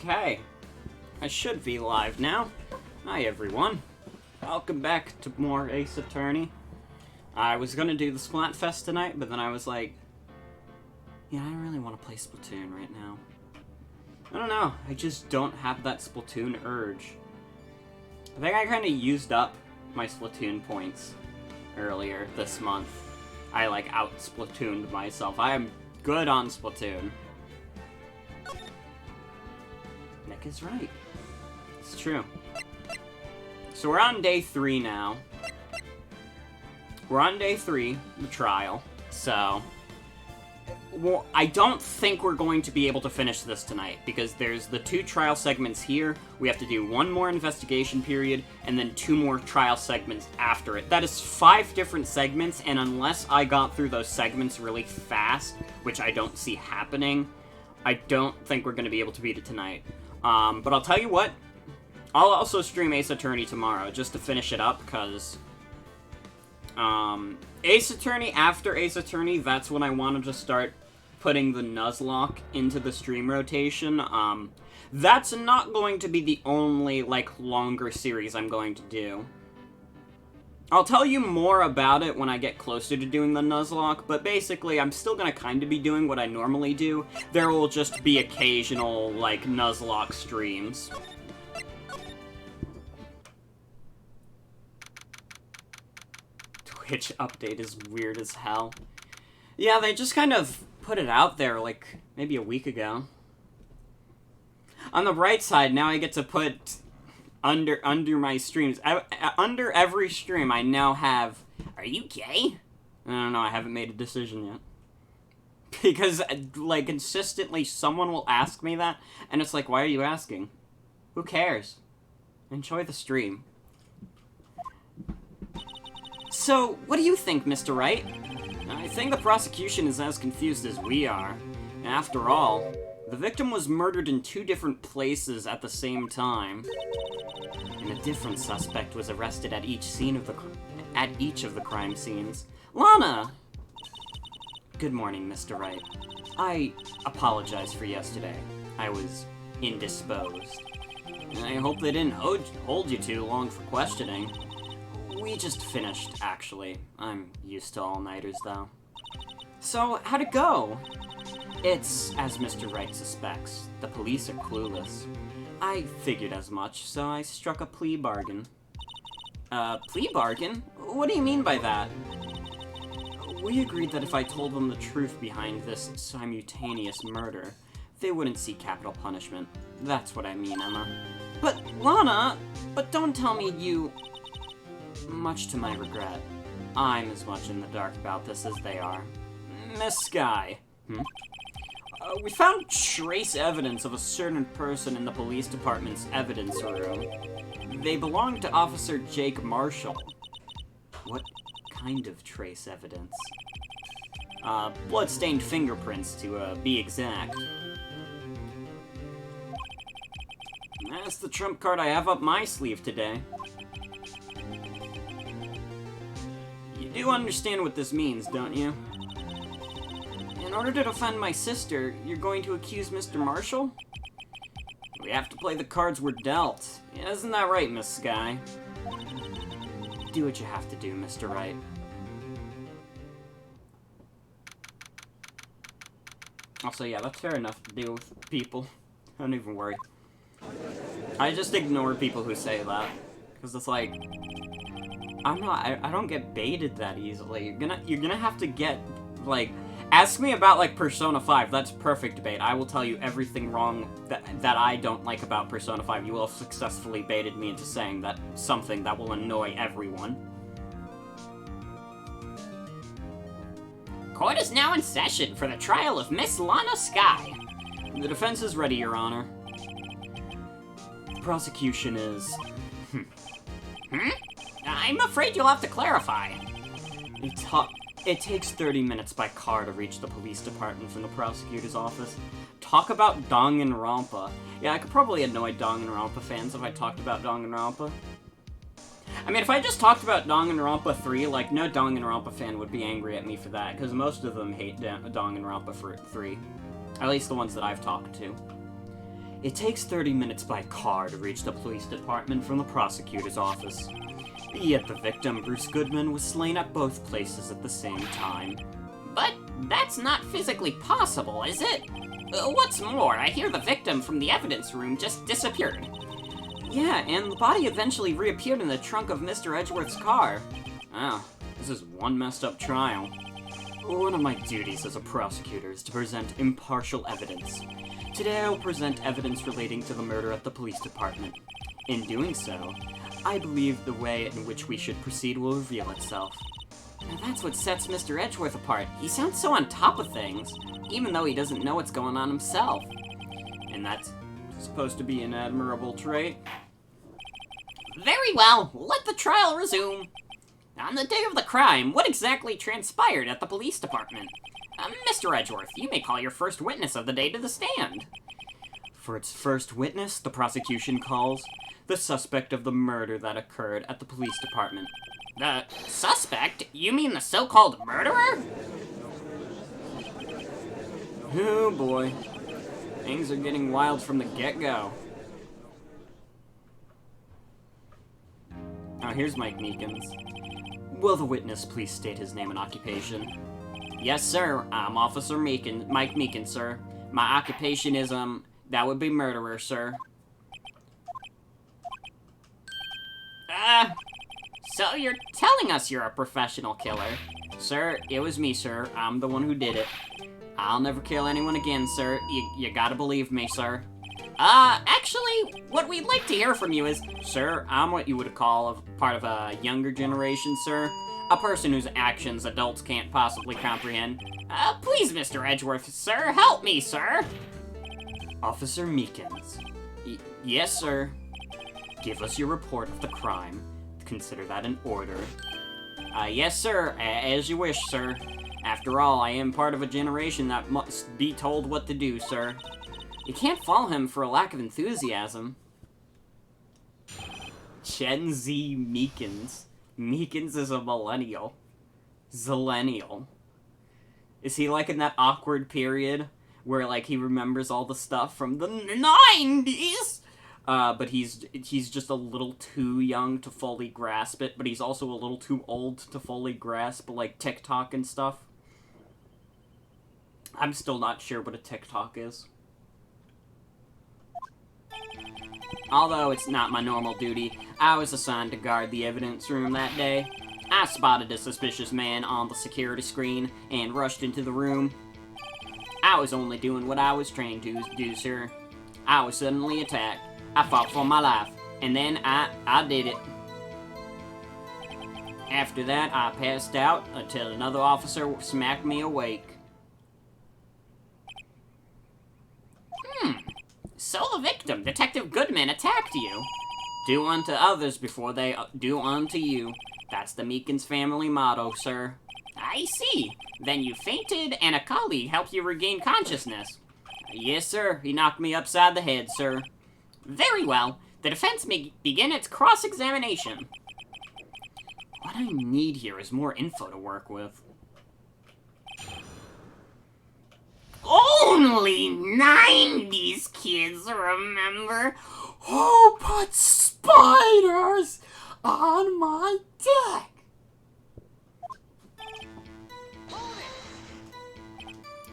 Okay, I should be live now. Hi everyone, welcome back to more Ace Attorney. I was gonna do the Splatfest tonight, but then I was like, yeah, I don't really want to play Splatoon right now. I don't know, I just don't have that Splatoon urge. I think I kind of used up my Splatoon points earlier this month. I like out-Splatooned myself. I am good on Splatoon. Nick is right. It's true. So we're on day 3 now. We're on day 3, the trial. So, well, I don't think we're going to be able to finish this tonight, because there's the 2 trial segments here. We have to do 1 more investigation period, and then 2 more trial segments after it. That is 5 different segments, and unless I got through those segments really fast, which I don't see happening, I don't think we're going to be able to beat it tonight. But I'll tell you what, I'll also stream Ace Attorney tomorrow, just to finish it up, because Ace Attorney, after Ace Attorney, that's when I wanted to start putting the Nuzlocke into the stream rotation. That's not going to be the only, like, longer series I'm going to do. I'll tell you more about it when I get closer to doing the Nuzlocke, but basically I'm still gonna kind of be doing what I normally do. There will just be occasional, like, Nuzlocke streams. Twitch update is weird as hell. Yeah, they just kind of put it out there, like, maybe a week ago. On the bright side, now I get to put under my streams, under every stream, I now have, are you gay? I don't know, I haven't made a decision yet. Because, like, consistently someone will ask me that, and it's like, why are you asking? Who cares? Enjoy the stream. So, what do you think, Mr. Wright? I think the prosecution is as confused as we are. After all, the victim was murdered in 2 different places at the same time, and a different suspect was arrested at each of the crime scenes. Lana! Good morning, Mr. Wright. I apologize for yesterday. I was indisposed. I hope they didn't hold you too long for questioning. We just finished, actually. I'm used to all-nighters, though. So, how'd it go? It's as Mr. Wright suspects. The police are clueless. I figured as much, so I struck a plea bargain. Plea bargain? What do you mean by that? We agreed that if I told them the truth behind this simultaneous murder, they wouldn't see capital punishment. That's what I mean, Emma. But, Lana! But don't tell me you... Much to my regret, I'm as much in the dark about this as they are. Miss Skye. We found trace evidence of a certain person in the police department's evidence room. They belong to Officer Jake Marshall. What kind of trace evidence? Blood-stained fingerprints, to be exact. That's the trump card I have up my sleeve today. You do understand what this means, don't you? In order to defend my sister, you're going to accuse Mr. Marshall? We have to play the cards we're dealt. Isn't that right, Miss Skye? Do what you have to do, Mr. Wright. Also, yeah, that's fair enough to deal with people. Don't even worry. I just ignore people who say that. Because it's like... I don't get baited that easily. You're gonna have to get, like... Ask me about, like, Persona 5. That's perfect bait. I will tell you everything wrong that I don't like about Persona 5. You will have successfully baited me into saying that something that will annoy everyone. Court is now in session for the trial of Miss Lana Skye. The defense is ready, Your Honor. The prosecution is... I'm afraid you'll have to clarify. It takes 30 minutes by car to reach the police department from the prosecutor's office. Talk about Danganronpa. Yeah, I could probably annoy Danganronpa fans if I talked about Danganronpa. I mean, if I just talked about Danganronpa 3, like, no Danganronpa fan would be angry at me for that, because most of them hate Danganronpa 3. At least the ones that I've talked to. It takes 30 minutes by car to reach the police department from the prosecutor's office. Yet the victim, Bruce Goodman, was slain at both places at the same time. But that's not physically possible, is it? What's more, I hear the victim from the evidence room just disappeared. Yeah, and the body eventually reappeared in the trunk of Mr. Edgeworth's car. Oh, this is one messed up trial. One of my duties as a prosecutor is to present impartial evidence. Today I will present evidence relating to the murder at the police department. In doing so, I believe the way in which we should proceed will reveal itself. And that's what sets Mr. Edgeworth apart. He sounds so on top of things, even though he doesn't know what's going on himself. And that's supposed to be an admirable trait. Very well, let the trial resume. On the day of the crime, what exactly transpired at the police department? Mr. Edgeworth, you may call your first witness of the day to the stand. For its first witness, the prosecution calls the suspect of the murder that occurred at the police department. The suspect? You mean the so-called murderer? Oh boy. Things are getting wild from the get-go. Now here's Mike Meekins. Will the witness please state his name and occupation? Yes, sir. I'm Officer Mike Meekins, sir. My occupation is, that would be murderer, sir. So you're telling us you're a professional killer? Sir, it was me, sir. I'm the one who did it. I'll never kill anyone again, sir. You gotta believe me, sir. Actually, what we'd like to hear from you is... Sir, I'm what you would call part of a younger generation, sir. A person whose actions adults can't possibly comprehend. Please, Mr. Edgeworth, sir, help me, sir. Officer Meekins. Yes, sir. Give us your report of the crime. Consider that an order. Yes, sir. As you wish, sir. After all, I am part of a generation that must be told what to do, sir. You can't fault him for a lack of enthusiasm. Gen Z Meekins. Meekins is a millennial. Zillennial. Is he like in that awkward period where like he remembers all the stuff from the 90s? But he's just a little too young to fully grasp it, but he's also a little too old to fully grasp, like, TikTok and stuff. I'm still not sure what a TikTok is. Although it's not my normal duty, I was assigned to guard the evidence room that day. I spotted a suspicious man on the security screen and rushed into the room. I was only doing what I was trained to do, sir. I was suddenly attacked. I fought for my life, and then I did it. After that, I passed out until another officer smacked me awake. So the victim, Detective Goodman, attacked you. Do unto others before they do unto you. That's the Meekins family motto, sir. I see. Then you fainted, and a colleague helped you regain consciousness. Yes, sir. He knocked me upside the head, sir. Very well. The defense may begin its cross-examination. What I need here is more info to work with. Only 90s kids remember who put spiders on my deck.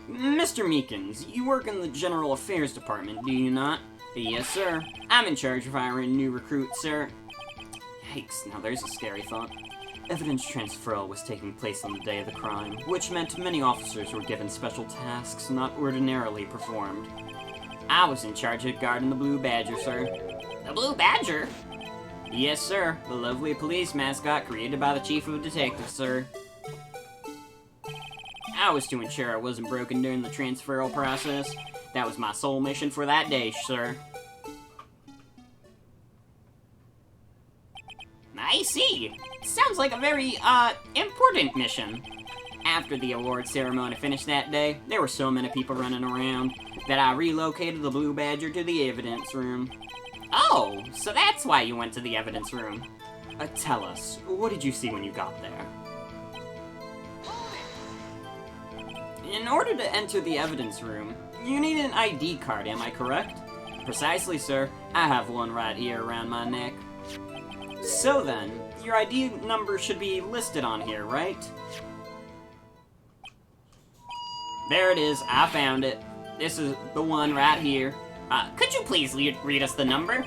Mr. Meekins, you work in the General Affairs Department, do you not? Yes, sir. I'm in charge of hiring new recruits, sir. Yikes, now there's a scary thought. Evidence transferal was taking place on the day of the crime, which meant many officers were given special tasks not ordinarily performed. I was in charge of guarding the Blue Badger, sir. The Blue Badger? Yes, sir. The lovely police mascot created by the Chief of Detectives, sir. I was to ensure I wasn't broken during the transferal process. That was my sole mission for that day, sir. I see. Sounds like a very, important mission. After the award ceremony finished that day, there were so many people running around that I relocated the Blue Badger to the evidence room. Oh, so that's why you went to the evidence room. Tell us, what did you see when you got there? In order to enter the evidence room, you need an ID card, am I correct? Precisely, sir. I have one right here around my neck. So then, your ID number should be listed on here, right? There it is. I found it. This is the one right here. Could you please read us the number?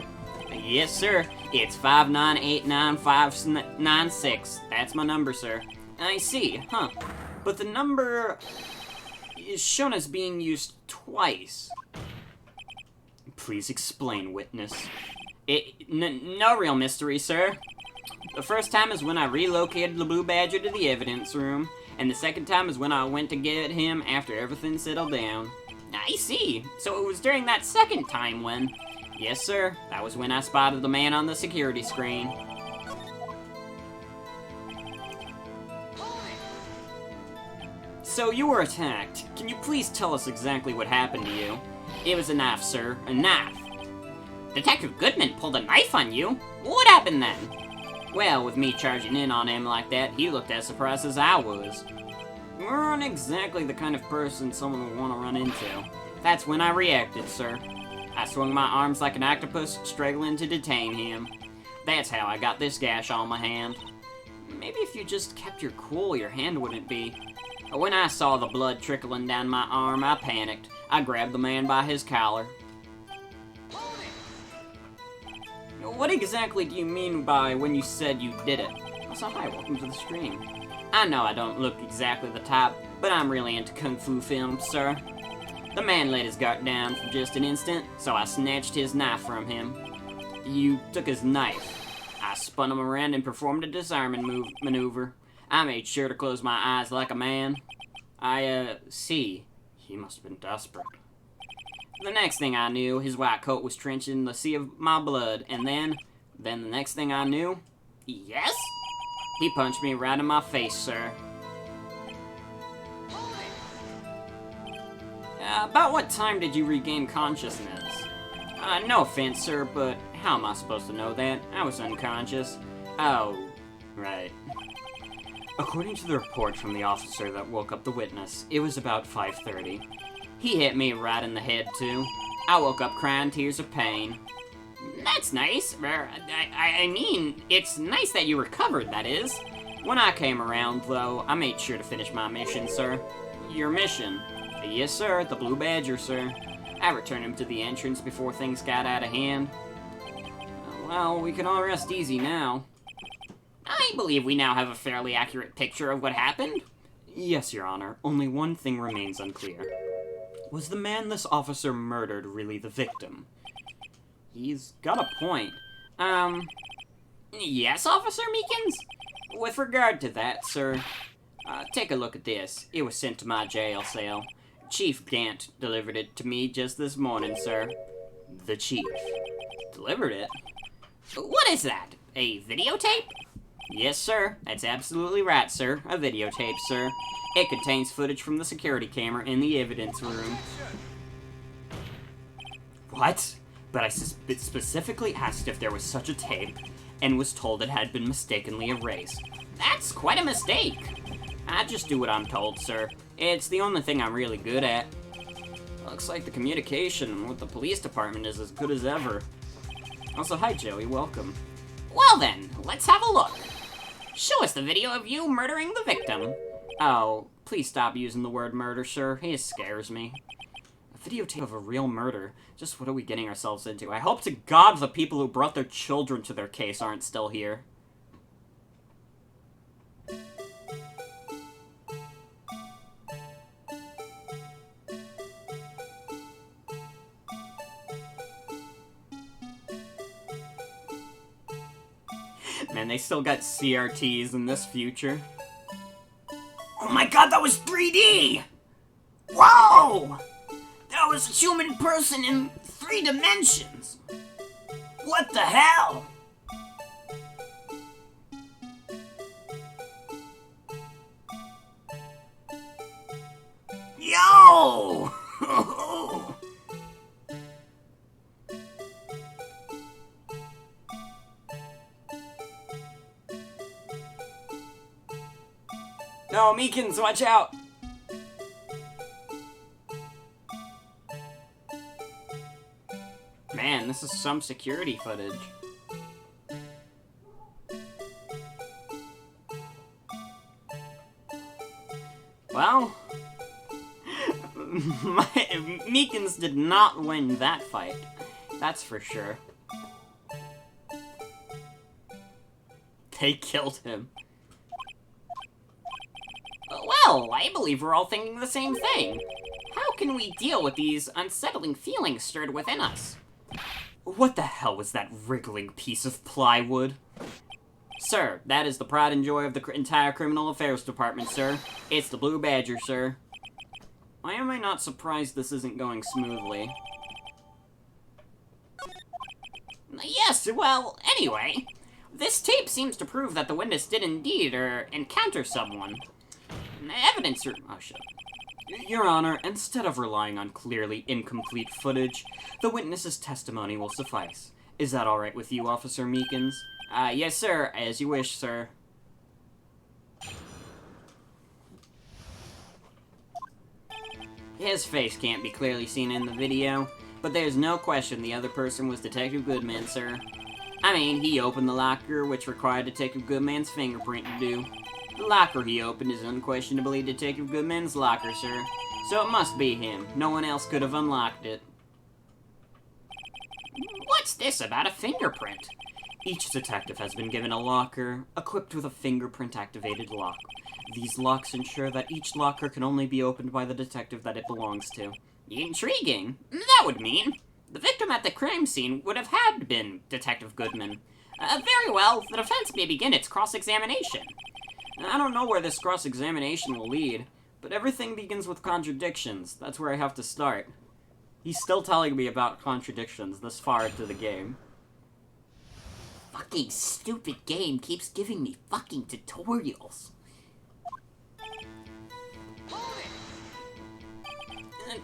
Yes, sir. It's 5989596. That's my number, sir. I see, huh. But the number is shown as being used twice. Please explain, witness. No real mystery, sir. The first time is when I relocated the Blue Badger to the evidence room, and the second time is when I went to get him after everything settled down. I see. So it was during that second time when... Yes, sir. That was when I spotted the man on the security screen. So you were attacked. Can you please tell us exactly what happened to you? It was a knife, sir. A knife. Detective Goodman pulled a knife on you? What happened then? Well, with me charging in on him like that, he looked as surprised as I was. You weren't exactly the kind of person someone would want to run into. That's when I reacted, sir. I swung my arms like an octopus, struggling to detain him. That's how I got this gash on my hand. Maybe if you just kept your cool, your hand wouldn't be. When I saw the blood trickling down my arm, I panicked. I grabbed the man by his collar. What exactly do you mean by when you said you did it? Also, hi, welcome to the stream. I know I don't look exactly the type, but I'm really into kung fu films, sir. The man let his guard down for just an instant, so I snatched his knife from him. You took his knife. I spun him around and performed a disarming maneuver. I made sure to close my eyes like a man. See. He must have been desperate. The next thing I knew, his white coat was drenched in the sea of my blood, and then the next thing I knew... Yes? He punched me right in my face, sir. About what time did you regain consciousness? No offense, sir, but how am I supposed to know that? I was unconscious. Oh, right. According to the report from the officer that woke up the witness, it was about 5:30. He hit me right in the head, too. I woke up crying tears of pain. That's nice. I mean, it's nice that you recovered, that is. When I came around, though, I made sure to finish my mission, sir. Your mission? Yes, sir, the Blue Badger, sir. I returned him to the entrance before things got out of hand. Well, we can all rest easy now. I believe we now have a fairly accurate picture of what happened. Yes, Your Honor. Only one thing remains unclear. Was the man this officer murdered really the victim? He's got a point. Yes, Officer Meekins? With regard to that, sir, take a look at this. It was sent to my jail cell. Chief Gant delivered it to me just this morning, sir. The Chief. Delivered it? What is that? A videotape? Yes, sir. That's absolutely right, sir. A videotape, sir. It contains footage from the security camera in the evidence room. What? But I specifically asked if there was such a tape, and was told it had been mistakenly erased. That's quite a mistake. I just do what I'm told, sir. It's the only thing I'm really good at. Looks like the communication with the police department is as good as ever. Also, hi Joey, welcome. Well then, let's have a look. Show us the video of you murdering the victim. Oh, please stop using the word murder, sir. It scares me. A videotape of a real murder? Just what are we getting ourselves into? I hope to God the people who brought their children to their case aren't still here. Man, they still got CRTs in this future. Oh my god, that was 3D! Whoa! That was a human person in 3 dimensions! What the hell? Yo! No, Meekins, watch out! Man, this is some security footage. Well, Meekins did not win that fight. That's for sure. They killed him. Well, I believe we're all thinking the same thing. How can we deal with these unsettling feelings stirred within us? What the hell was that wriggling piece of plywood? Sir, that is the pride and joy of the entire Criminal Affairs Department, sir. It's the Blue Badger, sir. Why am I not surprised this isn't going smoothly? Yes, well, anyway. This tape seems to prove that the witness did indeed, encounter someone. Evidence, oh, shit. Your Honor, instead of relying on clearly incomplete footage, the witness's testimony will suffice. Is that alright with you, Officer Meekins? Yes, sir. As you wish, sir. His face can't be clearly seen in the video, but there's no question the other person was Detective Goodman, sir. I mean, he opened the locker, which required Detective Goodman's fingerprint to do. The locker he opened is unquestionably Detective Goodman's locker, sir. So it must be him. No one else could have unlocked it. What's this about a fingerprint? Each detective has been given a locker, equipped with a fingerprint-activated lock. These locks ensure that each locker can only be opened by the detective that it belongs to. Intriguing. That would mean the victim at the crime scene would have had been Detective Goodman. Very well, the defense may begin its cross-examination. I don't know where this cross-examination will lead, but everything begins with contradictions. That's where I have to start. He's still telling me about contradictions this far into the game. Fucking stupid game keeps giving me fucking tutorials.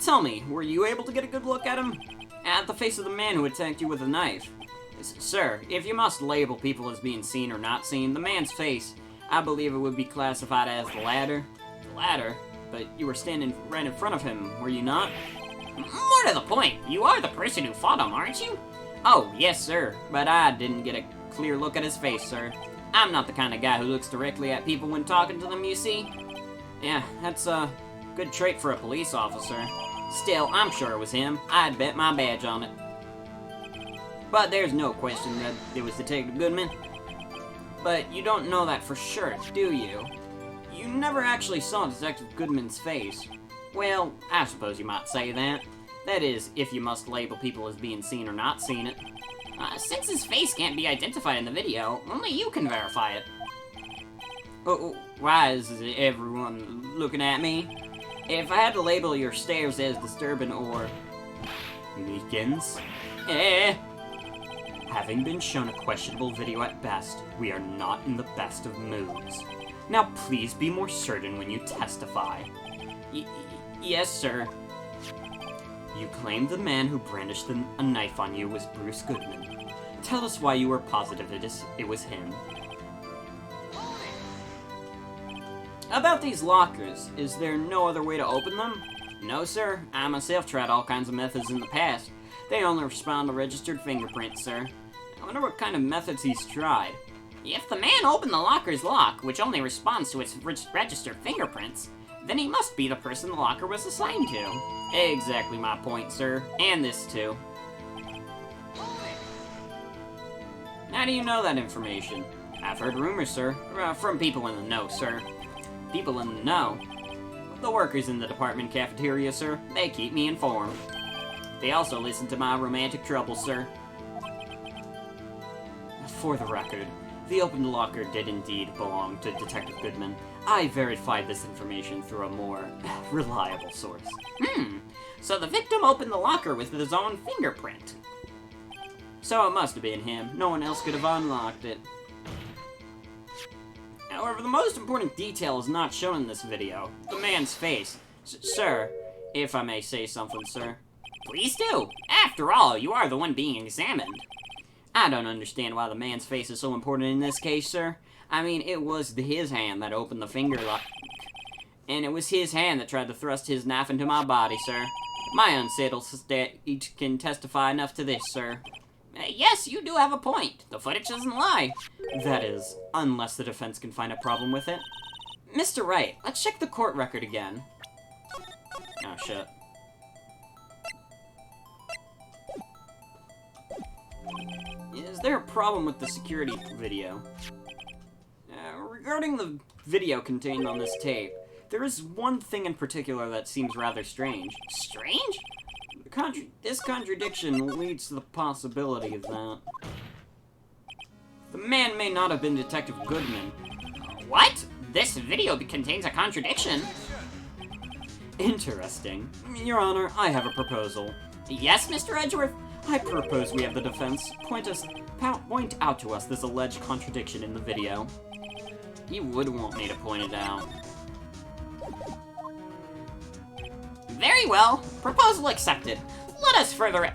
Tell me, were you able to get a good look at him? At the face of the man who attacked you with a knife? Sir, if you must label people as being seen or not seen, the man's face, I believe it would be classified as the latter. The latter? But you were standing right in front of him, were you not? More to the point, you are the person who fought him, aren't you? Oh, yes, sir, but I didn't get a clear look at his face, sir. I'm not the kind of guy who looks directly at people when talking to them, you see. Yeah, that's a good trait for a police officer. Still, I'm sure it was him. I'd bet my badge on it. But there's no question that it was Detective Goodman. But you don't know that for sure, do you? You never actually saw Detective Goodman's face. Well, I suppose you might say that. That is, if you must label people as being seen or not seen it. Since his face can't be identified in the video, only you can verify it. Oh, why is everyone looking at me? If I had to label your stares as disturbing or... Meekins? Having been shown a questionable video at best, we are not in the best of moods. Now please be more certain when you testify. Yes, sir. You claimed the man who brandished a knife on you was Bruce Goodman. Tell us why you were positive it was him. About these lockers, is there no other way to open them? No, sir. I myself tried all kinds of methods in the past. They only respond to registered fingerprints, sir. I wonder what kind of methods he's tried. If the man opened the locker's lock, which only responds to its registered fingerprints, then he must be the person the locker was assigned to. Exactly my point, sir. And this, too. How do you know that information? I've heard rumors, sir. From people in the know, sir. People in the know? The workers in the department cafeteria, sir. They keep me informed. They also listen to my romantic troubles, sir. For the record, the opened locker did indeed belong to Detective Goodman. I verified this information through a more reliable source. So the victim opened the locker with his own fingerprint. So it must have been him. No one else could have unlocked it. However, the most important detail is not shown in this video. The man's face. Sir, if I may say something, sir. Please do. After all, you are the one being examined. I don't understand why the man's face is so important in this case, sir. I mean, it was his hand that opened the finger lock. And it was his hand that tried to thrust his knife into my body, sir. My unsettled state can testify enough to this, sir. Yes, you do have a point. The footage doesn't lie. That is, unless the defense can find a problem with it. Mr. Wright, let's check the court record again. Oh, shit. Is there a problem with the security video? Regarding the video contained on this tape, there is one thing in particular that seems rather strange. Strange? This contradiction leads to the possibility that the man may not have been Detective Goodman. What? This video contains a contradiction? Interesting. Your Honor, I have a proposal. Yes, Mr. Edgeworth? I propose we have the defense point out to us this alleged contradiction in the video. You would want me to point it out. Very well. Proposal accepted. Let us further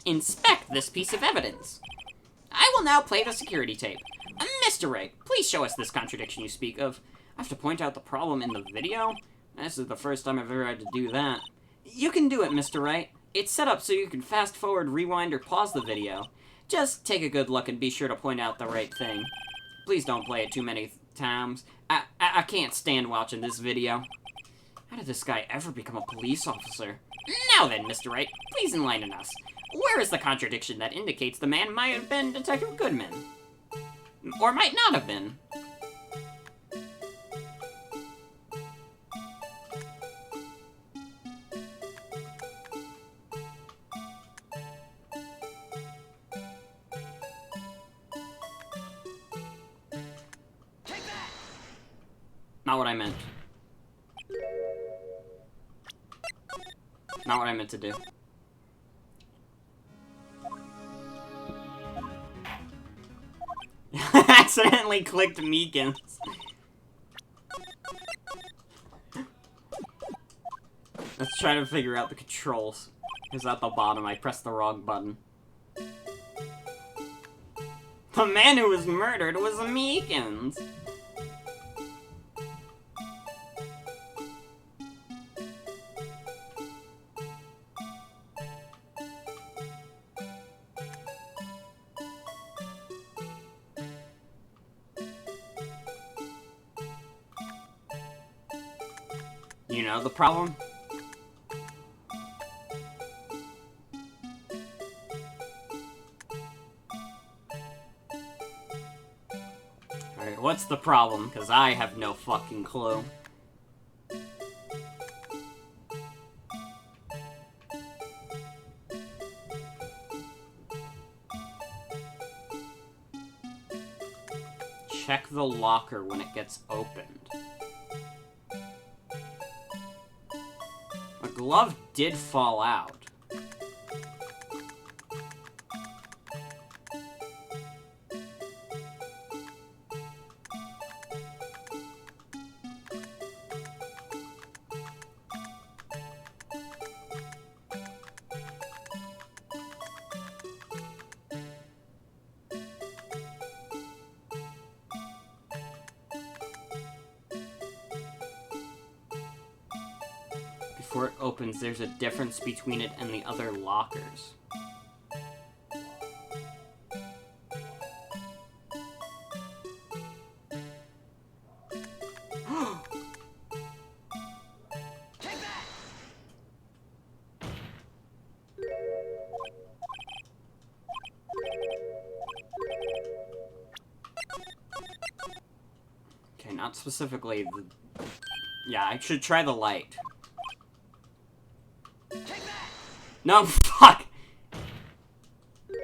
inspect this piece of evidence. I will now play the security tape. Mr. Wright, please show us this contradiction you speak of. I have to point out the problem in the video? This is the first time I've ever had to do that. You can do it, Mr. Wright. It's set up so you can fast forward, rewind, or pause the video. Just take a good look and be sure to point out the right thing. Please don't play it too many times. I can't stand watching this video. How did this guy ever become a police officer? Now then, Mr. Wright, please enlighten us. Where is the contradiction that indicates the man might have been Detective Goodman? Or might not have been? Not what I meant. Not what I meant to do. Accidentally clicked Meekins. Let's try to figure out the controls. It's at the bottom. I pressed the wrong button. The man who was murdered was Meekins. You know the problem? Alright, what's the problem? Because I have no fucking clue. Check the locker when it gets opened. A glove did fall out. Before it opens, there's a difference between it and the other lockers. Okay, not specifically the... Yeah, I should try the light. No, fuck! I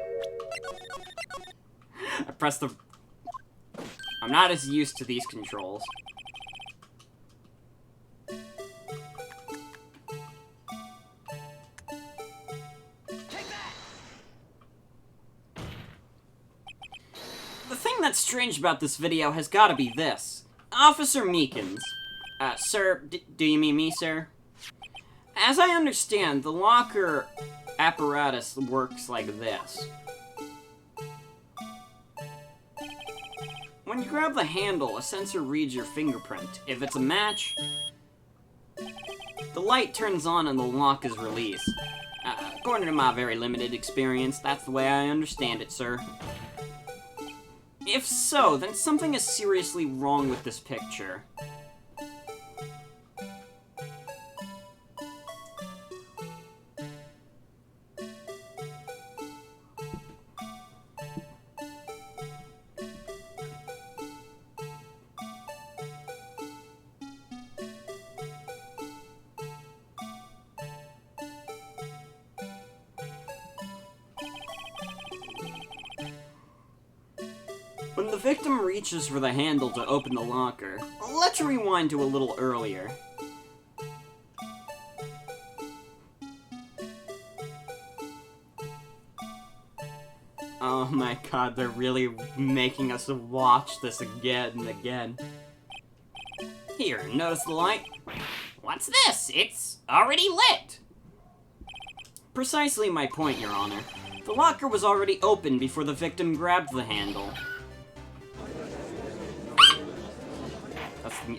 pressed the... I'm not as used to these controls. The thing that's strange about this video has gotta be this. Officer Meekins. Sir, do you mean me, sir? As I understand, the locker apparatus works like this. When you grab the handle, a sensor reads your fingerprint. If it's a match, The light turns on and the lock is released. According to my very limited experience, that's the way I understand it, sir. If so, then something is seriously wrong with this picture. When the victim reaches for the handle to open the locker, let's rewind to a little earlier. Oh my god, they're really making us watch this again and again. Here, notice the light? What's this? It's already lit. Precisely my point, Your Honor. The locker was already open before the victim grabbed the handle.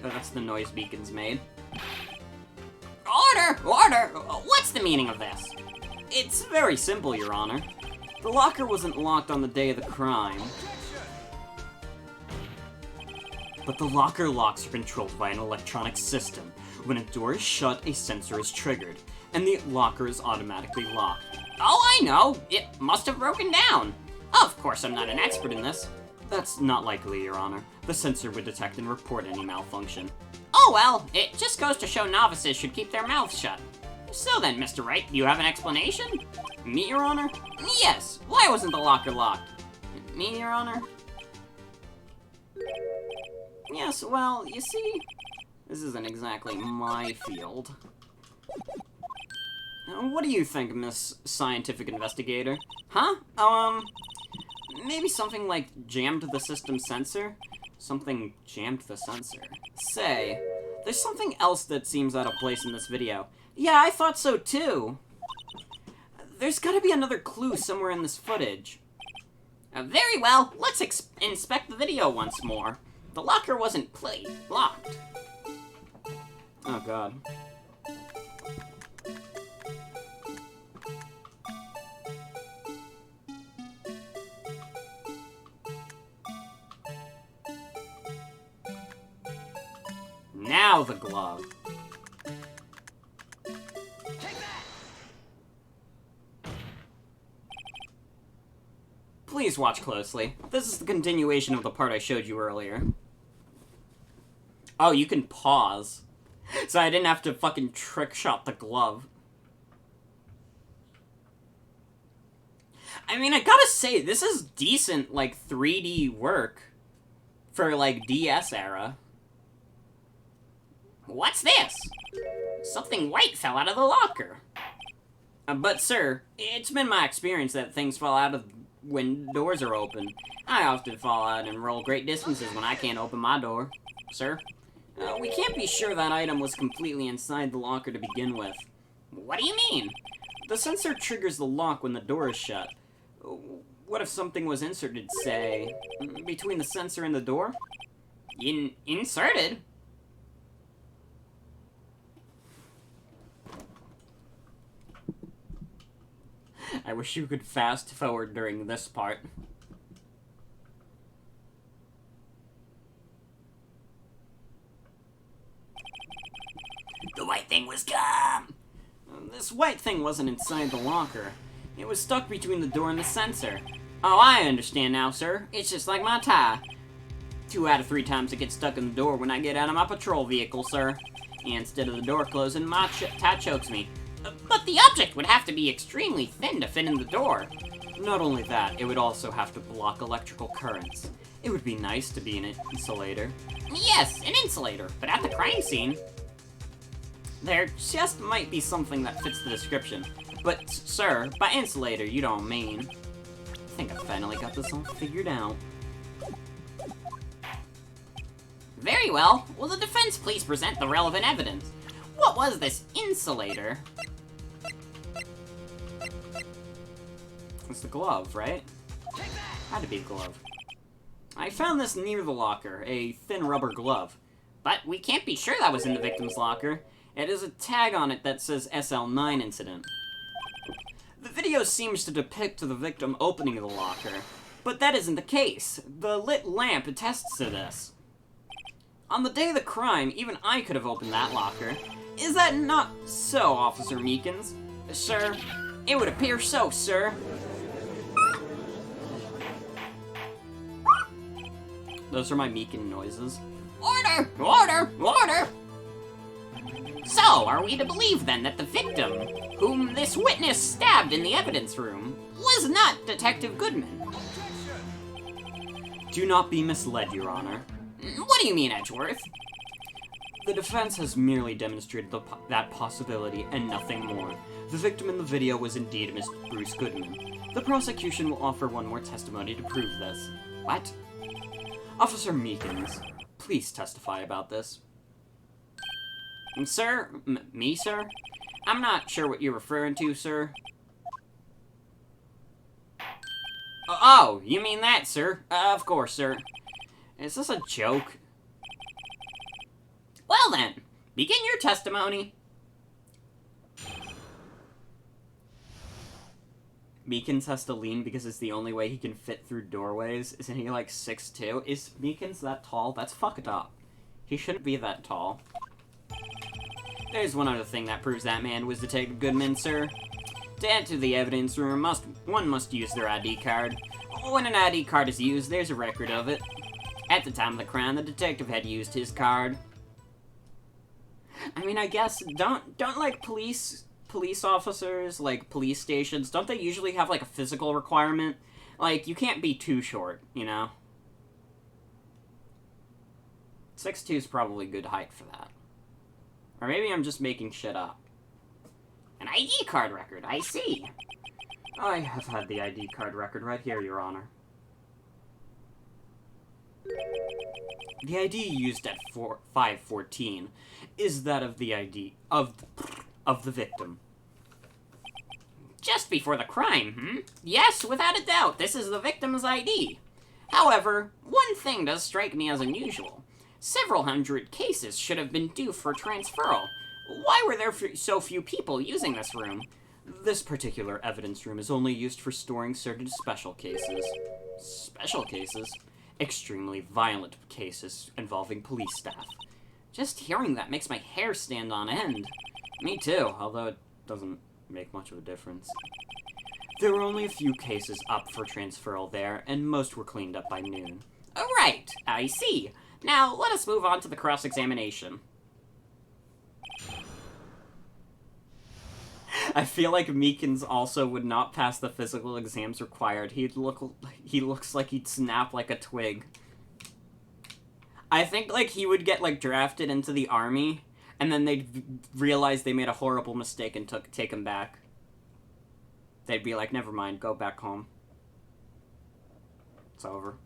That's the noise beacons made. Order! Order! What's the meaning of this? It's very simple, Your Honor. The locker wasn't locked on the day of the crime. But the locker locks are controlled by an electronic system. When a door is shut, a sensor is triggered, and the locker is automatically locked. Oh, I know! It must have broken down. Of course, I'm not an expert in this. That's not likely, Your Honor. The sensor would detect and report any malfunction. Oh well, it just goes to show novices should keep their mouths shut. So then, Mr. Wright, you have an explanation? Me, Your Honor? Yes. Why wasn't the locker locked? Me, Your Honor? Yes, well, you see, this isn't exactly my field. Now, what do you think, Miss Scientific Investigator? Huh? Maybe something like jammed the system sensor? Something jammed the sensor. Say, there's something else that seems out of place in this video. Yeah, I thought so too. There's gotta be another clue somewhere in this footage. Very well, let's inspect the video once more. The locker wasn't locked. Oh god. Now the glove. Please watch closely. This is the continuation of the part I showed you earlier. Oh, you can pause. So I didn't have to fucking trick shot the glove. I mean, I gotta say, this is decent, like, 3D work for, like, DS era. What's this? Something white fell out of the locker. But, sir, it's been my experience that things fall out of when doors are open. I often fall out and roll great distances when I can't open my door. Sir, we can't be sure that item was completely inside the locker to begin with. What do you mean? The sensor triggers the lock when the door is shut. What if something was inserted, say, between the sensor and the door? Inserted? I wish you could fast forward during this part. The white thing was gone! This white thing wasn't inside the locker. It was stuck between the door and the sensor. Oh, I understand now, sir. It's just like my tie. 2 out of 3 times it gets stuck in the door when I get out of my patrol vehicle, sir. And instead of the door closing, my tie chokes me. But the object would have to be extremely thin to fit in the door. Not only that, it would also have to block electrical currents. It would be nice to be an insulator. Yes, an insulator, but at the crime scene... There just might be something that fits the description. But, sir, by insulator, you don't mean... I think I finally got this all figured out. Very well. Will the defense please present the relevant evidence? What was this insulator? It's the glove, right? Had to be the glove. I found this near the locker, a thin rubber glove. But we can't be sure that was in the victim's locker. It has a tag on it that says SL9 incident. The video seems to depict the victim opening the locker, but that isn't the case. The lit lamp attests to this. On the day of the crime, even I could have opened that locker. Is that not so, Officer Meekins? Sir, it would appear so, sir. Those are my Meekin noises. Order! Order! Order! So, are we to believe then that the victim, whom this witness stabbed in the evidence room, was not Detective Goodman? Do not be misled, Your Honor. What do you mean, Edgeworth? The defense has merely demonstrated that possibility and nothing more. The victim in the video was indeed Mr. Bruce Goodman. The prosecution will offer one more testimony to prove this. What? Officer Meekins, please testify about this. Sir? Me, sir? I'm not sure what you're referring to, sir. Oh, you mean that, sir? Of course, sir. Is this a joke? Well then, begin your testimony. Meekins has to lean because it's the only way he can fit through doorways. Isn't he like 6'2"? Is Meekins that tall? That's fucked up. He shouldn't be that tall. There's one other thing that proves that man was Detective Goodman, sir. To enter the evidence room, one must use their ID card. When an ID card is used, there's a record of it. At the time of the crime, the detective had used his card. I mean, I guess, don't like police officers, like police stations, don't they usually have like a physical requirement? Like, you can't be too short, you know? 6'2" is probably good height for that. Or maybe I'm just making shit up. An ID card record, I see. I have had the ID card record right here, Your Honor. The ID used at 514 is that of the ID of the victim. Just before the crime, Yes, without a doubt, this is the victim's ID. However, one thing does strike me as unusual. Several hundred cases should have been due for transferal. Why were there so few people using this room? This particular evidence room is only used for storing certain special cases. Special cases? Extremely violent cases involving police staff. Just hearing that makes my hair stand on end. Me too, although it doesn't make much of a difference. There were only a few cases up for transferal there, and most were cleaned up by noon. Oh, right, I see. Now, let us move on to the cross-examination. I feel like Meekins also would not pass the physical exams required. He looks like he'd snap like a twig. I think, like, he would get, like, drafted into the army, and then they'd realize they made a horrible mistake and take him back. They'd be like, never mind, go back home. It's over.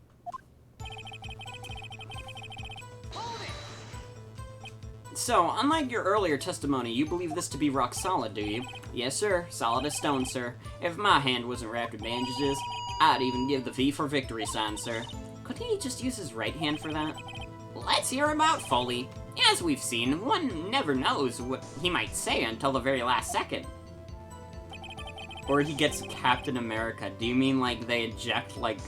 So, unlike your earlier testimony, you believe this to be rock solid, do you? Yes, sir. Solid as stone, sir. If my hand wasn't wrapped in bandages, I'd even give the V for victory sign, sir. Couldn't he just use his right hand for that? Let's hear him out, Foley. As we've seen, one never knows what he might say until the very last second. Or he gets Captain America. Do you mean, like, they eject, like...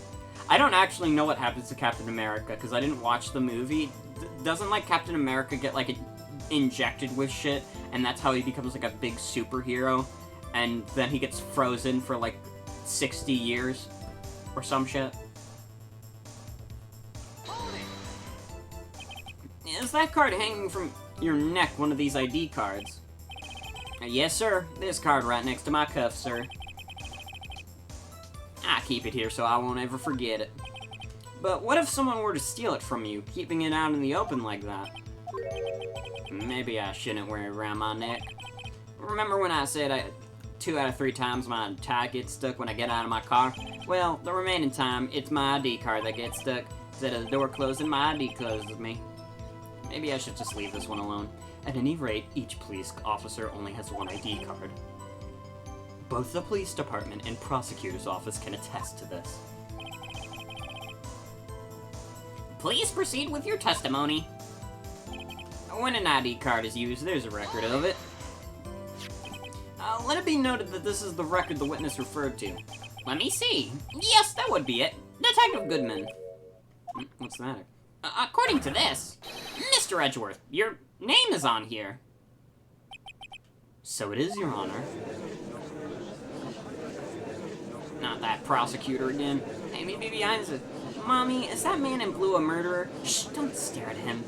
I don't actually know what happens to Captain America, because I didn't watch the movie. Doesn't, like, Captain America get, like, injected with shit, and that's how he becomes, like, a big superhero, and then he gets frozen for, like, 60 years, or some shit? Is that card hanging from your neck one of these ID cards? Yes, sir. This card right next to my cuff, sir. I keep it here so I won't ever forget it. But what if someone were to steal it from you, keeping it out in the open like that? Maybe I shouldn't wear it around my neck. Remember when I said 2 out of 3 times my tie gets stuck when I get out of my car? Well, the remaining time, it's my ID card that gets stuck. Instead of the door closing, my ID closes me. Maybe I should just leave this one alone. At any rate, each police officer only has one ID card. Both the police department and prosecutor's office can attest to this. Please proceed with your testimony. When an ID card is used, there's a record of it. Let it be noted that this is the record the witness referred to. Let me see. Yes, that would be it. Detective Goodman. What's the matter? According to this, Mr. Edgeworth, your name is on here. So it is, Your Honor. Not that prosecutor again. Hey, maybe behind us. Mommy, is that man in blue a murderer? Shh, don't stare at him.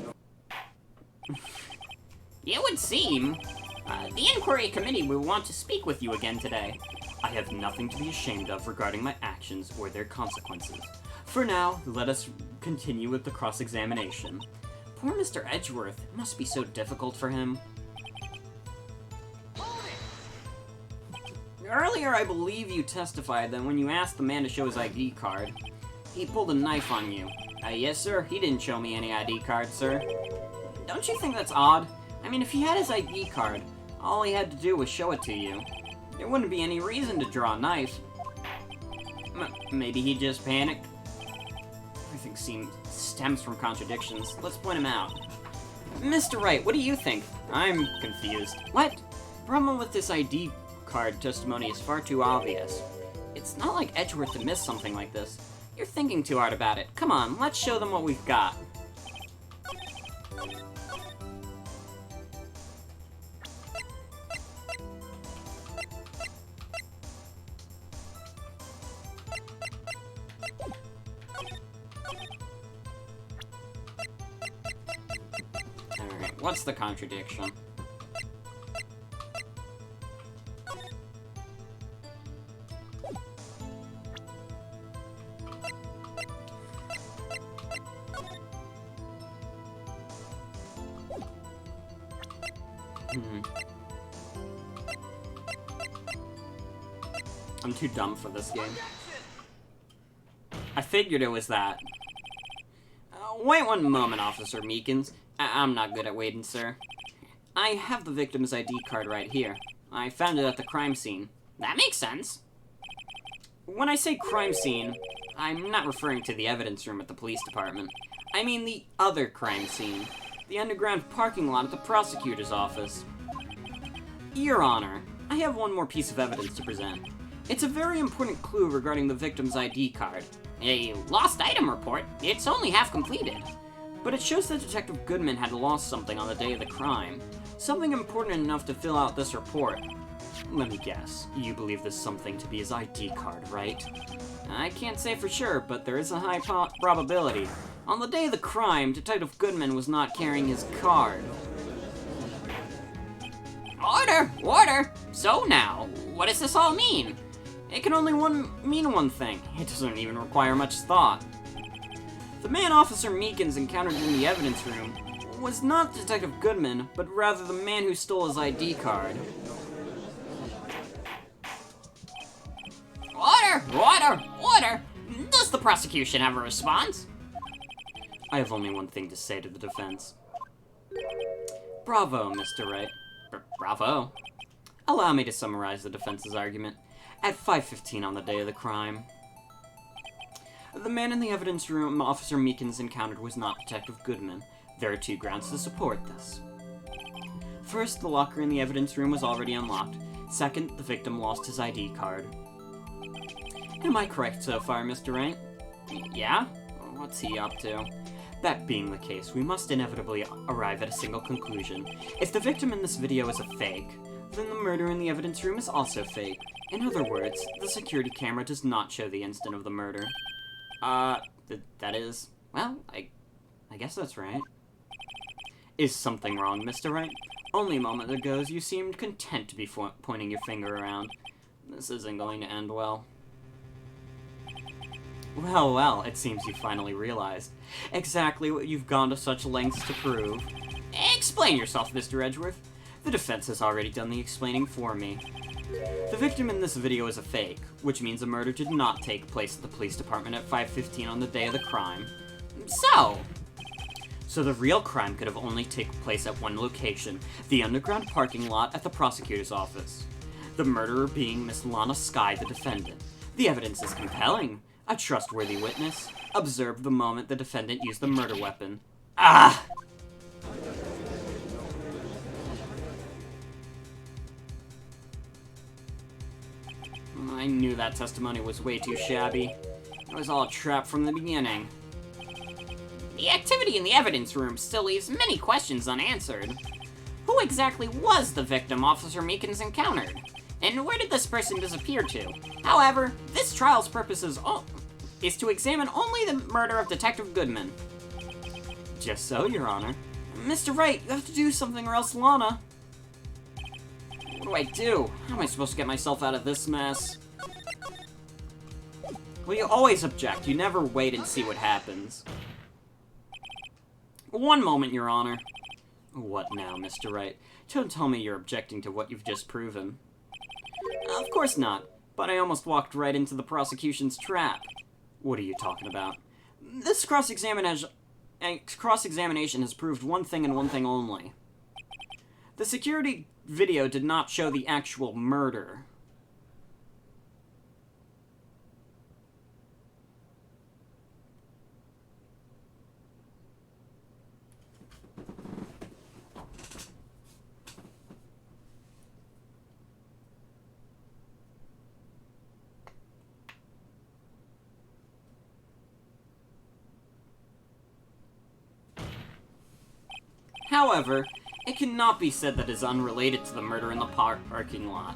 It would seem. The inquiry committee will want to speak with you again today. I have nothing to be ashamed of regarding my actions or their consequences. For now, let us continue with the cross-examination. Poor Mr. Edgeworth. It must be so difficult for him. Earlier, I believe you testified that when you asked the man to show his ID card, he pulled a knife on you. Yes, sir. He didn't show me any ID card, sir. Don't you think that's odd? I mean, if he had his ID card, all he had to do was show it to you. There wouldn't be any reason to draw a knife. Maybe he just panicked? Everything stems from contradictions. Let's point him out. Mr. Wright, what do you think? I'm confused. What? The problem with this ID card testimony is far too obvious. It's not like Edgeworth to miss something like this. You're thinking too hard about it. Come on, let's show them what we've got. Alright, what's the contradiction? I'm too dumb for this game. I figured it was that. Wait one moment, Officer Meekins. I'm not good at waiting, sir. I have the victim's ID card right here. I found it at the crime scene. That makes sense. When I say crime scene, I'm not referring to the evidence room at the police department. I mean the other crime scene. The underground parking lot at the prosecutor's office. Your Honor, I have one more piece of evidence to present. It's a very important clue regarding the victim's ID card. A lost item report? It's only half completed. But it shows that Detective Goodman had lost something on the day of the crime. Something important enough to fill out this report. Let me guess, you believe this something to be his ID card, right? I can't say for sure, but there is a high probability. On the day of the crime, Detective Goodman was not carrying his card. Order! Order! So now, what does this all mean? It can only mean one thing. It doesn't even require much thought. The man Officer Meekins encountered in the evidence room was not Detective Goodman, but rather the man who stole his ID card. Order! Order! Order! Does the prosecution have a response? I have only one thing to say to the defense. Bravo, Mr. Wright. Bravo. Allow me to summarize the defense's argument. At 5:15 on the day of the crime, the man in the evidence room Officer Meekins encountered was not Detective Goodman. There are two grounds to support this. First, the locker in the evidence room was already unlocked. Second, the victim lost his ID card. Am I correct so far, Mr. Wright? Yeah? What's he up to? That being the case, we must inevitably arrive at a single conclusion. If the victim in this video is a fake, then the murder in the evidence room is also fake. In other words, the security camera does not show the instant of the murder. That is... Well, I guess that's right. Is something wrong, Mr. Wright? Only a moment ago, you seemed content to be pointing your finger around. This isn't going to end well. Well, it seems you finally realized exactly what you've gone to such lengths to prove. Explain yourself, Mr. Edgeworth. The defense has already done the explaining for me. The victim in this video is a fake, which means the murder did not take place at the police department at 5:15 on the day of the crime. So the real crime could have only taken place at one location, the underground parking lot at the prosecutor's office. The murderer being Miss Lana Skye, the defendant. The evidence is compelling. A trustworthy witness observed the moment the defendant used the murder weapon. Ah! I knew that testimony was way too shabby. It was all a trap from the beginning. The activity in the evidence room still leaves many questions unanswered. Who exactly was the victim Officer Meekins encountered? And where did this person disappear to? However, this trial's purpose is to examine only the murder of Detective Goodman. Just so, Your Honor. Mr. Wright, you have to do something or else Lana... What do I do? How am I supposed to get myself out of this mess? Well, you always object. You never wait and see what happens. One moment, Your Honor. What now, Mr. Wright? Don't tell me you're objecting to what you've just proven. Of course not, but I almost walked right into the prosecution's trap. What are you talking about? This cross-examination has proved one thing and one thing only. The security video did not show the actual murder. However, it cannot be said that it is unrelated to the murder in the parking lot.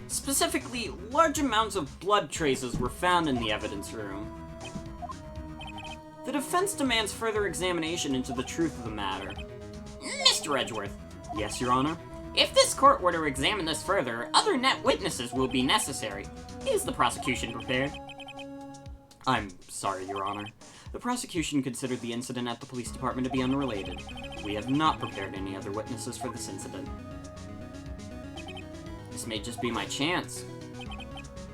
Specifically, large amounts of blood traces were found in the evidence room. The defense demands further examination into the truth of the matter. Mr. Edgeworth, Yes, Your Honor? if this court were to examine this further, other net witnesses will be necessary. Is the prosecution prepared? I'm sorry, Your Honor. The prosecution considered the incident at the police department to be unrelated. We have not prepared any other witnesses for this incident. This may just be my chance.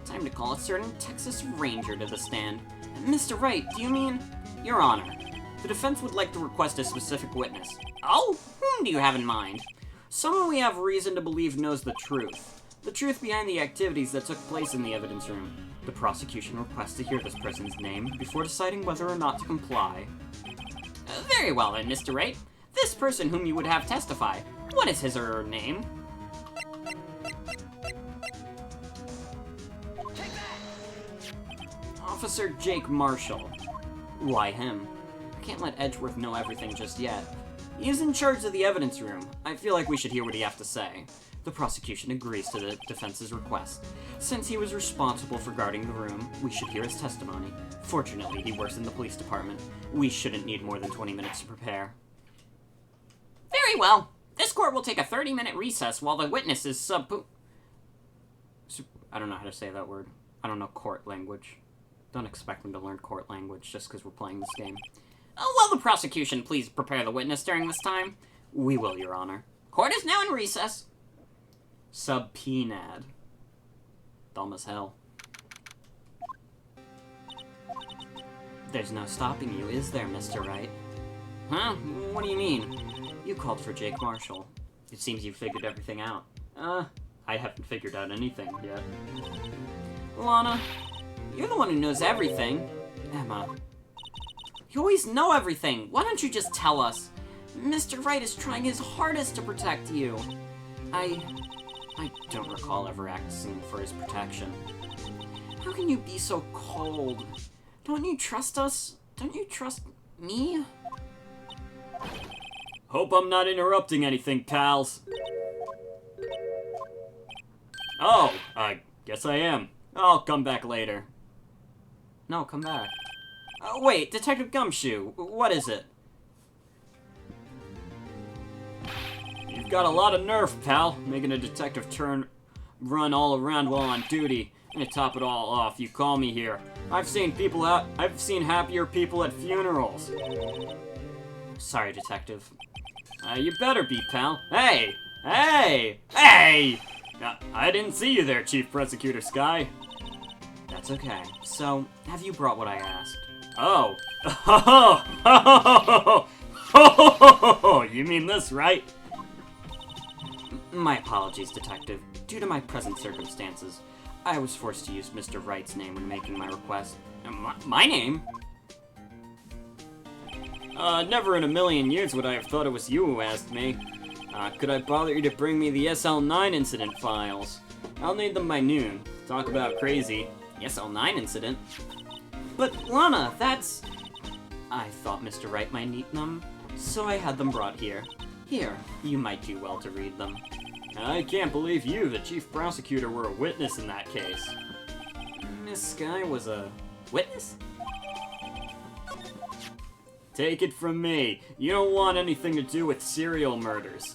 Time to call a certain Texas Ranger to the stand. Mr. Wright, do you mean... Your Honor, the defense would like to request a specific witness. Oh, whom do you have in mind? Someone we have reason to believe knows the truth. The truth behind the activities that took place in the evidence room. The prosecution requests to hear this person's name before deciding whether or not to comply. Very well then, Mr. Wright. This person whom you would have testify, what is his or her name? Officer Jake Marshall. Why him? I can't let Edgeworth know everything just yet. He is in charge of the evidence room. I feel like we should hear what he has to say. The prosecution agrees to the defense's request. Since he was responsible for guarding the room, we should hear his testimony. Fortunately, he works in the police department. We shouldn't need more than 20 minutes to prepare. Very well. This court will take a 30-minute recess while the witness is I don't know how to say that word. I don't know court language. Don't expect them to learn court language just because we're playing this game. Will the prosecution please prepare the witness during this time? We will, Your Honor. Court is now in recess. Subpoenaed. Dumb as hell. There's no stopping you, is there, Mr. Wright? Huh? What do you mean? You called for Jake Marshall. It seems you figured everything out. I haven't figured out anything yet. Lana, you're the one who knows everything. Emma. You always know everything. Why don't you just tell us? Mr. Wright is trying his hardest to protect you. I don't recall ever asking for his protection. How can you be so cold? Don't you trust us? Don't you trust me? Hope I'm not interrupting anything, pals. Oh, I guess I am. I'll come back later. No, come back. Wait, Detective Gumshoe, what is it? You've got a lot of nerve, pal, making a detective run all around while on duty. And to top it all off, you call me here. I've seen happier people at funerals. Sorry, Detective. You better be, pal. Hey! Hey! Hey! I didn't see you there, Chief Prosecutor Sky. That's okay. So, have you brought what I asked? Oh. You mean this, right? My apologies, Detective. Due to my present circumstances, I was forced to use Mr. Wright's name when making my request. My name? Never in a million years would I have thought it was you who asked me. Could I bother you to bring me the SL9 incident files? I'll need them by noon. Talk about crazy. The SL9 incident? But, Lana, that's... I thought Mr. Wright might need them, so I had them brought here. Here, you might do well to read them. I can't believe you, the chief prosecutor, were a witness in that case. Miss Skye was a witness? Take it from me, you don't want anything to do with serial murders.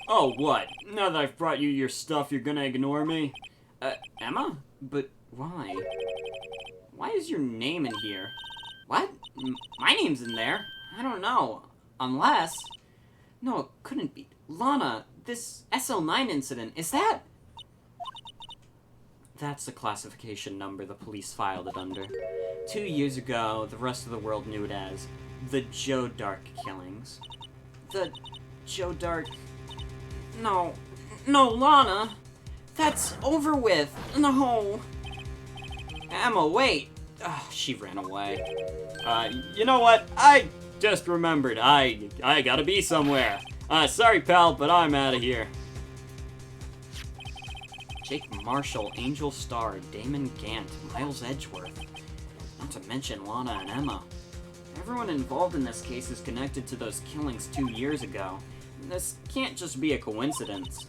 Oh, what? Now that I've brought you your stuff, you're gonna ignore me? Emma? But why? Why is your name in here? What? My name's in there. I don't know. Unless... No, it couldn't be. Lana, this SL9 incident, is that... That's the classification number the police filed it under. 2 years ago, the rest of the world knew it as the Joe Dark killings. The Joe Dark... No, Lana. That's over with. No. Emma, wait. She ran away. You know what? I just remembered. I gotta be somewhere. Sorry, pal, but I'm out of here. Jake Marshall, Angel Starr, Damon Gant, Miles Edgeworth. Not to mention Lana and Emma. Everyone involved in this case is connected to those killings 2 years ago. This can't just be a coincidence.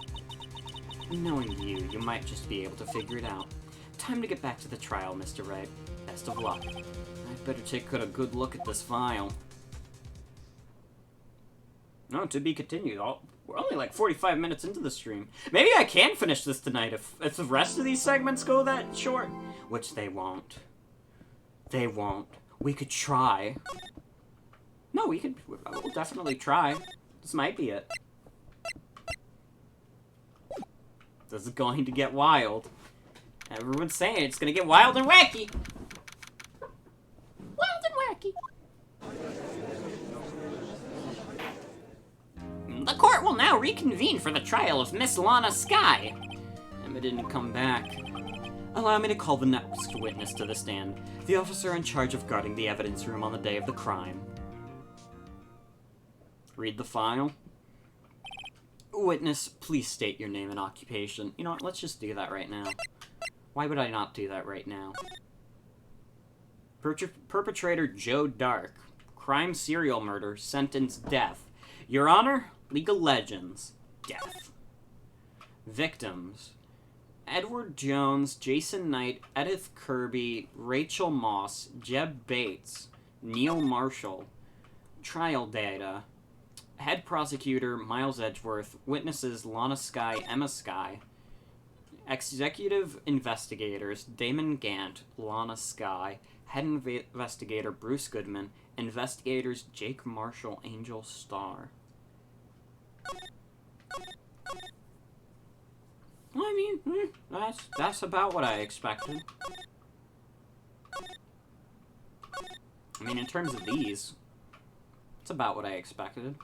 Knowing you, you might just be able to figure it out. Time to get back to the trial, Mr. Wright. Best of luck. I'd better take a good look at this file. No, to be continued. We're only like 45 minutes into the stream. Maybe I can finish this tonight if the rest of these segments go that short. Which they won't. They won't. We could try. No, we'll definitely try. This might be it. This is going to get wild. Everyone's saying it's gonna get wild and wacky. Wild and wacky. The court will now reconvene for the trial of Miss Lana Skye. Emma didn't come back. Allow me to call the next witness to the stand. The officer in charge of guarding the evidence room on the day of the crime. Read the file. Witness, please state your name and occupation. You know what, let's just do that right now. Why would I not do that right now? Perpetrator Joe Dark. Crime serial murder. Sentence death. Your Honor, legal legends. Death. Victims. Edward Jones, Jason Knight, Edith Kirby, Rachel Moss, Jeb Bates, Neil Marshall. Trial data. Head prosecutor, Miles Edgeworth. Witnesses, Lana Skye, Emma Skye. Executive investigators, Damon Gant, Lana Skye. Head investigator, Bruce Goodman. Investigators, Jake Marshall, Angel Starr. I mean, that's about what I expected. I mean, in terms of these, it's about what I expected.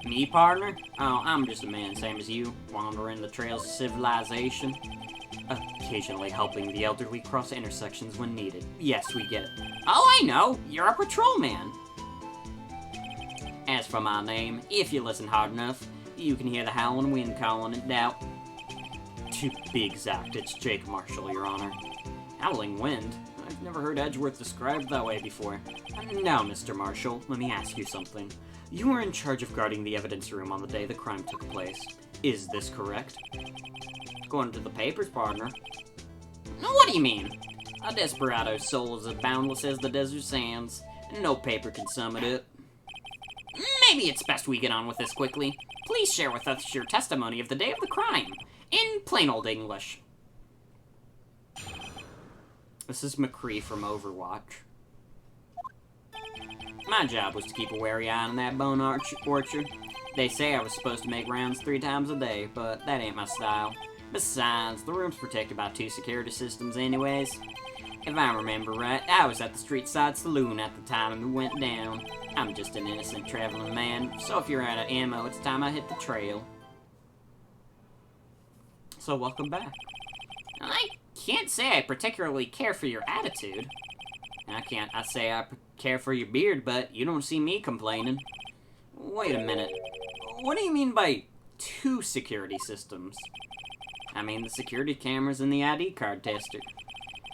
Me, partner? Oh, I'm just a man, same as you, wandering the trails of civilization. Occasionally helping the elderly cross intersections when needed. Yes, we get it. Oh, I know! You're a patrolman! As for my name, if you listen hard enough, you can hear the howling wind calling it out. To be exact, it's Jake Marshall, Your Honor. Howling wind? I've never heard Edgeworth described that way before. Now, Mr. Marshall, let me ask you something. You were in charge of guarding the evidence room on the day the crime took place. Is this correct? According to the papers, partner. What do you mean? A desperado's soul is as boundless as the desert sands, and no paper can sum it up. Maybe it's best we get on with this quickly. Please share with us your testimony of the day of the crime, in plain old English. This is McCree from Overwatch. My job was to keep a wary eye on that bone orchard. They say I was supposed to make rounds 3 times a day, but that ain't my style. Besides, the room's protected by 2 security systems anyways. If I remember right, I was at the street side saloon at the time it went down. I'm just an innocent traveling man, so if you're out of ammo, it's time I hit the trail. So welcome back. I can't say I particularly care for your attitude. I say I care for your beard, but you don't see me complaining. Wait a minute. What do you mean by 2 security systems? I mean the security cameras and the ID card tester.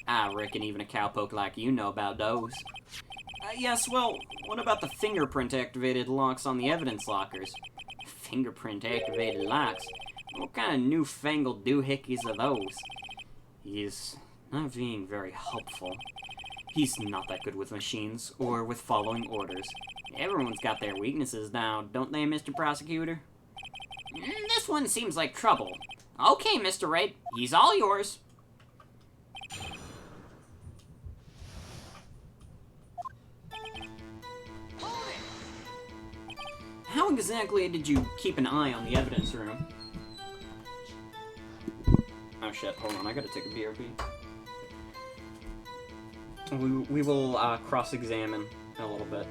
I reckon even a cowpoke like you know about those. Yes, well, what about the fingerprint-activated locks on the evidence lockers? Fingerprint-activated locks? What kind of newfangled doohickeys are those? He's not being very helpful. He's not that good with machines, or with following orders. Everyone's got their weaknesses now, don't they, Mr. Prosecutor? This one seems like trouble. Okay, Mr. Wright, he's all yours. How exactly did you keep an eye on the evidence room? Oh shit, hold on, I gotta take a BRB. We will cross-examine in a little bit.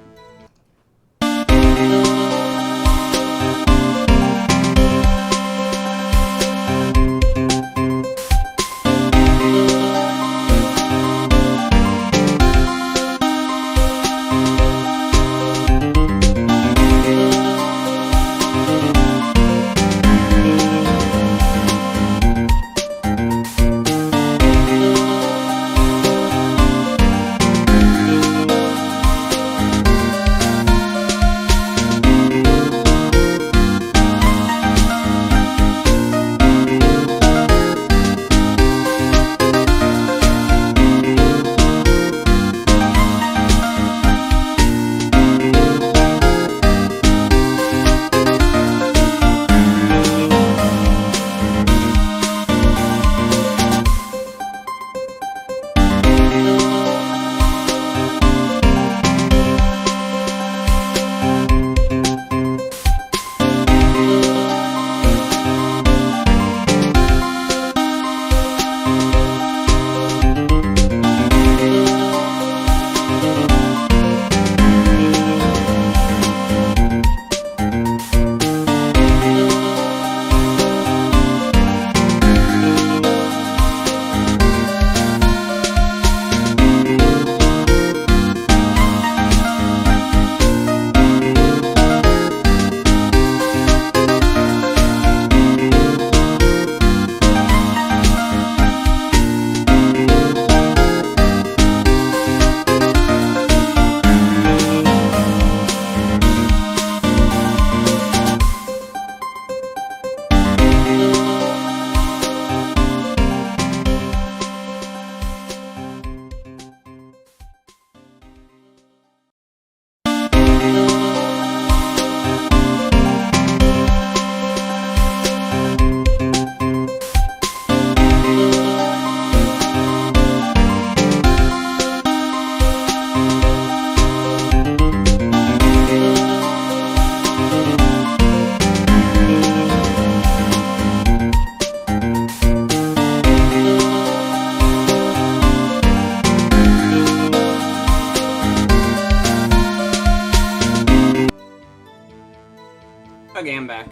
Okay, I'm back.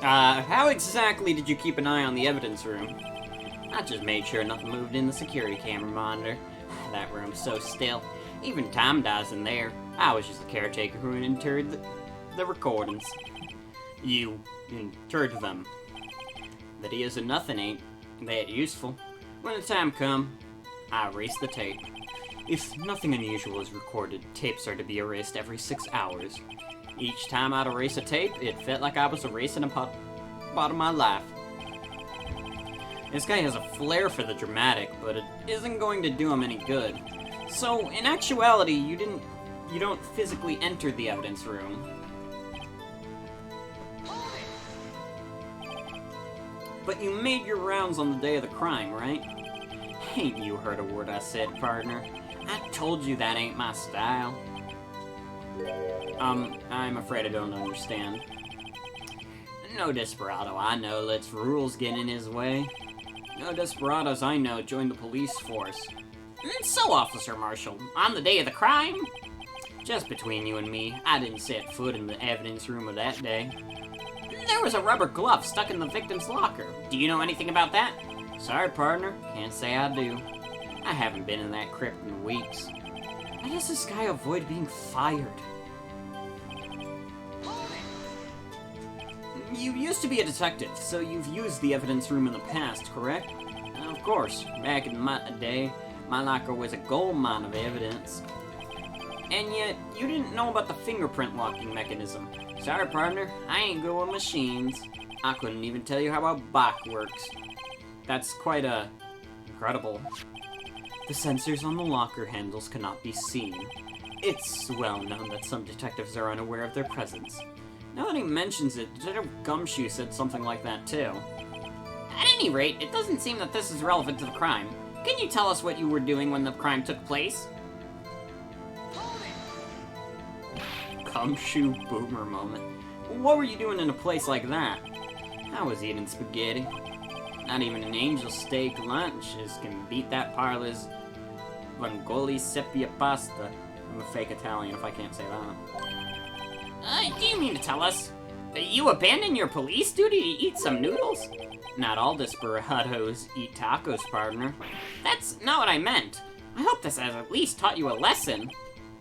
How exactly did you keep an eye on the evidence room? I just made sure nothing moved in the security camera monitor. That room's so still. Even time dies in there. I was just the caretaker who entered the recordings. You interred them. Videos of nothing ain't that useful. When the time come, I erase the tape. If nothing unusual is recorded, tapes are to be erased every 6 hours. Each time I'd erase a tape, it felt like I was erasing a part of my life. This guy has a flair for the dramatic, but it isn't going to do him any good. So, in actuality, you don't physically enter the evidence room. But you made your rounds on the day of the crime, right? Ain't you heard a word I said, partner? I told you that ain't my style. I'm afraid I don't understand. No desperado I know lets rules get in his way. No desperados I know join the police force. So, Officer Marshall, on the day of the crime? Just between you and me, I didn't set foot in the evidence room of that day. There was a rubber glove stuck in the victim's locker. Do you know anything about that? Sorry, partner. Can't say I do. I haven't been in that crypt in weeks. How does this guy avoid being fired? You used to be a detective, so you've used the evidence room in the past, correct? Of course. Back in my day, my locker was a gold mine of evidence. And yet, you didn't know about the fingerprint locking mechanism. Sorry, partner. I ain't good with machines. I couldn't even tell you how a Bach works. That's quite, incredible. The sensors on the locker handles cannot be seen. It's well known that some detectives are unaware of their presence. Now that he mentions it, Detective Gumshoe said something like that too. At any rate, it doesn't seem that this is relevant to the crime. Can you tell us what you were doing when the crime took place? Gumshoe boomer moment. What were you doing in a place like that? I was eating spaghetti. Not even an angel steak lunch can beat that parlor's Vangoli sepia pasta. I'm a fake Italian if I can't say that. Do you mean to tell us that you abandoned your police duty to eat some noodles? Not all desperados eat tacos, partner. That's not what I meant. I hope this has at least taught you a lesson.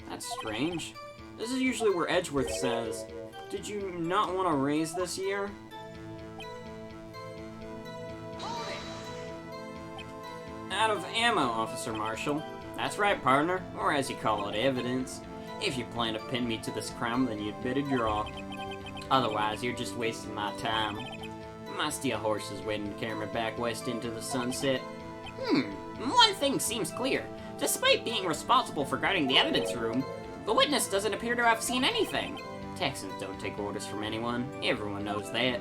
That's strange. This is usually where Edgeworth says, "Did you not want to raise this year?" Out of ammo, Officer Marshall. That's right, partner, or as you call it, evidence. If you plan to pin me to this crime, then you'd better draw. Otherwise, you're just wasting my time. My steel horse is waiting to carry me back west into the sunset. One thing seems clear. Despite being responsible for guarding the evidence room, the witness doesn't appear to have seen anything. Texans don't take orders from anyone. Everyone knows that.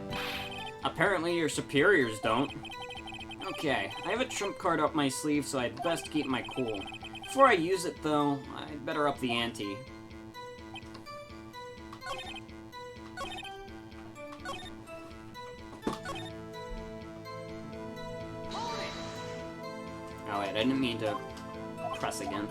Apparently your superiors don't. Okay, I have a trump card up my sleeve, so I'd best keep my cool. Before I use it, though, I'd better up the ante. Oh wait, I didn't mean to press again.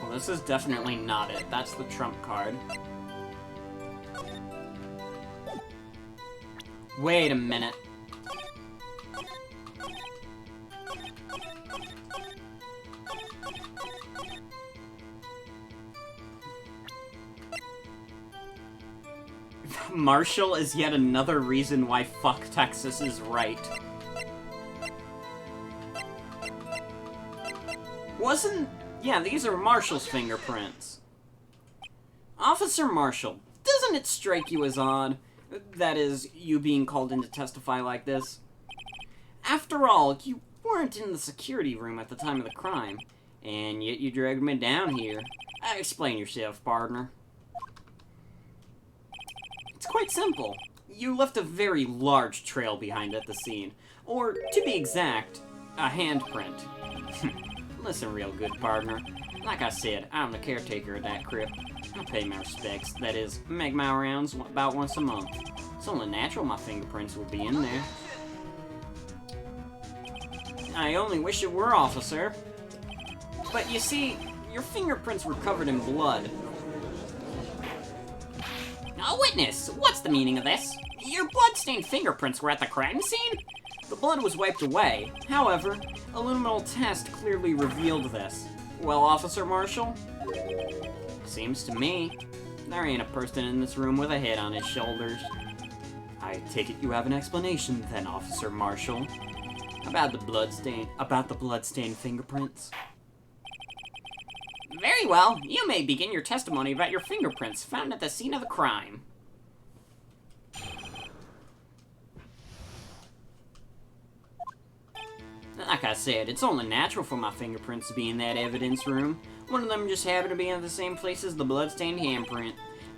Well, this is definitely not it. That's the trump card. Wait a minute. Marshall is yet another reason why fuck Texas is right. Yeah, these are Marshall's fingerprints. Officer Marshall, doesn't it strike you as odd? That is, you being called in to testify like this? After all, you weren't in the security room at the time of the crime, and yet you dragged me down here. Explain yourself, partner. It's quite simple. You left a very large trail behind at the scene. Or, to be exact, a handprint. Listen real good, partner. Like I said, I'm the caretaker of that crypt. I pay my respects, that is, make my rounds about once a month. It's only natural my fingerprints would be in there. I only wish it were, officer. But you see, your fingerprints were covered in blood. A witness! What's the meaning of this? Your blood-stained fingerprints were at the crime scene? The blood was wiped away. However, a luminal test clearly revealed this. Well, Officer Marshall? Seems to me, there ain't a person in this room with a head on his shoulders. I take it you have an explanation then, Officer Marshall, about the blood-stained fingerprints. Very well. You may begin your testimony about your fingerprints found at the scene of the crime. Like I said, it's only natural for my fingerprints to be in that evidence room. One of them just happened to be in the same place as the blood-stained handprint.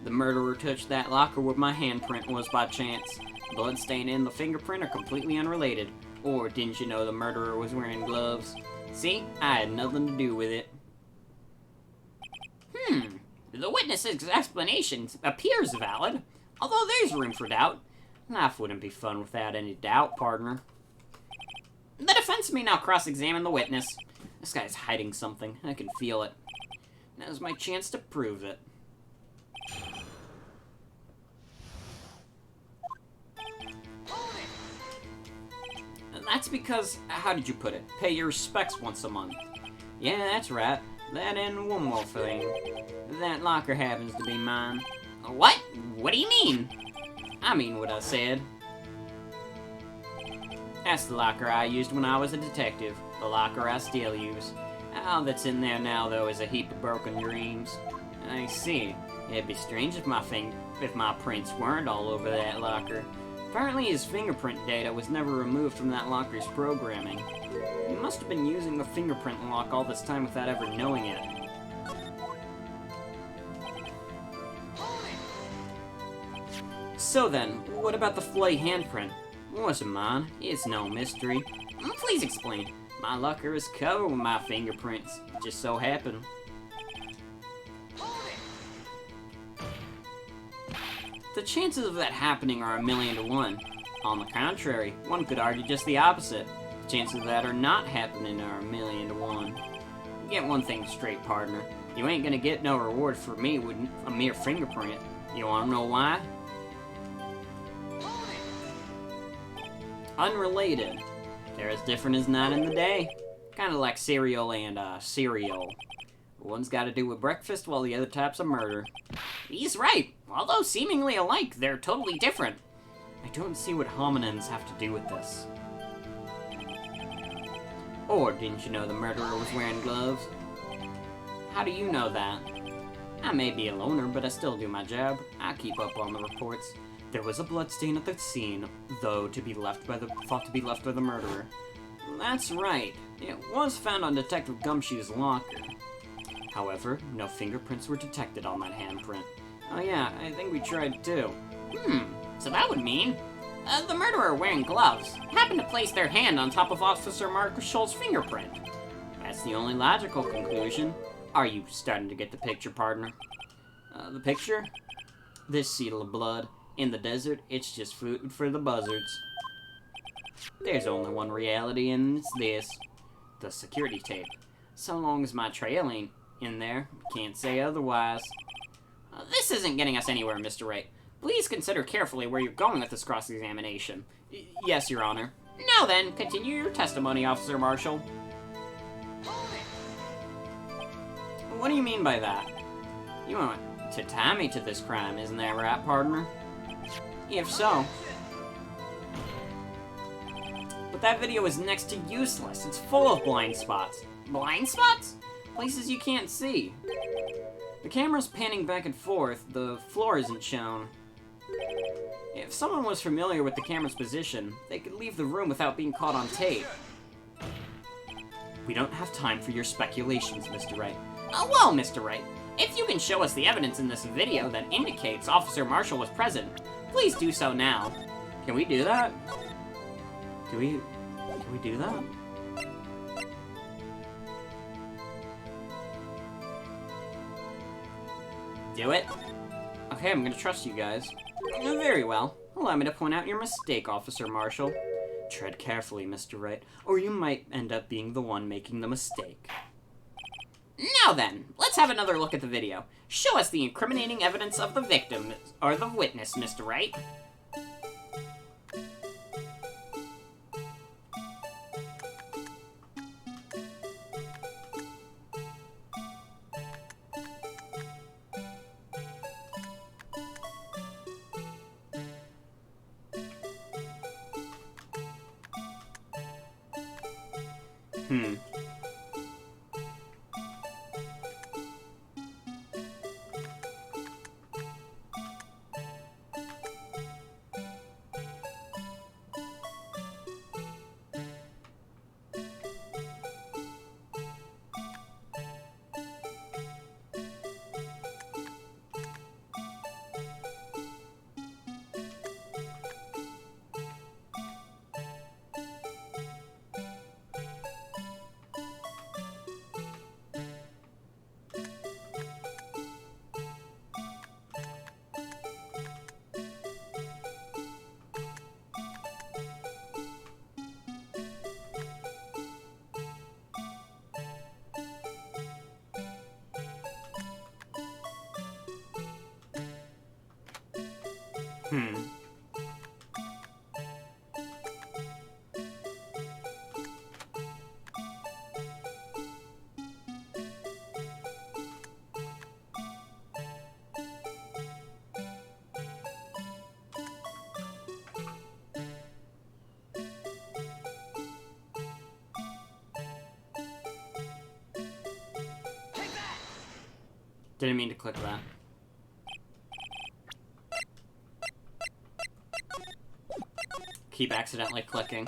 The murderer touched that locker where my handprint was by chance. The bloodstain and the fingerprint are completely unrelated. Or didn't you know the murderer was wearing gloves? See, I had nothing to do with it. The witness's explanation appears valid, although there's room for doubt. Life wouldn't be fun without any doubt, partner. The defense may now cross-examine the witness. This guy's hiding something. I can feel it. Now's my chance to prove it. That's because, how did you put it? Pay your respects once a month. Yeah, that's right. That and one more thing. That locker happens to be mine. What? What do you mean? I mean what I said. That's the locker I used when I was a detective. The locker I still use. All that's in there now, though, is a heap of broken dreams. I see. It'd be strange if my prints weren't all over that locker. Apparently his fingerprint data was never removed from that locker's programming. He must have been using the fingerprint lock all this time without ever knowing it. So then, what about the Flay handprint? It wasn't mine. It's no mystery. Please explain. My locker is covered with my fingerprints. It just so happened. The chances of that happening are 1,000,000 to 1. On the contrary, one could argue just the opposite. The chances of that are not happening are 1,000,000 to 1. Get one thing straight, partner. You ain't gonna get no reward for me with a mere fingerprint. You wanna know why? Unrelated. They're as different as night and the day. Kinda like cereal and, cereal. One's got to do with breakfast while the other types of murder. He's right. Although seemingly alike, they're totally different. I don't see what homonyms have to do with this. Or didn't you know the murderer was wearing gloves? How do you know that? I may be a loner, but I still do my job. I keep up on the reports. There was a bloodstain at the scene, though thought to be left by the murderer. That's right. It was found on Detective Gumshoe's locker. However, no fingerprints were detected on that handprint. Oh yeah, I think we tried too. So that would mean the murderer wearing gloves happened to place their hand on top of Officer Marshall's fingerprint. That's the only logical conclusion. Are you starting to get the picture, partner? The picture? This seal of blood. In the desert, it's just food for the buzzards. There's only one reality, and it's this. The security tape. So long as my trail ain't in there, can't say otherwise. This isn't getting us anywhere, Mr. Wright. Please consider carefully where you're going with this cross-examination. Yes, Your Honor. Now then, continue your testimony, Officer Marshall. What do you mean by that? You want to tie me to this crime, isn't that right, partner? If so. But that video is next to useless. It's full of blind spots. Blind spots? Places you can't see. The camera's panning back and forth. The floor isn't shown. If someone was familiar with the camera's position, they could leave the room without being caught on tape. We don't have time for your speculations, Mr. Wright. Well, Mr. Wright, if you can show us the evidence in this video that indicates Officer Marshall was present, please do so now. Can we do that? Can we do that? Do it? Okay, I'm gonna trust you guys. Very well. Allow me to point out your mistake, Officer Marshall. Tread carefully, Mr. Wright, or you might end up being the one making the mistake. Now then, let's have another look at the video. Show us the incriminating evidence of the victim, or the witness, Mr. Wright. Hmm. Didn't mean to click that. Keep accidentally clicking.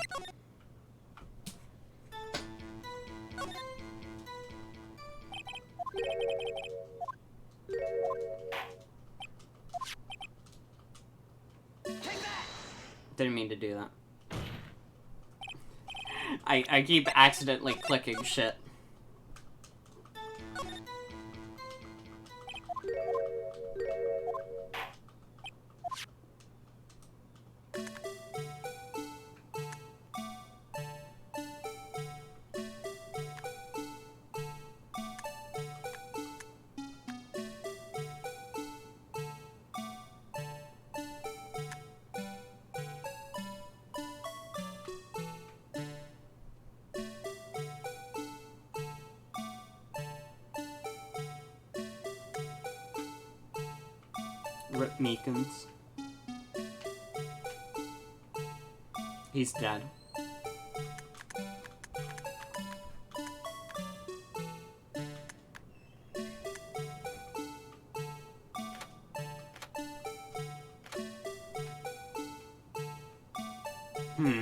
Didn't mean to do that. I keep accidentally clicking shit. Rip Meekins. He's dead. Hmm.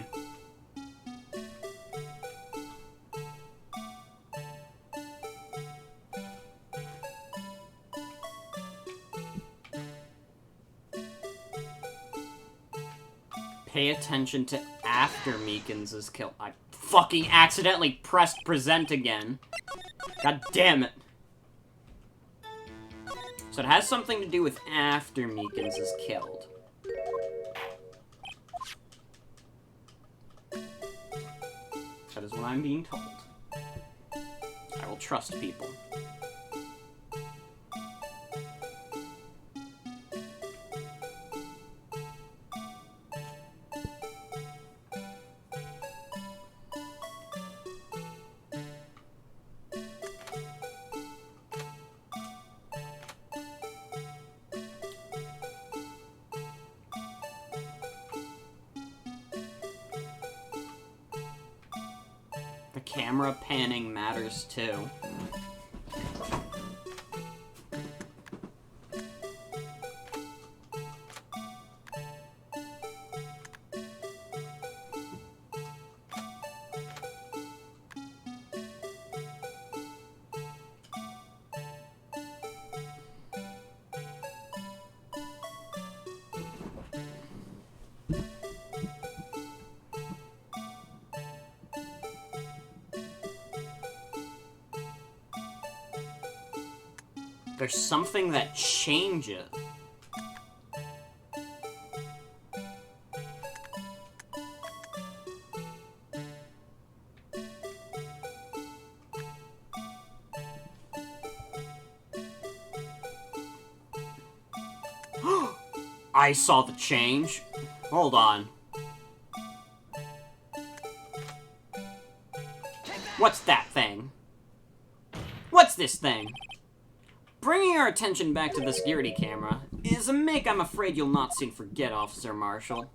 Pay attention to after Meekins is killed. I fucking accidentally pressed present again. God damn it. So it has something to do with after Meekins is killed. That is what I'm being told. I will trust people. The camera panning matters too. There's something that changes. I saw the change. Hold on. What's that thing? What's this thing? Bringing our attention back to the security camera is a make I'm afraid you'll not soon forget, Officer Marshall.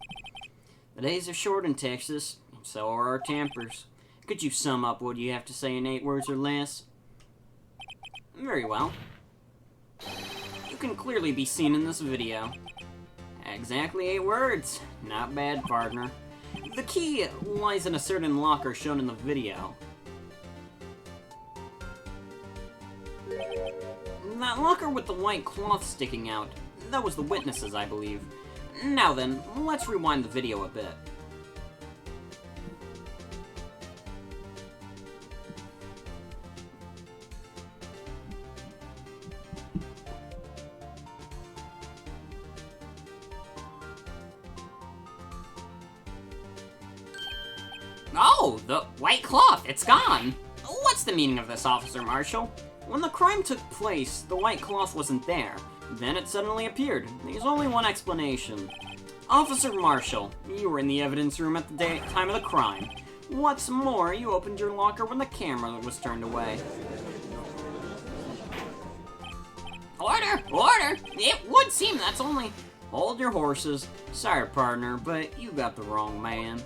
The days are short in Texas, and so are our tempers. Could you sum up what you have to say in 8 words or less? Very well. You can clearly be seen in this video. Exactly 8 words. Not bad, partner. The key lies in a certain locker shown in the video. That locker with the white cloth sticking out, that was the witnesses, I believe. Now then, let's rewind the video a bit. Oh, the white cloth, it's gone! What's the meaning of this, Officer Marshall? When the crime took place, the white cloth wasn't there. Then it suddenly appeared. There's only one explanation. Officer Marshall, you were in the evidence room at the time of the crime. What's more, you opened your locker when the camera was turned away. Order! Order! It would seem that's only... Hold your horses. Sorry, partner, but you got the wrong man.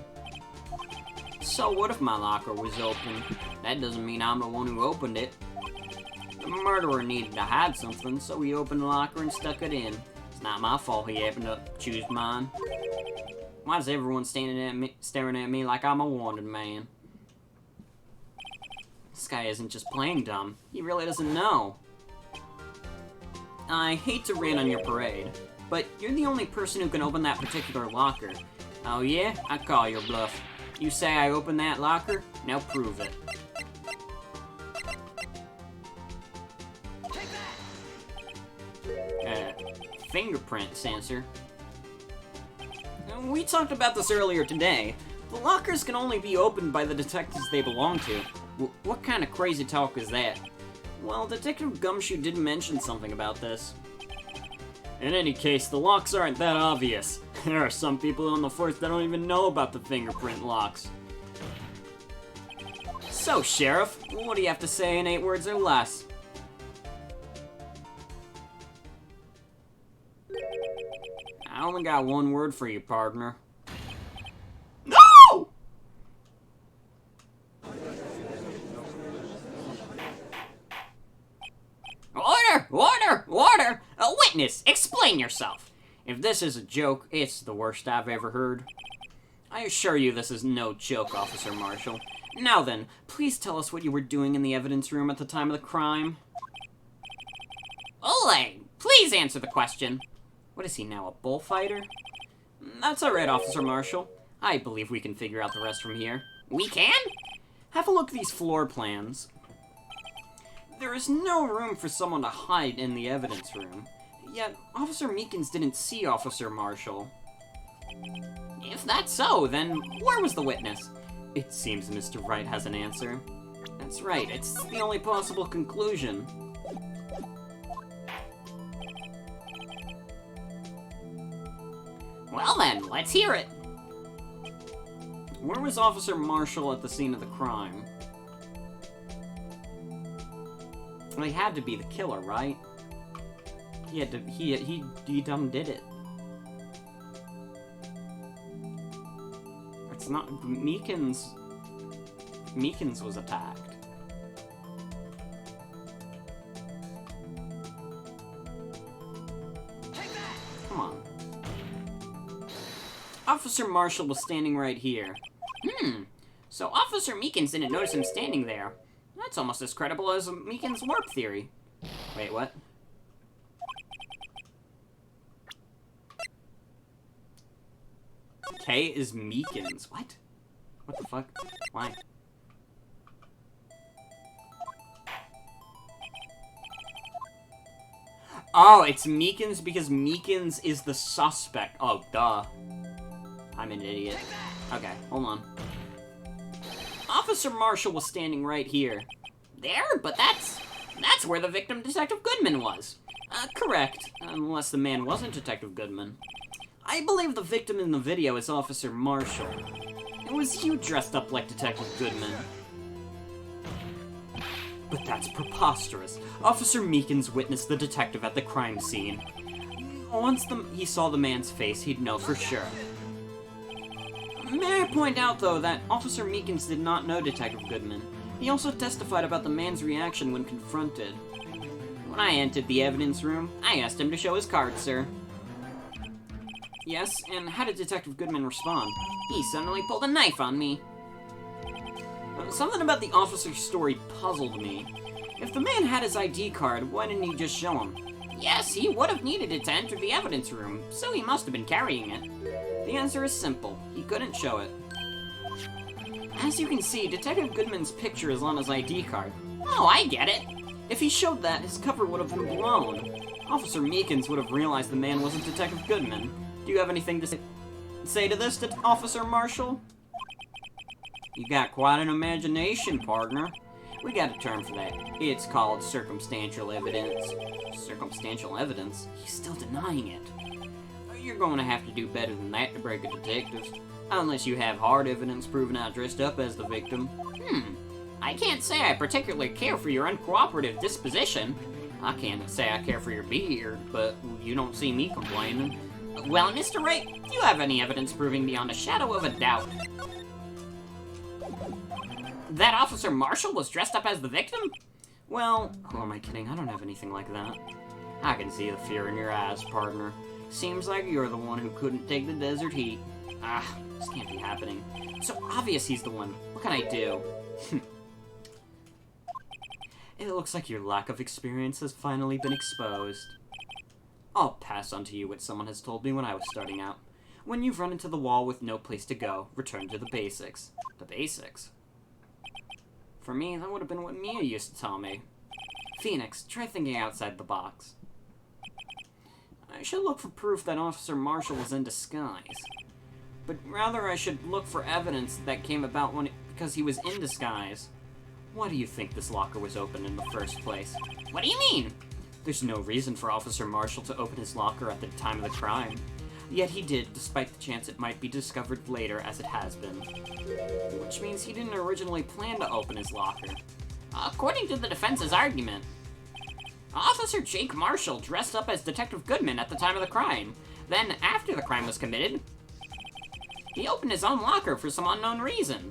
So what if my locker was open? That doesn't mean I'm the one who opened it. The murderer needed to hide something, so he opened the locker and stuck it in. It's not my fault he happened to choose mine. Why is everyone staring at me like I'm a wanted man? This guy isn't just playing dumb. He really doesn't know. I hate to rain on your parade, but you're the only person who can open that particular locker. Oh yeah? I call your bluff. You say I opened that locker? Now prove it. Fingerprint sensor. We talked about this earlier today. The lockers can only be opened by the detectives they belong to. What kind of crazy talk is that? Well, Detective Gumshoe did mention something about this. In any case, the locks aren't that obvious. There are some people on the force that don't even know about the fingerprint locks. So, Sheriff, what do you have to say in 8 words or less? I only got 1 word for you, partner. No! Order! Order! Order! A witness, explain yourself. If this is a joke, it's the worst I've ever heard. I assure you this is no joke, Officer Marshall. Now then, please tell us what you were doing in the evidence room at the time of the crime. Ole, please answer the question. What is he now, a bullfighter? That's alright, Officer Marshall. I believe we can figure out the rest from here. We can? Have a look at these floor plans. There is no room for someone to hide in the evidence room. Yet, Officer Meekins didn't see Officer Marshall. If that's so, then where was the witness? It seems Mr. Wright has an answer. That's right, it's the only possible conclusion. Well then, let's hear it. Where was Officer Marshall at the scene of the crime? Well, he had to be the killer, right? He done did it. It's not... Meekins was attacked. Come on. Officer Marshall was standing right here. So Officer Meekins didn't notice him standing there. That's almost as credible as Meekins' warp theory. Wait, what? K is Meekins. What? What the fuck? Why? Oh, it's Meekins because Meekins is the suspect. Oh, duh. I'm an idiot. Okay, hold on. Officer Marshall was standing right here. There? But that's where the victim, Detective Goodman, was. Correct. Unless the man wasn't Detective Goodman. I believe the victim in the video is Officer Marshall. It was you dressed up like Detective Goodman. But that's preposterous. Officer Meekins witnessed the detective at the crime scene. Once he saw the man's face, he'd know for sure. May I point out, though, that Officer Meekins did not know Detective Goodman. He also testified about the man's reaction when confronted. When I entered the evidence room, I asked him to show his card, sir. Yes, and how did Detective Goodman respond? He suddenly pulled a knife on me. Something about the officer's story puzzled me. If the man had his ID card, why didn't he just show him? Yes, he would have needed it to enter the evidence room, so he must have been carrying it. The answer is simple. He couldn't show it. As you can see, Detective Goodman's picture is on his ID card. Oh, I get it. If he showed that, his cover would have been blown. Officer Meekins would have realized the man wasn't Detective Goodman. Do you have anything to say to this, Officer Marshall? You got quite an imagination, partner. We got a term for that. It's called circumstantial evidence. Circumstantial evidence? He's still denying it. you're going to have to do better than that to break a detective. Unless you have hard evidence proving I dressed up as the victim. I can't say I particularly care for your uncooperative disposition. I can't say I care for your beard, but you don't see me complaining. Well, Mr. Wright, do you have any evidence proving beyond a shadow of a doubt that Officer Marshall was dressed up as the victim? Well, who am I kidding? I don't have anything like that. I can see the fear in your eyes, partner. Seems like you're the one who couldn't take the desert heat. This can't be happening. It's so obvious he's the one. What can I do? It looks like your lack of experience has finally been exposed. I'll pass on to you what someone has told me when I was starting out. When you've run into the wall with no place to go, return to the basics. The basics? For me, that would have been what Mia used to tell me. Phoenix, try thinking outside the box. I should look for proof that Officer Marshall was in disguise. But rather I should look for evidence that came about because he was in disguise. Why do you think this locker was open in the first place? What do you mean? There's no reason for Officer Marshall to open his locker at the time of the crime. Yet he did, despite the chance it might be discovered later as it has been. Which means he didn't originally plan to open his locker. According to the defense's argument, Officer Jake Marshall dressed up as Detective Goodman at the time of the crime. Then, after the crime was committed, he opened his own locker for some unknown reason.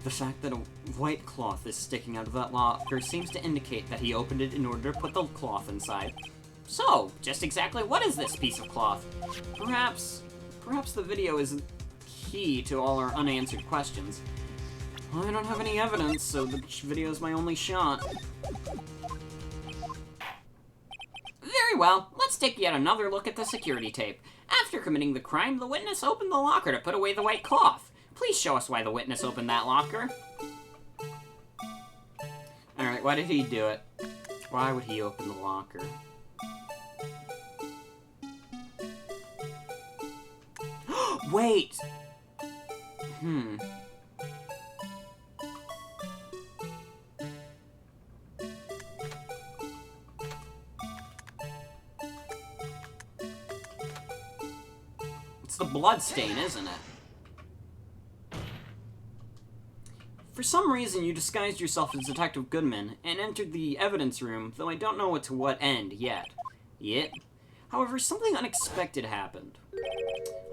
The fact that a white cloth is sticking out of that locker seems to indicate that he opened it in order to put the cloth inside. So, just exactly what is this piece of cloth? Perhaps the video is key to all our unanswered questions. I don't have any evidence, so the video is my only shot. Very well, let's take yet another look at the security tape. After committing the crime, the witness opened the locker to put away the white cloth. Please show us why the witness opened that locker. Alright, why did he do it? Why would he open the locker? Wait! It's the blood stain, isn't it? For some reason, you disguised yourself as Detective Goodman and entered the evidence room, though I don't know to what end yet. However, something unexpected happened.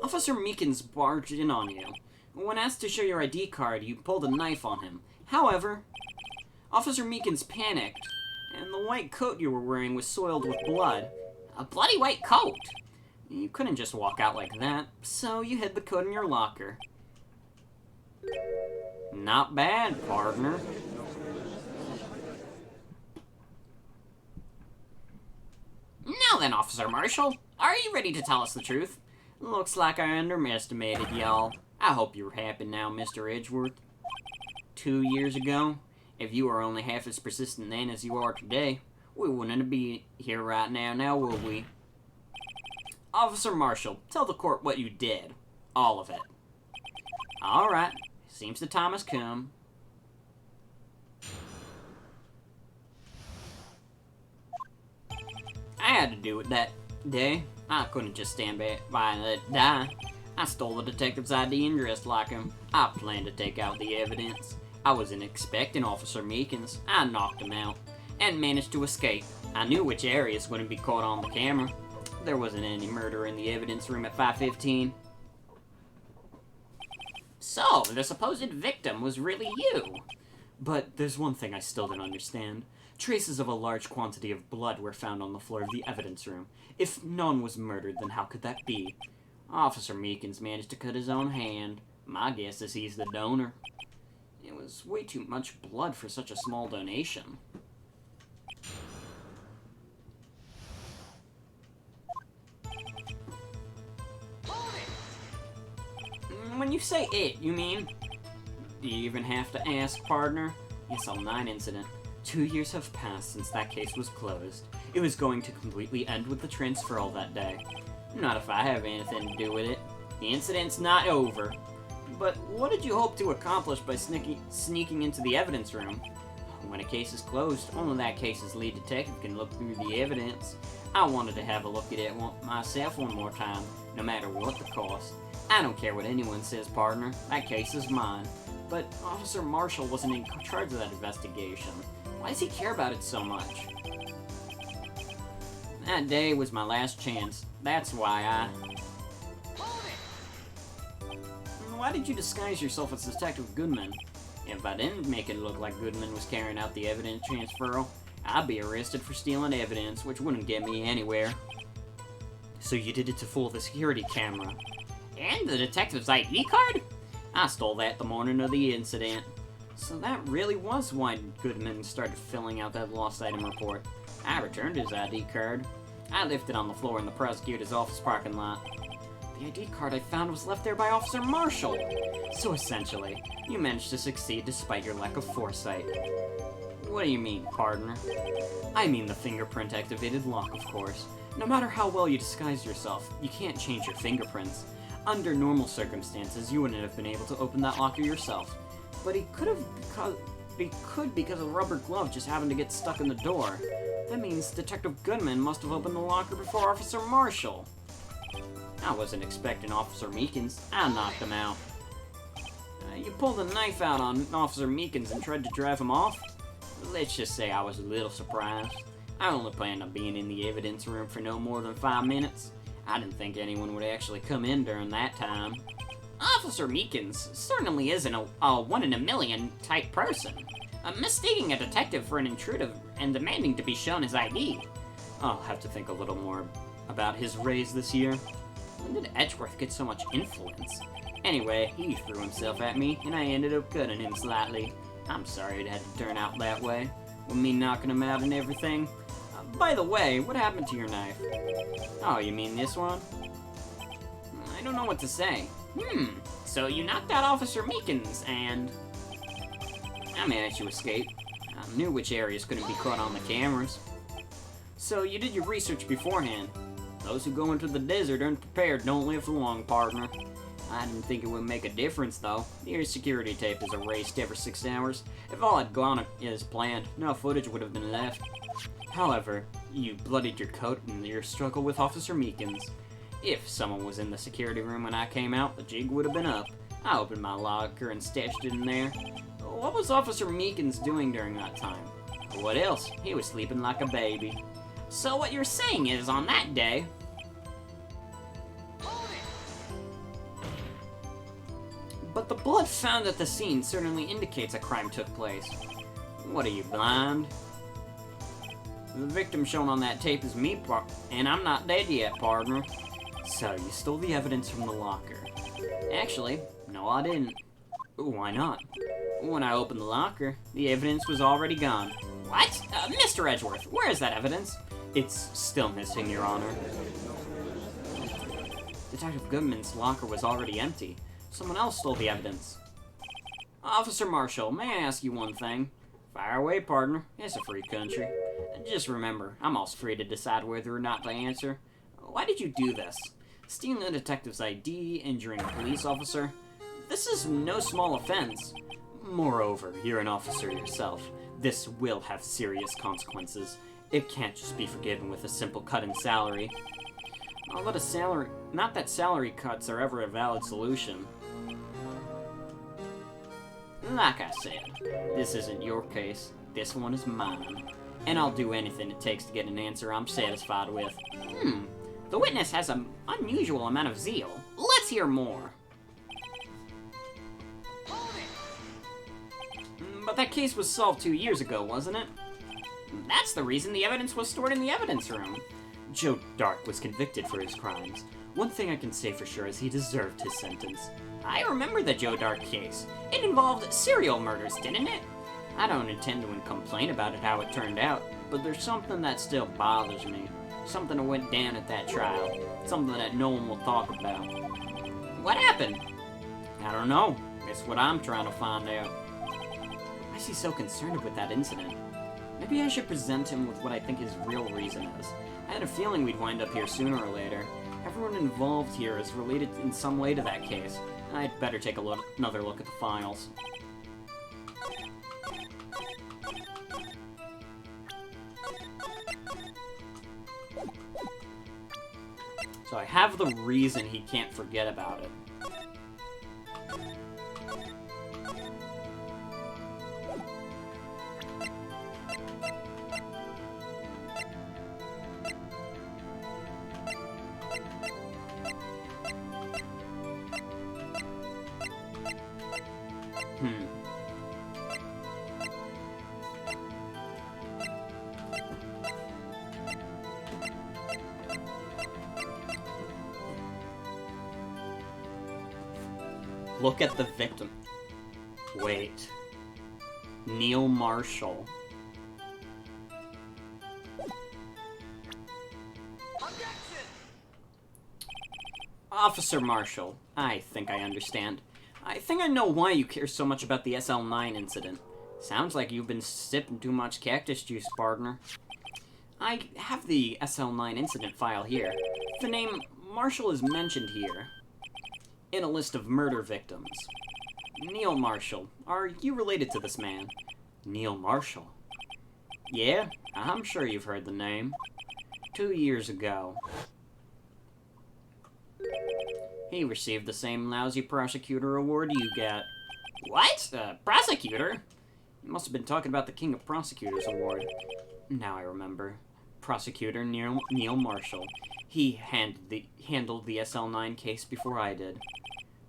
Officer Meekins barged in on you. When asked to show your ID card, you pulled a knife on him. However, Officer Meekins panicked, and the white coat you were wearing was soiled with blood. A bloody white coat? You couldn't just walk out like that, so you hid the coat in your locker. Not bad, partner. Now then, Officer Marshall, are you ready to tell us the truth? Looks like I underestimated y'all. I hope you're happy now, Mr. Edgeworth. 2 years ago, if you were only half as persistent then as you are today, we wouldn't be here right now would we? Officer Marshall, tell the court what you did. All of it. Alright, seems the time has come. I had to do it that day. I couldn't just stand by and let it die. I stole the detective's ID and dressed like him. I planned to take out the evidence. I wasn't expecting Officer Meekins. I knocked him out and managed to escape. I knew which areas wouldn't be caught on the camera. There wasn't any murder in the evidence room at 5:15. So, the supposed victim was really you. But there's one thing I still don't understand. Traces of a large quantity of blood were found on the floor of the evidence room. If none was murdered, then how could that be? Officer Meekins managed to cut his own hand. My guess is he's the donor. It was way too much blood for such a small donation. When you say it, you mean? Do you even have to ask, partner? SL9 incident. 2 years have passed since that case was closed. It was going to completely end with the transferal that day. Not if I have anything to do with it. The incident's not over. But what did you hope to accomplish by sneaking into the evidence room? when a case is closed, only that case's lead detective can look through the evidence. I wanted to have a look at it myself one more time, no matter what the cost. I don't care what anyone says, partner. That case is mine. But Officer Marshall wasn't in charge of that investigation. Why does he care about it so much? That day was my last chance. That's why Why did you disguise yourself as Detective Goodman? If I didn't make it look like Goodman was carrying out the evidence transfer, I'd be arrested for stealing evidence, which wouldn't get me anywhere. So you did it to fool the security camera. And the detective's ID card? I stole that the morning of the incident. So that really was why Goodman started filling out that lost item report. I returned his ID card. I left it on the floor in the prosecutor's office parking lot. The ID card I found was left there by Officer Marshall. So essentially, you managed to succeed despite your lack of foresight. What do you mean, partner? I mean the fingerprint-activated lock, of course. No matter how well you disguise yourself, you can't change your fingerprints. Under normal circumstances, you wouldn't have been able to open that locker yourself. But he could because a rubber glove just happened to get stuck in the door. That means Detective Goodman must have opened the locker before Officer Marshall. I wasn't expecting Officer Meekins. I knocked him out. You pulled a knife out on Officer Meekins and tried to drive him off? Let's just say I was a little surprised. I only planned on being in the evidence room for no more than 5 minutes. I didn't think anyone would actually come in during that time. Officer Meekins certainly isn't a one-in-a-million type person. Mistaking a detective for an intruder and demanding to be shown his ID. I'll have to think a little more about his raise this year. When did Edgeworth get so much influence? Anyway, he threw himself at me, and I ended up cutting him slightly. I'm sorry it had to turn out that way, with me knocking him out and everything. By the way, what happened to your knife? Oh, you mean this one? I don't know what to say. So you knocked out Officer Meekins, and I managed to escape. I knew which areas couldn't be caught on the cameras. So you did your research beforehand. Those who go into the desert unprepared don't live for long, partner. I didn't think it would make a difference, though. Your security tape is erased every 6 hours. If all had gone as planned, no footage would have been left. However, you bloodied your coat in your struggle with Officer Meekins. If someone was in the security room when I came out, the jig would have been up. I opened my locker and stashed it in there. What was Officer Meekins doing during that time? What else? He was sleeping like a baby. So what you're saying is, on that day... But the blood found at the scene certainly indicates a crime took place. What are you, blind? The victim shown on that tape is me, and I'm not dead yet, partner. So, you stole the evidence from the locker. Actually, no I didn't. Why not? When I opened the locker, the evidence was already gone. What? Mr. Edgeworth, where is that evidence? It's still missing, Your Honor. Detective Goodman's locker was already empty. Someone else stole the evidence. Officer Marshall, may I ask you one thing? Fire away, partner. It's a free country. Just remember, I'm also free to decide whether or not to answer. Why did you do this? Stealing a detective's ID, injuring a police officer? This is no small offense. Moreover, you're an officer yourself. This will have serious consequences. It can't just be forgiven with a simple cut in salary. Not that salary cuts are ever a valid solution. Like I said, this isn't your case. This one is mine. And I'll do anything it takes to get an answer I'm satisfied with. The witness has an unusual amount of zeal. Let's hear more. But that case was solved 2 years ago, wasn't it? That's the reason the evidence was stored in the evidence room. Joe Dark was convicted for his crimes. One thing I can say for sure is he deserved his sentence. I remember the Joe Dark case. It involved serial murders, didn't it? I don't intend to complain about it how it turned out, but there's something that still bothers me. Something that went down at that trial. Something that no one will talk about. What happened? I don't know. It's what I'm trying to find out. Why is he so concerned with that incident? Maybe I should present him with what I think his real reason is. I had a feeling we'd wind up here sooner or later. Everyone involved here is related in some way to that case. I'd better take another look at the files. So I have the reason he can't forget about it. Look at the victim. Wait. Neil Marshall. Officer Marshall, I think I understand. I think I know why you care so much about the SL9 incident. Sounds like you've been sipping too much cactus juice, partner. I have the SL9 incident file here. The name Marshall is mentioned here in a list of murder victims. Neil Marshall. Are you related to this man? Neil Marshall? Yeah, I'm sure you've heard the name. 2 years ago, he received the same lousy prosecutor award you get. What? Prosecutor? You must have been talking about the King of Prosecutors award. Now I remember. Prosecutor Neil Marshall. He handled the SL9 case before I did.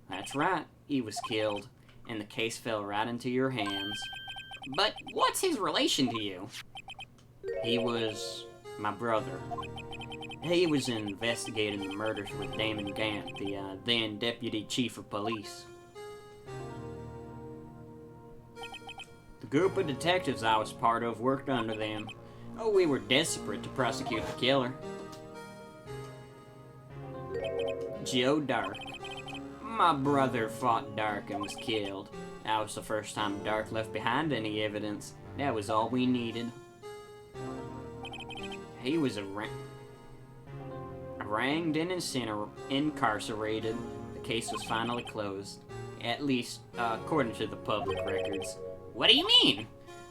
That's right, he was killed, and the case fell right into your hands. But what's his relation to you? He was my brother. He was investigating the murders with Damon Gant, the then Deputy Chief of Police. The group of detectives I was part of worked under them. Oh, we were desperate to prosecute the killer. Joe Dark. My brother fought Dark and was killed. That was the first time Dark left behind any evidence. That was all we needed. He was arraigned and incarcerated. The case was finally closed. At least, according to the public records. What do you mean?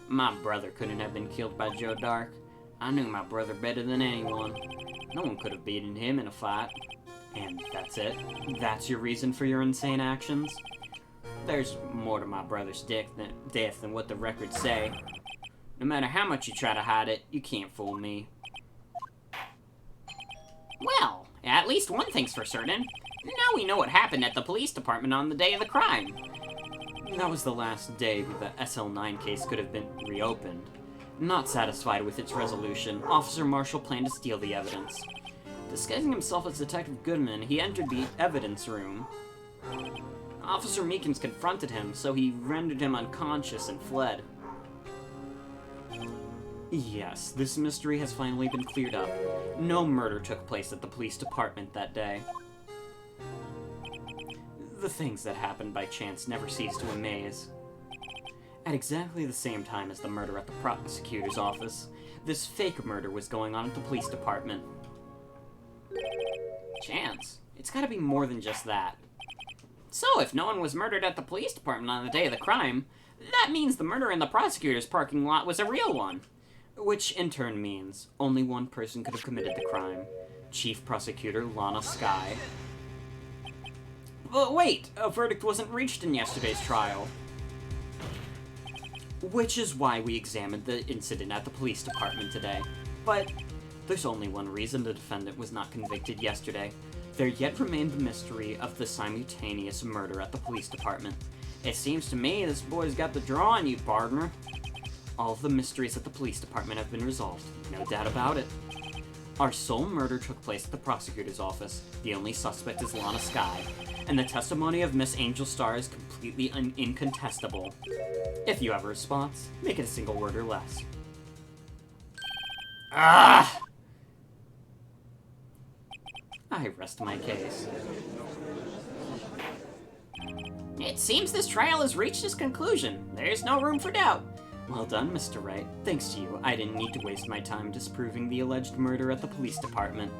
My brother couldn't have been killed by Joe Dark. I knew my brother better than anyone. No one could have beaten him in a fight. And that's it? That's your reason for your insane actions? There's more to my brother's death than what the records say. No matter how much you try to hide it, you can't fool me. Well, at least one thing's for certain. Now we know what happened at the police department on the day of the crime. That was the last day the SL9 case could have been reopened. Not satisfied with its resolution, Officer Marshall planned to steal the evidence. Disguising himself as Detective Goodman, he entered the evidence room. Officer Meekins confronted him, so he rendered him unconscious and fled. Yes, this mystery has finally been cleared up. No murder took place at the police department that day. The things that happened by chance never cease to amaze. At exactly the same time as the murder at the prosecutor's office, this fake murder was going on at the police department. Chance? It's gotta be more than just that. So, if no one was murdered at the police department on the day of the crime, that means the murder in the prosecutor's parking lot was a real one. Which in turn means only one person could have committed the crime. Chief Prosecutor Lana Skye. But wait, a verdict wasn't reached in yesterday's trial. Which is why we examined the incident at the police department today. But there's only one reason the defendant was not convicted yesterday. There yet remained the mystery of the simultaneous murder at the police department. It seems to me this boy's got the draw on you, partner. All of the mysteries at the police department have been resolved, no doubt about it. Our sole murder took place at the prosecutor's office. The only suspect is Lana Skye, and the testimony of Miss Angel Star is completely incontestable. If you have a response, make it a single word or less. Ah! I rest my case. It seems this trial has reached its conclusion. There's no room for doubt. Well done, Mr. Wright. Thanks to you, I didn't need to waste my time disproving the alleged murder at the police department.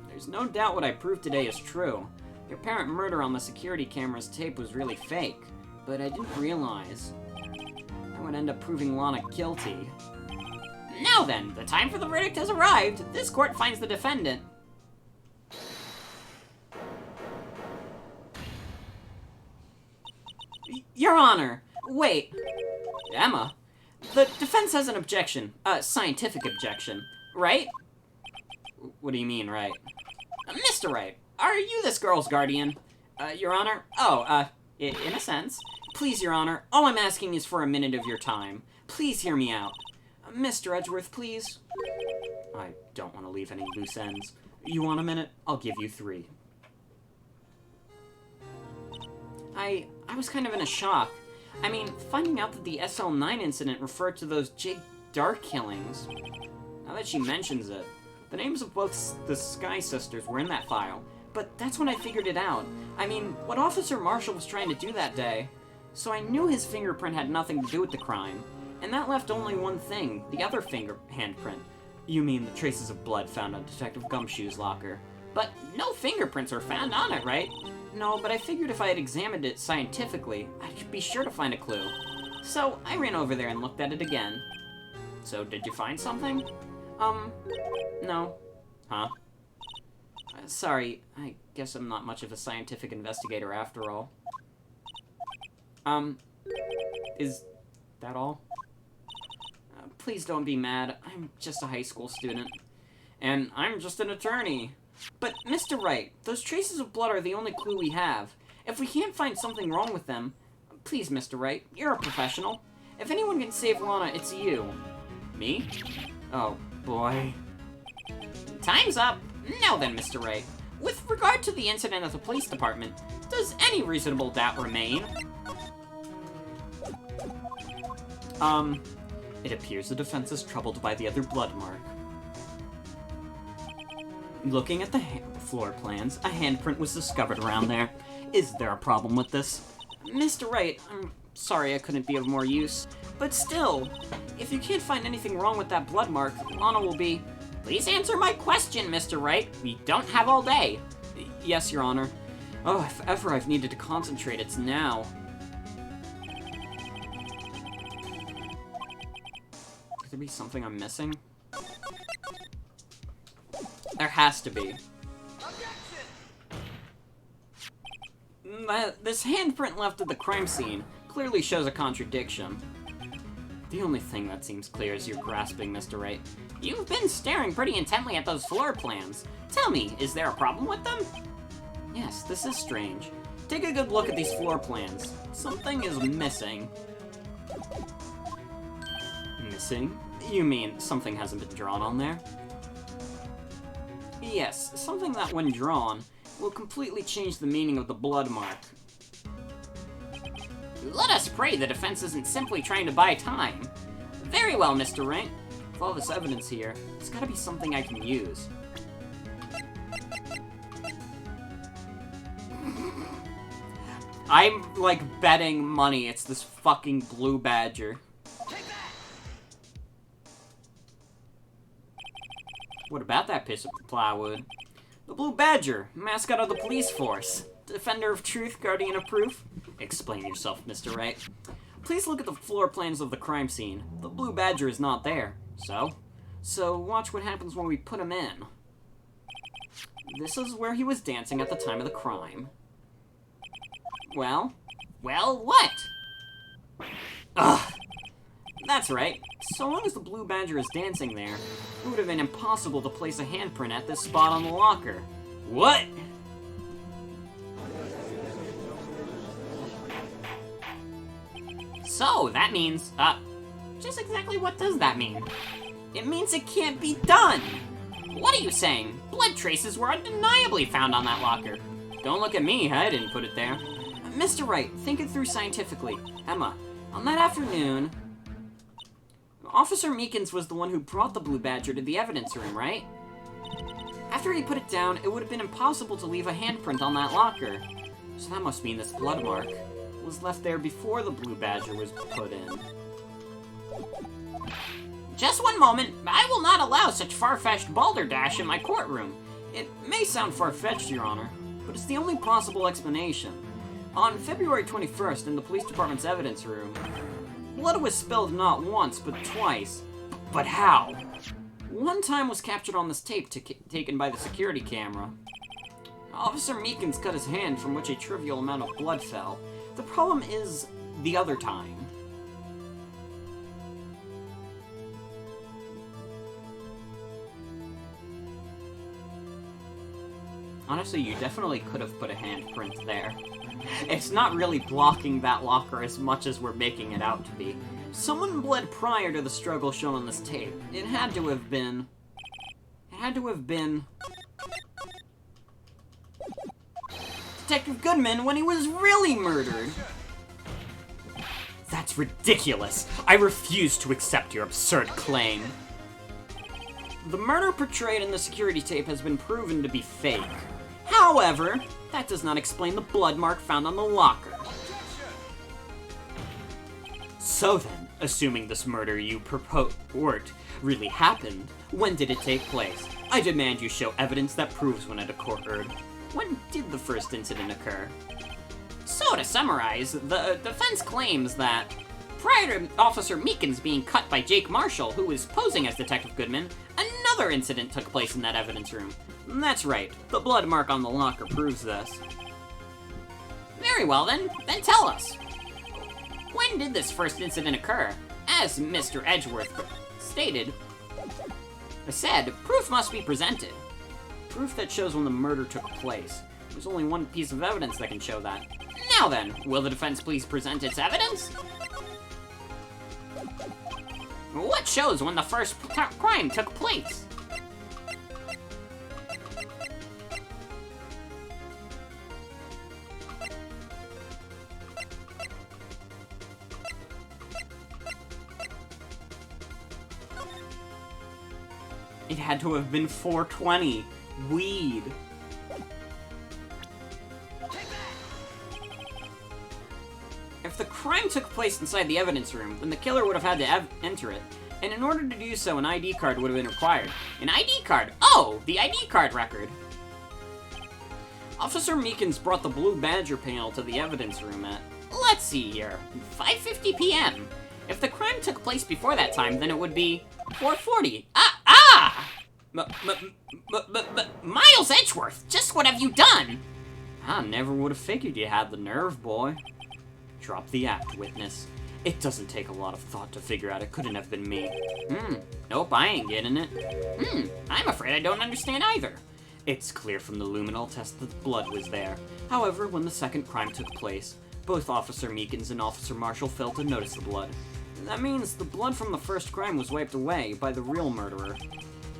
There's no doubt what I proved today is true. The apparent murder on the security camera's tape was really fake, but I didn't realize I would end up proving Lana guilty. Now then, the time for the verdict has arrived. This court finds the defendant. Your Honor, wait. Emma, the defense has an objection. A scientific objection, right? What do you mean, right? Mr. Wright, are you this girl's guardian? Your Honor? Oh, in a sense. Please, Your Honor, all I'm asking is for a minute of your time. Please hear me out. Mr. Edgeworth, please. I don't want to leave any loose ends. You want a minute? I'll give you 3. I was kind of in a shock. I mean, finding out that the SL9 incident referred to those Jake Dart killings. Now that she mentions it, the names of both the Sky Sisters were in that file, but that's when I figured it out. I mean, what Officer Marshall was trying to do that day. So I knew his fingerprint had nothing to do with the crime, and that left only one thing, the other handprint. You mean the traces of blood found on Detective Gumshoe's locker. But no fingerprints were found on it, right? No, but I figured if I had examined it scientifically, I'd be sure to find a clue. So I ran over there and looked at it again. So did you find something? No. Huh? Sorry, I guess I'm not much of a scientific investigator after all. Is that all? Please don't be mad. I'm just a high school student. And I'm just an attorney. But, Mr. Wright, those traces of blood are the only clue we have. If we can't find something wrong with them, please, Mr. Wright, you're a professional. If anyone can save Lana, it's you. Me? Oh, boy. Time's up. Now then, Mr. Wright. With regard to the incident at the police department, does any reasonable doubt remain? It appears the defense is troubled by the other blood mark. Looking at the floor plans, a handprint was discovered around there. Is there a problem with this? Mr. Wright, I'm sorry I couldn't be of more use, but still, if you can't find anything wrong with that blood mark, Lana will be... Please answer my question, Mr. Wright. We don't have all day. Yes, Your Honor. Oh, if ever I've needed to concentrate, it's now. Could there be something I'm missing? There has to be. This handprint left at the crime scene clearly shows a contradiction. The only thing that seems clear is you're grasping, Mr. Wright. You've been staring pretty intently at those floor plans. Tell me, is there a problem with them? Yes, this is strange. Take a good look at these floor plans. Something is missing. Missing? You mean something hasn't been drawn on there? Yes, something that when drawn will completely change the meaning of the blood mark. Let us pray the defense isn't simply trying to buy time. Very well, Mr. Wright. With all this evidence here, there's gotta be something I can use. I'm, like, betting money it's this fucking blue badger. What about that piece of plywood? The blue badger, mascot of the police force. Defender of truth, guardian of proof. Explain yourself, Mr. Wright. Please look at the floor plans of the crime scene. The blue badger is not there. So watch what happens when we put him in. This is where he was dancing at the time of the crime. Well, what? Ugh. That's right. So long as the blue badger is dancing there, it would have been impossible to place a handprint at this spot on the locker. What? So, that means, just exactly what does that mean? It means it can't be done! What are you saying? Blood traces were undeniably found on that locker. Don't look at me, I didn't put it there. Mr. Wright, think it through scientifically. Emma, on that afternoon, Officer Meekins was the one who brought the blue badger to the evidence room, right? After he put it down, it would have been impossible to leave a handprint on that locker. So that must mean this blood mark was left there before the blue badger was put in. Just one moment. I will not allow such far-fetched balderdash in my courtroom. It may sound far-fetched, Your Honor, but it's the only possible explanation. On February 21st, in the police department's evidence room, blood was spilled not once, but twice. But how? One time was captured on this tape taken by the security camera. Officer Meekins cut his hand, from which a trivial amount of blood fell. The problem is the other time. Honestly, you definitely could have put a handprint there. It's not really blocking that locker as much as we're making it out to be. Someone bled prior to the struggle shown on this tape. It had to have been... Detective Goodman when he was really murdered. That's ridiculous. I refuse to accept your absurd claim. The murder portrayed in the security tape has been proven to be fake. However, that does not explain the blood mark found on the locker. So then, assuming this murder you purport really happened, when did it take place? I demand you show evidence that proves when it occurred. When did the first incident occur? So to summarize, the defense claims that prior to Officer Meekins being cut by Jake Marshall, who was posing as Detective Goodman, another incident took place in that evidence room. That's right, the blood mark on the locker proves this. Very well then tell us. When did this first incident occur? As Mr. Edgeworth stated, proof must be presented. Proof that shows when the murder took place. There's only one piece of evidence that can show that. Now then, will the defense please present its evidence? What shows when the first crime took place? It had to have been 420. Weed. If the crime took place inside the evidence room, then the killer would have had to enter it. And in order to do so, an ID card would have been required. An ID card? Oh, the ID card record. Officer Meekins brought the blue Badger panel to the evidence room at, let's see here, 5:50 p.m. If the crime took place before that time, then it would be 4:40. Miles Edgeworth, just what have you done? I never would have figured you had the nerve, boy. Drop the act, witness. It doesn't take a lot of thought to figure out it couldn't have been me. Nope, I ain't getting it. I'm afraid I don't understand either. It's clear from the luminol test that the blood was there. However, when the second crime took place, both Officer Meekins and Officer Marshall failed to notice the blood. That means the blood from the first crime was wiped away by the real murderer.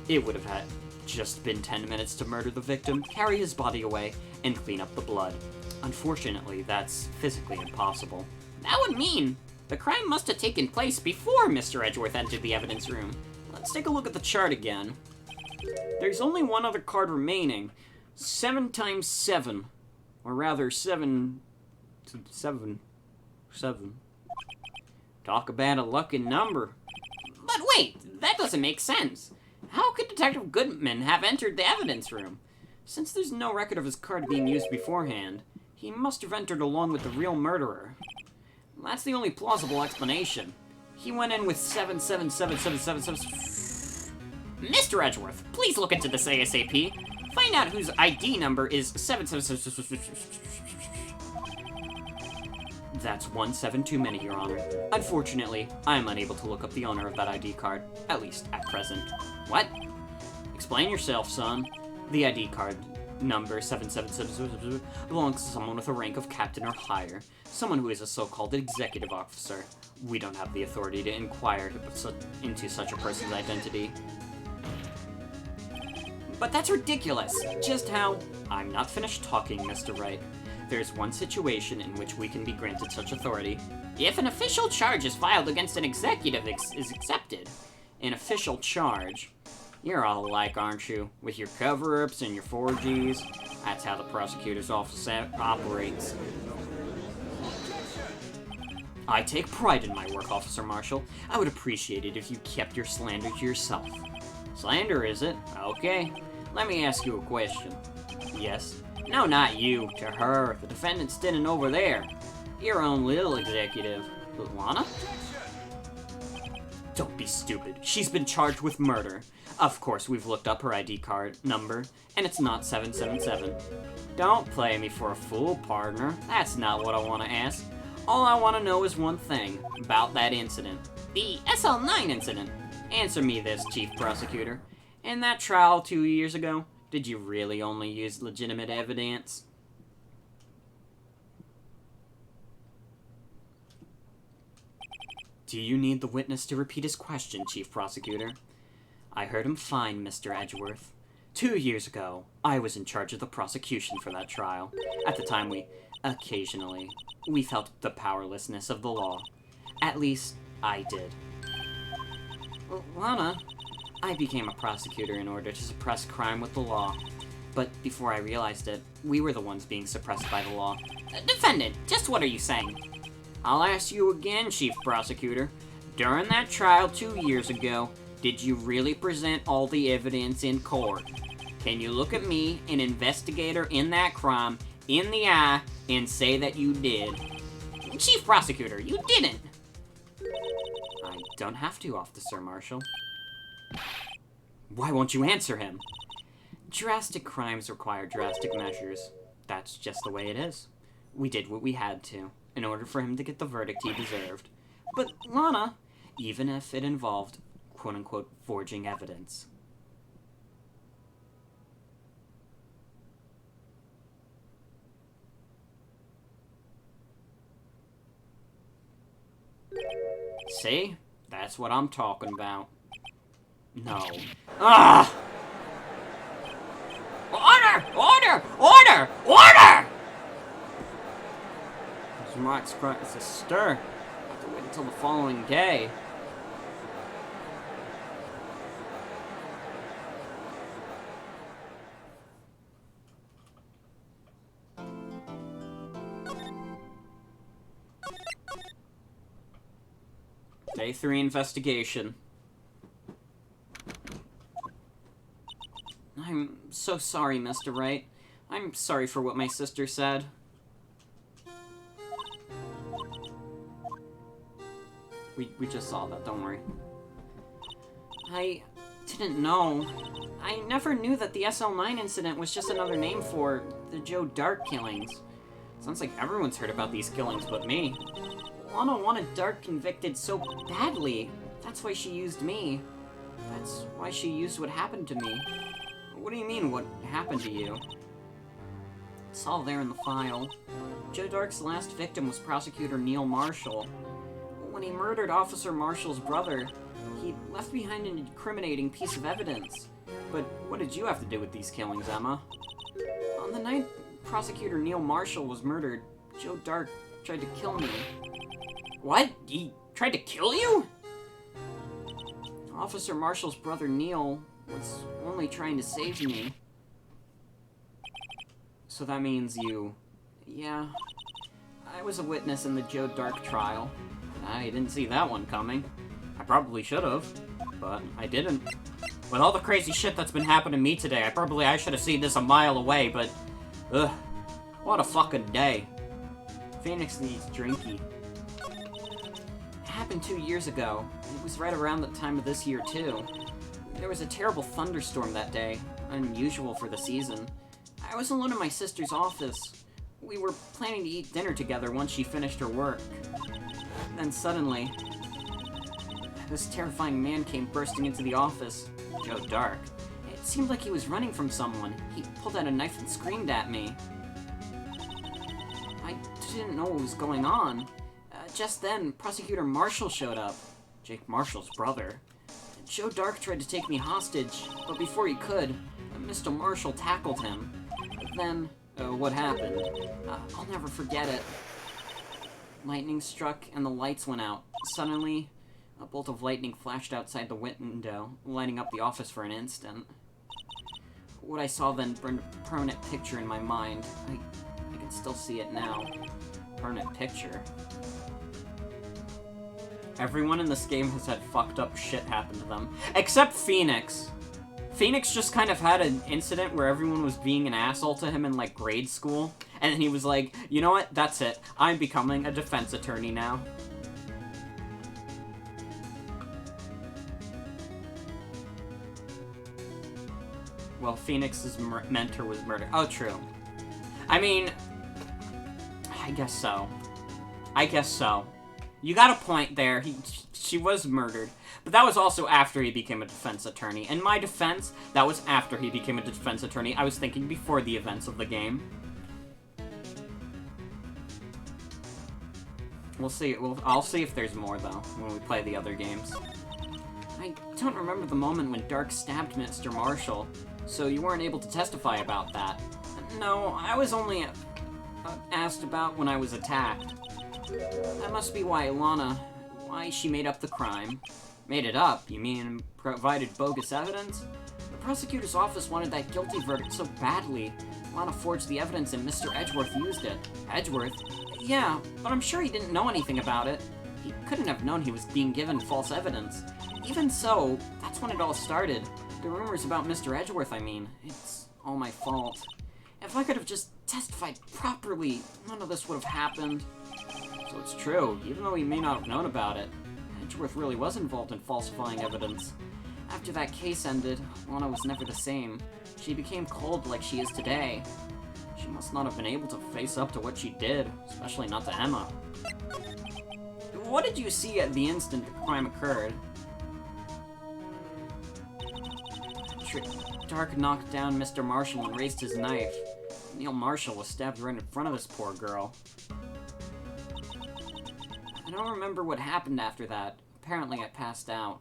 It would have had just been 10 minutes to murder the victim, carry his body away, and clean up the blood. Unfortunately, that's physically impossible. That would mean the crime must have taken place before Mr. Edgeworth entered the evidence room. Let's take a look at the chart again. There's only one other card remaining. 7 times 7. Or rather, 7 to 7. 7. Talk about a lucky number. But wait, that doesn't make sense. How could Detective Goodman have entered the evidence room? Since there's no record of his card being used beforehand, he must have entered along with the real murderer. That's the only plausible explanation. He went in with 7777777. Mr. Edgeworth, please look into this ASAP. Find out whose ID number is 77777. That's 17 too many, Your Honor. Unfortunately, I am unable to look up the owner of that ID card, at least at present. What? Explain yourself, son. The ID card number 777 belongs to someone with a rank of captain or higher, someone who is a so-called executive officer. We don't have the authority to inquire into such a person's identity. But that's ridiculous. Just how? I'm not finished talking, Mr. Wright. There's one situation in which we can be granted such authority. If an official charge is filed against an executive is accepted. An official charge. You're all alike, aren't you? With your cover-ups and your 4Gs. That's how the prosecutor's office operates. I take pride in my work, Officer Marshall. I would appreciate it if you kept your slander to yourself. Slander, is it? Okay. Let me ask you a question. Yes? No, not you. To her. The defendant's standing over there. Your own little executive. Lana? Don't be stupid. She's been charged with murder. Of course, we've looked up her ID card number, and it's not 777. Don't play me for a fool, partner. That's not what I want to ask. All I want to know is one thing about that incident. The SL9 incident. Answer me this, Chief Prosecutor. In that trial 2 years ago, did you really only use legitimate evidence? Do you need the witness to repeat his question, Chief Prosecutor? I heard him fine, Mr. Edgeworth. 2 years ago, I was in charge of the prosecution for that trial. At the time, we felt the powerlessness of the law. At least, I did. Well, Lana, I became a prosecutor in order to suppress crime with the law. But before I realized it, we were the ones being suppressed by the law. Defendant, just what are you saying? I'll ask you again, Chief Prosecutor. During that trial 2 years ago, did you really present all the evidence in court? Can you look at me, an investigator in that crime, in the eye, and say that you did? Chief Prosecutor, you didn't! I don't have to, Officer Marshall. Why won't you answer him? Drastic crimes require drastic measures. That's just the way it is. We did what we had to, in order for him to get the verdict he deserved. But, Lana, even if it involved, quote-unquote, forging evidence. See? That's what I'm talking about. No. Ah! Order! Order! Order! Order! Wright's crying. It's a stir. I have to wait until the following day. Day 3 investigation. I'm so sorry, Mr. Wright. I'm sorry for what my sister said. We just saw that, don't worry. I didn't know. I never knew that the SL9 incident was just another name for the Joe Dark killings. Sounds like everyone's heard about these killings but me. Lana wanted Dark convicted so badly. That's why she used me. That's why she used what happened to me. What do you mean, what happened to you? It's all there in the file. Joe Dark's last victim was Prosecutor Neil Marshall. When he murdered Officer Marshall's brother, he left behind an incriminating piece of evidence. But what did you have to do with these killings, Emma? On the night Prosecutor Neil Marshall was murdered, Joe Dark tried to kill me. What? He tried to kill you? Officer Marshall's brother Neil was only trying to save me. So that means you... Yeah. I was a witness in the Joe Dark trial. I didn't see that one coming. I probably should have, but I didn't. With all the crazy shit that's been happening to me today, I should have seen this a mile away, but... Ugh. What a fucking day. Phoenix needs drinky. It happened 2 years ago. It was right around the time of this year, too. There was a terrible thunderstorm that day. Unusual for the season. I was alone in my sister's office. We were planning to eat dinner together once she finished her work. Then suddenly, this terrifying man came bursting into the office. Joe Dark. It seemed like he was running from someone. He pulled out a knife and screamed at me. I didn't know what was going on. Just then, Prosecutor Marshall showed up. Jake Marshall's brother. Joe Dark tried to take me hostage, but before he could, Mr. Marshall tackled him. Then, what happened? I'll never forget it. Lightning struck and the lights went out. Suddenly, a bolt of lightning flashed outside the window, lighting up the office for an instant. What I saw then burned a permanent picture in my mind. I can still see it now. Permanent picture. Everyone in this game has had fucked up shit happen to them. Except Phoenix. Phoenix just kind of had an incident where everyone was being an asshole to him in, like, grade school. And then he was like, you know what? That's it. I'm becoming a defense attorney now. Well, Phoenix's mentor was murdered. Oh, true. I mean, I guess so. I guess so. You got a point there. She was murdered. But that was also after he became a defense attorney. In my defense, that was after he became a defense attorney. I was thinking before the events of the game. We'll see. I'll see if there's more, though, when we play the other games. I don't remember the moment when Dark stabbed Mr. Marshall, so you weren't able to testify about that. No, I was only asked about when I was attacked. That must be why why she made up the crime. Made it up, you mean provided bogus evidence? The prosecutor's office wanted that guilty verdict so badly. Lana forged the evidence and Mr. Edgeworth used it. Edgeworth? Yeah, but I'm sure he didn't know anything about it. He couldn't have known he was being given false evidence. Even so, that's when it all started. The rumors about Mr. Edgeworth, I mean. It's all my fault. If I could have just testified properly, none of this would have happened. So it's true, even though he may not have known about it. Edgeworth really was involved in falsifying evidence. After that case ended, Lana was never the same. She became cold like she is today. She must not have been able to face up to what she did, especially not to Emma. What did you see at the instant the crime occurred? Dark knocked down Mr. Marshall and raised his knife. Neil Marshall was stabbed right in front of this poor girl. I don't remember what happened after that. Apparently I passed out.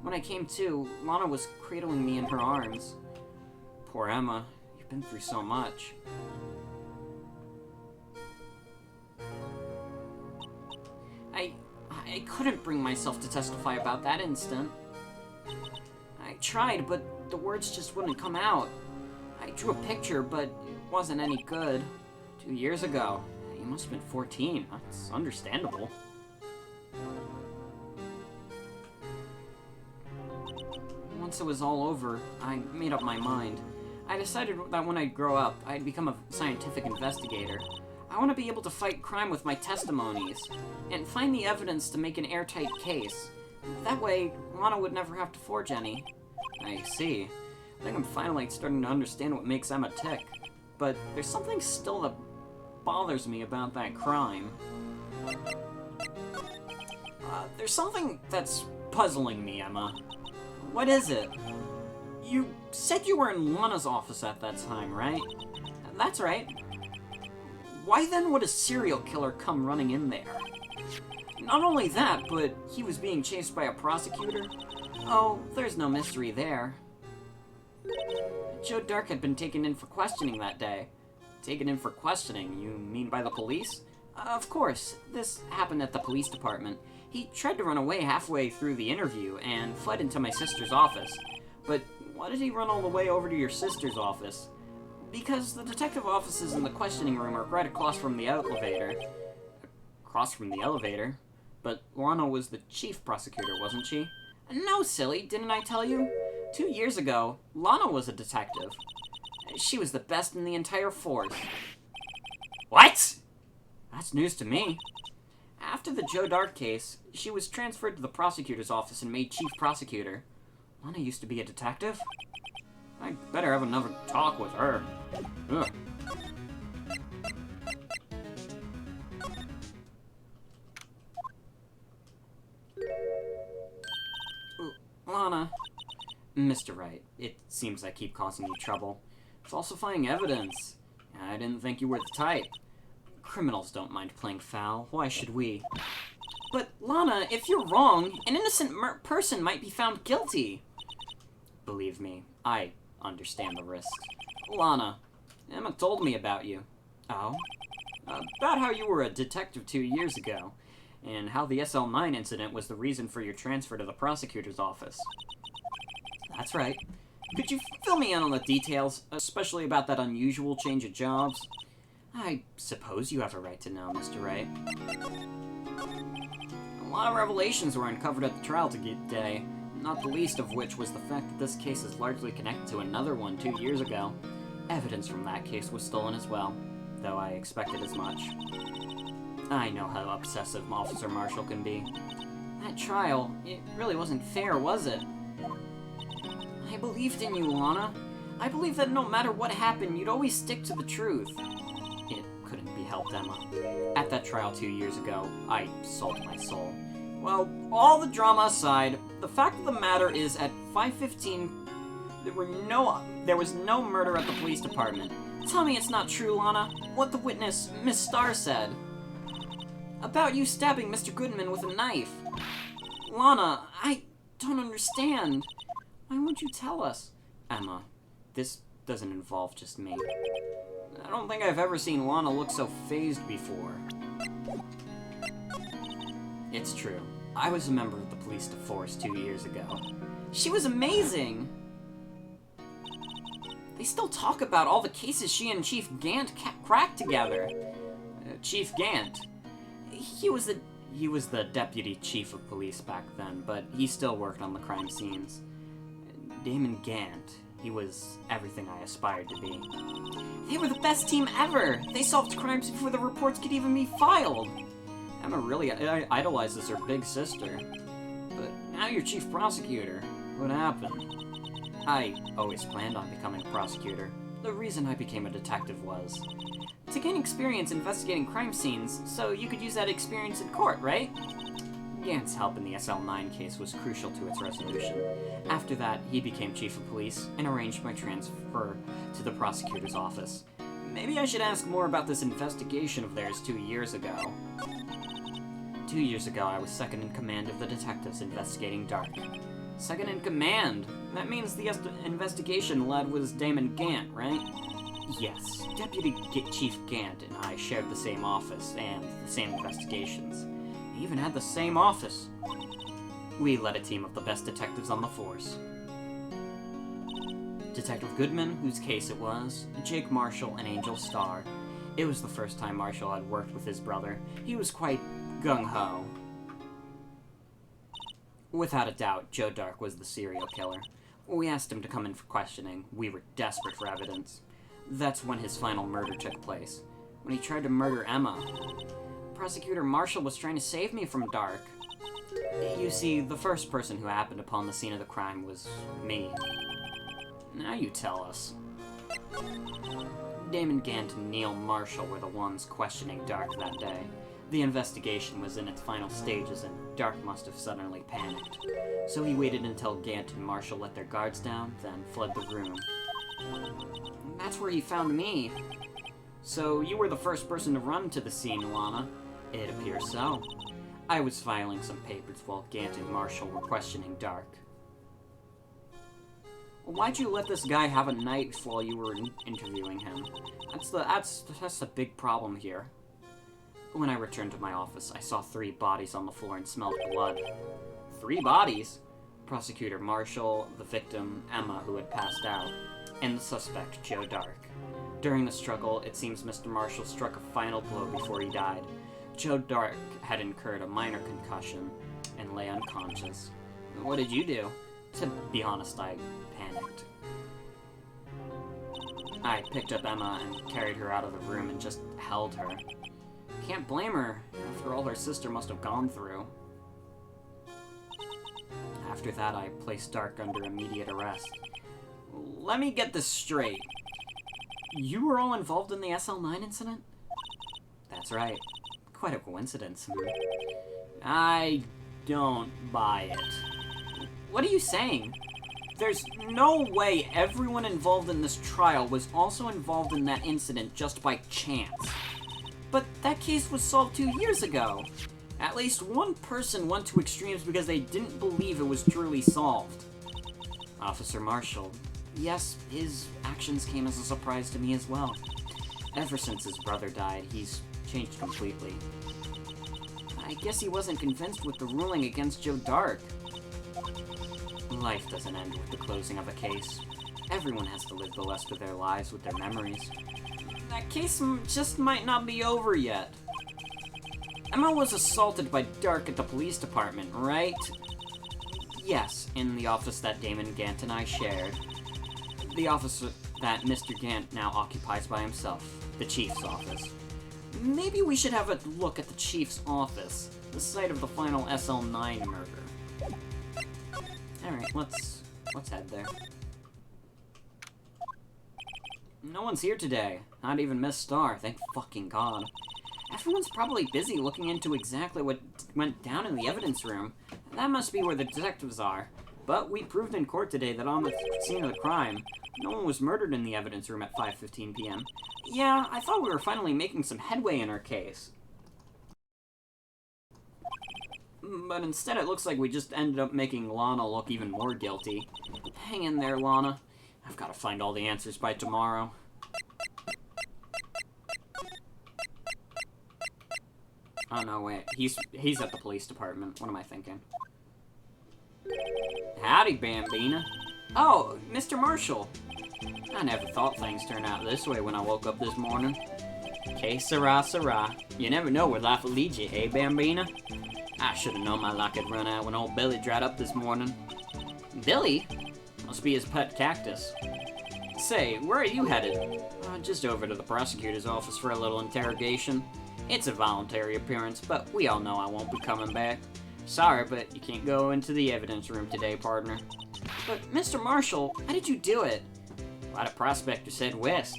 When I came to, Lana was cradling me in her arms. Poor Emma, you've been through so much. I couldn't bring myself to testify about that instant. I tried, but the words just wouldn't come out. I drew a picture, but it wasn't any good. 2 years ago. You must have been 14. That's understandable. Once it was all over, I made up my mind. I decided that when I grow up, I'd become a scientific investigator. I want to be able to fight crime with my testimonies, and find the evidence to make an airtight case. That way, Lana would never have to forge any. I see. I think I'm finally starting to understand what makes Emma tick. But there's something still that bothers me about that crime. There's something that's puzzling me, Emma. What is it? You said you were in Lana's office at that time, right? That's right. Why then would a serial killer come running in there? Not only that, but he was being chased by a prosecutor? Oh, there's no mystery there. Joe Dark had been taken in for questioning that day. Taken in for questioning, you mean by the police? Of course, this happened at the police department. He tried to run away halfway through the interview and fled into my sister's office. But why did he run all the way over to your sister's office? Because the detective offices in the questioning room are right across from the elevator. Across from the elevator? But Lana was the chief prosecutor, wasn't she? No, silly, didn't I tell you? 2 years ago, Lana was a detective. She was the best in the entire force. What? That's news to me. After the Joe Dark case, she was transferred to the prosecutor's office and made chief prosecutor. Lana used to be a detective? I better have another talk with her. Ugh. Lana. Mr. Wright, it seems I keep causing you trouble. Falsifying evidence. I didn't think you were the type. Criminals don't mind playing foul. Why should we? But, Lana, if you're wrong, an innocent person might be found guilty. Believe me, I understand the risks. Lana, Emma told me about you. Oh? About how you were a detective 2 years ago, and how the SL9 incident was the reason for your transfer to the prosecutor's office. That's right. Could you fill me in on the details, especially about that unusual change of jobs? I suppose you have a right to know, Mr. Wright. A lot of revelations were uncovered at the trial today, not the least of which was the fact that this case is largely connected to another one 2 years ago. Evidence from that case was stolen as well, though I expected as much. I know how obsessive Officer Marshall can be. That trial, it really wasn't fair, was it? I believed in you, Lana. I believed that no matter what happened, you'd always stick to the truth. It couldn't be helped, Emma. At that trial 2 years ago, I sold my soul. Well, all the drama aside, the fact of the matter is at 5:15, there was no murder at the police department. Tell me it's not true, Lana. What the witness, Miss Starr, said. About you stabbing Mr. Goodman with a knife. Lana, I don't understand. Why won't you tell us? Emma, this doesn't involve just me. I don't think I've ever seen Lana look so fazed before. It's true. I was a member of the police force 2 years ago. She was amazing! They still talk about all the cases she and Chief Gant cracked together. Chief Gant. He was the deputy chief of police back then, but he still worked on the crime scenes. Damon Gant. He was everything I aspired to be. They were the best team ever! They solved crimes before the reports could even be filed! Emma really idolizes her big sister. But now you're chief prosecutor. What happened? I always planned on becoming a prosecutor. The reason I became a detective was to gain experience investigating crime scenes, so you could use that experience in court, right? Gant's help in the SL9 case was crucial to its resolution. After that, he became chief of police and arranged my transfer to the prosecutor's office. Maybe I should ask more about this investigation of theirs 2 years ago. 2 years ago, I was second in command of the detectives investigating Dark. Second in command? That means the investigation led was Damon Gant, right? Yes, Deputy Chief Gant and I shared the same office and the same investigations. We even had the same office. We led a team of the best detectives on the force. Detective Goodman, whose case it was, Jake Marshall, and Angel Starr. It was the first time Marshall had worked with his brother. He was quite gung-ho. Without a doubt, Joe Dark was the serial killer. We asked him to come in for questioning. We were desperate for evidence. That's when his final murder took place. When he tried to murder Emma. Prosecutor Marshall was trying to save me from Dark. You see, the first person who happened upon the scene of the crime was me. Now you tell us. Damon Gant and Neil Marshall were the ones questioning Dark that day. The investigation was in its final stages, and Dark must have suddenly panicked. So he waited until Gant and Marshall let their guards down, then fled the room. That's where he found me. So you were the first person to run to the scene, Lana. It appears so. I was filing some papers while Gant and Marshall were questioning Dark. Why'd you let this guy have a knife while you were interviewing him? That's the big problem here. When I returned to my office, I saw 3 bodies on the floor and smelled blood. 3 bodies? Prosecutor Marshall, the victim, Emma, who had passed out, and the suspect, Joe Dark. During the struggle, it seems Mr. Marshall struck a final blow before he died. Joe Dark had incurred a minor concussion and lay unconscious. What did you do? To be honest, I panicked. I picked up Emma and carried her out of the room and just held her. Can't blame her, after all her sister must have gone through. After that, I placed Dark under immediate arrest. Let me get this straight. You were all involved in the SL9 incident? That's right. Quite a coincidence. I don't buy it. What are you saying? There's no way everyone involved in this trial was also involved in that incident just by chance. But that case was solved 2 years ago. At least one person went to extremes because they didn't believe it was truly solved. Officer Marshall. Yes, his actions came as a surprise to me as well. Ever since his brother died, he's changed completely. I guess he wasn't convinced with the ruling against Joe Dark. Life doesn't end with the closing of a case. Everyone has to live the rest of their lives with their memories. That case just might not be over yet. Emma was assaulted by Dark at the police department, right? Yes, in the office that Damon Gant and I shared. The office that Mr. Gant now occupies by himself, the Chief's office. Maybe we should have a look at the Chief's office, the site of the final SL9 murder. Alright, let's head there. No one's here today. Not even Miss Starr, thank fucking God. Everyone's probably busy looking into exactly what went down in the evidence room. That must be where the detectives are. But we proved in court today that on the scene of the crime, no one was murdered in the evidence room at 5:15 p.m. Yeah, I thought we were finally making some headway in our case. But instead it looks like we just ended up making Lana look even more guilty. Hang in there, Lana. I've got to find all the answers by tomorrow. Oh no, wait. He's at the police department. What am I thinking? Howdy, Bambina. Oh, Mr. Marshall. I never thought things turned out this way when I woke up this morning. Que sera, sera. You never know where life will lead you, eh, Bambina? I should have known my luck had run out when old Billy dried up this morning. Billy? Must be his pet cactus. Say, where are you headed? Just over to the prosecutor's office for a little interrogation. It's a voluntary appearance, but we all know I won't be coming back. Sorry, but you can't go into the evidence room today, partner. But, Mr. Marshall, how did you do it? Why, the prospector said west.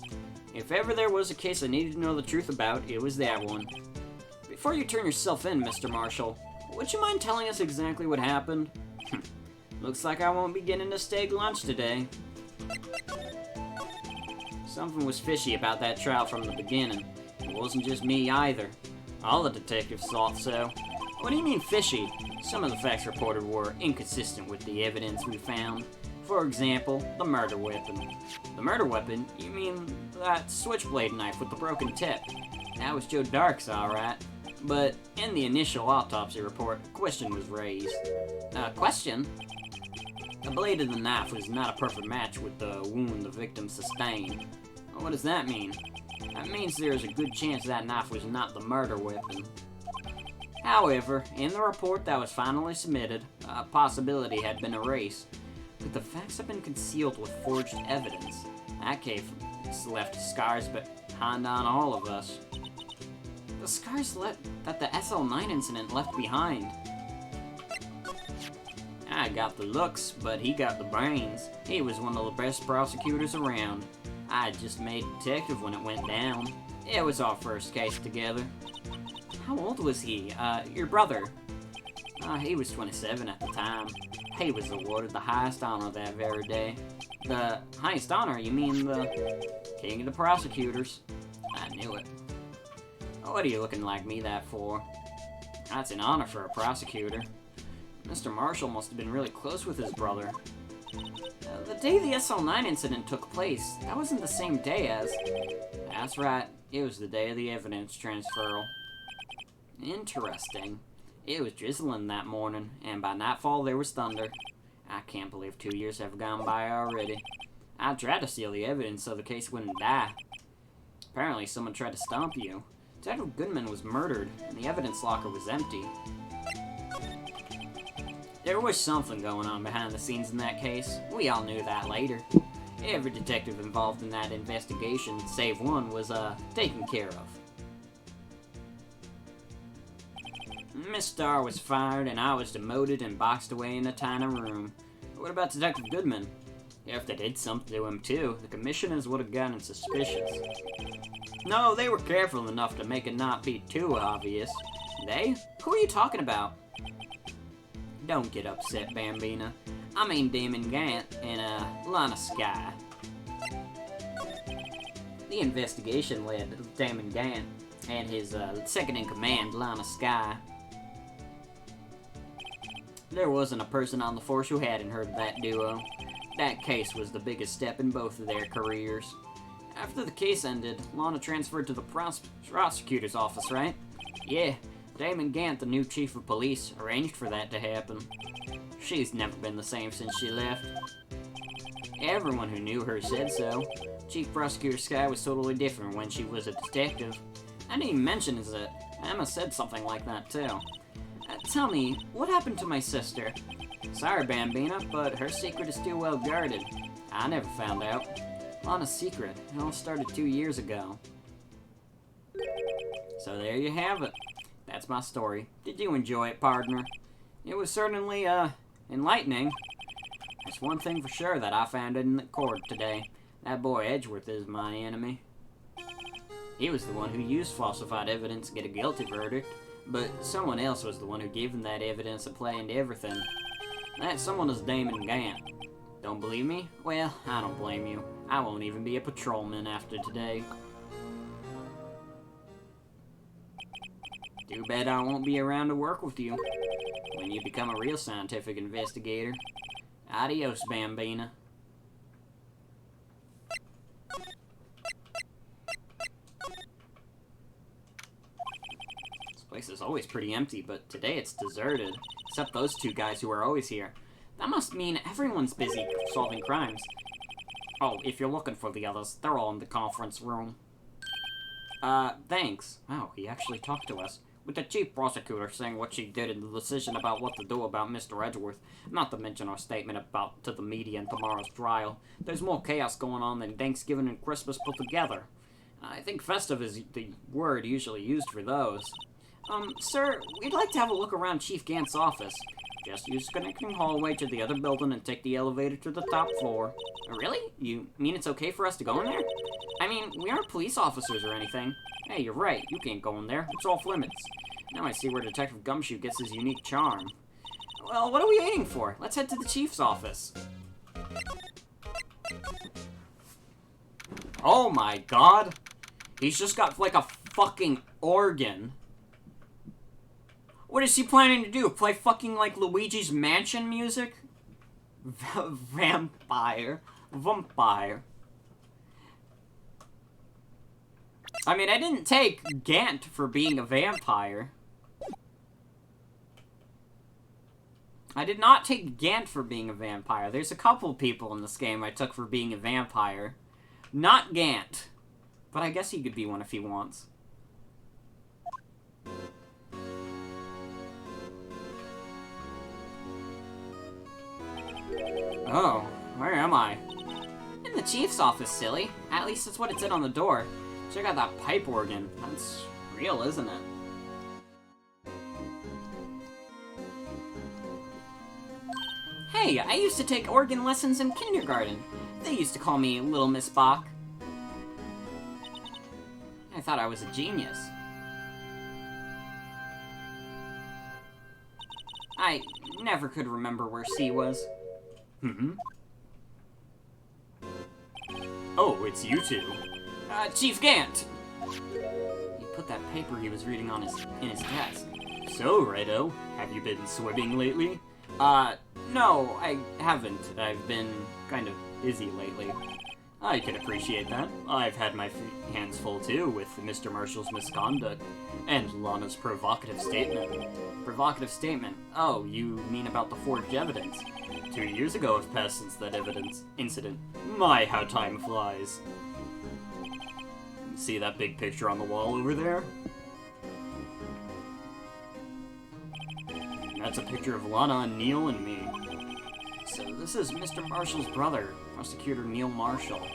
If ever there was a case I needed to know the truth about, it was that one. Before you turn yourself in, Mr. Marshall, would you mind telling us exactly what happened? Looks like I won't be getting a steak lunch today. Something was fishy about that trial from the beginning. It wasn't just me either. All the detectives thought so. What do you mean fishy? Some of the facts reported were inconsistent with the evidence we found. For example, the murder weapon. The murder weapon? You mean that switchblade knife with the broken tip? That was Joe Dark's, alright. But in the initial autopsy report, a question was raised. Question? The blade of the knife was not a perfect match with the wound the victim sustained. What does that mean? That means there is a good chance that knife was not the murder weapon. However, in the report that was finally submitted, a possibility had been erased. But the facts have been concealed with forged evidence. That case left scars behind on all of us. The scars that the SL9 incident left behind. I got the looks, but he got the brains. He was one of the best prosecutors around. I had just made detective when it went down. It was our first case together. How old was he? Your brother? He was 27 at the time. He was awarded the highest honor that very day. The highest honor? You mean the king of the prosecutors? I knew it. What are you looking like me that for? That's an honor for a prosecutor. Mr. Marshall must have been really close with his brother. The day the SL9 incident took place, that wasn't the same day as... That's right, it was the day of the evidence transferal. Interesting. It was drizzling that morning, and by nightfall there was thunder. I can't believe 2 years have gone by already. I tried to steal the evidence so the case wouldn't die. Apparently someone tried to stomp you. Detective Goodman was murdered, and the evidence locker was empty. There was something going on behind the scenes in that case. We all knew that later. Every detective involved in that investigation, save one, was, taken care of. Miss Starr was fired, and I was demoted and boxed away in a tiny room. What about Detective Goodman? If they did something to him, too, the commissioners would have gotten suspicious. No, they were careful enough to make it not be too obvious. They? Who are you talking about? Don't get upset, Bambina. I mean Damon Gant and, Lana Skye. The investigation led to Damon Gant and his, second-in-command, Lana Skye. There wasn't a person on the force who hadn't heard of that duo. That case was the biggest step in both of their careers. After the case ended, Lana transferred to the prosecutor's office, right? Yeah, Damon Gant, the new chief of police, arranged for that to happen. She's never been the same since she left. Everyone who knew her said so. Chief Prosecutor Skye was totally different when she was a detective. I didn't even mention it. Emma said something like that, too. Tell me, what happened to my sister? Sorry, Bambina, but her secret is too well guarded. I never found out. Lana's secret. It all started 2 years ago. So there you have it. That's my story. Did you enjoy it, partner? It was certainly, enlightening. There's one thing for sure that I found in the court today. That boy Edgeworth is my enemy. He was the one who used falsified evidence to get a guilty verdict, but someone else was the one who gave him that evidence and planned everything. That someone is Damon Gant. Don't believe me? Well, I don't blame you. I won't even be a patrolman after today. Too bad I won't be around to work with you when you become a real scientific investigator. Adios, Bambina. This place is always pretty empty, but today it's deserted. Except those two guys who are always here. That must mean everyone's busy solving crimes. Oh, if you're looking for the others, they're all in the conference room. Thanks. Wow, he actually talked to us. With the chief prosecutor saying what she did and the decision about what to do about Mr. Edgeworth, not to mention our statement about to the media in tomorrow's trial, there's more chaos going on than Thanksgiving and Christmas put together. I think festive is the word usually used for those. Sir, we'd like to have a look around Chief Gant's office. Just use the connecting hallway to the other building and take the elevator to the top floor. Really? You mean it's okay for us to go in there? I mean, we aren't police officers or anything. Hey, you're right. You can't go in there. It's off limits. Now I see where Detective Gumshoe gets his unique charm. Well, what are we waiting for? Let's head to the chief's office. Oh my god. He's just got like a fucking organ. What is he planning to do? Play fucking like Luigi's Mansion music? Vampire. I mean, I didn't take Gant for being a vampire. I did not take Gant for being a vampire. There's a couple people in this game I took for being a vampire. Not Gant. But I guess he could be one if he wants. Oh, where am I? In the chief's office, silly. At least that's what it said on the door. Check out that pipe organ. That's real, isn't it? Hey, I used to take organ lessons in kindergarten. They used to call me Little Miss Bach. I thought I was a genius. I never could remember where C was. Oh, it's you two. Chief Gant! He put that paper he was reading on in his desk. So, Righto, have you been swimming lately? No, I haven't. I've been kind of busy lately. I can appreciate that. I've had my hands full too with Mr. Marshall's misconduct and Lana's provocative statement. Provocative statement? Oh, you mean about the forged evidence? 2 years ago have passed since that incident. My, how time flies. See that big picture on the wall over there? That's a picture of Lana and Neil and me. So this is Mr. Marshall's brother, Prosecutor Neil Marshall.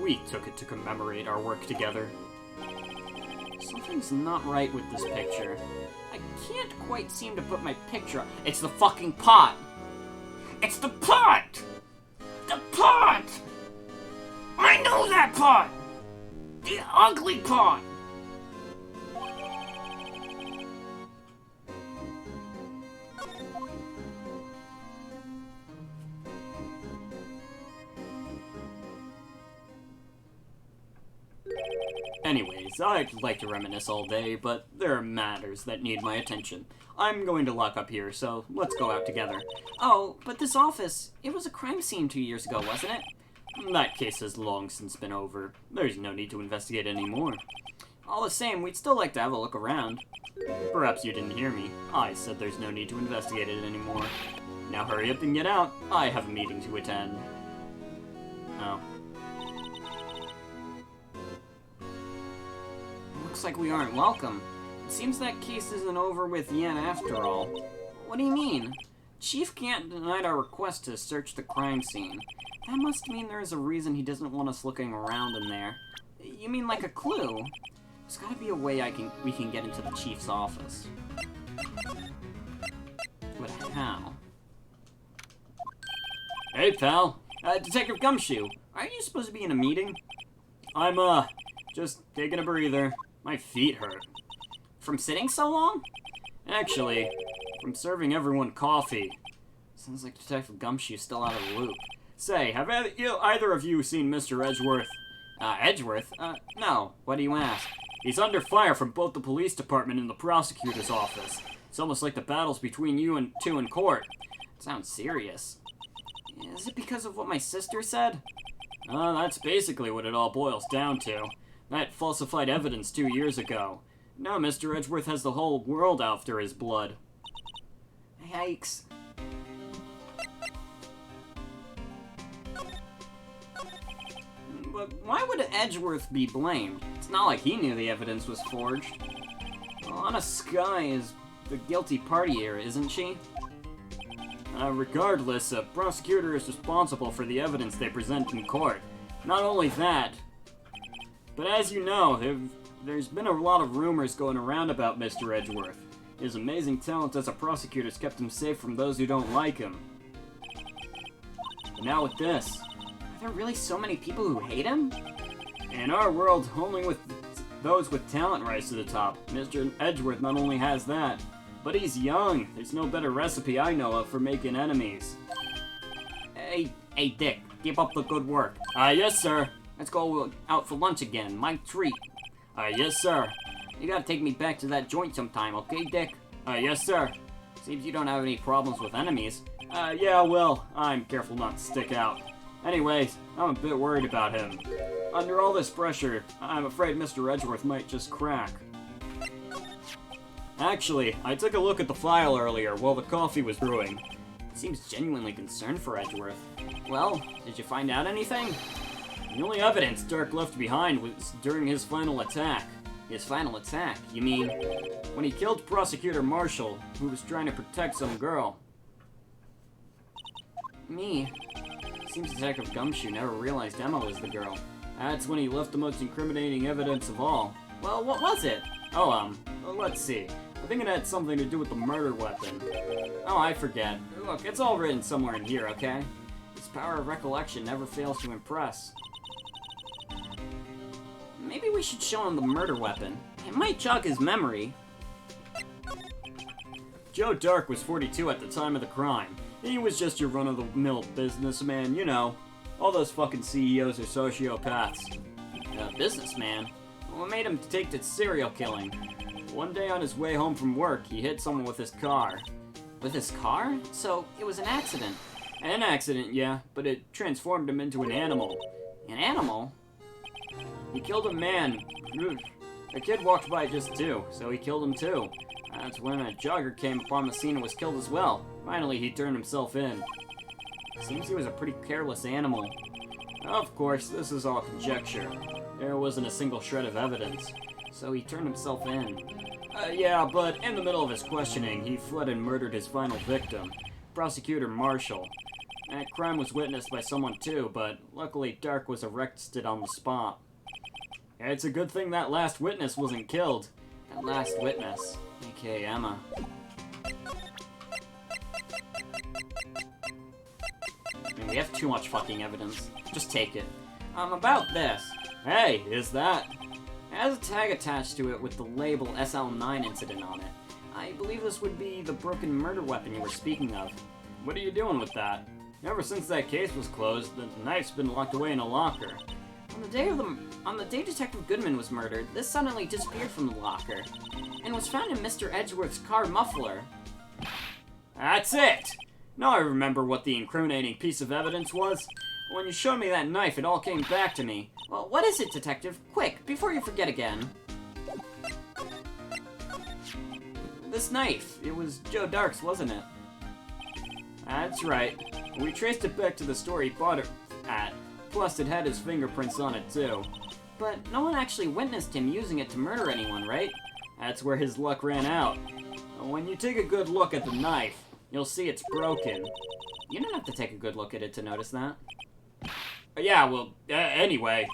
We took it to commemorate our work together. Something's not right with this picture. I can't quite seem to put my picture... It's the fucking pot! It's the pot! The pot! I know that pot! The ugly pot! Anyways, I'd like to reminisce all day, but there are matters that need my attention. I'm going to lock up here, so let's go out together. Oh, but this office, it was a crime scene 2 years ago, wasn't it? That case has long since been over. There's no need to investigate anymore. All the same, we'd still like to have a look around. Perhaps you didn't hear me. I said there's no need to investigate it anymore. Now hurry up and get out. I have a meeting to attend. Oh. Looks like we aren't welcome. It seems that case isn't over with yet after all. What do you mean? Chief Gant denied our request to search the crime scene. That must mean there's a reason he doesn't want us looking around in there. You mean like a clue? There's gotta be a way we can get into the chief's office. But how? Hey, pal. Detective Gumshoe. aren't you supposed to be in a meeting? I'm, just taking a breather. My feet hurt. From sitting so long? Actually, from serving everyone coffee. Sounds like Detective Gumshoe's still out of the loop. Say, have either of you seen Mr. Edgeworth? Edgeworth? No. Why do you ask? He's under fire from both the police department and the prosecutor's office. It's almost like the battles between you and two in court. It sounds serious. Is it because of what my sister said? That's basically what it all boils down to. That falsified evidence 2 years ago. Now Mr. Edgeworth has the whole world after his blood. Yikes. But why would Edgeworth be blamed? It's not like he knew the evidence was forged. Well, Anna Skye is the guilty party here, isn't she? Regardless, a prosecutor is responsible for the evidence they present in court. Not only that, but as you know, there's been a lot of rumors going around about Mr. Edgeworth. His amazing talent as a prosecutor has kept him safe from those who don't like him. But now with this, are there really so many people who hate him? In our world, only with those with talent rise to the top. Mr. Edgeworth not only has that, but he's young. There's no better recipe I know of for making enemies. Hey, Dick, keep up the good work. Yes, sir. Let's go out for lunch again. My treat. Yes, sir. You gotta take me back to that joint sometime, okay, Dick? Yes, sir. Seems you don't have any problems with enemies. Yeah, well, I'm careful not to stick out. Anyways, I'm a bit worried about him. Under all this pressure, I'm afraid Mr. Edgeworth might just crack. Actually, I took a look at the file earlier while the coffee was brewing. He seems genuinely concerned for Edgeworth. Well, did you find out anything? The only evidence Dark left behind was during his final attack. His final attack? You mean when he killed Prosecutor Marshall, who was trying to protect some girl? Me? Seems Detective Gumshoe never realized Emma was the girl. That's when he left the most incriminating evidence of all. Well, what was it? Oh, let's see. I think it had something to do with the murder weapon. Oh, I forget. Look, it's all written somewhere in here, okay? His power of recollection never fails to impress. Maybe we should show him the murder weapon. It might jog his memory. Joe Dark was 42 at the time of the crime. He was just your run-of-the-mill businessman, you know. All those fucking CEOs are sociopaths. Businessman? What made him take to serial killing? One day on his way home from work, he hit someone with his car. With his car? So, it was an accident. An accident, yeah, but it transformed him into an animal. An animal? He killed a man. A kid walked by just too, so he killed him too. That's when a jogger came upon the scene and was killed as well. Finally, he turned himself in. Seems he was a pretty careless animal. Of course, this is all conjecture. There wasn't a single shred of evidence. So he turned himself in. Yeah, but in the middle of his questioning, he fled and murdered his final victim, Prosecutor Marshall. That crime was witnessed by someone too, but luckily Dark was arrested on the spot. It's a good thing that last witness wasn't killed. That last witness, aka Emma. I mean, we have too much fucking evidence. Just take it. About this. Hey, is that? It has a tag attached to it with the label SL9 incident on it. I believe this would be the broken murder weapon you were speaking of. What are you doing with that? Ever since that case was closed, the knife's been locked away in a locker. On the day Detective Goodman was murdered, this suddenly disappeared from the locker, and was found in Mr. Edgeworth's car muffler. That's it! Now I remember what the incriminating piece of evidence was. When you showed me that knife, it all came back to me. Well, what is it, Detective? Quick, before you forget again. This knife, it was Joe Dark's, wasn't it? That's right. We traced it back to the store he bought it at. Plus, it had his fingerprints on it, too. But no one actually witnessed him using it to murder anyone, right? That's where his luck ran out. When you take a good look at the knife, you'll see it's broken. You don't have to take a good look at it to notice that. Yeah, well, anyway.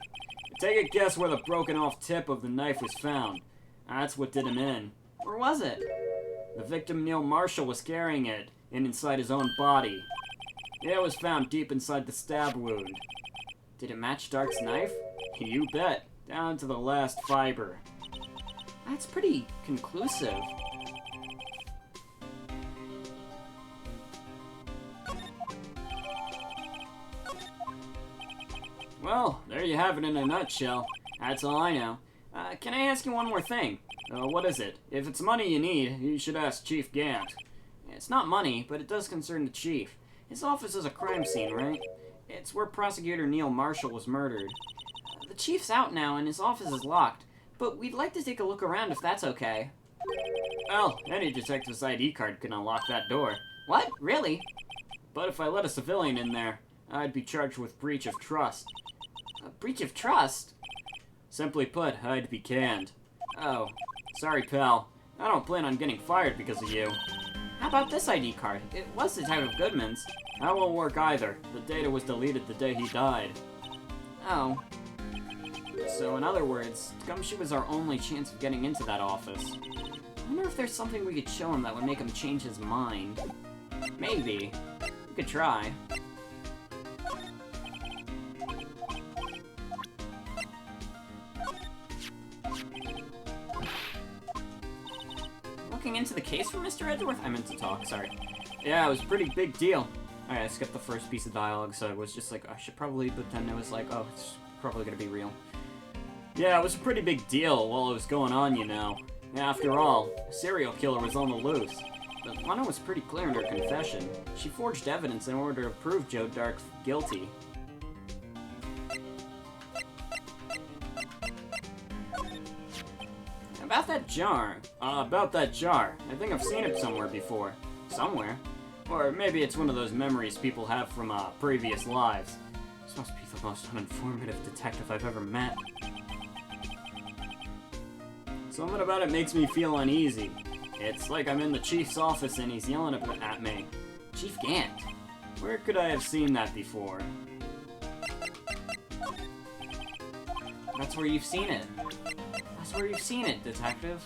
Take a guess where the broken off tip of the knife was found. That's what did him in. Where was it? The victim, Neil Marshall, was carrying it inside his own body. It was found deep inside the stab wound. Did it match Dark's knife? You bet. Down to the last fiber. That's pretty conclusive. Well, there you have it in a nutshell. That's all I know. Can I ask you one more thing? What is it? If it's money you need, you should ask Chief Gant. It's not money, but it does concern the Chief. His office is a crime scene, right? It's where Prosecutor Neil Marshall was murdered. The Chief's out now and his office is locked, but we'd like to take a look around if that's okay. Well, any detective's ID card can unlock that door. What? Really? But if I let a civilian in there, I'd be charged with breach of trust. A breach of trust? Simply put, I'd be canned. Oh, sorry, pal. I don't plan on getting fired because of you. How about this ID card? It was Detective Goodman's. That won't work either. The data was deleted the day he died. Oh. So in other words, Gumshoe was our only chance of getting into that office. I wonder if there's something we could show him that would make him change his mind. Maybe. We could try. Looking into the case for Mr. Edgeworth? I meant to talk, sorry. Yeah, it was a pretty big deal. Alright, I skipped the first piece of dialogue, so it was just like, I should probably, but then it was like, oh, it's probably gonna be real. Yeah, it was a pretty big deal while it was going on, you know. After all, a serial killer was on the loose. But Lana was pretty clear in her confession. She forged evidence in order to prove Joe Dark guilty. About that jar. I think I've seen it somewhere before. Somewhere? Or maybe it's one of those memories people have from previous lives. This must be the most uninformative detective I've ever met. Something about it makes me feel uneasy. It's like I'm in the Chief's office and he's yelling at me. Chief Gant? Where could I have seen that before? That's where you've seen it. That's where you've seen it, detective.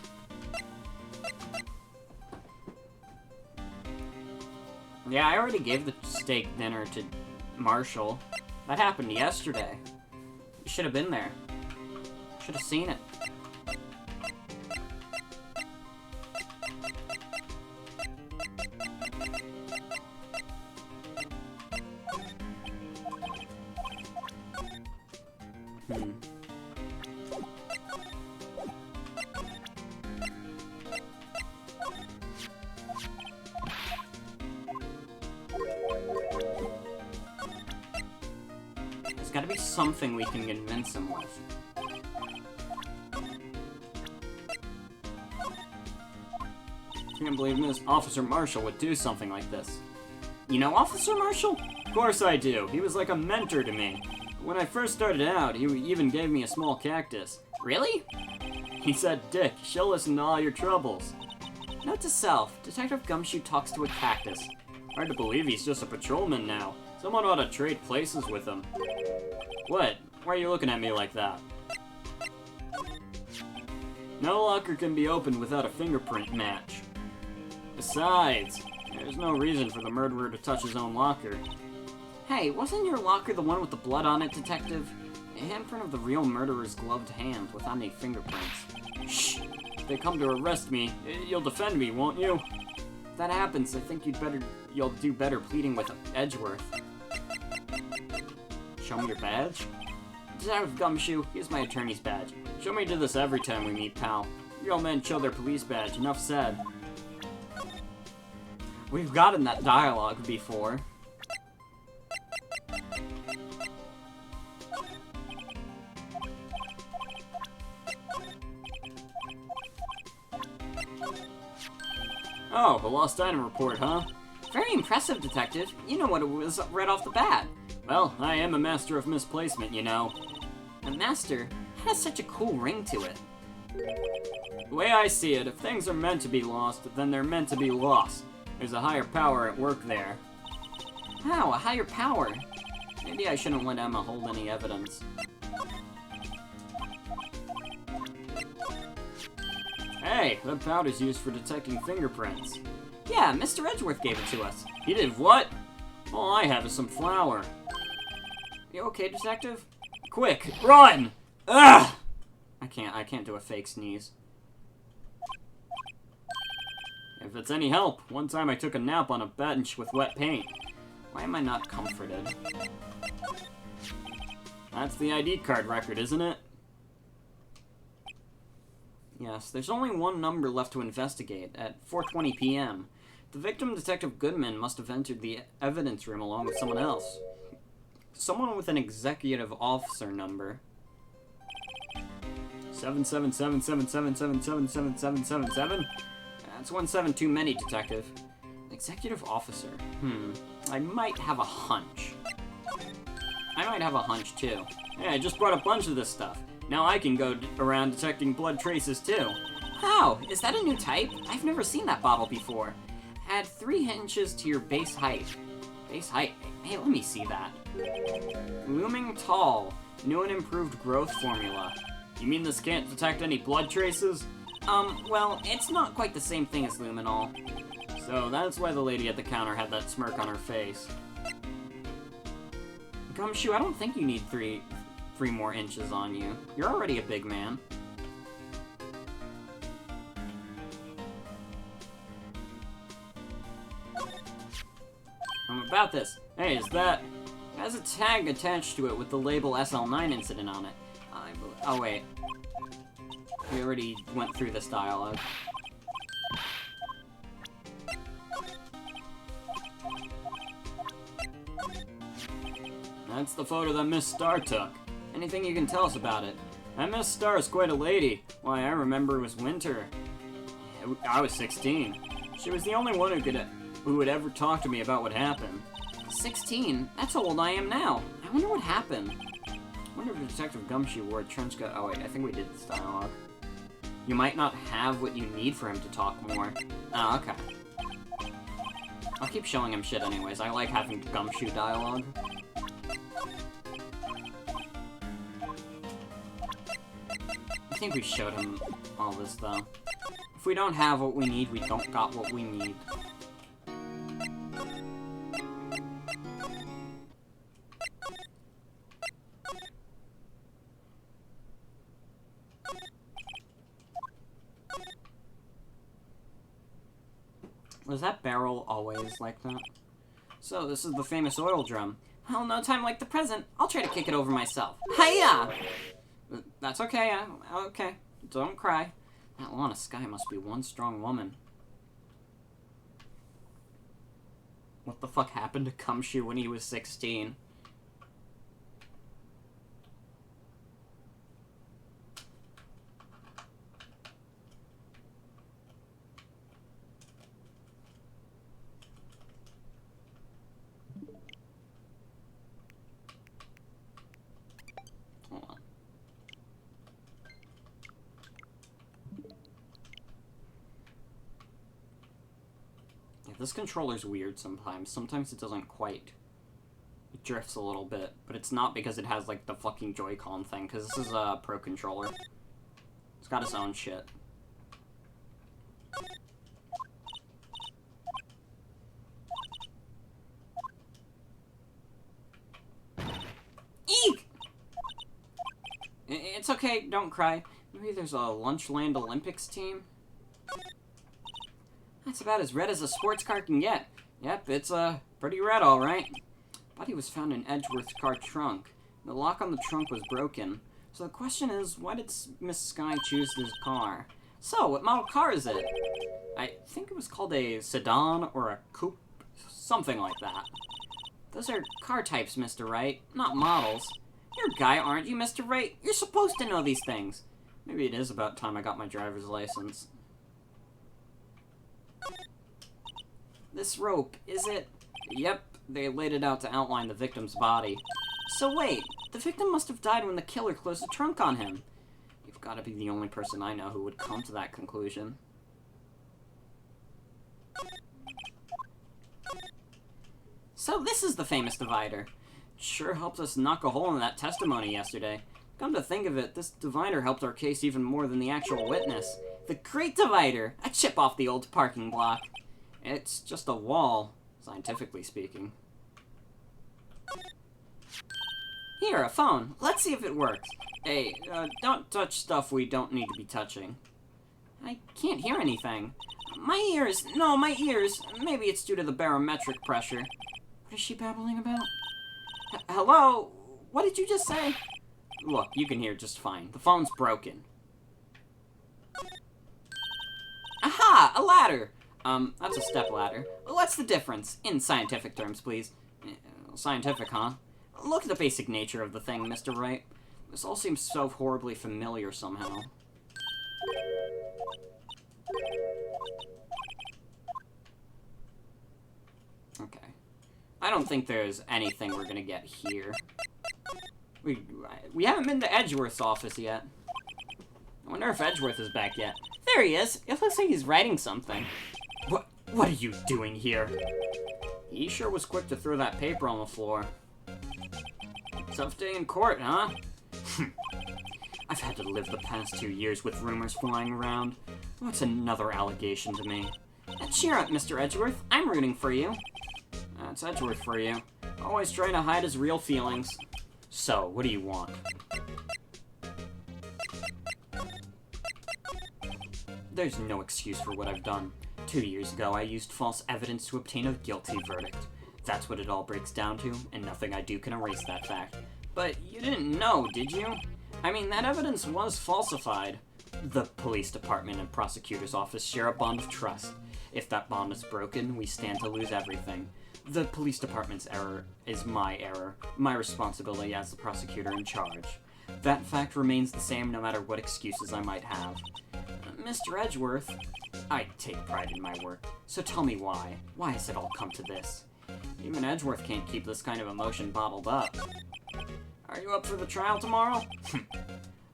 Yeah, I already gave the steak dinner to Marshall. That happened yesterday. You should have been there. Should have seen it. There's gotta be something we can convince him with. I can't believe Miss Officer Marshall would do something like this. You know Officer Marshall? Of course I do. He was like a mentor to me. When I first started out, he even gave me a small cactus. Really? He said, Dick, she'll listen to all your troubles. Note to self, Detective Gumshoe talks to a cactus. Hard to believe he's just a patrolman now. Someone ought to trade places with him. What? Why are you looking at me like that? No locker can be opened without a fingerprint match. Besides, there's no reason for the murderer to touch his own locker. Hey, wasn't your locker the one with the blood on it, Detective? A handprint of the real murderer's gloved hand without any fingerprints. Shh! If they come to arrest me, you'll defend me, won't you? If that happens, I think you'll do better pleading with Edgeworth. Show me your badge? Detective Gumshoe, here's my attorney's badge. Show me to this every time we meet, pal. Real men show their police badge, enough said. We've gotten that dialogue before. Oh, a lost item report, huh? Very impressive, Detective. You know what it was right off the bat. Well, I am a master of misplacement, you know. A master? That has such a cool ring to it. The way I see it, if things are meant to be lost, then they're meant to be lost. There's a higher power at work there. How? A higher power? Maybe I shouldn't let Emma hold any evidence. Hey, that powder's used for detecting fingerprints. Yeah, Mr. Edgeworth gave it to us. He did what? All I have is some flour. You okay, detective? Quick, run! Ugh! I can't do a fake sneeze. If it's any help, one time I took a nap on a bench with wet paint. Why am I not comforted? That's the ID card record, isn't it? Yes, there's only one number left to investigate, at 4:20 p.m. The victim, Detective Goodman, must have entered the evidence room along with someone else. Someone with an executive officer number. 77777777777. That's 17 too many, Detective. Executive officer. I might have a hunch. I might have a hunch, too. Hey, I just brought a bunch of this stuff. Now I can go around detecting blood traces, too. Wow, is that a new type? I've never seen that bottle before. Add 3 inches to your base height. Base height? Hey, let me see that. Looming tall. New and improved growth formula. You mean this can't detect any blood traces? Well, it's not quite the same thing as luminol. So that's why the lady at the counter had that smirk on her face. Gumshoe, I don't think you need three more inches on you. You're already a big man. About this. Hey, is that... It has a tag attached to it with the label SL9 incident on it. Oh, wait. We already went through this dialogue. That's the photo that Miss Starr took. Anything you can tell us about it? That Miss Starr is quite a lady. Why, I remember it was winter. I was 16. She was the only one who would ever talk to me about what happened. 16? That's how old I am now. I wonder what happened. I wonder if Detective Gumshoe wore a trench coat. Oh wait, I think we did this dialogue. You might not have what you need for him to talk more. Oh, okay. I'll keep showing him shit anyways. I like having Gumshoe dialogue. I think we showed him all this, though. If we don't have what we need, we don't got what we need. Was that barrel always like that? So, this is the famous oil drum. Well, no time like the present. I'll try to kick it over myself. Hiya! That's okay, okay. Don't cry. That Lana Skye must be one strong woman. What the fuck happened to Gumshoe when he was 16? Hold on. Yeah, this controller's weird sometimes. Sometimes it doesn't quite. It drifts a little bit, but it's not because it has, like, the fucking Joy-Con thing, because this is a Pro controller. It's got its own shit. Eek! It's okay, don't cry. Maybe there's a Lunchland Olympics team? That's about as red as a sports car can get. Yep, it's, pretty red, alright. Body was found in Edgeworth's car trunk. The lock on the trunk was broken. So the question is, why did Miss Skye choose this car? So, what model car is it? I think it was called a sedan or a coupe. Something like that. Those are car types, Mr. Wright, not models. You're a guy, aren't you, Mr. Wright? You're supposed to know these things. Maybe it is about time I got my driver's license. This rope, is it? Yep, they laid it out to outline the victim's body. So wait, the victim must have died when the killer closed the trunk on him. You've got to be the only person I know who would come to that conclusion. So this is the famous divider. Sure helped us knock a hole in that testimony yesterday. Come to think of it, this divider helped our case even more than the actual witness. The Great Divider! A chip off the old parking block. It's just a wall, scientifically speaking. Here, a phone. Let's see if it works. Hey, don't touch stuff we don't need to be touching. I can't hear anything. My ears. No, my ears. Maybe it's due to the barometric pressure. What is she babbling about? Hello? What did you just say? Look, you can hear just fine. The phone's broken. Aha! A ladder! That's a step ladder. What's the difference? In scientific terms, please. Scientific, huh? Look at the basic nature of the thing, Mr. Wright. This all seems so horribly familiar somehow. Okay. I don't think there's anything we're gonna get here. We haven't been to Edgeworth's office yet. I wonder if Edgeworth is back yet. There he is. It looks like he's writing something. What are you doing here? He sure was quick to throw that paper on the floor. Tough day in court, huh? I've had to live the past 2 years with rumors flying around. What's another allegation to me? Cheer up, Mr. Edgeworth. I'm rooting for you. That's Edgeworth for you. Always trying to hide his real feelings. So, what do you want? There's no excuse for what I've done. 2 years ago, I used false evidence to obtain a guilty verdict. That's what it all breaks down to, and nothing I do can erase that fact. But you didn't know, did you? I mean, that evidence was falsified. The police department and prosecutor's office share a bond of trust. If that bond is broken, we stand to lose everything. The police department's error is my error, my responsibility as the prosecutor in charge. That fact remains the same no matter what excuses I might have. Mr. Edgeworth, I take pride in my work, so tell me why. Why has it all come to this? Even Edgeworth can't keep this kind of emotion bottled up. Are you up for the trial tomorrow?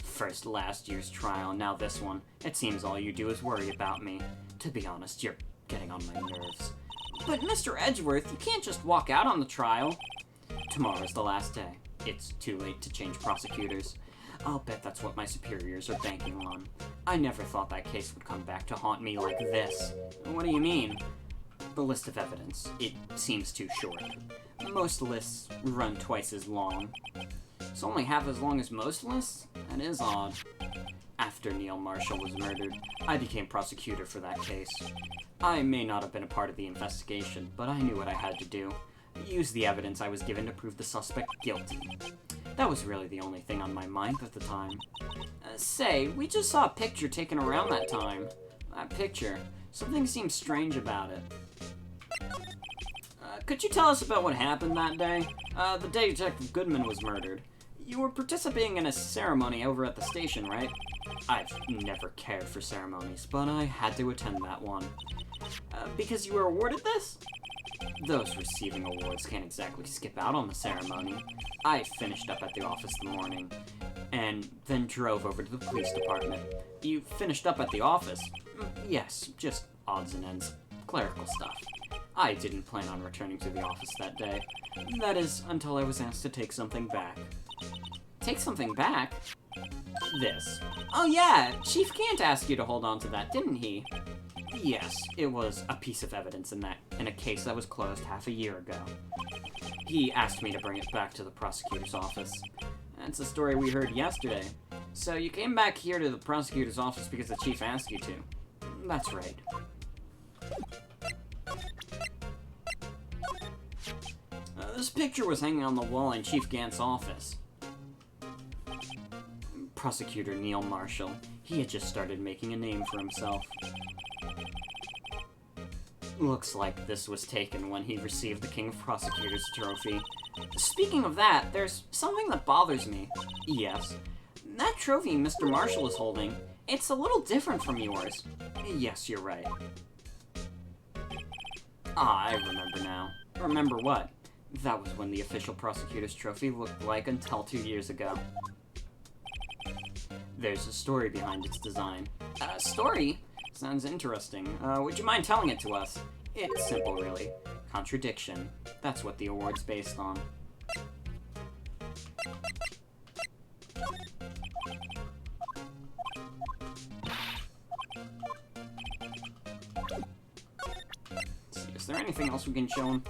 First last year's trial, now this one. It seems all you do is worry about me. To be honest, you're getting on my nerves. But Mr. Edgeworth, you can't just walk out on the trial. Tomorrow's the last day. It's too late to change prosecutors. I'll bet that's what my superiors are banking on. I never thought that case would come back to haunt me like this. What do you mean? The list of evidence. It seems too short. Most lists run twice as long. It's only half as long as most lists? That is odd. After Neil Marshall was murdered, I became prosecutor for that case. I may not have been a part of the investigation, but I knew what I had to do. Use the evidence I was given to prove the suspect guilty. That was really the only thing on my mind at the time. Say, we just saw a picture taken around that time. That picture. Something seems strange about it. Could you tell us about what happened that day? The day Detective Goodman was murdered. You were participating in a ceremony over at the station, right? I've never cared for ceremonies, but I had to attend that one. Because you were awarded this? Those receiving awards can't exactly skip out on the ceremony. I finished up at the office in the morning, and then drove over to the police department. You finished up at the office? Yes, just odds and ends. Clerical stuff. I didn't plan on returning to the office that day. That is, until I was asked to take something back. Take something back? This. Oh yeah, Chief Gant asked you to hold on to that, didn't he? Yes, it was a piece of evidence in a case that was closed half a year ago. He asked me to bring it back to the prosecutor's office. That's the story we heard yesterday. So you came back here to the prosecutor's office because the chief asked you to. That's right. This picture was hanging on the wall in Chief Gant's office. Prosecutor Neil Marshall. He had just started making a name for himself. Looks like this was taken when he received the King of Prosecutors trophy. Speaking of that, there's something that bothers me. Yes. That trophy Mr. Marshall is holding, it's a little different from yours. Yes, you're right. Ah, I remember now. Remember what? That was when the official prosecutor's trophy looked like until 2 years ago. There's a story behind its design. A story? Sounds interesting. Would you mind telling it to us? It's simple, really. Contradiction. That's what the award's based on. Let's see, is there anything else we can show him?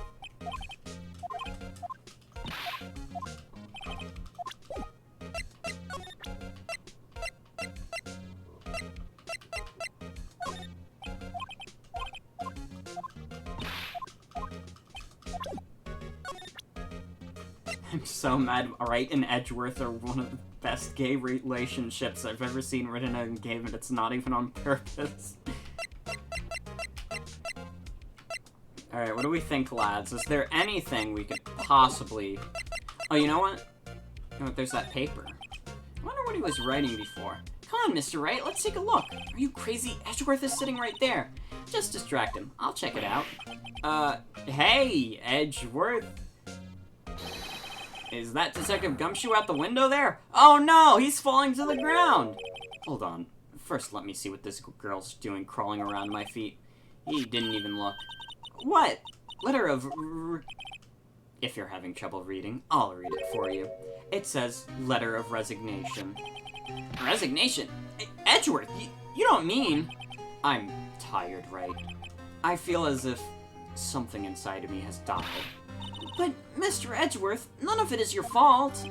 I'm so mad. Wright and Edgeworth are one of the best gay relationships I've ever seen written in a game, and it's not even on purpose. Alright, what do we think, lads? Is there anything we could possibly... Oh, you know what? You know what? There's that paper. I wonder what he was writing before. Come on, Mr. Wright, let's take a look. Are you crazy? Edgeworth is sitting right there. Just distract him. I'll check it out. Hey, Edgeworth. Is that Detective Gumshoe out the window there? Oh no, he's falling to the ground. Hold on. First, let me see what this girl's doing crawling around my feet. He didn't even look. What? Letter of... If you're having trouble reading, I'll read it for you. It says, letter of resignation. Resignation? Edgeworth, you don't mean... I'm tired, Wright. I feel as if something inside of me has died. But, Mr. Edgeworth, none of it is your fault.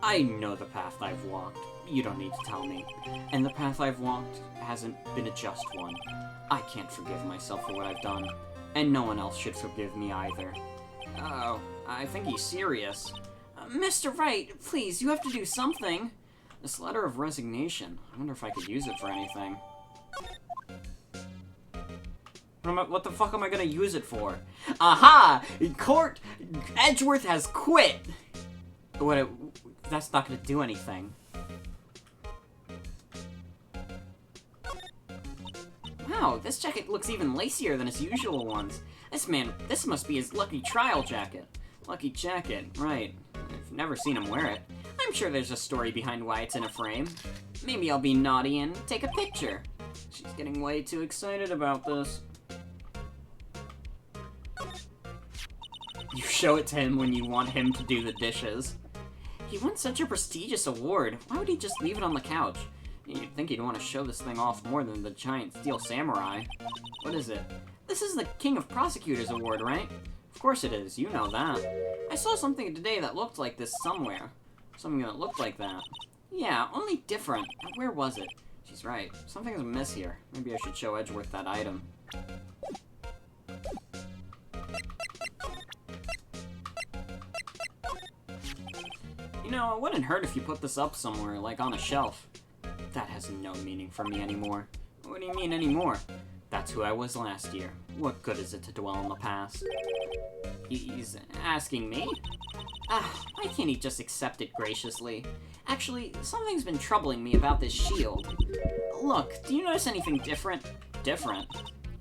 I know the path I've walked. You don't need to tell me. And the path I've walked hasn't been a just one. I can't forgive myself for what I've done. And no one else should forgive me either. Oh, I think he's serious. Mr. Wright, please, you have to do something. This letter of resignation. I wonder if I could use it for anything. What the fuck am I gonna use it for? Aha! Court Edgeworth has quit! That's not gonna do anything. Wow, this jacket looks even lacier than his usual ones. This must be his lucky trial jacket. Lucky jacket, right. I've never seen him wear it. I'm sure there's a story behind why it's in a frame. Maybe I'll be naughty and take a picture. She's getting way too excited about this. You show it to him when you want him to do the dishes. He won such a prestigious award. Why would he just leave it on the couch? You'd think he'd want to show this thing off more than the giant steel samurai. What is it? This is the King of Prosecutors Award, right? Of course it is. You know that. I saw something today that looked like this somewhere. Something that looked like that. Yeah, only different. Where was it? She's right. Something's amiss here. Maybe I should show Edgeworth that item. You know, it wouldn't hurt if you put this up somewhere, like on a shelf. That has no meaning for me anymore. What do you mean anymore? That's who I was last year. What good is it to dwell on the past? He's asking me? Why can't he just accept it graciously? Actually, something's been troubling me about this shield. Look, do you notice anything different? Different?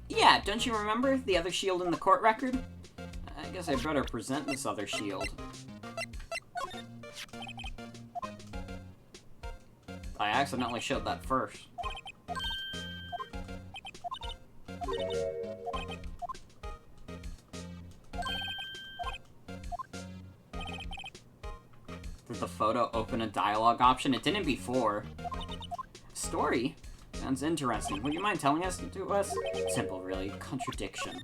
Yeah, don't you remember the other shield in the court record? I guess I better present this other shield. I accidentally showed that first. Did the photo open a dialogue option? It didn't before. Story? Sounds interesting. Would you mind telling us to us? Simple, really. Contradiction.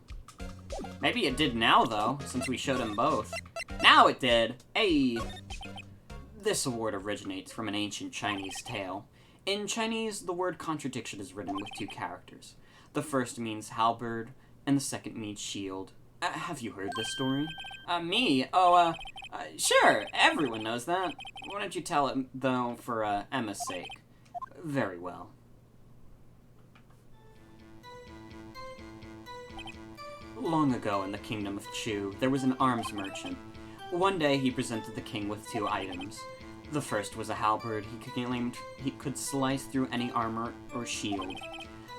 Maybe it did now, though, since we showed him both. Now it did! Hey! This award originates from an ancient Chinese tale. In Chinese, the word contradiction is written with two characters. The first means halberd, and the second means shield. Have you heard this story? Me? Oh, sure, everyone knows that. Why don't you tell it, though, for, Emma's sake? Very well. Long ago in the kingdom of Chu, there was an arms merchant. One day he presented the king with two items. The first was a halberd he could slice through any armor or shield.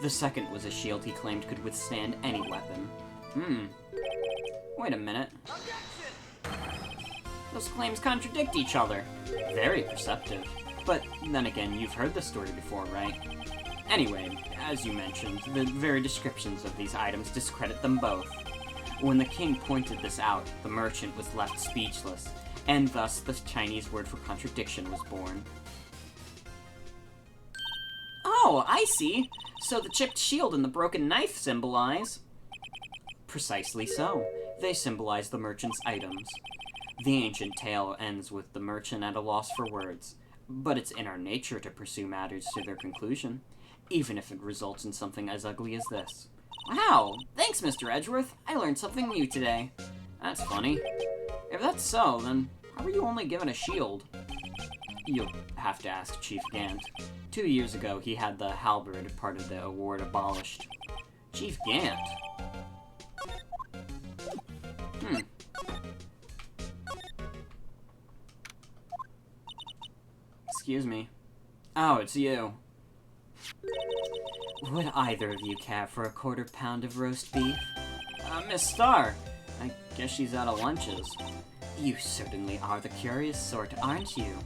The second was a shield he claimed could withstand any weapon. Wait a minute. Those claims contradict each other. Very perceptive. But then again, you've heard the story before, right? Anyway, as you mentioned, the very descriptions of these items discredit them both. When the king pointed this out, the merchant was left speechless, and thus the Chinese word for contradiction was born. Oh, I see! So the chipped shield and the broken knife symbolize... Precisely so. They symbolize the merchant's items. The ancient tale ends with the merchant at a loss for words, but it's in our nature to pursue matters to their conclusion, even if it results in something as ugly as this. Wow! Thanks, Mr. Edgeworth. I learned something new today. That's funny. If that's so, then How were you only given a shield? You'll have to ask Chief Gant. 2 years ago, he had the halberd part of the award abolished. Chief Gant? Excuse me. Oh, it's you. Would either of you care for a quarter pound of roast beef? Miss Starr. I guess she's out of lunches. You certainly are the curious sort, aren't you?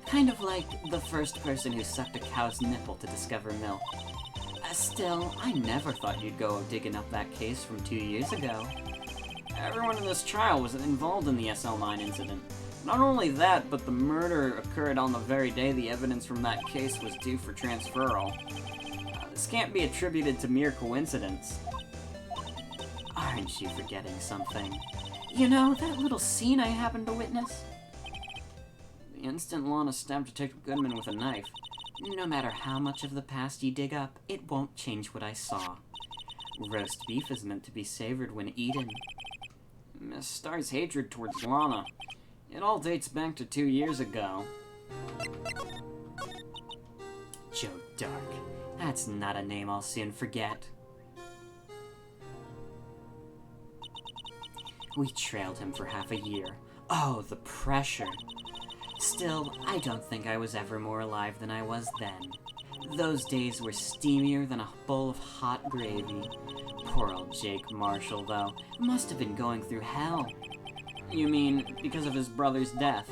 Kind of like the first person who sucked a cow's nipple to discover milk. Still, I never thought you'd go digging up that case from 2 years ago. Everyone in this trial was involved in the SL9 incident. Not only that, but the murder occurred on the very day the evidence from that case was due for transferal. This can't be attributed to mere coincidence. Aren't you forgetting something? You know, that little scene I happened to witness? The instant Lana stabbed Detective Goodman with a knife. No matter how much of the past you dig up, it won't change what I saw. Roast beef is meant to be savored when eaten. Miss Starr's hatred towards Lana. It all dates back to 2 years ago. Joe Dark. That's not a name I'll soon forget. We trailed him for half a year. Oh, the pressure. Still, I don't think I was ever more alive than I was then. Those days were steamier than a bowl of hot gravy. Poor old Jake Marshall, though, must have been going through hell. You mean, because of his brother's death?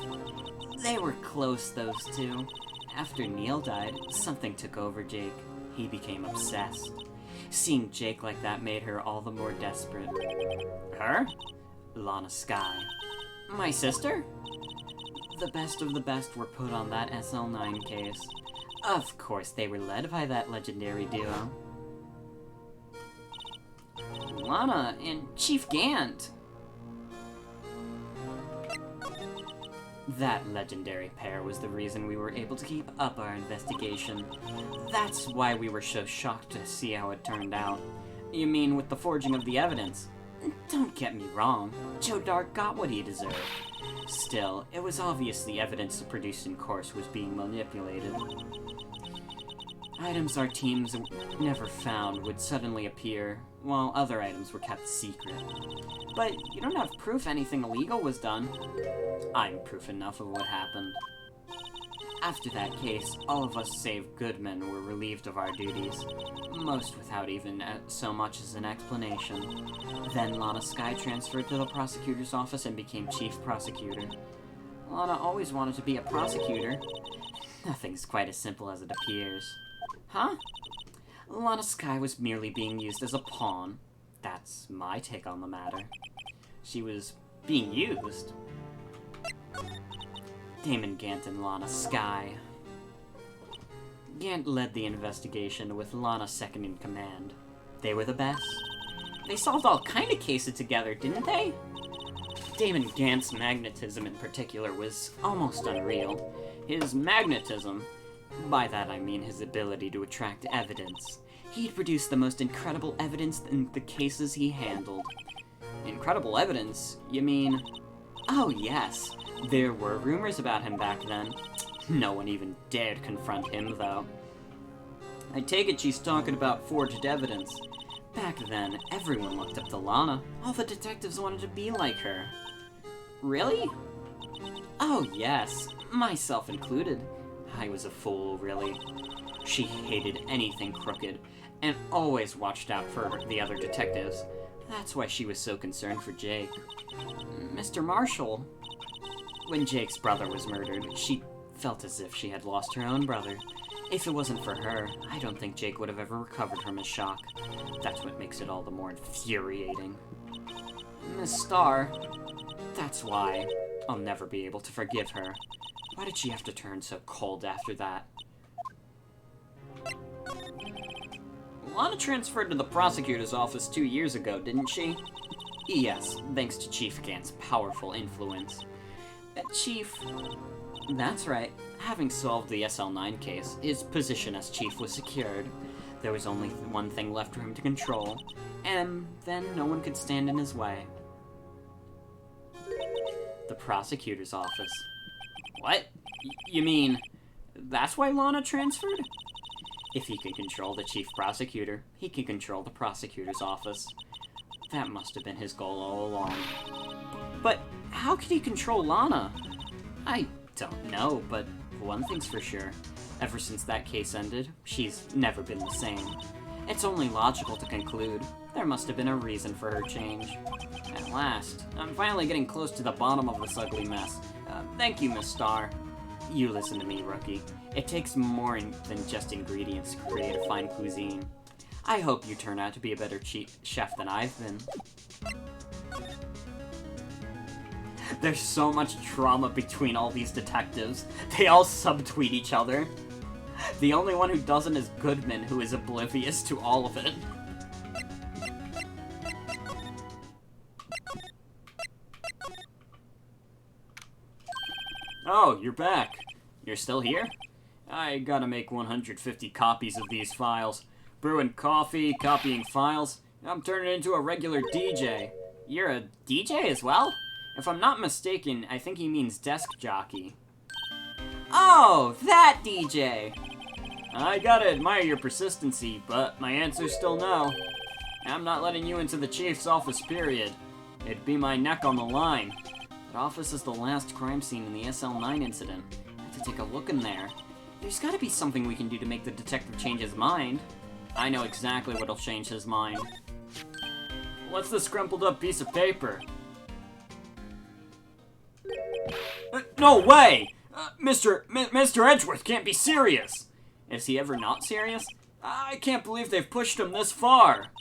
They were close, those two. After Neil died, something took over Jake. He became obsessed. Seeing Jake like that made her all the more desperate. Her? Lana Skye. My sister? The best of the best were put on that SL9 case. Of course, they were led by that legendary duo. Lana and Chief Gant! That legendary pair was the reason we were able to keep up our investigation. That's why we were so shocked to see how it turned out. You mean with the forging of the evidence? Don't get me wrong, Joe Dark got what he deserved. Still, it was obvious the evidence produced in court was being manipulated. Items our teams never found would suddenly appear, while other items were kept secret. But you don't have proof anything illegal was done. I'm proof enough of what happened. After that case, all of us save Goodman were relieved of our duties, most without even so much as an explanation. Then Lana Skye transferred to the prosecutor's office and became chief prosecutor. Lana always wanted to be a prosecutor. Nothing's quite as simple as it appears. Huh? Lana Skye was merely being used as a pawn. That's my take on the matter. She was being used. Damon Gant and Lana Skye. Gant led the investigation with Lana second in command. They were the best. They solved all kind of cases together, didn't they? Damon Gant's magnetism in particular was almost unreal. His magnetism, by that I mean his ability to attract evidence. He'd produce the most incredible evidence in the cases he handled. Incredible evidence? You mean... Oh yes, there were rumors about him back then. No one even dared confront him, though. I take it she's talking about forged evidence. Back then, everyone looked up to Lana. All the detectives wanted to be like her. Really? Oh yes, myself included. I was a fool, really. She hated anything crooked, and always watched out for the other detectives. That's why she was so concerned for Jake. Mr. Marshall. When Jake's brother was murdered, she felt as if she had lost her own brother. If it wasn't for her, I don't think Jake would have ever recovered from his shock. That's what makes it all the more infuriating. Miss Starr. That's why I'll never be able to forgive her. Why did she have to turn so cold after that? Lana transferred to the prosecutor's office 2 years ago, didn't she? Yes, thanks to Chief Gant's powerful influence. Chief... That's right. Having solved the SL9 case, his position as chief was secured. There was only one thing left for him to control, and then no one could stand in his way. the prosecutor's office. What? You mean, that's why Lana transferred? If he can control the chief prosecutor, he can control the prosecutor's office. That must have been his goal all along. But how could he control Lana? I don't know, but one thing's for sure. Ever since that case ended, she's never been the same. It's only logical to conclude there must have been a reason for her change. At last, I'm finally getting close to the bottom of this ugly mess. Thank you, Miss Starr. You listen to me, rookie. It takes more than just ingredients to create a fine cuisine. I hope you turn out to be a better chef than I've been. There's so much trauma between all these detectives. They all subtweet each other. The only one who doesn't is Goodman, who is oblivious to all of it. Oh, you're back. You're still here? I gotta make 150 copies of these files. Brewing coffee, copying files. I'm turning into a regular DJ. You're a DJ as well? If I'm not mistaken, I think he means desk jockey. Oh, that DJ! I gotta admire your persistency, but my answer's still no. I'm not letting you into the chief's office, period. It'd be my neck on the line. That office is the last crime scene in the SL9 incident. I have to take a look in there. There's gotta be something we can do to make the detective change his mind. I know exactly what'll change his mind. What's this crumpled up piece of paper? No way! Mr. Edgeworth can't be serious! Is he ever not serious? I can't believe they've pushed him this far.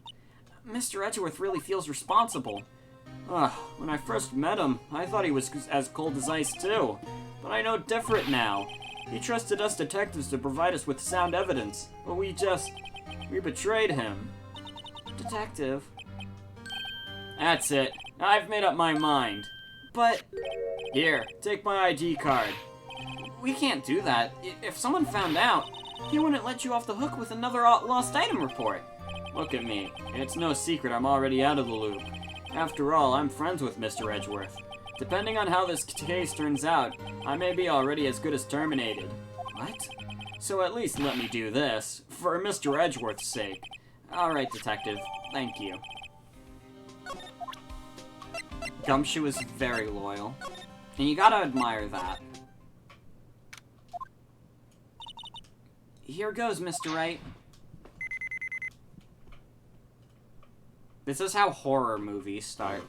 Mr. Edgeworth really feels responsible. When I first met him, I thought he was as cold as ice too. But I know different now. He trusted us detectives to provide us with sound evidence, but we betrayed him. Detective? That's it. I've made up my mind. But... Here, take my ID card. We can't do that. If someone found out, he wouldn't let you off the hook with another lost item report. Look at me. It's no secret I'm already out of the loop. After all, I'm friends with Mr. Edgeworth. Depending on how this case turns out, I may be already as good as terminated. What? So at least let me do this, for Mr. Edgeworth's sake. Alright, detective. Thank you. Gumshoe is very loyal. And you gotta admire that. Here goes, Mr. Wright. This is how horror movies start.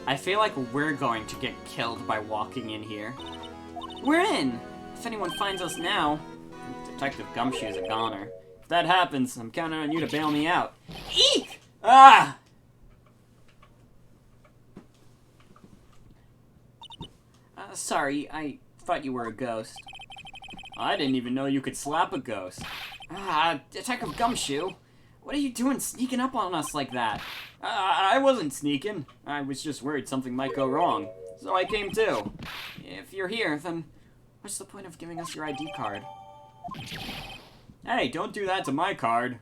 I feel like we're going to get killed by walking in here. We're in! If anyone finds us now, Detective Gumshoe's a goner. If that happens, I'm counting on you to bail me out. Eek! Ah! Sorry, I thought you were a ghost. I didn't even know you could slap a ghost. Detective Gumshoe, what are you doing sneaking up on us like that? I wasn't sneaking. I was just worried something might go wrong. So I came too. If you're here, then what's the point of giving us your ID card? Hey, don't do that to my card.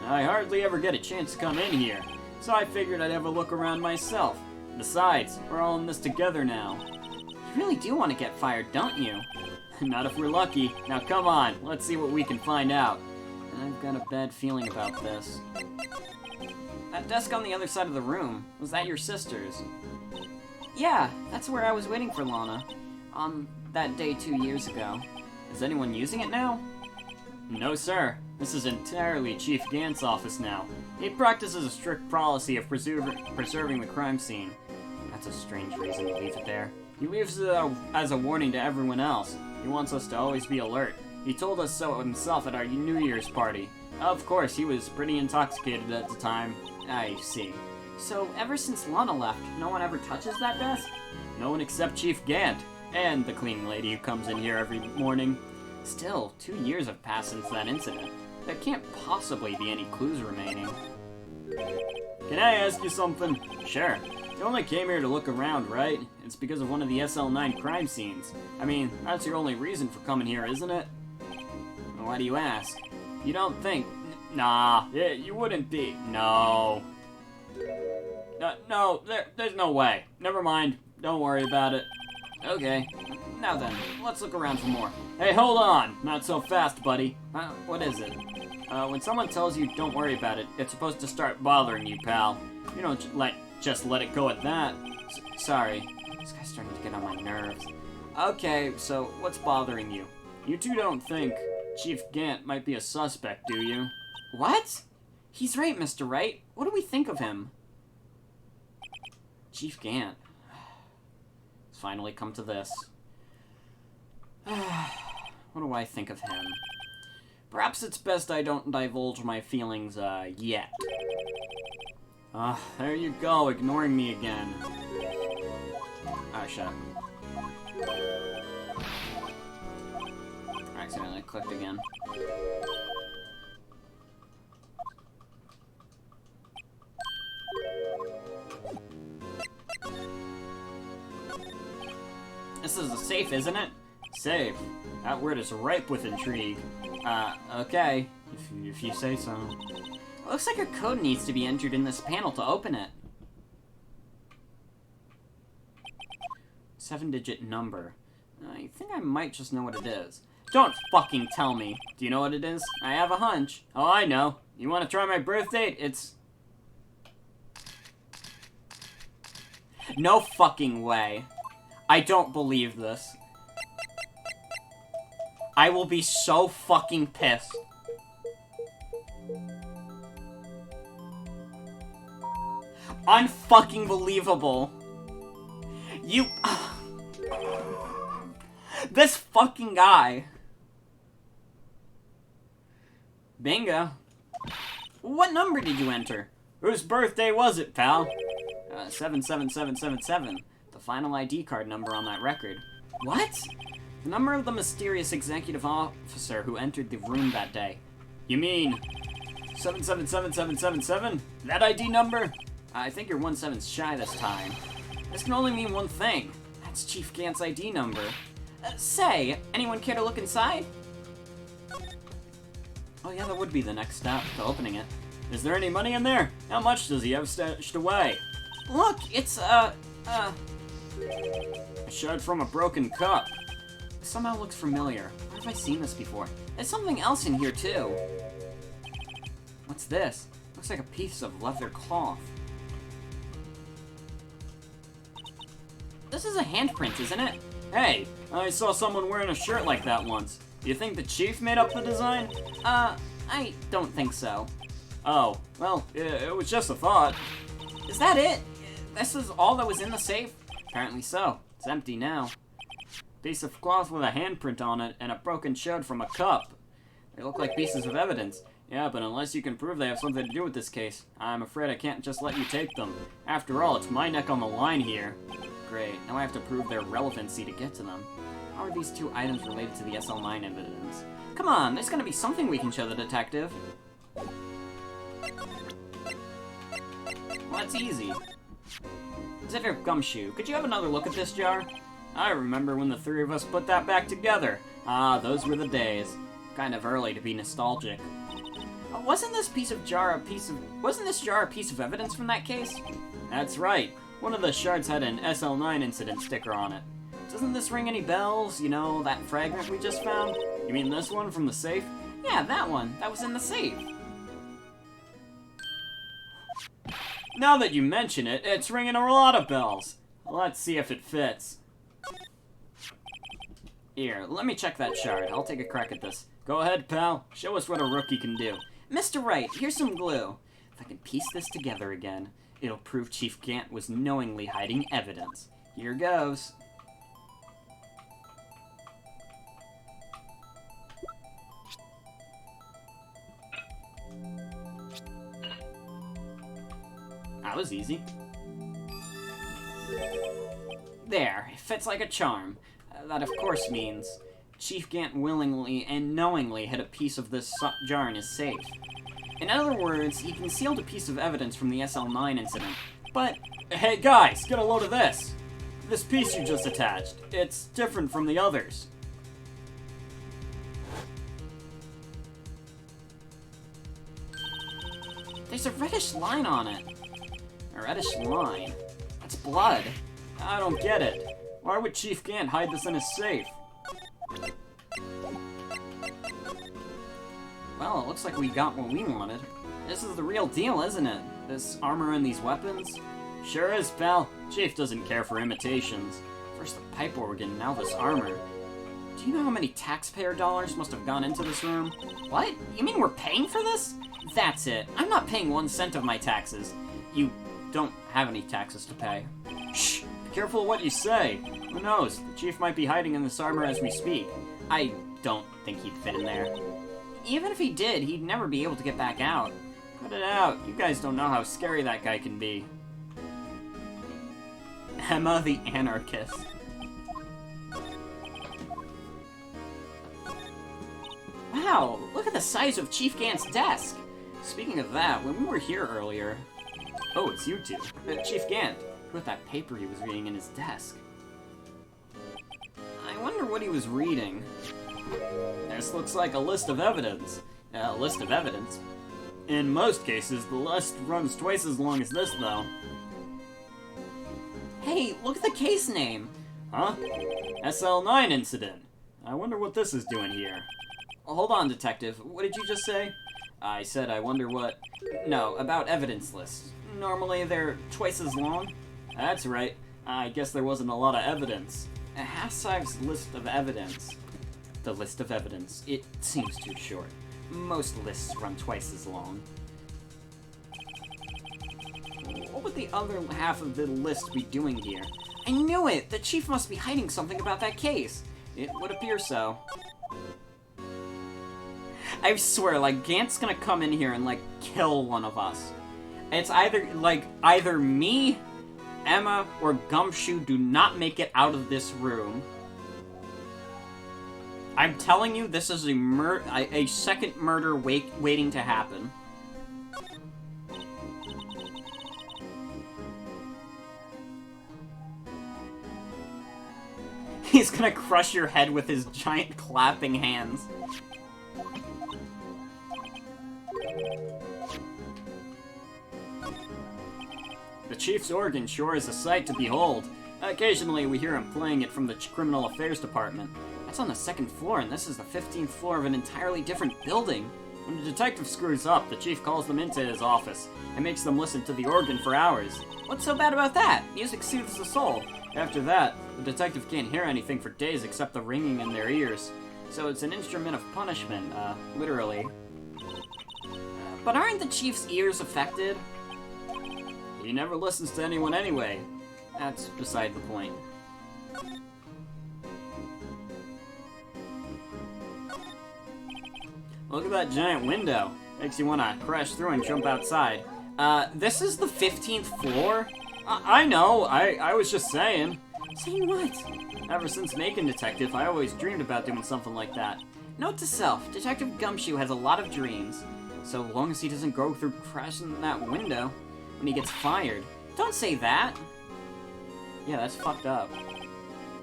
I hardly ever get a chance to come in here, so I figured I'd have a look around myself. Besides, we're all in this together now. You really do want to get fired, don't you? Not if we're lucky. Now come on, let's see what we can find out. I've got a bad feeling about this. That desk on the other side of the room, was that your sister's? Yeah, that's where I was waiting for Lana. On that day 2 years ago. Is anyone using it now? No, sir. This is entirely Chief Gant's office now. He practices a strict policy of preserving the crime scene. That's a strange reason to leave it there. He leaves it as a warning to everyone else. He wants us to always be alert. He told us so himself at our New Year's party. Of course, he was pretty intoxicated at the time. I see. So, ever since Lana left, no one ever touches that desk? No one except Chief Gant, and the cleaning lady who comes in here every morning. Still, 2 years have passed since that incident. There can't possibly be any clues remaining. Can I ask you something? Sure. You only came here to look around, right? It's because of one of the SL9 crime scenes. I mean, that's your only reason for coming here, isn't it? Why do you ask? You don't think... Nah, you wouldn't be. No. No, there's no way. Never mind. Don't worry about it. Okay. Now then, let's look around for more. Hey, hold on! Not so fast, buddy. What is it? When someone tells you don't worry about it, it's supposed to start bothering you, pal. You don't just let it go at that. Sorry. This guy's starting to get on my nerves. Okay, so what's bothering you? You two don't think Chief Gant might be a suspect, do you? What? He's right, Mr. Wright. What do we think of him? Chief Gant. It's finally come to this. What do I think of him? Perhaps it's best I don't divulge my feelings, yet. There you go, ignoring me again. Ah, shut up. I accidentally clicked again. This is a safe, isn't it? Safe. That word is ripe with intrigue. Okay. If you say so. Looks like a code needs to be entered in this panel to open it. 7-digit number. I think I might just know what it is. Don't fucking tell me. Do you know what it is? I have a hunch. Oh, I know. You want to try my birth date? It's... No fucking way. I don't believe this. I will be so fucking pissed. Unfucking believable. You... This fucking guy. Bingo. What number did you enter? Whose birthday was it, pal? 77777. The final ID card number on that record. What? The number of the mysterious executive officer who entered the room that day. You mean 777777? That ID number? I think you're 1 7 shy this time. This can only mean one thing. That's Chief Gant's ID number. Say, anyone care to look inside? Oh yeah, that would be the next step to opening it. Is there any money in there? How much does he have stashed away? Look, it's, A shard from a broken cup. This somehow looks familiar. Where have I seen this before? There's something else in here, too. What's this? Looks like a piece of leather cloth. This is a handprint, isn't it? Hey, I saw someone wearing a shirt like that once. Do you think the chief made up the design? I don't think so. Oh, well, it was just a thought. Is that it? This is all that was in the safe? Apparently so. It's empty now. Piece of cloth with a handprint on it and a broken shard from a cup. They look like pieces of evidence. Yeah, but unless you can prove they have something to do with this case, I'm afraid I can't just let you take them. After all, it's my neck on the line here. Great, now I have to prove their relevancy to get to them. How are these two items related to the SL9 evidence? Come on, there's gonna be something we can show the detective. Well, that's easy. Zitter Gumshoe, could you have another look at this jar? I remember when the three of us put that back together. Ah, those were the days. Kind of early to be nostalgic. Wasn't this jar a piece of evidence from that case? That's right. One of the shards had an SL9 incident sticker on it. Doesn't this ring any bells? You know, that fragment we just found? You mean this one from the safe? Yeah, that one. That was in the safe. Now that you mention it, it's ringing a lot of bells. Let's see if it fits. Here, let me check that shard. I'll take a crack at this. Go ahead, pal. Show us what a rookie can do. Mr. Wright, here's some glue. If I can piece this together again, it'll prove Chief Gant was knowingly hiding evidence. Here goes. That was easy. There, it fits like a charm. That of course means Chief Gant willingly and knowingly hid a piece of this jar in his safe. In other words, he concealed a piece of evidence from the SL9 incident. But, hey guys, get a load of this! This piece you just attached, it's different from the others. There's a reddish line on it. A reddish line? That's blood. I don't get it. Why would Chief Gant hide this in his safe? Well, it looks like we got what we wanted. This is the real deal, isn't it? This armor and these weapons? Sure is, pal. Chief doesn't care for imitations. First the pipe organ, now this armor. Do you know how many taxpayer dollars must have gone into this room? What? You mean we're paying for this? That's it. I'm not paying 1 cent of my taxes. You don't have any taxes to pay. Shh! Be careful what you say. Who knows? The Chief might be hiding in this armor as we speak. I don't think he'd fit in there. Even if he did, he'd never be able to get back out. Cut it out. You guys don't know how scary that guy can be. Emma the Anarchist. Wow, look at the size of Chief Gant's desk. Speaking of that, when we were here earlier... Oh, it's you two. Chief Gant, put that paper he was reading in his desk. I wonder what he was reading. This looks like a list of evidence. A list of evidence? In most cases, the list runs twice as long as this, though. Hey, look at the case name! Huh? SL9 incident. I wonder what this is doing here. Hold on, Detective. What did you just say? I said I wonder what... No, about evidence lists. Normally they're twice as long? That's right. I guess there wasn't a lot of evidence. Hassiv's list of evidence. The list of evidence. It seems too short. Most lists run twice as long. What would the other half of the list be doing here? I knew it! The Chief must be hiding something about that case. It would appear so. I swear, like, Gant's gonna come in here and, like, kill one of us. It's either me, Emma, or Gumshoe do not make it out of this room. I'm telling you, this is a second murder waiting to happen. He's gonna crush your head with his giant clapping hands. The Chief's organ sure is a sight to behold. Occasionally we hear him playing it from the Criminal Affairs Department. That's on the 2nd floor, and this is the 15th floor of an entirely different building. When the detective screws up, the Chief calls them into his office and makes them listen to the organ for hours. What's so bad about that? Music soothes the soul. After that, the detective can't hear anything for days except the ringing in their ears. So it's an instrument of punishment, literally. But aren't the Chief's ears affected? He never listens to anyone anyway. That's beside the point. Look at that giant window. Makes you want to crash through and jump outside. This is the 15th floor? I know, I was just saying. Saying what? Ever since making Detective, I always dreamed about doing something like that. Note to self, Detective Gumshoe has a lot of dreams. So long as he doesn't go through crashing that window when he gets fired. Don't say that! Yeah, that's fucked up.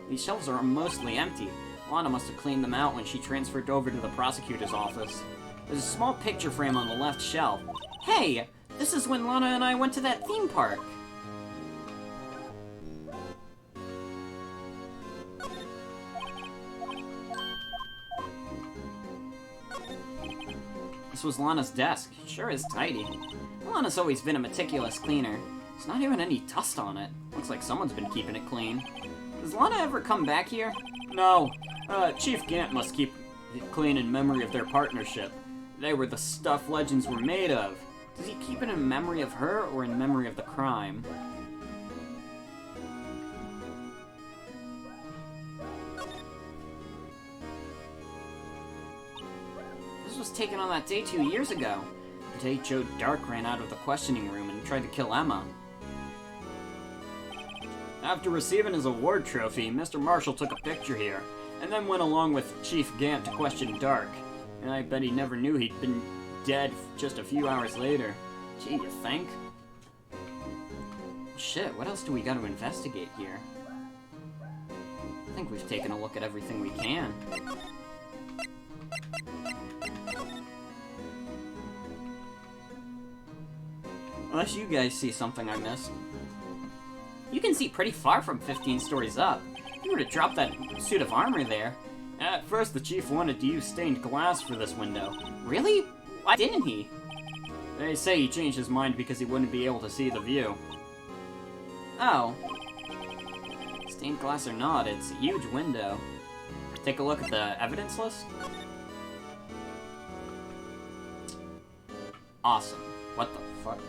These shelves are mostly empty. Lana must have cleaned them out when she transferred over to the prosecutor's office. There's a small picture frame on the left shelf. Hey! This is when Lana and I went to that theme park! This was Lana's desk. Sure is tidy. Lana's always been a meticulous cleaner. There's not even any dust on it. Looks like someone's been keeping it clean. Does Lana ever come back here? No. Chief Gant must keep it clean in memory of their partnership. They were the stuff legends were made of. Does he keep it in memory of her or in memory of the crime? This was taken on that day 2 years ago. The day Joe Dark ran out of the questioning room and tried to kill Emma. After receiving his award trophy, Mr. Marshall took a picture here, and then went along with Chief Gant to question Dark. And I bet he never knew he'd been dead just a few hours later. Gee, you think? Shit, what else do we got to investigate here? I think we've taken a look at everything we can. Unless you guys see something I missed. You can see pretty far from 15 stories up. You were to drop that suit of armor there. At first, the chief wanted to use stained glass for this window. Really? Why didn't he? They say he changed his mind because he wouldn't be able to see the view. Oh. Stained glass or not, it's a huge window. Take a look at the evidence list. Awesome. What the fuck?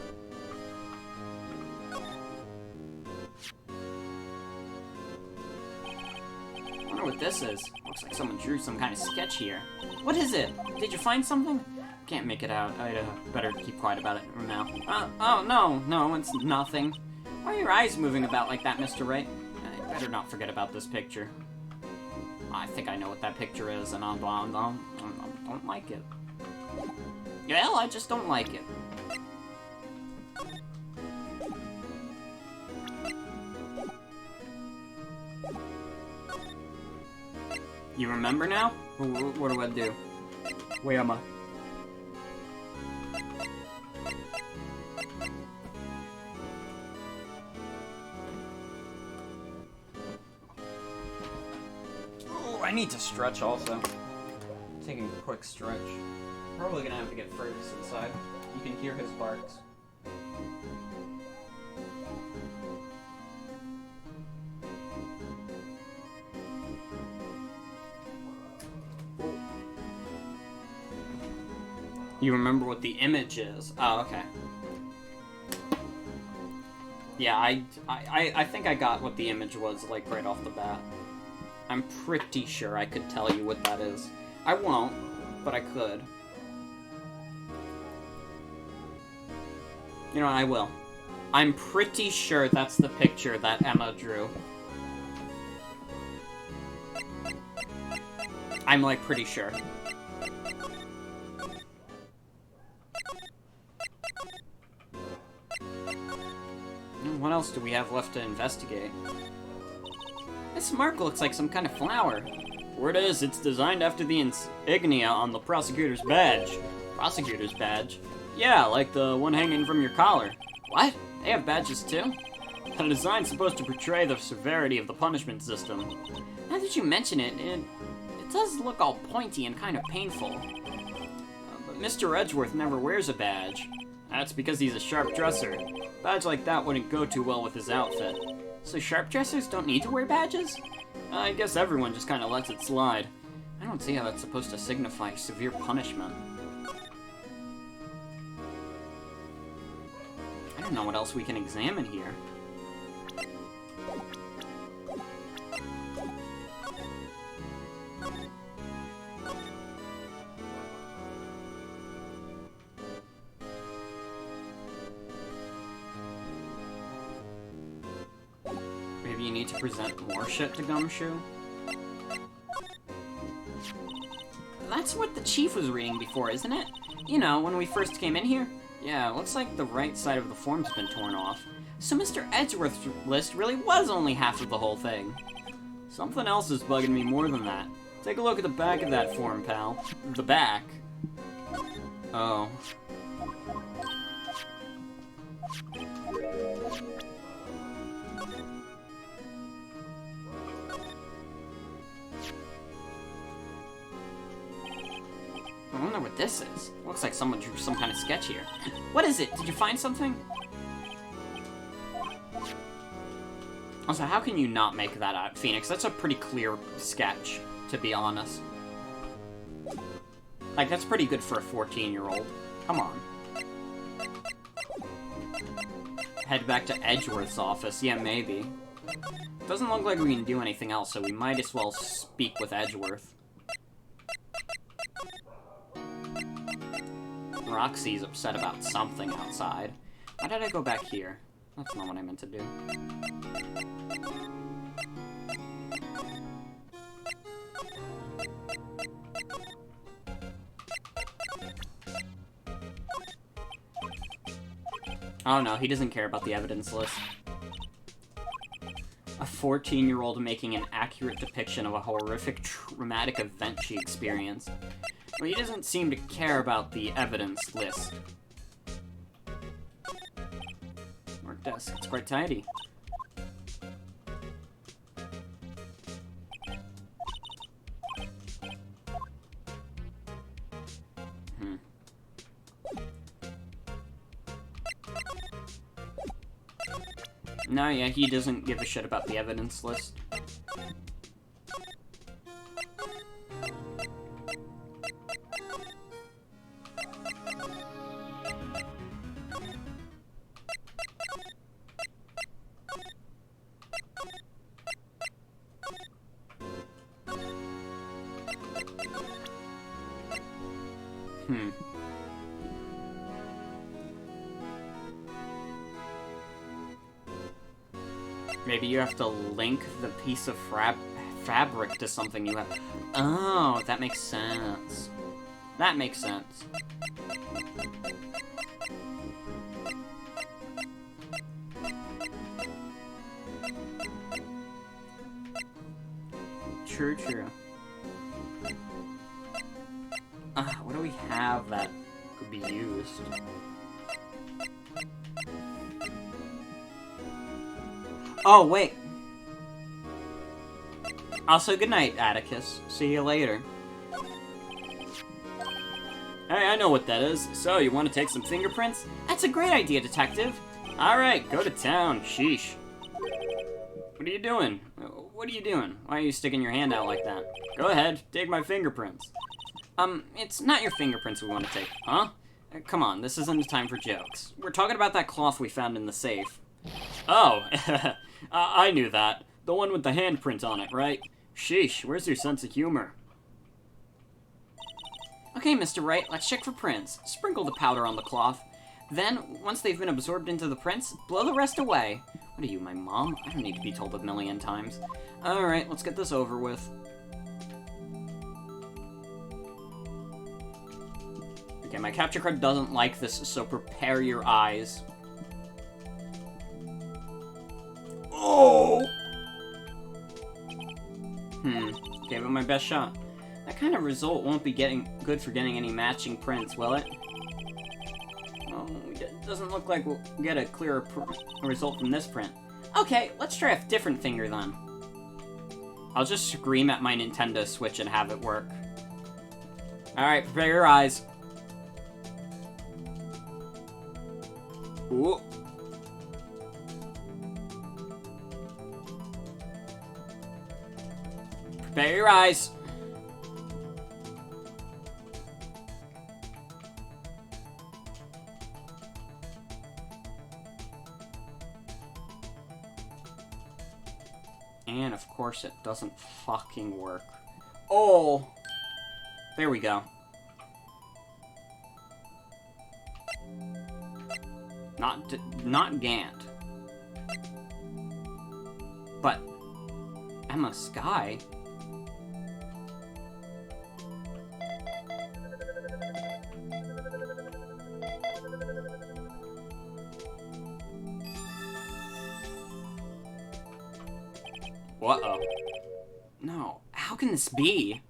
I wonder what this is. Looks like someone drew some kind of sketch here. What is it? Did you find something? Can't make it out. I'd better keep quiet about it from now. Oh, no, it's nothing. Why are your eyes moving about like that, Mr. Wright? I better not forget about this picture. I think I know what that picture is, and I don't like it. Well, I just don't like it. You remember now? What do I do? Where am I? Oh, I need to stretch also. Taking a quick stretch. Probably gonna have to get Fergus inside. You can hear his barks. You remember what the image is? Oh, okay. Yeah, I think I got what the image was, like, right off the bat. I'm pretty sure I could tell you what that is. I won't, but I could. You know what, I will. I'm pretty sure that's the picture that Emma drew. I'm, like, pretty sure. What else do we have left to investigate? This mark looks like some kind of flower. Word is, it's designed after the insignia on the prosecutor's badge. Prosecutor's badge? Yeah, like the one hanging from your collar. What? They have badges too? The design's supposed to portray the severity of the punishment system. Now that you mention it, it does look all pointy and kind of painful. But Mr. Edgeworth never wears a badge. That's because he's a sharp dresser. A badge like that wouldn't go too well with his outfit. So sharp dressers don't need to wear badges? I guess everyone just kind of lets it slide. I don't see how that's supposed to signify severe punishment. I don't know what else we can examine here. Maybe you need to present more shit to Gumshoe? That's what the chief was reading before, isn't it? You know, when we first came in here? Yeah, looks like the right side of the form's been torn off. So Mr. Edgeworth's list really was only half of the whole thing. Something else is bugging me more than that. Take a look at the back of that form, pal. The back. Oh. I wonder what this is. Looks like someone drew some kind of sketch here. What is it? Did you find something? Also, how can you not make that out, Phoenix? That's a pretty clear sketch, to be honest. Like, that's pretty good for a 14-year-old. Come on. Head back to Edgeworth's office. Yeah, maybe. Doesn't look like we can do anything else, so we might as well speak with Edgeworth. Roxy's upset about something outside. Why did I go back here? That's not what I meant to do. Oh no, he doesn't care about the evidence list. A 14-year-old making an accurate depiction of a horrific, traumatic event she experienced. Well, he doesn't seem to care about the evidence list. desk. It's quite tidy. No, yeah, he doesn't give a shit about the evidence list. Maybe you have to link the piece of fabric to something you have. Oh, that makes sense. That makes sense. True. What do we have that could be used? Oh, wait. Also, good night, Atticus. See you later. Hey, I know what that is. So, you want to take some fingerprints? That's a great idea, Detective. Alright, go to town. Sheesh. What are you doing? What are you doing? Why are you sticking your hand out like that? Go ahead, take my fingerprints. It's not your fingerprints we want to take, huh? Come on, this isn't the time for jokes. We're talking about that cloth we found in the safe. Oh, I knew that. The one with the handprint on it, right? Sheesh, where's your sense of humor? Okay, Mr. Wright, let's check for prints. Sprinkle the powder on the cloth. Then, once they've been absorbed into the prints, blow the rest away. What are you, my mom? I don't need to be told a million times. Alright, let's get this over with. Okay, my capture card doesn't like this, so prepare your eyes. Oh! Gave it my best shot. That kind of result won't be good for getting any matching prints, will it? Well, it doesn't look like we'll get a clearer result from this print. Okay, let's try a different finger then. I'll just scream at my Nintendo Switch and have it work. Alright, prepare your eyes. Ooh. Prepare your eyes. And of course it doesn't fucking work. Oh! There we go. Not Gant. But Emma Sky? Uh-oh. No, how can this be?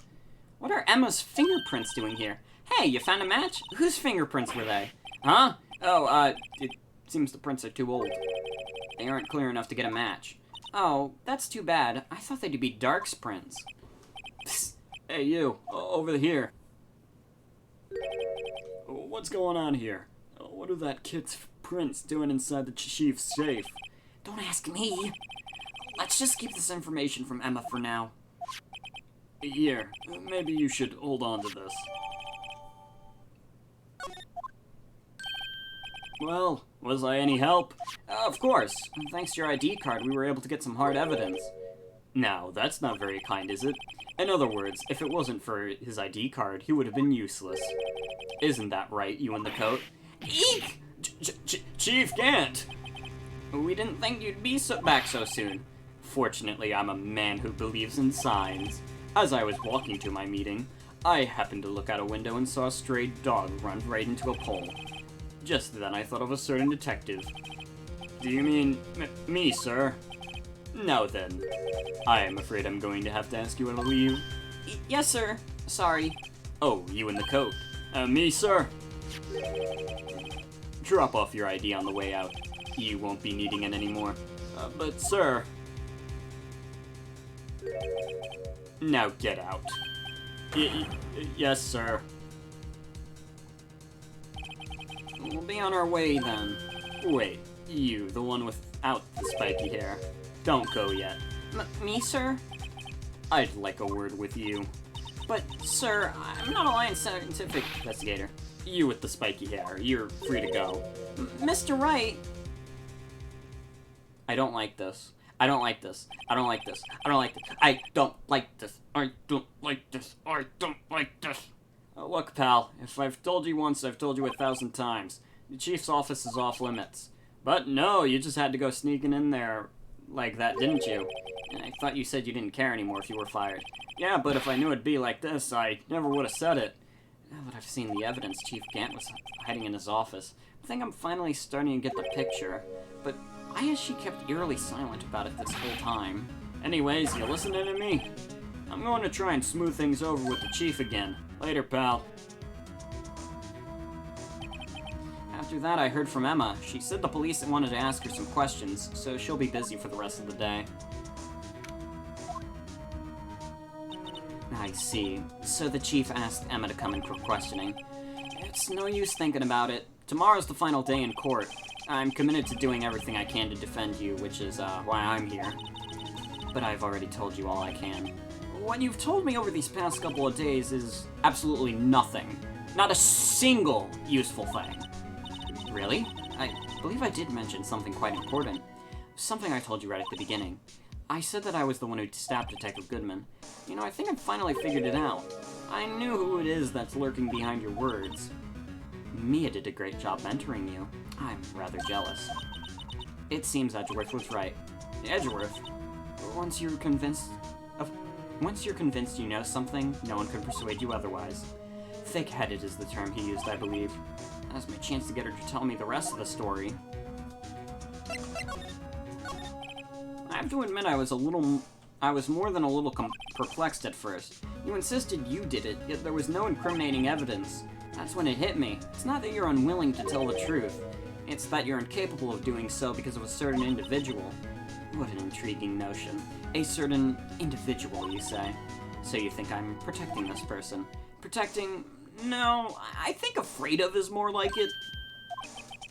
What are Emma's fingerprints doing here? Hey, you found a match? Whose fingerprints were they? Huh? Oh, it seems the prints are too old. They aren't clear enough to get a match. Oh, that's too bad. I thought they'd be Dark's prints. Psst. Hey, you. Over here. What's going on here? What are that kid's prints doing inside the chief's safe? Don't ask me. Let's just keep this information from Emma for now. Here, maybe you should hold on to this. Well, was I any help? Of course. Thanks to your ID card, we were able to get some hard evidence. Now, that's not very kind, is it? In other words, if it wasn't for his ID card, he would have been useless. Isn't that right, you in the coat? Eek! Chief Gant! We didn't think you'd be back so soon. Fortunately, I'm a man who believes in signs. As I was walking to my meeting, I happened to look out a window and saw a stray dog run right into a pole. Just then I thought of a certain detective. Do you mean me, sir? Now then, I am afraid I'm going to have to ask you to leave. Yes, sir. Sorry. Oh, you in the coat. Me, sir. Drop off your ID on the way out. You won't be needing it anymore. But sir... Now get out. Yes, sir. We'll be on our way, then. Wait, you, the one without the spiky hair. Don't go yet. Me, sir? I'd like a word with you. But, sir, I'm not a licensed scientific... Investigator. You with the spiky hair. You're free to go. Mr. Wright... I don't like this. I don't like this. I don't like this. I don't like this. I don't like this. I don't like this. I don't like this. Look, pal, if I've told you once, I've told you 1,000 times. The chief's office is off limits. But no, you just had to go sneaking in there like that, didn't you? And I thought you said you didn't care anymore if you were fired. Yeah, but if I knew it'd be like this, I never would have said it. Now that I've seen the evidence Chief Gant was hiding in his office, I think I'm finally starting to get the picture. But why has she kept eerily silent about it this whole time? Anyways, you listening to me? I'm going to try and smooth things over with the chief again. Later, pal. After that, I heard from Emma. She said the police wanted to ask her some questions, so she'll be busy for the rest of the day. I see. So the chief asked Emma to come in for questioning. It's no use thinking about it. Tomorrow's the final day in court. I'm committed to doing everything I can to defend you, which is why I'm here. But I've already told you all I can. What you've told me over these past couple of days is absolutely nothing. Not a single useful thing. Really? I believe I did mention something quite important. Something I told you right at the beginning. I said that I was the one who stabbed Detective Goodman. You know, I think I've finally figured it out. I knew who it is that's lurking behind your words. Mia did a great job mentoring you. I'm rather jealous. It seems Edgeworth was right. Edgeworth? Once you're convinced you know something, no one can persuade you otherwise. Thick-headed is the term he used, I believe. That's my chance to get her to tell me the rest of the story. I have to admit I was more than a little perplexed at first. You insisted you did it, yet there was no incriminating evidence. That's when it hit me. It's not that you're unwilling to tell the truth. It's that you're incapable of doing so because of a certain individual. What an intriguing notion. A certain individual, you say. So you think I'm protecting this person. Protecting... No, I think afraid of is more like it.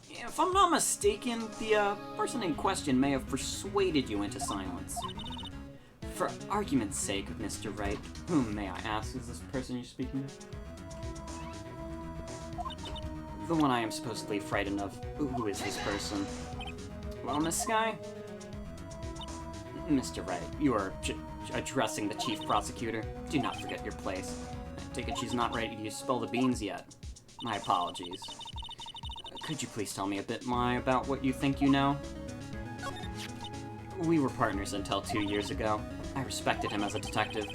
If I'm not mistaken, the person in question may have persuaded you into silence. For argument's sake, Mr. Wright, whom, may I ask, is this person you're speaking of? The one I am supposedly frightened of. Who is this person? Well, Miss Skye? Mr. Wright, you are addressing the chief prosecutor. Do not forget your place. I take it she's not ready to spill the beans yet. My apologies. Could you please tell me a bit more about what you think you know? We were partners until 2 years ago. I respected him as a detective.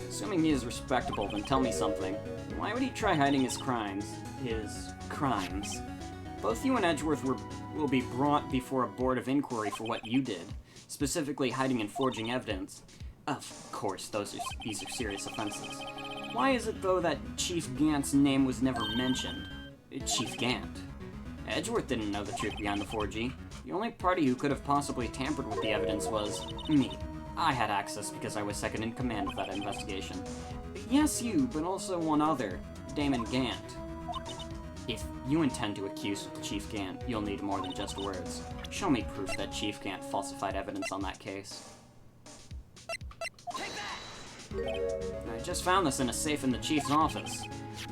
Assuming he is respectable, then tell me something. Why would he try hiding his crimes? His crimes? Both you and Edgeworth will be brought before a board of inquiry for what you did, specifically hiding and forging evidence. Of course, these are serious offenses. Why is it, though, that Chief Gant's name was never mentioned? Chief Gant? Edgeworth didn't know the truth behind the forgery. The only party who could have possibly tampered with the evidence was me. I had access because I was second in command of that investigation. Yes, you, but also one other, Damon Gant. If you intend to accuse Chief Gant, you'll need more than just words. Show me proof that Chief Gant falsified evidence on that case. I just found this in a safe in the chief's office.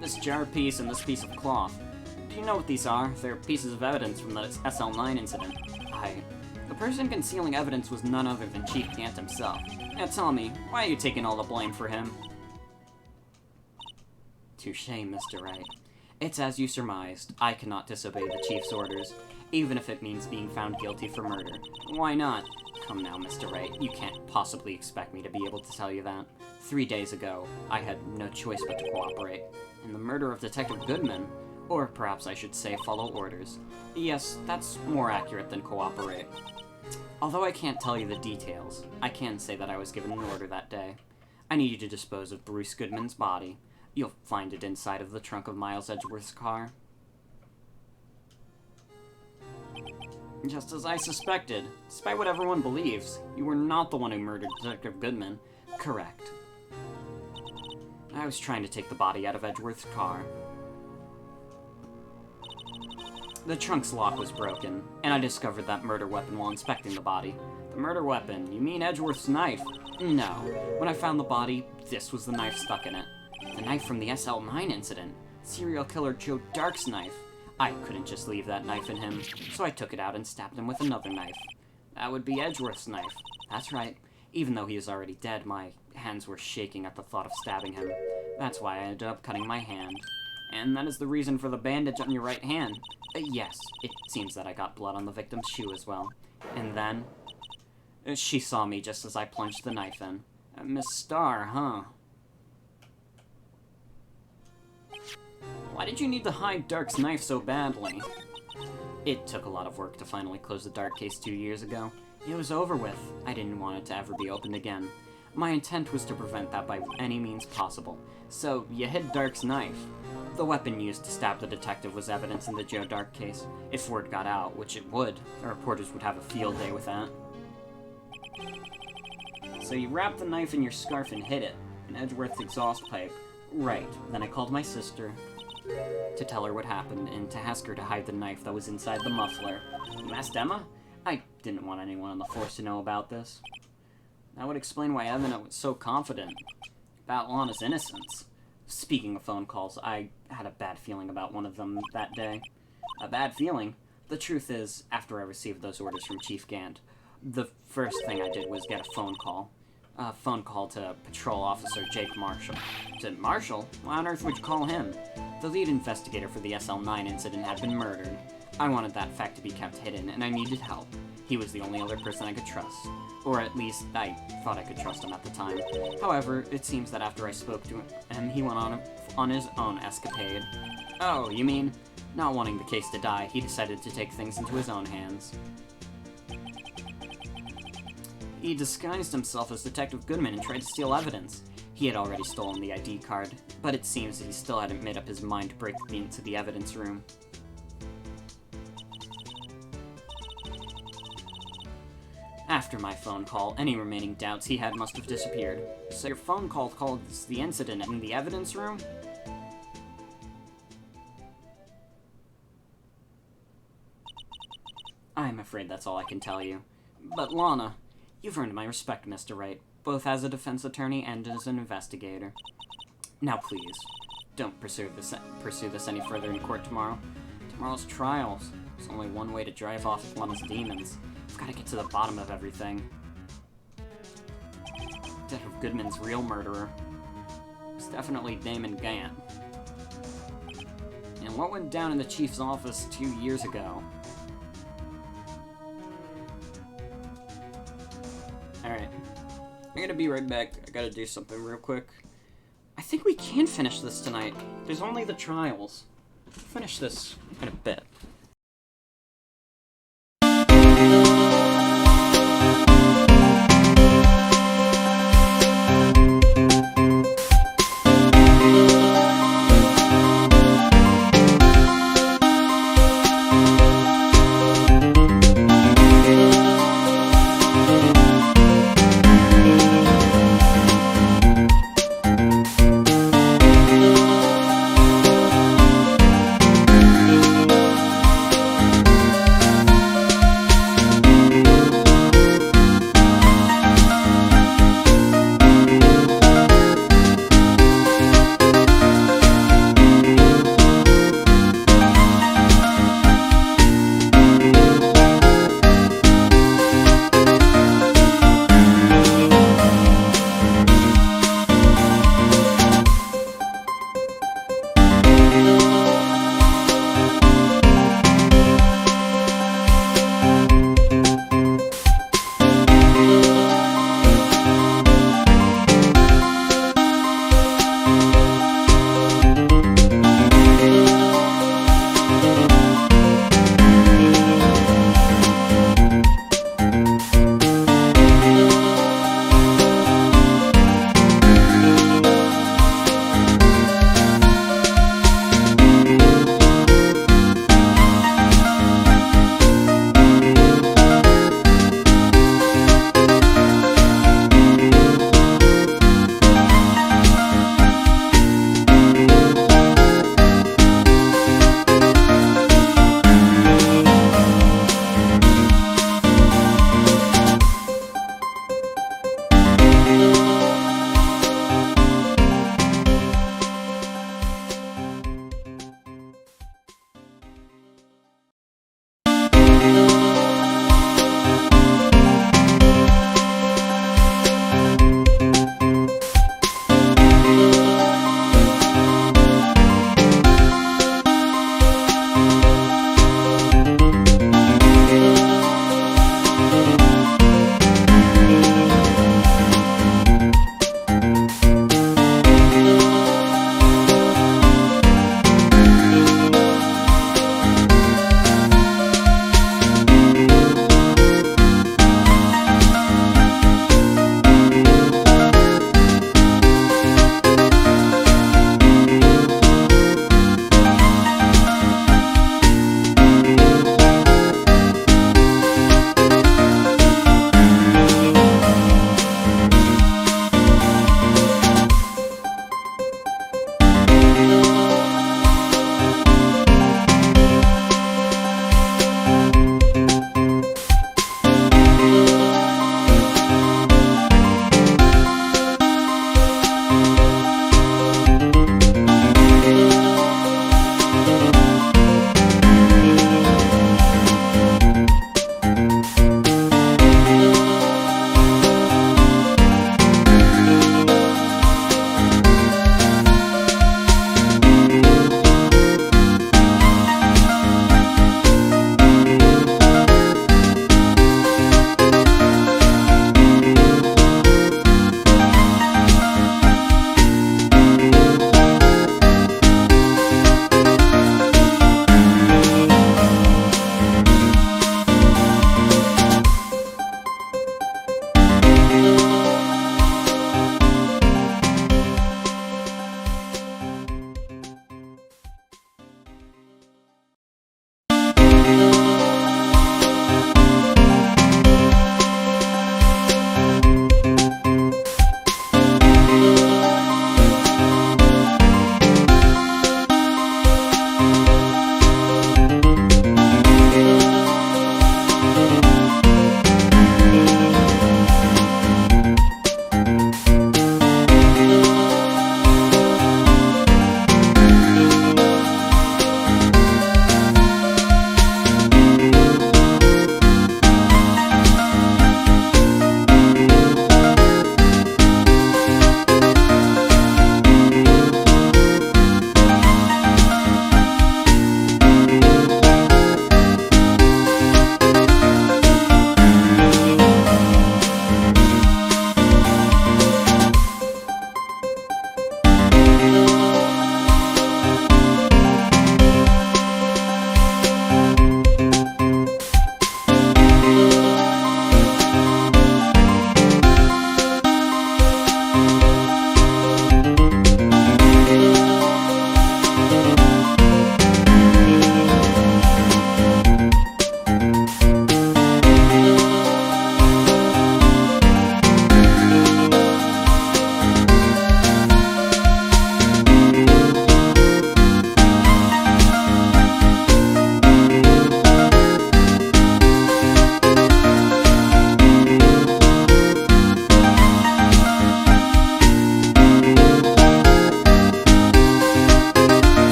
This jar piece and this piece of cloth. Do you know what these are? They're pieces of evidence from the SL9 incident. The person concealing evidence was none other than Chief Gant himself. Now tell me, why are you taking all the blame for him? Touché, Mr. Wright. It's as you surmised. I cannot disobey the Chief's orders, even if it means being found guilty for murder. Why not? Come now, Mr. Wright. You can't possibly expect me to be able to tell you that. 3 days ago, I had no choice but to cooperate. In the murder of Detective Goodman, or perhaps I should say follow orders. Yes, that's more accurate than cooperate. Although I can't tell you the details, I can say that I was given an order that day. I need you to dispose of Bruce Goodman's body. You'll find it inside of the trunk of Miles Edgeworth's car. Just as I suspected. Despite what everyone believes, you were not the one who murdered Detective Goodman. Correct. I was trying to take the body out of Edgeworth's car. The trunk's lock was broken, and I discovered that murder weapon while inspecting the body. The murder weapon? You mean Edgeworth's knife? No. When I found the body, this was the knife stuck in it. The knife from the SL9 incident. Serial killer Joe Dark's knife. I couldn't just leave that knife in him, so I took it out and stabbed him with another knife. That would be Edgeworth's knife. That's right. Even though he is already dead, my hands were shaking at the thought of stabbing him. That's why I ended up cutting my hand. And that is the reason for the bandage on your right hand. Yes, it seems that I got blood on the victim's shoe as well. And then... she saw me just as I plunged the knife in. Miss Starr, huh? Why did you need to hide Dark's knife so badly? It took a lot of work to finally close the Dark case 2 years ago. It was over with. I didn't want it to ever be opened again. My intent was to prevent that by any means possible. So, you hid Dark's knife. The weapon used to stab the detective was evidence in the Joe Dark case. If word got out, which it would, the reporters would have a field day with that. So you wrapped the knife in your scarf and hid it, in Edgeworth's exhaust pipe. Right. Then I called my sister to tell her what happened and to ask her to hide the knife that was inside the muffler. You asked Emma? I didn't want anyone on the force to know about this. That would explain why Evan was so confident about Lana's innocence. Speaking of phone calls, I had a bad feeling about one of them that day. A bad feeling? The truth is, after I received those orders from Chief Gant, the first thing I did was get a phone call. A phone call to Patrol Officer Jake Marshall. To Marshall? Why on earth would you call him? The lead investigator for the SL9 incident had been murdered. I wanted that fact to be kept hidden, and I needed help. He was the only other person I could trust. Or at least, I thought I could trust him at the time. However, it seems that after I spoke to him, he went on his own escapade. Oh, you mean, not wanting the case to die, he decided to take things into his own hands. He disguised himself as Detective Goodman and tried to steal evidence. He had already stolen the ID card, but it seems that he still hadn't made up his mind to break into the evidence room. After my phone call, any remaining doubts he had must have disappeared. So your phone call calls the incident in the evidence room? I'm afraid that's all I can tell you. But Lana, you've earned my respect, Mr. Wright, both as a defense attorney and as an investigator. Now please, don't pursue this any further in court tomorrow. Tomorrow's trials. There's only one way to drive off Lana's demons. I've got to get to the bottom of everything. Detective Goodman's real murderer. It's definitely Damon Gant. And what went down in the chief's office 2 years ago? Alright. I'm gonna be right back. I gotta do something real quick. I think we can finish this tonight. There's only the trials. Finish this in a bit.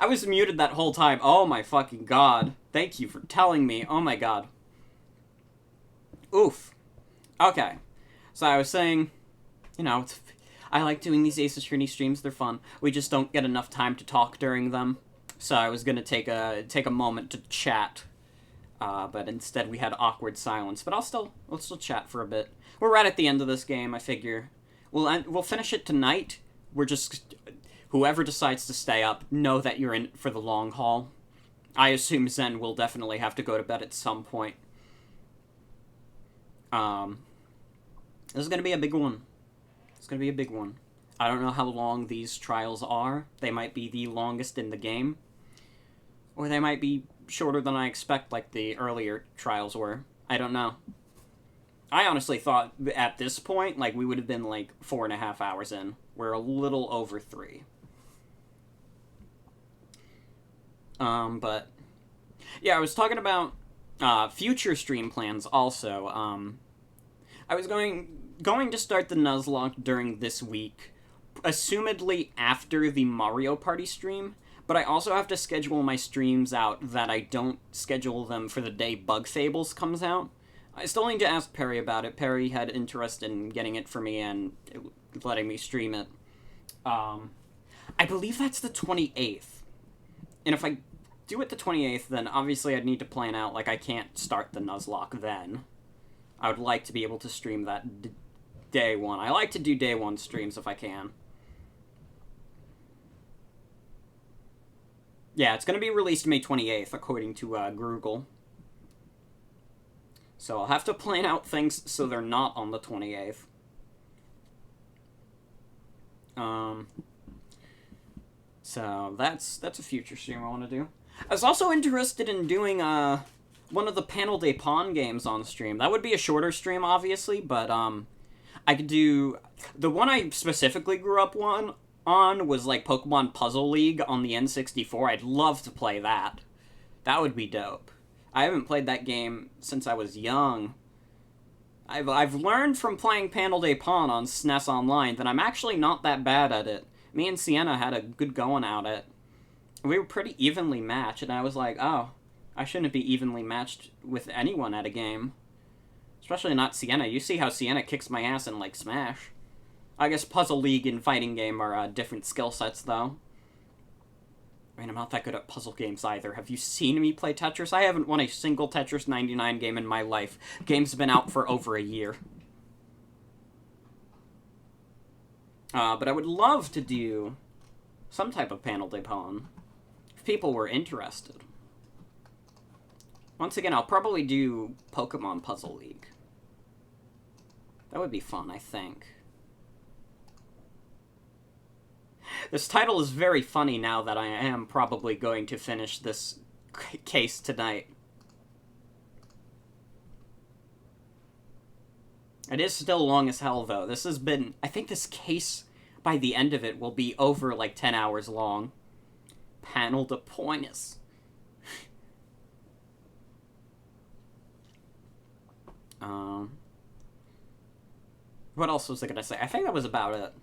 I was muted that whole time. Oh my fucking god. Thank you for telling me. Oh my god. Oof. Okay. So I was saying, you know, I like doing these Ace Attorney streams. They're fun. We just don't get enough time to talk during them. So I was gonna take a moment to chat. But instead we had awkward silence. But we'll still chat for a bit. We're right at the end of this game, I figure. We'll finish it tonight. We're just... Whoever decides to stay up, know that you're in for the long haul. I assume Zen will definitely have to go to bed at some point. This is gonna be a big one. It's gonna be a big one. I don't know how long these trials are. They might be the longest in the game. Or they might be shorter than I expect, like the earlier trials were. I don't know. I honestly thought at this point, like, we would have been, like, 4.5 hours in. We're a little over 3. But... Yeah, I was talking about future stream plans also. I was going to start the Nuzlocke during this week, assumedly after the Mario Party stream, but I also have to schedule my streams out that I don't schedule them for the day Bug Fables comes out. I still need to ask Perry about it. Perry had interest in getting it for me and letting me stream it. I believe that's the 28th. And if I do it the 28th, then obviously I'd need to plan out, like, I can't start the Nuzlocke then. I would like to be able to stream that day one. I like to do day one streams if I can. Yeah, it's going to be released May 28th, according to Google. So I'll have to plan out things so they're not on the 28th. So that's a future stream I want to do. I was also interested in doing one of the Panel de Pon games on stream. That would be a shorter stream, obviously, but I could do... The one I specifically grew up on was, like, Pokemon Puzzle League on the N64. I'd love to play that. That would be dope. I haven't played that game since I was young. I've learned from playing Panel de Pon on SNES Online that I'm actually not that bad at it. Me and Sienna had a good going at it. We were pretty evenly matched, and I was like, oh, I shouldn't be evenly matched with anyone at a game. Especially not Sienna. You see how Sienna kicks my ass in, like, Smash. I guess Puzzle League and Fighting Game are different skill sets, though. I mean, I'm not that good at puzzle games either. Have you seen me play Tetris? I haven't won a single Tetris 99 game in my life. Game's been out for over a year. But I would love to do some type of Panel de Pon, if people were interested. Once again, I'll probably do Pokemon Puzzle League. That would be fun, I think. This title is very funny now that I am probably going to finish this case tonight. It is still long as hell, though. This has been... I think this case, by the end of it, will be over, like, 10 hours long. Panel de Poinus. What else was I gonna say? I think that was about it.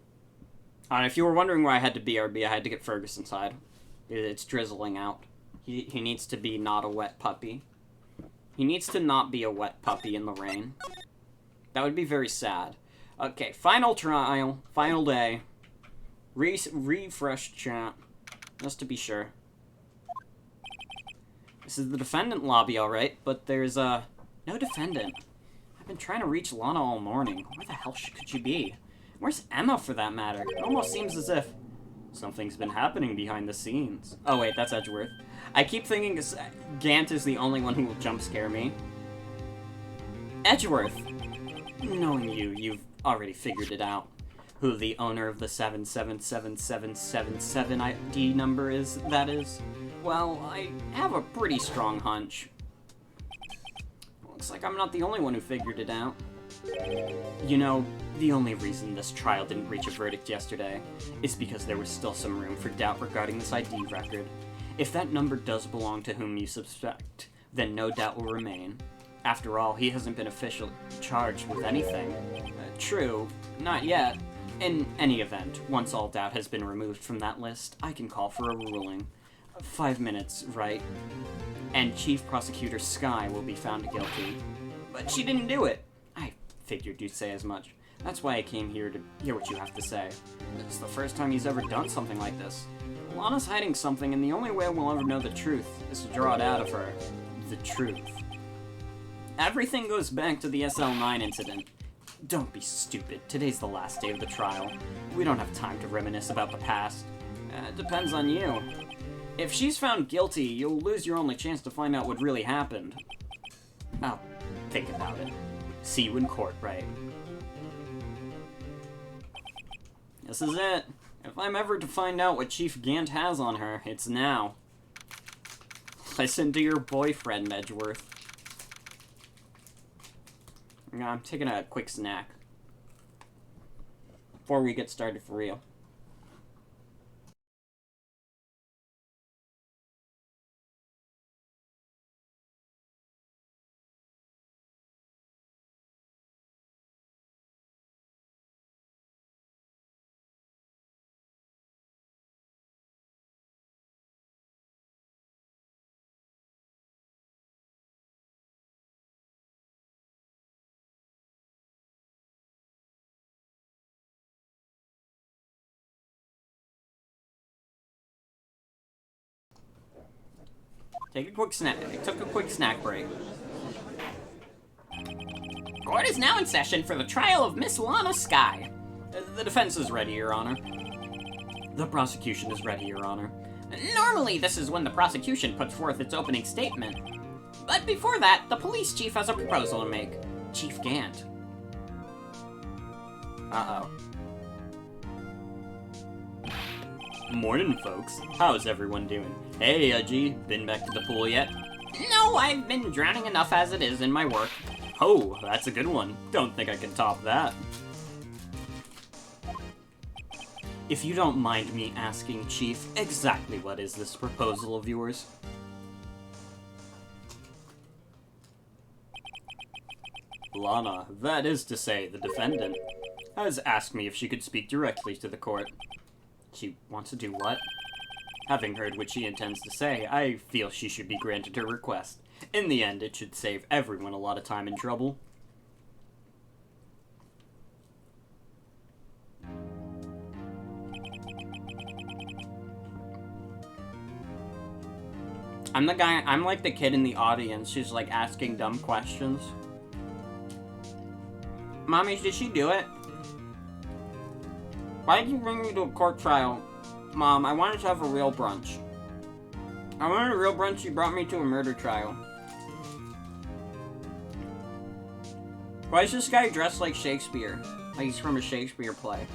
If you were wondering where I had to BRB, I had to get Fergus inside. It's drizzling out. He needs to be not a wet puppy. He needs to not be a wet puppy in the rain. That would be very sad. Okay, final trial, final day. Refresh chat, just to be sure. This is the defendant lobby, alright, but there's, no defendant. I've been trying to reach Lana all morning. Where the hell could she be? Where's Emma, for that matter? It almost seems as if something's been happening behind the scenes. Oh, wait, that's Edgeworth. I keep thinking Gant is the only one who will jump scare me. Edgeworth. Knowing you, you've already figured it out. Who the owner of the 777777 ID number is, that is. Well, I have a pretty strong hunch. Looks like I'm not the only one who figured it out. You know, the only reason this trial didn't reach a verdict yesterday is because there was still some room for doubt regarding this ID record. If that number does belong to whom you suspect, then no doubt will remain. After all, he hasn't been officially charged with anything. True, not yet. In any event, once all doubt has been removed from that list, I can call for a ruling. 5 minutes, right? And Chief Prosecutor Sky will be found guilty. But she didn't do it. I figured you'd say as much. That's why I came here to hear what you have to say. It's the first time he's ever done something like this. Lana's hiding something, and the only way we'll ever know the truth is to draw it out of her. The truth. Everything goes back to the SL9 incident. Don't be stupid. Today's the last day of the trial. We don't have time to reminisce about the past. It depends on you. If she's found guilty, you'll lose your only chance to find out what really happened. I'll think about it. See you in court, Wright? This is it. If I'm ever to find out what Chief Gant has on her, it's now. Listen to your boyfriend, Edgeworth. I'm taking a quick snack before we get started for real. Take a quick snack. I took a quick snack break. Court is now in session for the trial of Miss Lana Sky. The defense is ready, Your Honor. The prosecution is ready, Your Honor. Normally, this is when the prosecution puts forth its opening statement. But before that, the police chief has a proposal to make. Chief Gant. Uh-oh. Morning, folks. How's everyone doing? Hey, Udgy. Been back to the pool yet? No, I've been drowning enough as it is in my work. Oh, that's a good one. Don't think I can top that. If you don't mind me asking, Chief, exactly what is this proposal of yours? Lana, that is to say, the defendant, has asked me if she could speak directly to the court. She wants to do what? Having heard what she intends to say, I feel she should be granted her request. In the end, it should save everyone a lot of time and trouble. I'm like the kid in the audience who's like asking dumb questions. Mommy, did she do it? Why did you bring me to a court trial? Mom, I wanted to have a real brunch. I wanted a real brunch, you brought me to a murder trial. Why is this guy dressed like Shakespeare? Like he's from a Shakespeare play.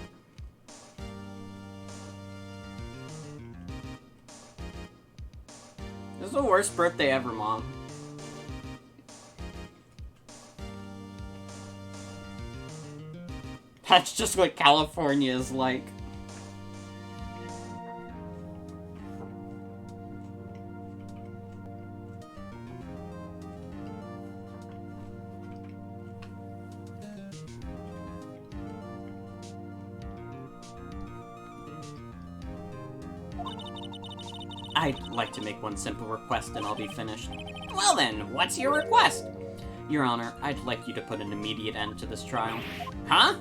This is the worst birthday ever, Mom. That's just what California is like. I'd like to make one simple request and I'll be finished. Well then, what's your request? Your Honor, I'd like you to put an immediate end to this trial. Huh?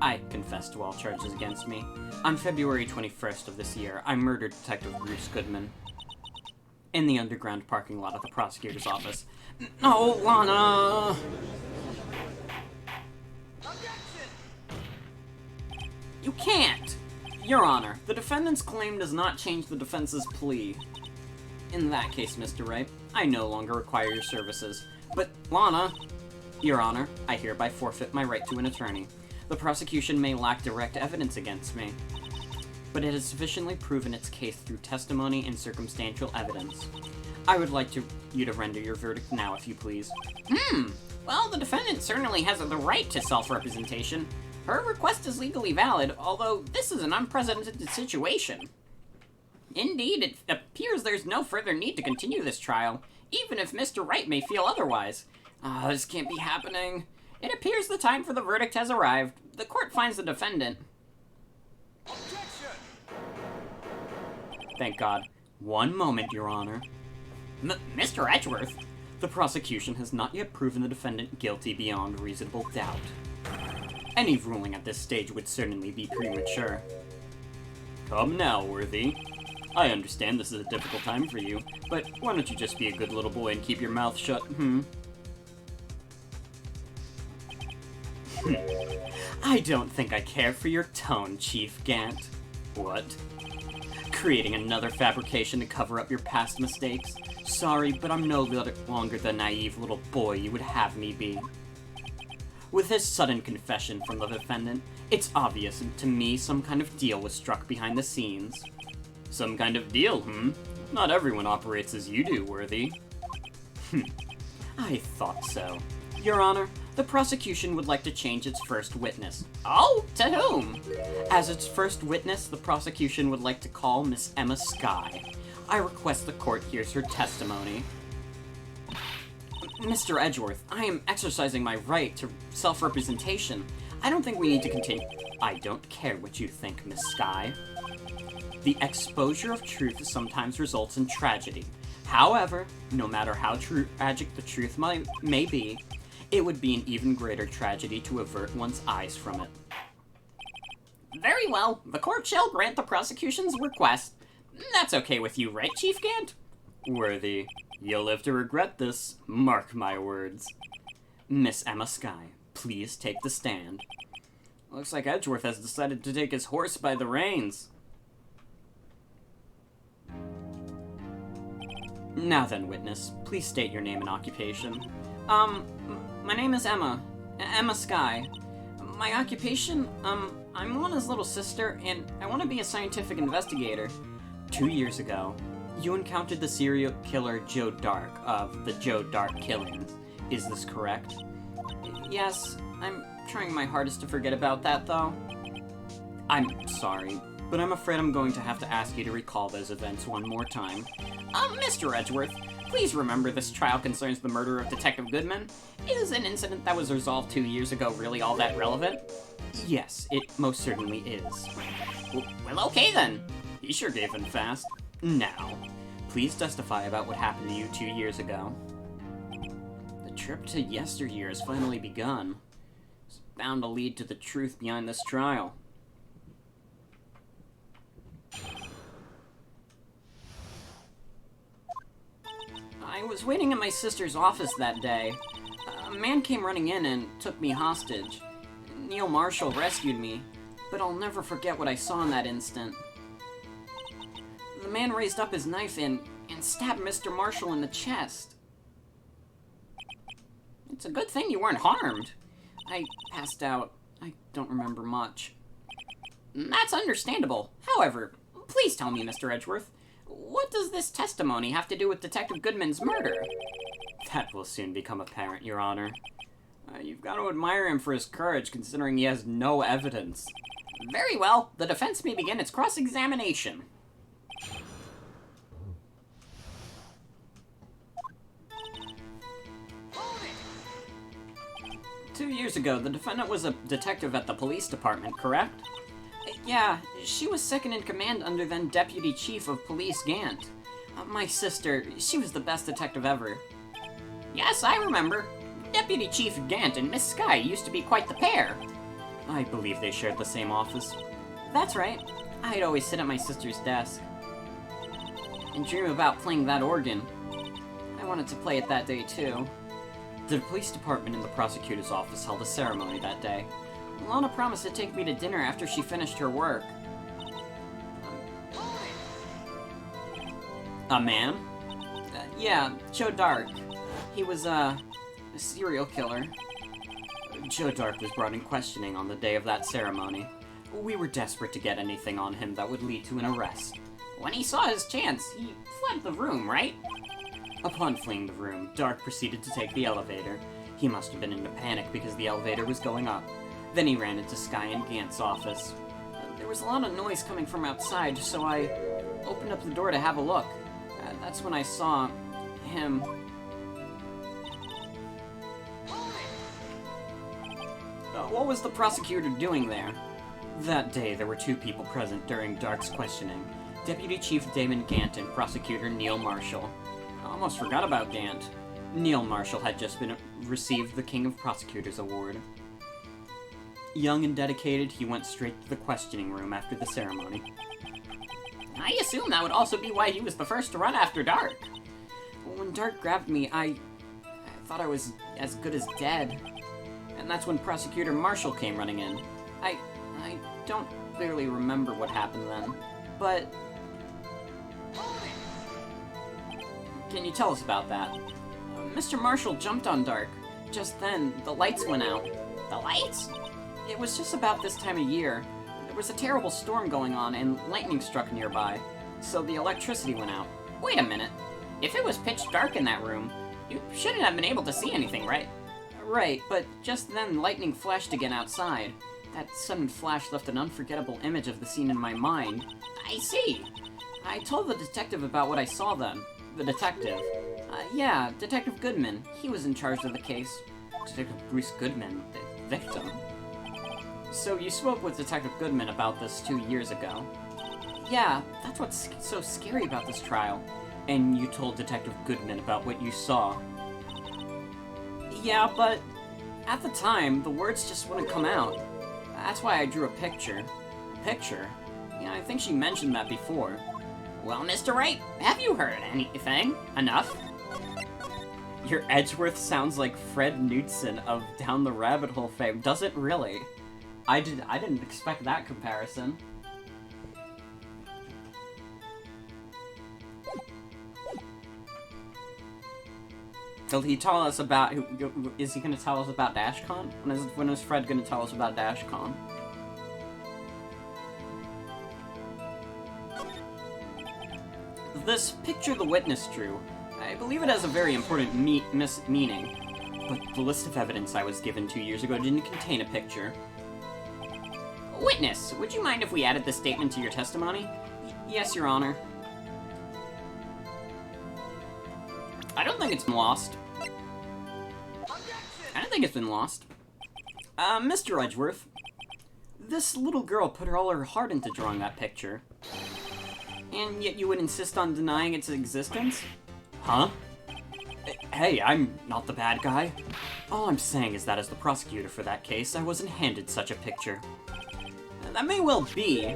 I confess to all charges against me. On February 21st of this year, I murdered Detective Bruce Goodman in the underground parking lot of the prosecutor's office. No, Lana! You can't! Your Honor, the defendant's claim does not change the defense's plea. In that case, Mr. Wright, I no longer require your services. But, Lana, Your Honor, I hereby forfeit my right to an attorney. The prosecution may lack direct evidence against me, but it has sufficiently proven its case through testimony and circumstantial evidence. I would like you to render your verdict now, if you please. Well, the defendant certainly has the right to self-representation. Her request is legally valid, although this is an unprecedented situation. Indeed, it appears there's no further need to continue this trial, even if Mr. Wright may feel otherwise. This can't be happening. It appears the time for the verdict has arrived. The court finds the defendant. Thank God. One moment, Your Honor. Mr. Edgeworth? The prosecution has not yet proven the defendant guilty beyond reasonable doubt. Any ruling at this stage would certainly be premature. Come now, Worthy. I understand this is a difficult time for you, but why don't you just be a good little boy and keep your mouth shut, I don't think I care for your tone, Chief Gant. What? Creating another fabrication to cover up your past mistakes? Sorry, but I'm no longer the naive little boy you would have me be. With this sudden confession from the defendant, it's obvious to me some kind of deal was struck behind the scenes. Some kind of deal, Not everyone operates as you do, Worthy. I thought so. Your Honor, the prosecution would like to change its first witness. Oh, to whom? As its first witness, the prosecution would like to call Miss Emma Skye. I request the court hears her testimony. Mr. Edgeworth, I am exercising my right to self-representation. I don't think we need to continue. I don't care what you think, Miss Skye. The exposure of truth sometimes results in tragedy. However, no matter how tragic the truth may be, it would be an even greater tragedy to avert one's eyes from it. Very well. The court shall grant the prosecution's request. That's okay with you, right, Chief Gant? Worthy, you'll live to regret this. Mark my words. Miss Emma Skye, please take the stand. Looks like Edgeworth has decided to take his horse by the reins. Now then, witness, please state your name and occupation. My name is Emma. Emma Skye. My occupation, I'm Lana's little sister, and I want to be a scientific investigator. 2 years ago, you encountered the serial killer Joe Dark of the Joe Dark killings. Is this correct? Yes, I'm trying my hardest to forget about that, though. I'm sorry, but I'm afraid I'm going to have to ask you to recall those events one more time. Mr. Edgeworth, please remember this trial concerns the murder of Detective Goodman. Is an incident that was resolved 2 years ago really all that relevant? Yes, it most certainly is. Well, okay then. He sure gave in fast. Now, please testify about what happened to you 2 years ago. The trip to yesteryear has finally begun. It's bound to lead to the truth behind this trial. I was waiting in my sister's office that day. A man came running in and took me hostage. Neil Marshall rescued me, but I'll never forget what I saw in that instant. The man raised up his knife and stabbed Mr. Marshall in the chest. It's a good thing you weren't harmed. I passed out. I don't remember much. That's understandable. However, please tell me, Mr. Edgeworth, what does this testimony have to do with Detective Goodman's murder? That will soon become apparent, Your Honor. You've got to admire him for his courage, considering he has no evidence. Very well. The defense may begin its cross-examination. Two years ago, the defendant was a detective at the police department, correct? Yeah, she was second in command under then Deputy Chief of Police Gant. My sister, she was the best detective ever. Yes, I remember. Deputy Chief Gant and Miss Skye used to be quite the pair. I believe they shared the same office. That's right. I'd always sit at my sister's desk and dream about playing that organ. I wanted to play it that day, too. The police department and the prosecutor's office held a ceremony that day. Lana promised to take me to dinner after she finished her work. A man? Yeah, Joe Dark. He was, a serial killer. Joe Dark was brought in questioning on the day of that ceremony. We were desperate to get anything on him that would lead to an arrest. When he saw his chance, he fled the room, right? Upon fleeing the room, Dark proceeded to take the elevator. He must have been in a panic because the elevator was going up. Then he ran into Skye and Gant's office. There was a lot of noise coming from outside, so I opened up the door to have a look. That's when I saw him. What was the prosecutor doing there? That day, there were two people present during Dark's questioning. Deputy Chief Damon Gant and Prosecutor Neil Marshall. I almost forgot about Gant. Neil Marshall had just received the King of Prosecutors Award. Young and dedicated, he went straight to the questioning room after the ceremony. I assume that would also be why he was the first to run after dark. When dark grabbed me, I thought I was as good as dead. And that's when Prosecutor Marshall came running in. I don't clearly remember what happened then, but... Can you tell us about that? Mr. Marshall jumped on Dark. Just then, the lights went out. The lights? It was just about this time of year. There was a terrible storm going on and lightning struck nearby, so the electricity went out. Wait a minute. If it was pitch dark in that room, you shouldn't have been able to see anything, right? Right, but just then lightning flashed again outside. That sudden flash left an unforgettable image of the scene in my mind. I see. I told the detective about what I saw then. The detective. Yeah, Detective Goodman. He was in charge of the case. Detective Bruce Goodman, the victim. So you spoke with Detective Goodman about this 2 years ago. Yeah, that's what's so scary about this trial. And you told Detective Goodman about what you saw. Yeah, but at the time, the words just wouldn't come out. That's why I drew a picture. Picture? Yeah, I think she mentioned that before. Well, Mr. Wright, have you heard anything? Enough? Your Edgeworth sounds like Fred Knudsen of Down the Rabbit Hole fame. Does it really? I didn't expect that comparison. Will he tell us about... Is he going to tell us about DashCon? When is Fred going to tell us about DashCon? This picture the witness drew, I believe it has a very important meaning, but the list of evidence I was given 2 years ago didn't contain a picture. Witness, would you mind if we added this statement to your testimony? Yes, Your Honor. I don't think it's been lost. I don't think it's been lost. Mr. Edgeworth, this little girl put all her heart into drawing that picture. And yet you would insist on denying its existence? Huh? Hey, I'm not the bad guy. All I'm saying is that as the prosecutor for that case, I wasn't handed such a picture. That may well be,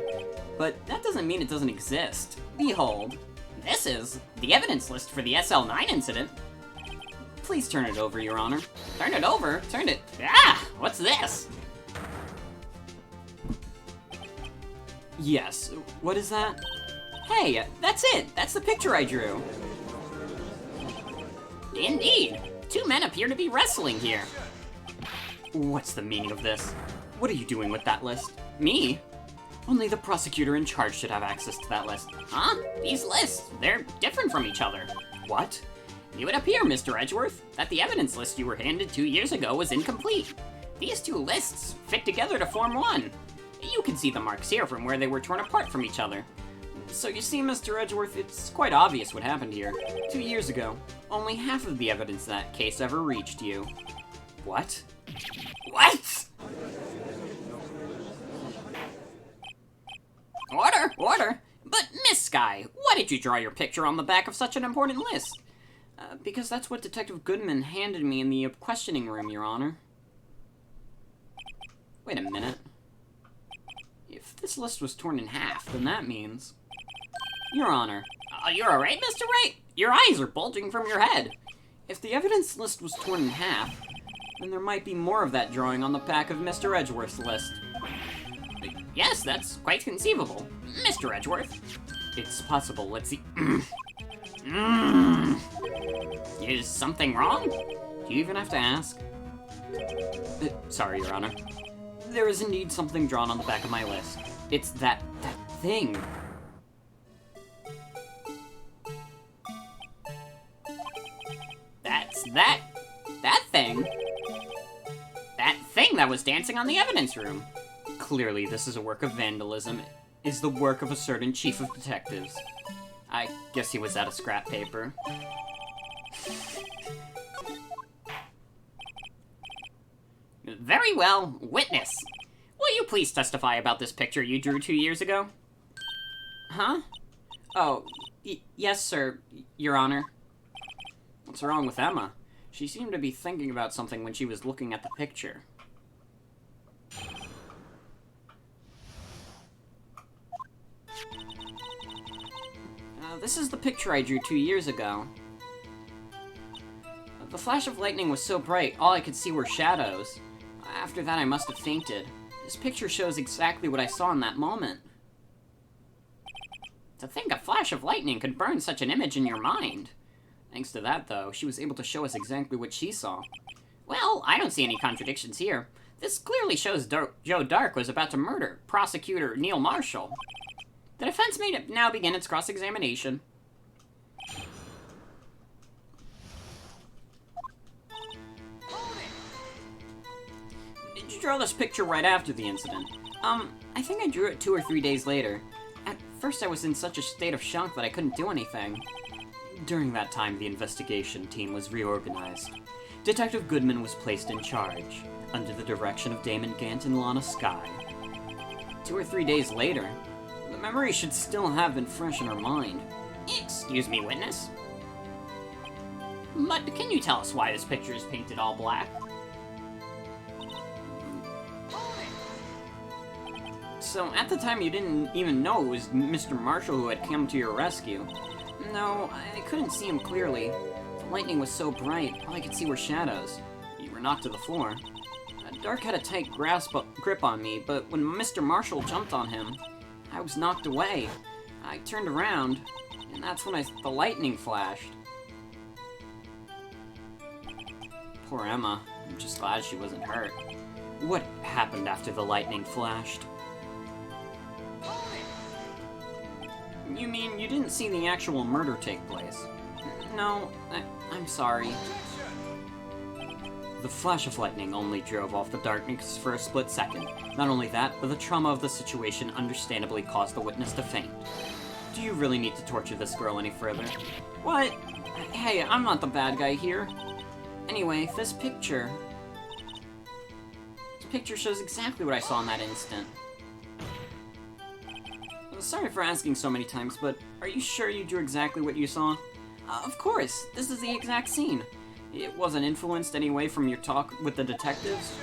but that doesn't mean it doesn't exist. Behold. This is the evidence list for the SL9 incident. Please turn it over, Your Honor. Turn it over? Turn it... Ah! What's this? Yes, what is that? Hey, that's it! That's the picture I drew! Indeed! Two men appear to be wrestling here. What's the meaning of this? What are you doing with that list? Me? Only the prosecutor in charge should have access to that list. Huh? These lists, they're different from each other. What? It would appear, Mr. Edgeworth, that the evidence list you were handed 2 years ago was incomplete. These two lists fit together to form one. You can see the marks here from where they were torn apart from each other. So you see, Mr. Edgeworth, it's quite obvious what happened here. 2 years ago, only half of the evidence in that case ever reached you. What? What? Order, order. But, Miss Sky, why did you draw your picture on the back of such an important list? Because that's what Detective Goodman handed me in the questioning room, Your Honor. Wait a minute. If this list was torn in half, then that means... Your Honor. You're alright, Mr. Wright? Your eyes are bulging from your head. If the evidence list was torn in half, then there might be more of that drawing on the back of Mr. Edgeworth's list. Yes, that's quite conceivable. Mr. Edgeworth. It's possible, let's see... Is something wrong? Do you even have to ask? Sorry, Your Honor. There is indeed something drawn on the back of my list. It's that thing. That's that thing? That thing that was dancing on the evidence room. Clearly, this is a work of vandalism. It is the work of a certain chief of detectives. I guess he was out of scrap paper. Very well. Witness. Will you please testify about this picture you drew 2 years ago? Huh? Oh, yes, sir, Your Honor. What's wrong with Emma? She seemed to be thinking about something when she was looking at the picture. This is the picture I drew 2 years ago. The flash of lightning was so bright, all I could see were shadows. After that, I must have fainted. This picture shows exactly what I saw in that moment. To think a flash of lightning could burn such an image in your mind. Thanks to that, though, she was able to show us exactly what she saw. Well, I don't see any contradictions here. This clearly shows Joe Dark was about to murder prosecutor Neil Marshall. The defense may now begin its cross-examination. Did you draw this picture right after the incident? I think I drew it 2 or 3 days later. At first I was in such a state of shock that I couldn't do anything. During that time, the investigation team was reorganized. Detective Goodman was placed in charge, under the direction of Damon Gant and Lana Skye. 2 or 3 days later, the memory should still have been fresh in her mind. Excuse me, witness. But can you tell us why this picture is painted all black? So, at the time you didn't even know it was Mr. Marshall who had come to your rescue. No, I couldn't see him clearly. The lightning was so bright, all I could see were shadows. You were knocked to the floor. Dark had a tight grip on me, but when Mr. Marshall jumped on him, I was knocked away. I turned around, and that's when the lightning flashed. Poor Emma. I'm just glad she wasn't hurt. What happened after the lightning flashed? You mean you didn't see the actual murder take place? No, I'm sorry. The flash of lightning only drove off the darkness for a split second. Not only that, but the trauma of the situation understandably caused the witness to faint. Do you really need to torture this girl any further? What? Hey, I'm not the bad guy here. Anyway, this picture shows exactly what I saw in that instant. Sorry for asking so many times, but are you sure you drew exactly what you saw? Of course, this is the exact scene. It wasn't influenced anyway from your talk with the detectives?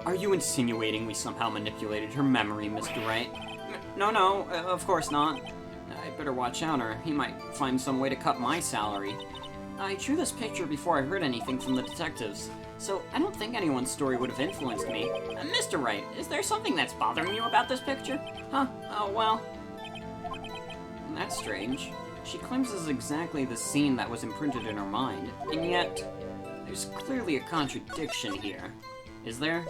Are you insinuating we somehow manipulated her memory, Mr. Wright? No, of course not. I better watch out or he might find some way to cut my salary. I drew this picture before I heard anything from the detectives, so I don't think anyone's story would have influenced me. Mr. Wright, is there something that's bothering you about this picture? Huh? Oh, well. That's strange. She claims this is exactly the scene that was imprinted in her mind, and yet, there's clearly a contradiction here. Is there?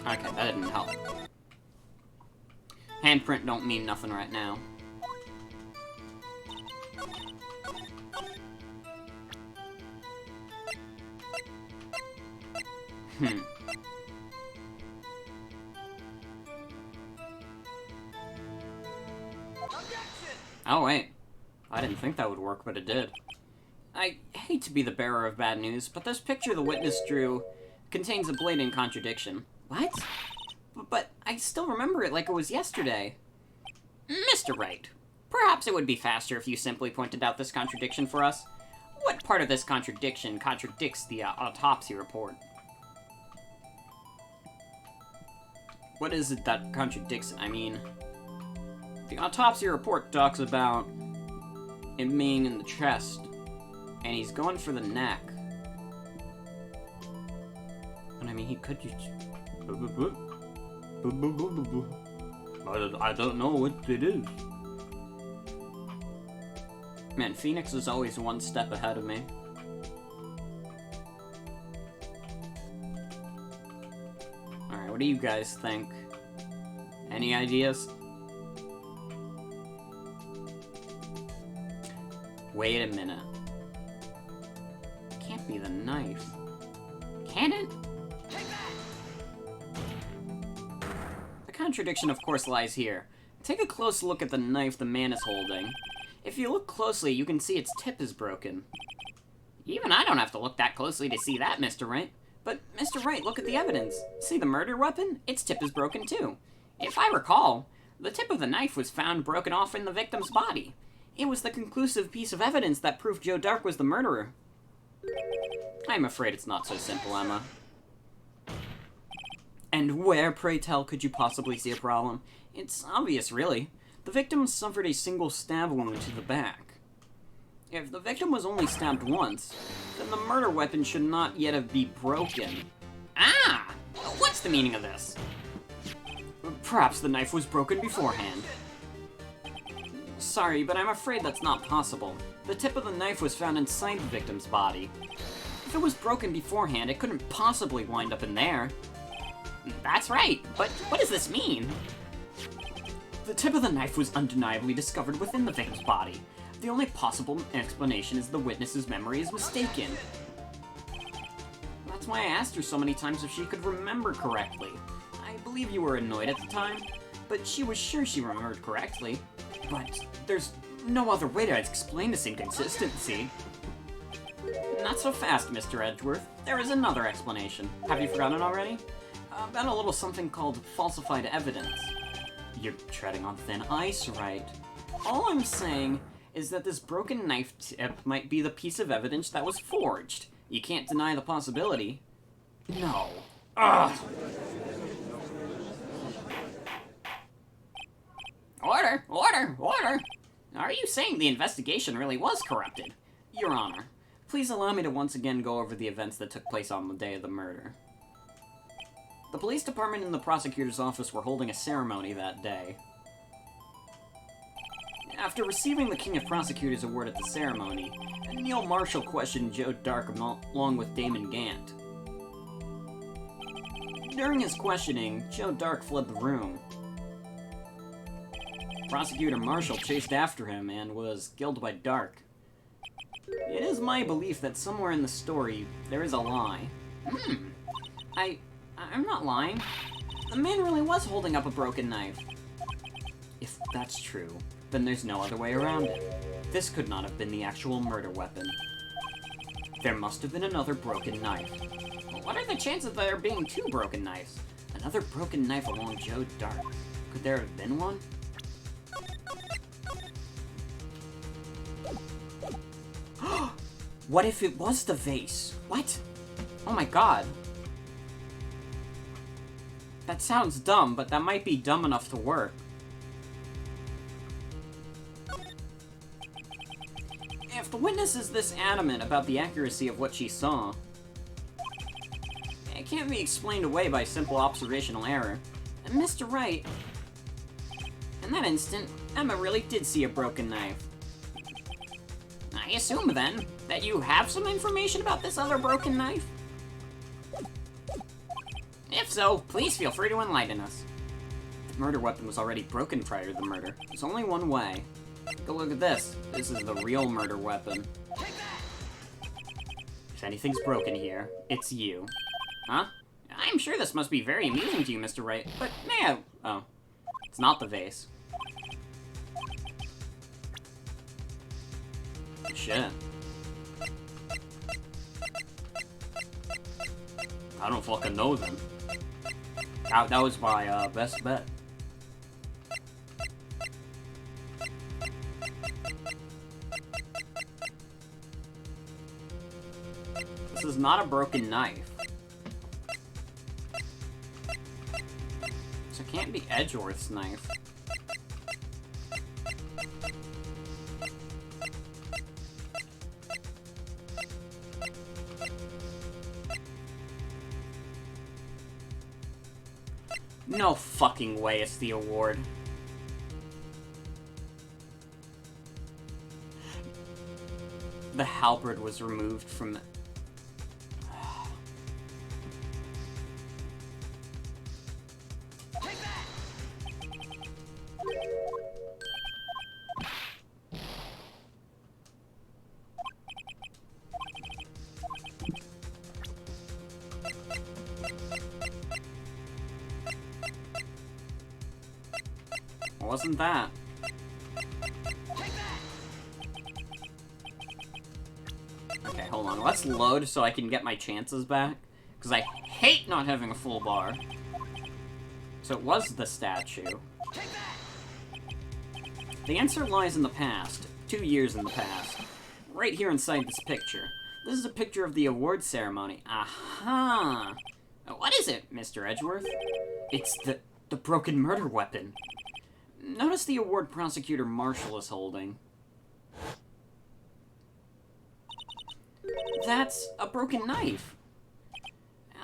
Okay, that didn't help. Handprint don't mean nothing right now. Oh, wait. I didn't think that would work, but it did. I hate to be the bearer of bad news, but this picture the witness drew contains a blatant contradiction. What? But I still remember it like it was yesterday. Mr. Wright, perhaps it would be faster if you simply pointed out this contradiction for us. What part of this contradiction contradicts the autopsy report? What is it that contradicts it? I mean, the autopsy report talks about him being in the chest, and he's going for the neck. But I mean, he could just... I don't know what it is. Man, Phoenix is always one step ahead of me. Alright, what do you guys think? Any ideas? Wait a minute. It can't be the knife. Can it? The contradiction, of course, lies here. take a close look at the knife the man is holding. If you look closely, you can see its tip is broken. Even I don't have to look that closely to see that, Mr. Wright. But, Mr. Wright, look at the evidence. See the murder weapon? Its tip is broken too. If I recall, the tip of the knife was found broken off in the victim's body. It was the conclusive piece of evidence that proved Joe Dark was the murderer. I'm afraid it's not so simple, Emma. And where, pray tell, could you possibly see a problem? It's obvious, really. The victim suffered a single stab wound to the back. If the victim was only stabbed once, then the murder weapon should not yet have been broken. Ah! What's the meaning of this? Perhaps the knife was broken beforehand. Sorry, but I'm afraid that's not possible. The tip of the knife was found inside the victim's body. If it was broken beforehand, it couldn't possibly wind up in there. That's right, but what does this mean? The tip of the knife was undeniably discovered within the victim's body. The only possible explanation is the witness's memory is mistaken. That's why I asked her so many times if she could remember correctly. I believe you were annoyed at the time, but she was sure she remembered correctly. But there's no other way to explain this inconsistency. Not so fast, Mr. Edgeworth. There is another explanation. Have you forgotten already? About a little something called falsified evidence. You're treading on thin ice, Wright. All I'm saying is that this broken knife tip might be the piece of evidence that was forged. You can't deny the possibility. No. Ugh. Order! Order! Order! Are you saying the investigation really was corrupted? Your Honor, please allow me to once again go over the events that took place on the day of the murder. The police department and the prosecutor's office were holding a ceremony that day. After receiving the King of Prosecutors award at the ceremony, Neil Marshall questioned Joe Dark along with Damon Gant. During his questioning, Joe Dark fled the room. Prosecutor Marshall chased after him and was killed by Dark. It is my belief that somewhere in the story, there is a lie. I'm not lying. The man really was holding up a broken knife. If that's true, then there's no other way around it. This could not have been the actual murder weapon. There must have been another broken knife. What are the chances of there being two broken knives? Another broken knife along Joe Dark. Could there have been one? What if it was the vase? What? Oh my god. That sounds dumb, but that might be dumb enough to work. If the witness is this adamant about the accuracy of what she saw, it can't be explained away by simple observational error. And Mr. Wright, in that instant, Emma really did see a broken knife. I assume, then, that you have some information about this other broken knife? If so, please feel free to enlighten us. The murder weapon was already broken prior to the murder. There's only one way. Take a look at this. This is the real murder weapon. If anything's broken here, it's you. Huh? I'm sure this must be very amusing to you, Mr. Wright, but may I... Oh. It's not the vase. Shit. I don't fucking know then. That was my best bet. This is not a broken knife. So it can't be Edgeworth's knife. No fucking way it's the award. The halberd was removed from the... wasn't that. Okay, hold on. Let's load so I can get my chances back. Because I hate not having a full bar. So it was the statue. The answer lies in the past. 2 years in the past. Right here inside this picture. This is a picture of the award ceremony. Aha! What is it, Mr. Edgeworth? It's the broken murder weapon. Notice the award prosecutor Marshall is holding. That's a broken knife.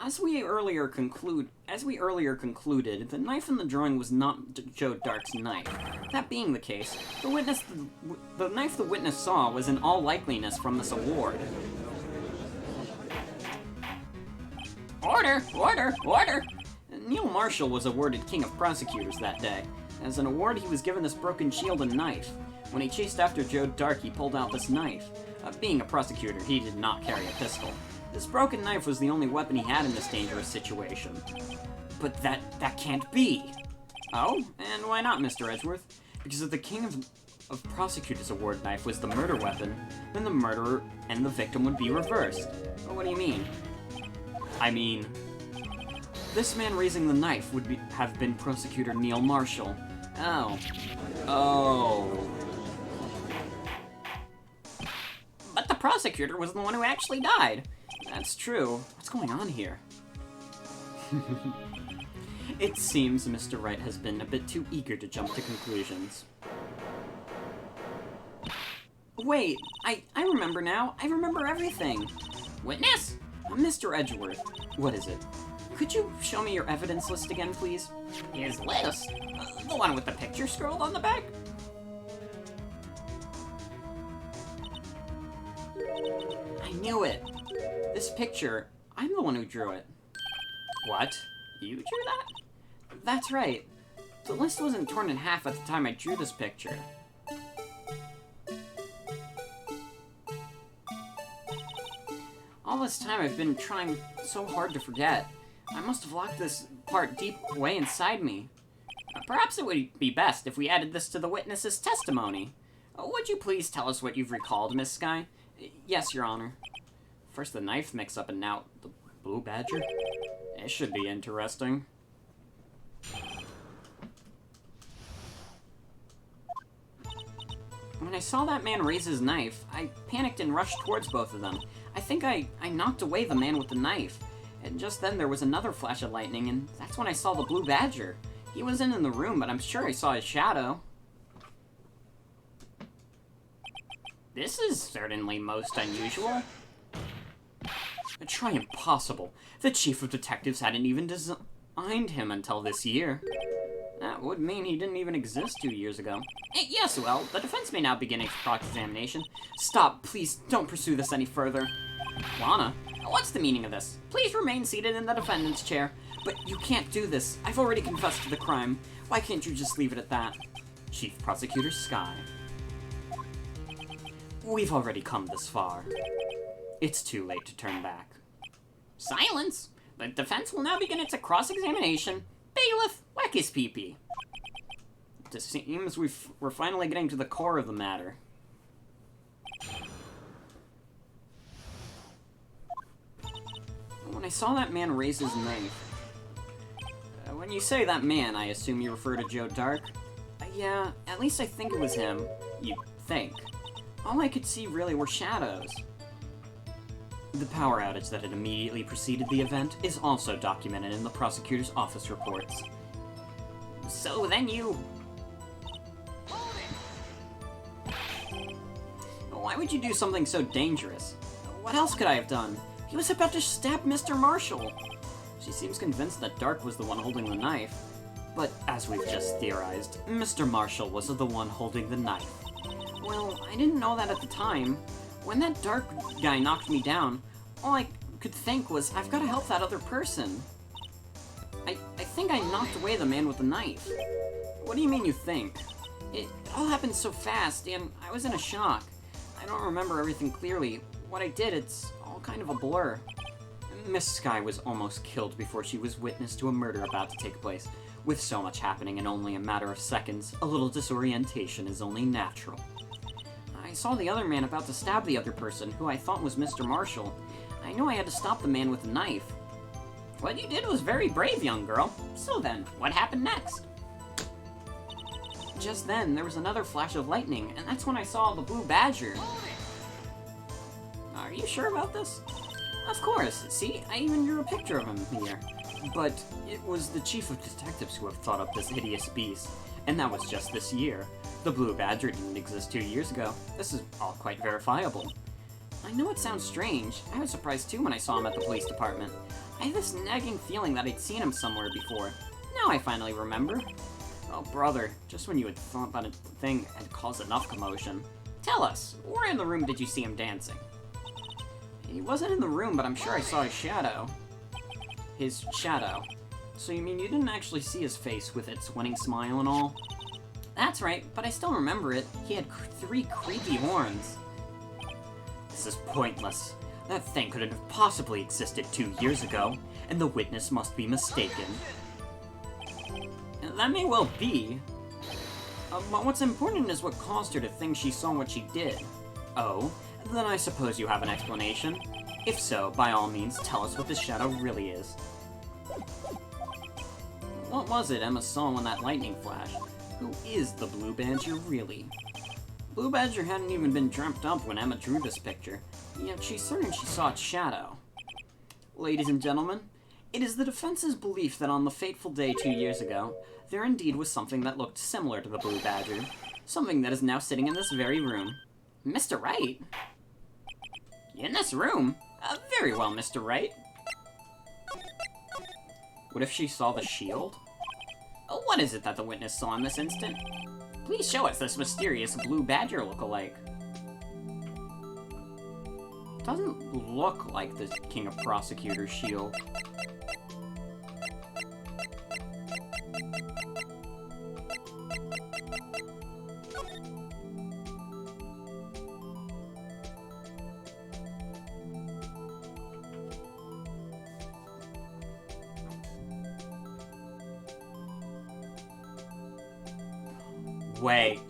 As we earlier concluded, the knife in the drawing was not Joe Dark's knife. That being the case, the knife the witness saw was in all likeliness from this award. Order! Order! Order! Neil Marshall was awarded King of Prosecutors that day. As an award, he was given this broken shield and knife. When he chased after Joe Dark, he pulled out this knife. Being a prosecutor, he did not carry a pistol. This broken knife was the only weapon he had in this dangerous situation. But that can't be! Oh? And why not, Mr. Edgeworth? Because if the King of Prosecutors Award knife was the murder weapon, then the murderer and the victim would be reversed. Well, what do you mean? I mean, this man raising the knife would have been Prosecutor Neil Marshall. Oh. Oh. But the prosecutor was the one who actually died. That's true. What's going on here? It seems Mr. Wright has been a bit too eager to jump to conclusions. Wait, I remember now. I remember everything. Witness? Mr. Edgeworth. What is it? Could you show me your evidence list again, please? His list? The one with the picture scrolled on the back? I knew it. This picture, I'm the one who drew it. What? You drew that? That's right. The list wasn't torn in half at the time I drew this picture. All this time I've been trying so hard to forget. I must have locked this part deep way inside me. Perhaps it would be best if we added this to the witness's testimony. Would you please tell us what you've recalled, Miss Skye? Yes, Your Honor. First the knife mix-up and now the blue badger? It should be interesting. When I saw that man raise his knife, I panicked and rushed towards both of them. I think I knocked away the man with the knife. And just then there was another flash of lightning, and that's when I saw the blue badger. He wasn't in the room, but I'm sure I saw his shadow. This is certainly most unusual. Try impossible. The chief of detectives hadn't even designed him until this year. That would mean he didn't even exist 2 years ago. Yes, well, the defense may now begin its cross-examination. Stop, please, don't pursue this any further. Lana, what's the meaning of this? Please remain seated in the defendant's chair. But you can't do this. I've already confessed to the crime. Why can't you just leave it at that? Chief Prosecutor Skye. We've already come this far. It's too late to turn back. Silence! The defense will now begin its cross-examination. Bailiff, whack his pee-pee. It seems we're finally getting to the core of the matter. When I saw that man raise his knife... when you say that man, I assume you refer to Joe Dark? Yeah, at least I think it was him. You think. All I could see really were shadows. The power outage that had immediately preceded the event is also documented in the prosecutor's office reports. So then you... Why would you do something so dangerous? What else could I have done? He was about to stab Mr. Marshall. She seems convinced that Dark was the one holding the knife. But as we've just theorized, Mr. Marshall was the one holding the knife. Well, I didn't know that at the time. When that Dark guy knocked me down, all I could think was, I've got to help that other person. I think I knocked away the man with the knife. What do you mean you think? It all happened so fast, and I was in a shock. I don't remember everything clearly. What I did, it's all kind of a blur. Miss Skye was almost killed before she was witness to a murder about to take place. With so much happening in only a matter of seconds, a little disorientation is only natural. I saw the other man about to stab the other person, who I thought was Mr. Marshall. I knew I had to stop the man with a knife. What you did was very brave, young girl. So then, what happened next? Just then, there was another flash of lightning, and that's when I saw the blue badger. Are you sure about this? Of course, see, I even drew a picture of him here. But it was the chief of detectives who have thought up this hideous beast, and that was just this year. The blue badger didn't exist 2 years ago. This is all quite verifiable. I know it sounds strange. I was surprised too when I saw him at the police department. I had this nagging feeling that I'd seen him somewhere before. Now I finally remember. Oh, brother, just when you had thought that a thing had caused enough commotion. Tell us, where in the room did you see him dancing? He wasn't in the room, but I'm sure I saw his shadow. His shadow. So you mean you didn't actually see his face with its winning smile and all? That's right, but I still remember it. He had 3 creepy horns. This is pointless. That thing couldn't have possibly existed 2 years ago, and the witness must be mistaken. That may well be. But what's important is what caused her to think she saw what she did. Oh, then I suppose you have an explanation. If so, by all means, tell us what this shadow really is. What was it Emma saw when that lightning flashed? Who is the Blue Badger, really? Blue Badger hadn't even been dreamt up when Emma drew this picture, yet she's certain she saw its shadow. Ladies and gentlemen, it is the defense's belief that on the fateful day 2 years ago, there indeed was something that looked similar to the Blue Badger, something that is now sitting in this very room. Mr. Wright? In this room? Very well, Mr. Wright. What if she saw the shield? What is it that the witness saw in this instant? Please show us this mysterious Blue Badger look-alike. Doesn't look like the King of Prosecutors shield. Wait.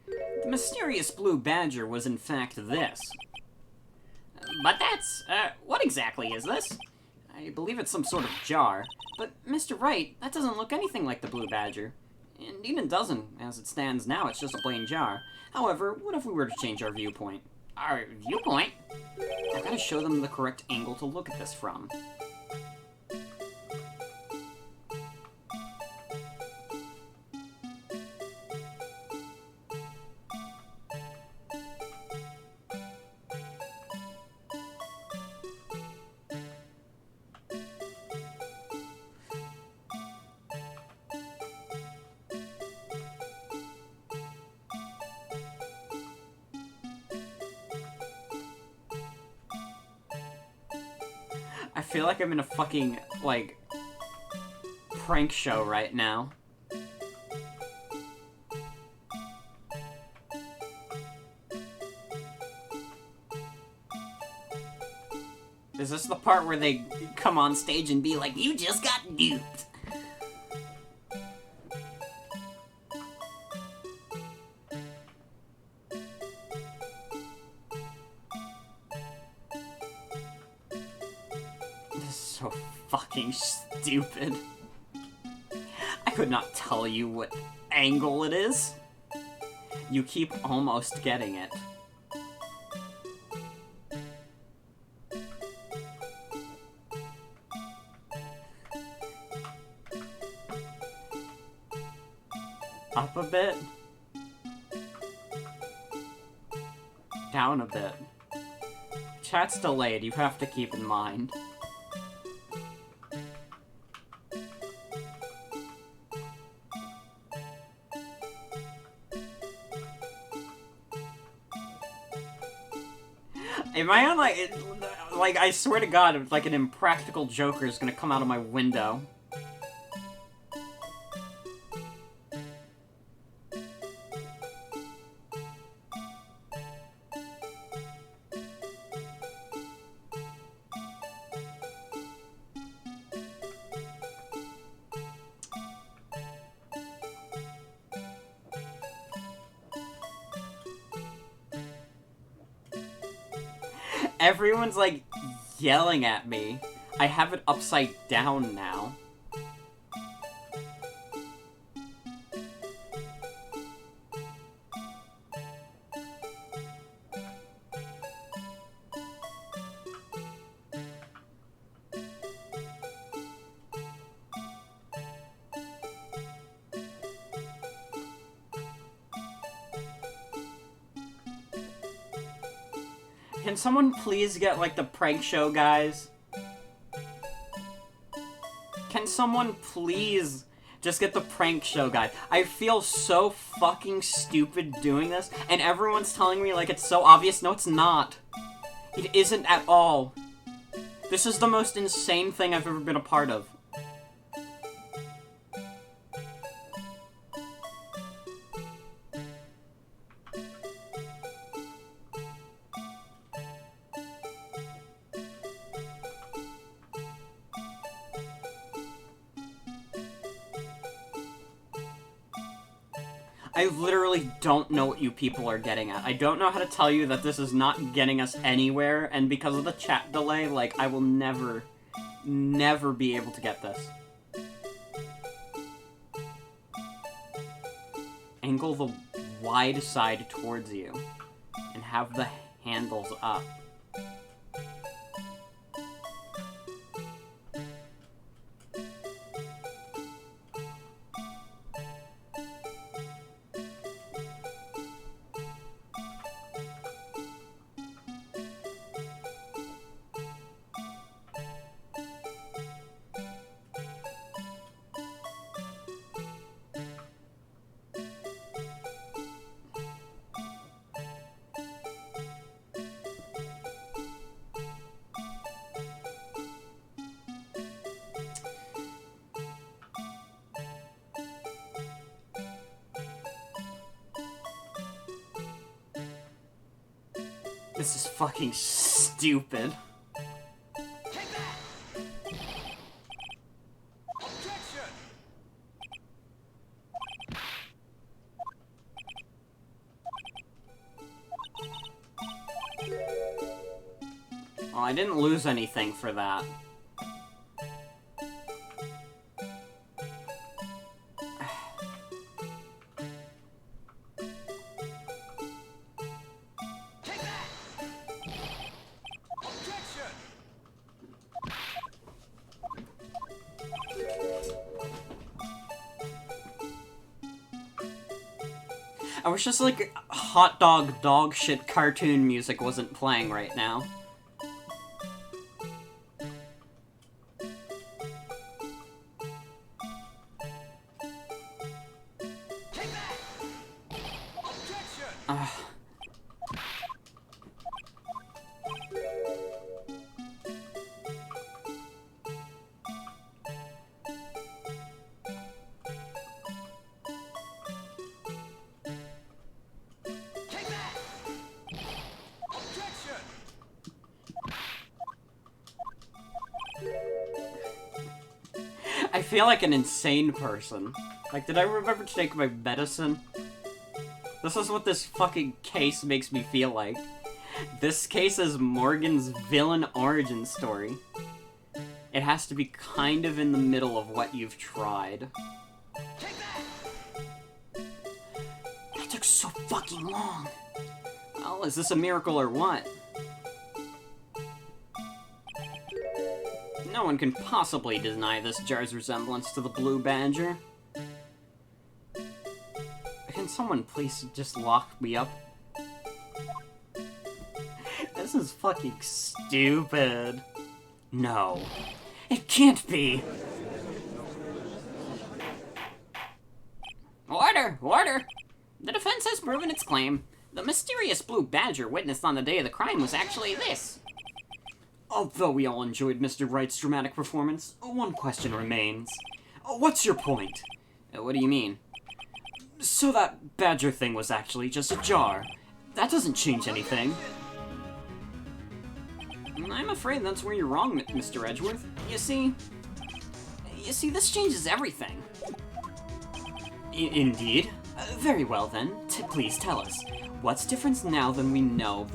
The mysterious Blue Badger was in fact this. But that's, what exactly is this? I believe it's some sort of jar. But, Mr. Wright, that doesn't look anything like the Blue Badger. Indeed it doesn't. As it stands now, it's just a plain jar. However, what if we were to change our viewpoint? Our viewpoint? I've got to show them the correct angle to look at this from. I feel like I'm in a fucking, like, prank show right now. Is this the part where they come on stage and be like, "You just got duped"? So fucking stupid. I could not tell you what angle it is. You keep almost getting it. Up a bit. Down a bit. Chat's delayed, you have to keep in mind. Am I on, like, I swear to God, like an impractical Joker is gonna come out of my window. Everyone's, like, yelling at me. I have it upside down now. Can someone please get, like, the prank show guys? Can someone please just get the prank show guy? I feel so fucking stupid doing this, and everyone's telling me, like, it's so obvious. No, it's not. It isn't at all. This is the most insane thing I've ever been a part of. I literally don't know what you people are getting at. I don't know how to tell you that this is not getting us anywhere, and because of the chat delay, like, I will never be able to get this. Angle the wide side towards you, and have the handles up. This is fucking stupid. Take that! Objection! Well, I didn't lose anything for that. Take that! Objection! I wish just, like, hot dog shit cartoon music wasn't playing right now. Take that! Objection! Ugh. Take that! Objection! I feel like an insane person. Like, did I remember to take my medicine? This is what this fucking case makes me feel like. This case is Morgan's villain origin story. It has to be kind of in the middle of what you've tried. Take that! That took so fucking long. Well, is this a miracle or what? No one can possibly deny this jar's resemblance to the Blue Badger. Can someone please just lock me up? This is fucking stupid. No. It can't be! Order! Order! The defense has proven its claim. The mysterious Blue Badger witnessed on the day of the crime was actually this. Although we all enjoyed Mr. Wright's dramatic performance, one question remains. What's your point? What do you mean? So that badger thing was actually just a jar. That doesn't change anything. I'm afraid that's where you're wrong, Mr. Edgeworth. You see, this changes everything. Indeed. Very well then. Please tell us. What's different now than we know?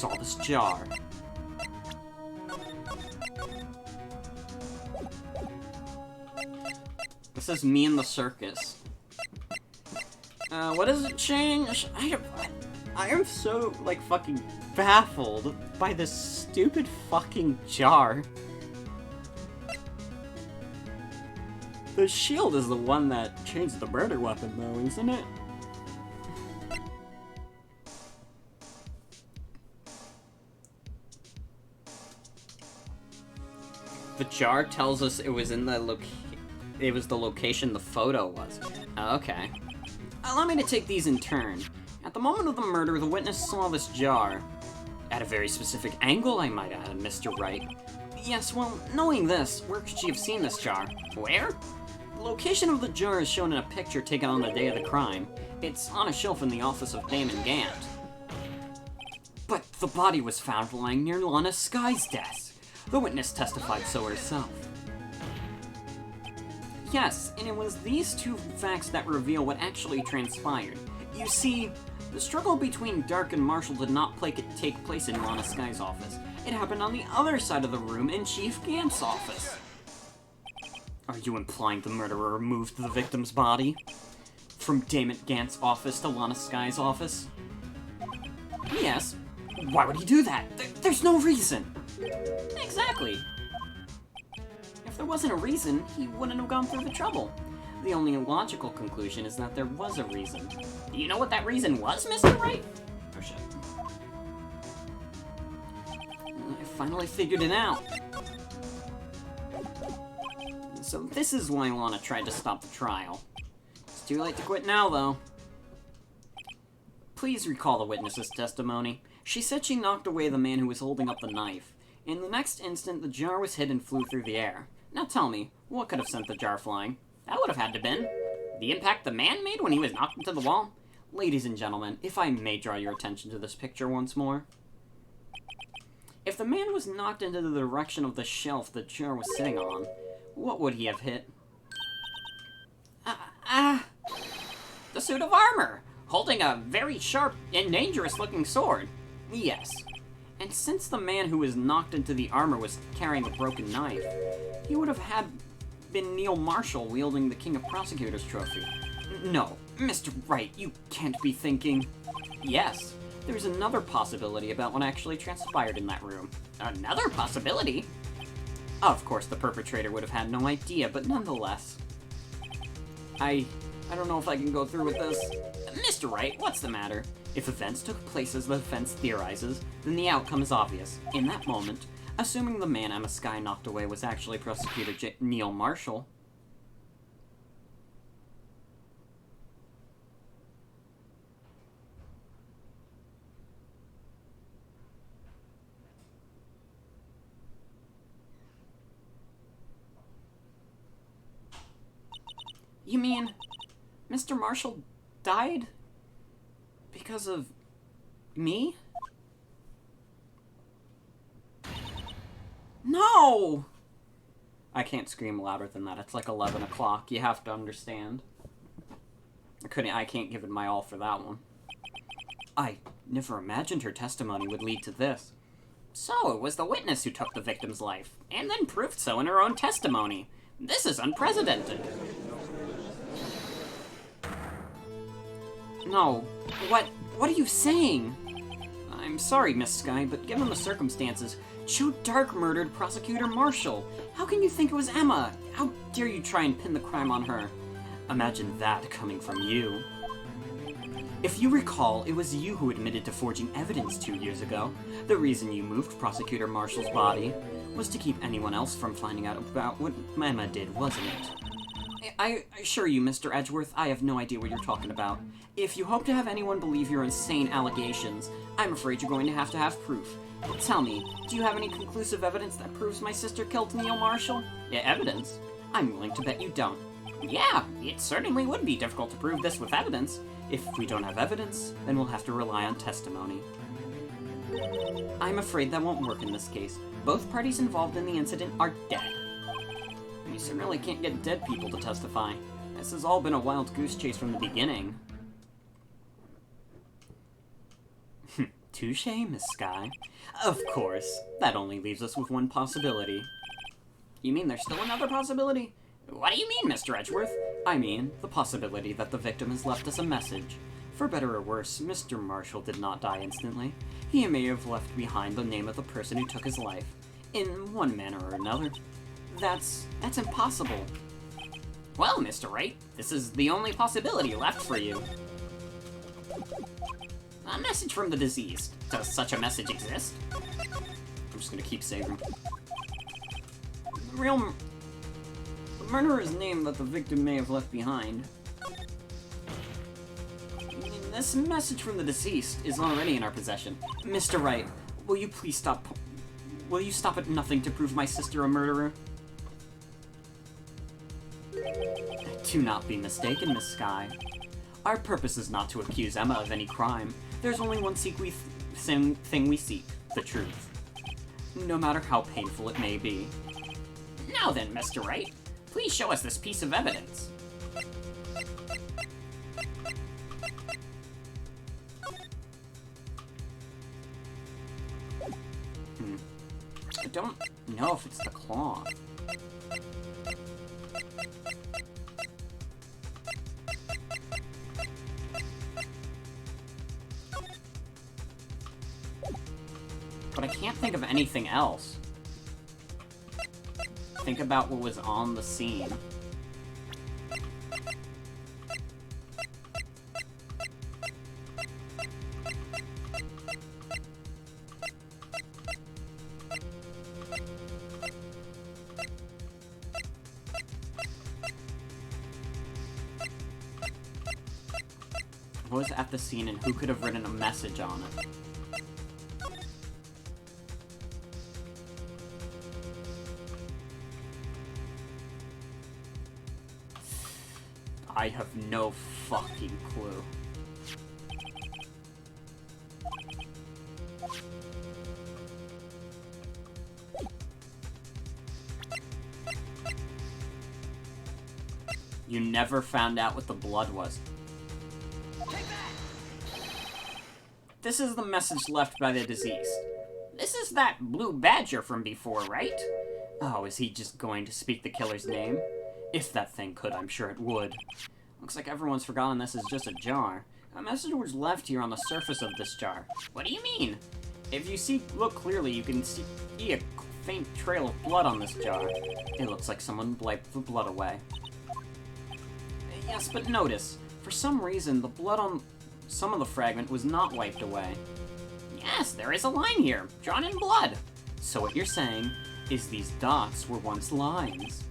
saw this jar. This is me in the circus. What does it change? I am so, like, fucking baffled by this stupid fucking jar. The shield is the one that changed the murder weapon, though, isn't it? The jar tells us it was in the it was the location the photo was. Okay. Allow me to take these in turn. At the moment of the murder, the witness saw this jar. At a very specific angle, I might add, Mr. Wright. Yes, well, knowing this, where could she have seen this jar? Where? The location of the jar is shown in a picture taken on the day of the crime. It's on a shelf in the office of Damon Gant. But the body was found lying near Lana Sky's desk. The witness testified so herself. Yes, and it was these two facts that reveal what actually transpired. You see, the struggle between Dark and Marshall did not take place in Lana Sky's office. It happened on the other side of the room in Chief Gant's office. Are you implying the murderer moved the victim's body from Damon Gant's office to Lana Sky's office? Yes. Why would he do that? There's no reason. Exactly. If there wasn't a reason, he wouldn't have gone through the trouble. The only logical conclusion is that there was a reason. Do you know what that reason was, Mr. Wright? Oh shit. I finally figured it out. So this is why Lana tried to stop the trial. It's too late to quit now, though. Please recall the witness's testimony. She said she knocked away the man who was holding up the knife. In the next instant, the jar was hit and flew through the air. Now tell me, what could have sent the jar flying? That would have had to been the impact the man made when he was knocked into the wall. Ladies and gentlemen, if I may draw your attention to this picture once more. If the man was knocked into the direction of the shelf the jar was sitting on, what would he have hit? The suit of armor, holding a very sharp and dangerous looking sword. Yes. And since the man who was knocked into the armor was carrying a broken knife, he would have been Neil Marshall wielding the King of Prosecutors trophy. No, Mr. Wright, you can't be thinking... Yes, there's another possibility about what actually transpired in that room. Another possibility? Of course, the perpetrator would have had no idea, but nonetheless... I don't know if I can go through with this. Mr. Wright, what's the matter? If events took place as the defense theorizes, then the outcome is obvious. In that moment, assuming the man Emma Skye knocked away was actually Prosecutor Neil Marshall. You mean Mr. Marshall died because of me? No! I can't scream louder than that. It's like 11 o'clock. You have to understand. I can't give it my all for that one. I never imagined her testimony would lead to this. So, it was the witness who took the victim's life, and then proved so in her own testimony. This is unprecedented. No. What are you saying? I'm sorry, Miss Skye, but given the circumstances, Joe Dark murdered Prosecutor Marshall. How can you think it was Emma? How dare you try and pin the crime on her? Imagine that coming from you. If you recall, it was you who admitted to forging evidence 2 years ago. The reason you moved Prosecutor Marshall's body was to keep anyone else from finding out about what Emma did, wasn't it? I assure you, Mr. Edgeworth, I have no idea what you're talking about. If you hope to have anyone believe your insane allegations, I'm afraid you're going to have proof. Tell me, do you have any conclusive evidence that proves my sister killed Neil Marshall? Yeah, evidence? I'm willing to bet you don't. Yeah, it certainly would be difficult to prove this with evidence. If we don't have evidence, then we'll have to rely on testimony. I'm afraid that won't work in this case. Both parties involved in the incident are dead. You certainly can't get dead people to testify. This has all been a wild goose chase from the beginning. Touche, Miss Sky. Of course, that only leaves us with one possibility. You mean there's still another possibility? What do you mean, Mr. Edgeworth? I mean, the possibility that the victim has left us a message. For better or worse, Mr. Marshall did not die instantly. He may have left behind the name of the person who took his life, in one manner or another. That's impossible. Well, Mr. Wright, this is the only possibility left for you. A message from the deceased. Does such a message exist? I'm just gonna keep saving. The murderer's name that the victim may have left behind. This message from the deceased is already in our possession. Mr. Wright, will you please stop... Will you stop at nothing to prove my sister a murderer? Do not be mistaken, Miss Sky. Our purpose is not to accuse Emma of any crime. There's only one thing we seek, the truth. No matter how painful it may be. Now then, Mr. Wright, please show us this piece of evidence. I don't know if it's the cloth. But I can't think of anything else. Think about what was on the scene. What was at the scene and who could have written a message on it? I have no fucking clue. You never found out what the blood was. This is the message left by the deceased. This is that blue badger from before, right? Oh, is he just going to speak the killer's name? If that thing could, I'm sure it would. Looks like everyone's forgotten this is just a jar. A message was left here on the surface of this jar. What do you mean? If you look clearly, you can see a faint trail of blood on this jar. It looks like someone wiped the blood away. Yes, but notice, for some reason, the blood on some of the fragment was not wiped away. Yes, there is a line here, drawn in blood. So what you're saying is these dots were once lines.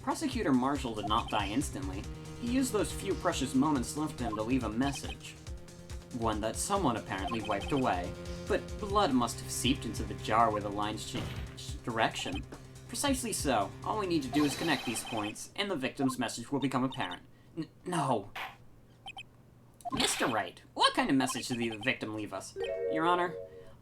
Prosecutor Marshall did not die instantly. He used those few precious moments left to him to leave a message. One that someone apparently wiped away, but blood must have seeped into the jar where the lines changed direction. Precisely so. All we need to do is connect these points, and the victim's message will become apparent. No. Mr. Wright, what kind of message did the victim leave us? Your Honor,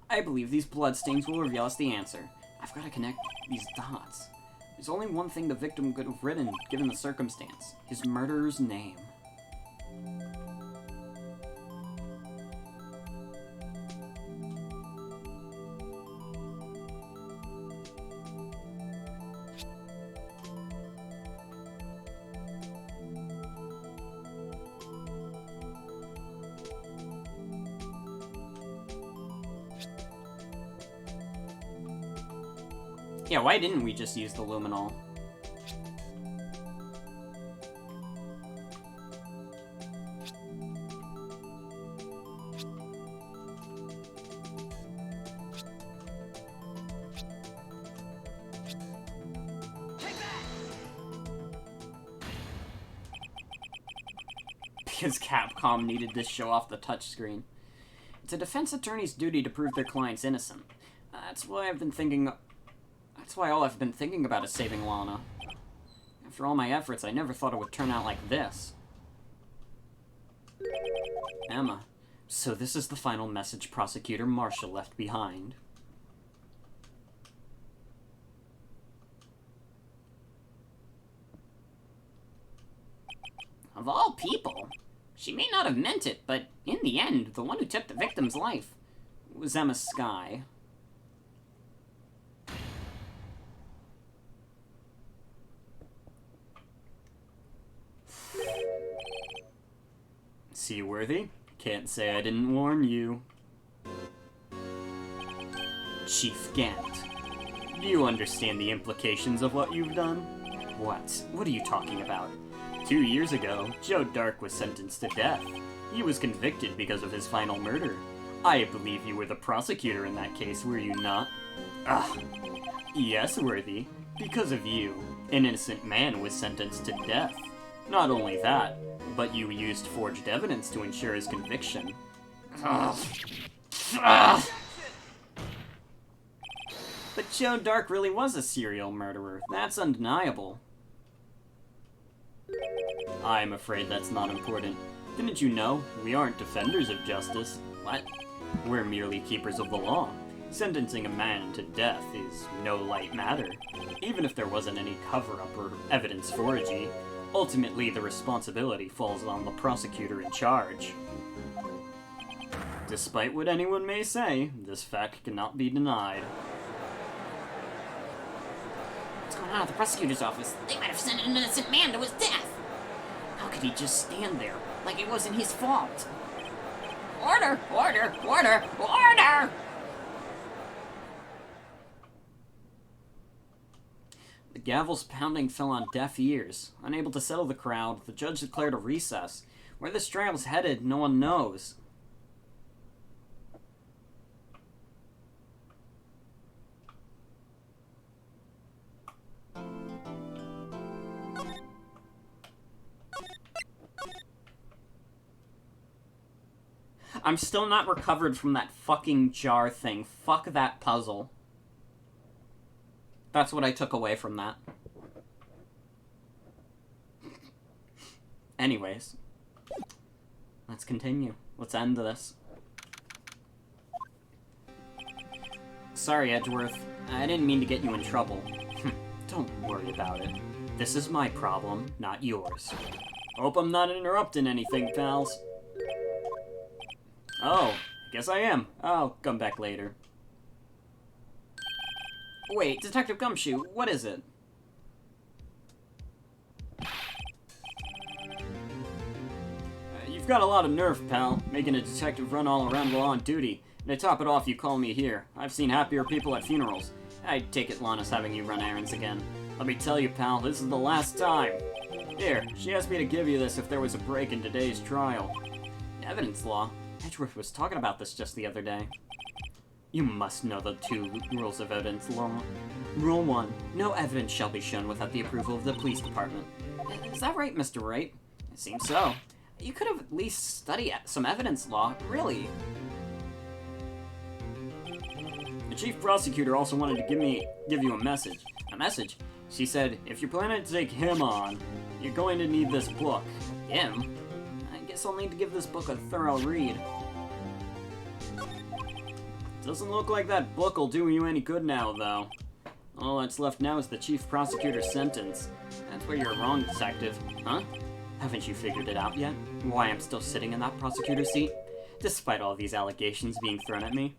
I believe these bloodstains will reveal us the answer. I've got to connect these dots. There's only one thing the victim could have written, given the circumstance. His murderer's name. Yeah, why didn't we just use the luminol? Because Capcom needed this show off the touchscreen. It's a defense attorney's duty to prove their client's innocent. That's why all I've been thinking about is saving Lana. After all my efforts, I never thought it would turn out like this. Emma. So this is the final message Prosecutor Marshall left behind. Of all people, she may not have meant it, but in the end, the one who took the victim's life was Emma Skye. Seaworthy? Can't say I didn't warn you. Chief Gant. Do you understand the implications of what you've done? What? What are you talking about? 2 years ago, Joe Dark was sentenced to death. He was convicted because of his final murder. I believe you were the prosecutor in that case, were you not? Ah, yes, Worthy. Because of you, an innocent man was sentenced to death. Not only that, but you used forged evidence to ensure his conviction. Ugh. Ugh. But Joe Dark really was a serial murderer. That's undeniable. I'm afraid that's not important. Didn't you know? We aren't defenders of justice. What? We're merely keepers of the law. Sentencing a man to death is no light matter. Even if there wasn't any cover-up or evidence forgery, ultimately the responsibility falls on the prosecutor in charge. Despite what anyone may say, this fact cannot be denied. What's going on at the prosecutor's office? They might have sent an innocent man to his death. How could he just stand there like it wasn't his fault? Order! Order! Order! Order! The gavel's pounding fell on deaf ears. Unable to settle the crowd, the judge declared a recess. Where this trial's headed, no one knows. I'm still not recovered from that fucking jar thing. Fuck that puzzle. That's what I took away from that. Anyways. Let's continue. Let's end this. Sorry, Edgeworth. I didn't mean to get you in trouble. Don't worry about it. This is my problem, not yours. Hope I'm not interrupting anything, pals. Oh, guess I am. I'll come back later. Wait, Detective Gumshoe, what is it? You've got a lot of nerve, pal, making a detective run all around while on duty. And to top it off, you call me here. I've seen happier people at funerals. I take it Lana's having you run errands again. Let me tell you, pal, this is the last time. Here, she asked me to give you this if there was a break in today's trial. Evidence law? Edgeworth was talking about this just the other day. You must know the 2 rules of evidence law. Rule 1. No evidence shall be shown without the approval of the police department. Is that right, Mr. Wright? It seems so. You could have at least studied some evidence law, really. The chief prosecutor also wanted to give you a message. A message? She said, if you're planning to take him on, you're going to need this book. Him? I guess I'll need to give this book a thorough read. Doesn't look like that book will do you any good now, though. All that's left now is the chief prosecutor's sentence. That's where you're wrong, detective. Huh? Haven't you figured it out yet? Why I'm still sitting in that prosecutor's seat? Despite all these allegations being thrown at me?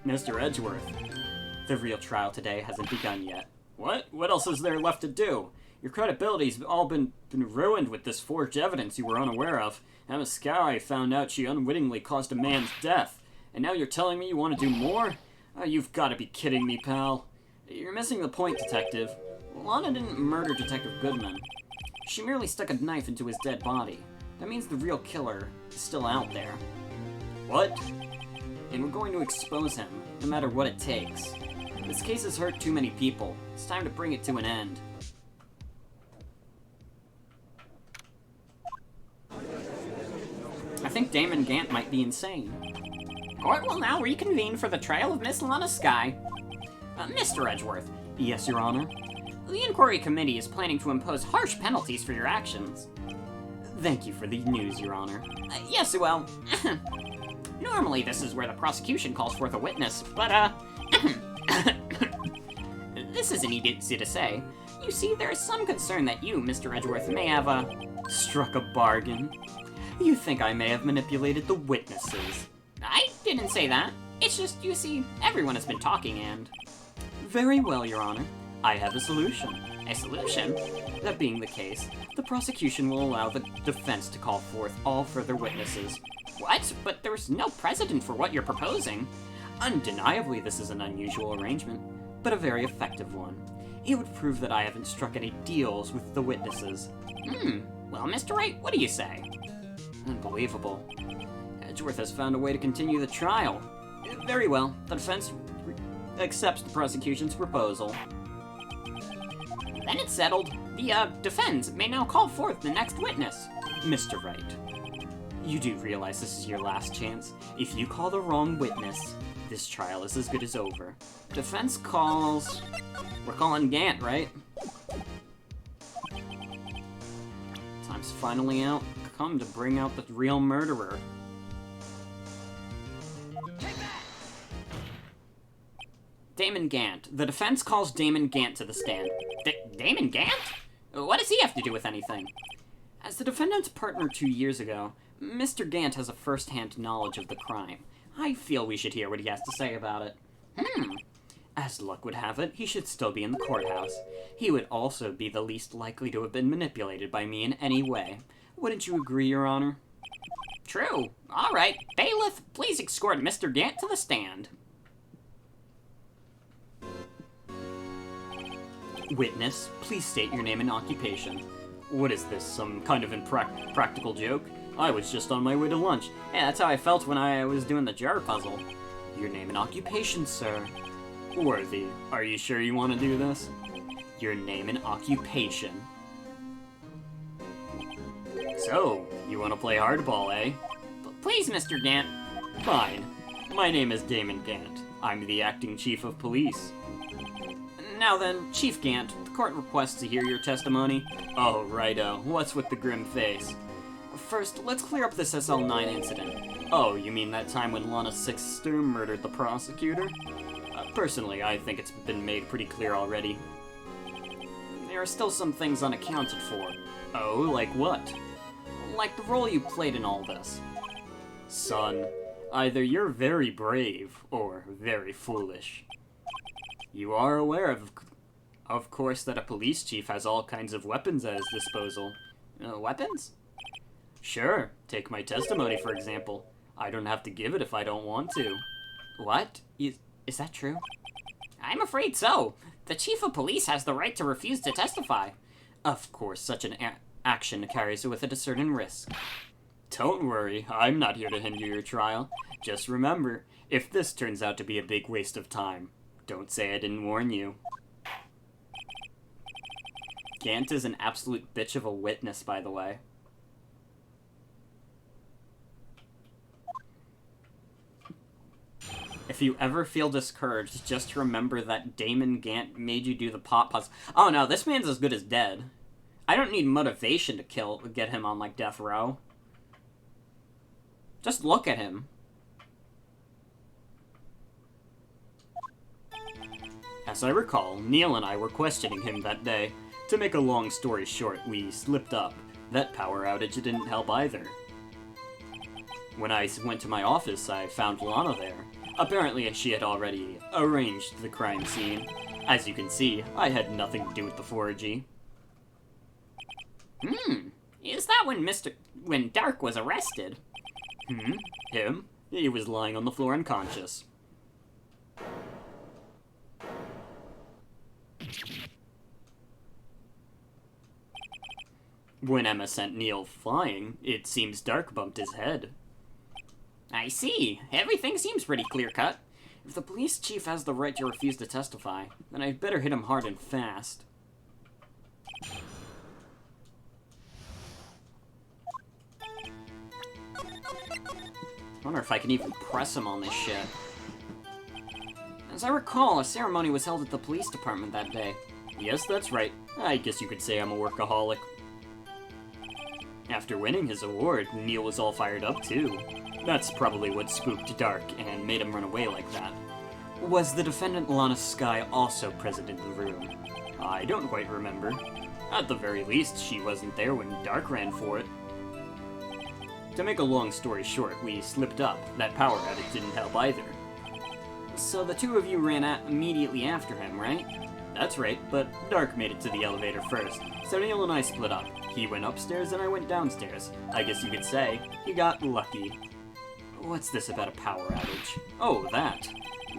Mr. Edgeworth, the real trial today hasn't begun yet. What? What else is there left to do? Your credibility's all been ruined with this forged evidence you were unaware of. Emma Skye found out she unwittingly caused a man's death. And now you're telling me you want to do more? Oh, you've got to be kidding me, pal. You're missing the point, Detective. Lana didn't murder Detective Goodman. She merely stuck a knife into his dead body. That means the real killer is still out there. What? And we're going to expose him, no matter what it takes. This case has hurt too many people. It's time to bring it to an end. I think Damon Gant might be insane. Court will now reconvene for the trial of Miss Lana Skye. Mr. Edgeworth. Yes, Your Honor. The inquiry committee is planning to impose harsh penalties for your actions. Thank you for the news, Your Honor. Yes, well, normally this is where the prosecution calls forth a witness, but, this isn't easy to say. You see, there is some concern that you, Mr. Edgeworth, may have, struck a bargain. You think I may have manipulated the witnesses? I didn't say that. It's just, you see, everyone has been talking and... Very well, Your Honor. I have a solution. A solution? That being the case, the prosecution will allow the defense to call forth all further witnesses. What? But there's no precedent for what you're proposing. Undeniably, this is an unusual arrangement, but a very effective one. It would prove that I haven't struck any deals with the witnesses. Well, Mr. Wright, what do you say? Unbelievable. Edgeworth has found a way to continue the trial. Very well, the defense accepts the prosecution's proposal. Then it's settled. The, defense may now call forth the next witness. Mr. Wright, you do realize this is your last chance? If you call the wrong witness, this trial is as good as over. Defense calls... We're calling Gant, right? Time's finally come to bring out the real murderer. Take that! Damon Gant. The defense calls Damon Gant to the stand. Damon Gant? What does he have to do with anything? As the defendant's partner 2 years ago, Mr. Gant has a first-hand knowledge of the crime. I feel we should hear what he has to say about it. As luck would have it, he should still be in the courthouse. He would also be the least likely to have been manipulated by me in any way. Wouldn't you agree, Your Honor? True. All right. Bailiff, please escort Mr. Gant to the stand. Witness, please state your name and occupation. What is this, some kind of practical joke? I was just on my way to lunch. Yeah, that's how I felt when I was doing the jar puzzle. Your name and occupation, sir. Worthy, are you sure you want to do this? Your name and occupation. So, you want to play hardball, eh? Please, Mr. Gant. Fine. My name is Damon Gant. I'm the acting chief of police. Now then, Chief Gant, the court requests to hear your testimony. Oh, righto. What's with the grim face? First, let's clear up this SL9 incident. Oh, you mean that time when Lana's sister murdered the prosecutor? Personally, I think it's been made pretty clear already. There are still some things unaccounted for. Oh, like what? Like the role you played in all this. Son, either you're very brave, or very foolish. You are aware of course, that a police chief has all kinds of weapons at his disposal. Weapons? Sure. Take my testimony, for example. I don't have to give it if I don't want to. What? Is that true? I'm afraid so. The chief of police has the right to refuse to testify. Of course, such an action carries with it a certain risk. Don't worry, I'm not here to hinder your trial. Just remember, if this turns out to be a big waste of time, don't say I didn't warn you. Gant is an absolute bitch of a witness, by the way. If you ever feel discouraged, just remember that Damon Gant made you do the pop puzzle. Oh no, this man's as good as dead. I don't need motivation to get him on, like, death row. Just look at him. As I recall, Neil and I were questioning him that day. To make a long story short, we slipped up. That power outage didn't help either. When I went to my office, I found Lana there. Apparently, she had already arranged the crime scene. As you can see, I had nothing to do with the 4G. Is that when Dark was arrested? Him? He was lying on the floor unconscious. When Emma sent Neil flying, it seems Dark bumped his head. I see. Everything seems pretty clear-cut. If the police chief has the right to refuse to testify, then I'd better hit him hard and fast. I wonder if I can even press him on this shit. As I recall, a ceremony was held at the police department that day. Yes, that's right. I guess you could say I'm a workaholic. After winning his award, Neil was all fired up too. That's probably what spooked Dark and made him run away like that. Was the defendant Lana Skye also present in the room? I don't quite remember. At the very least, she wasn't there when Dark ran for it. To make a long story short, we slipped up. That power outage didn't help either. So the two of you ran out immediately after him, right? That's right, but Dark made it to the elevator first, so Neil and I split up. He went upstairs and I went downstairs. I guess you could say he got lucky. What's this about a power outage? Oh, that.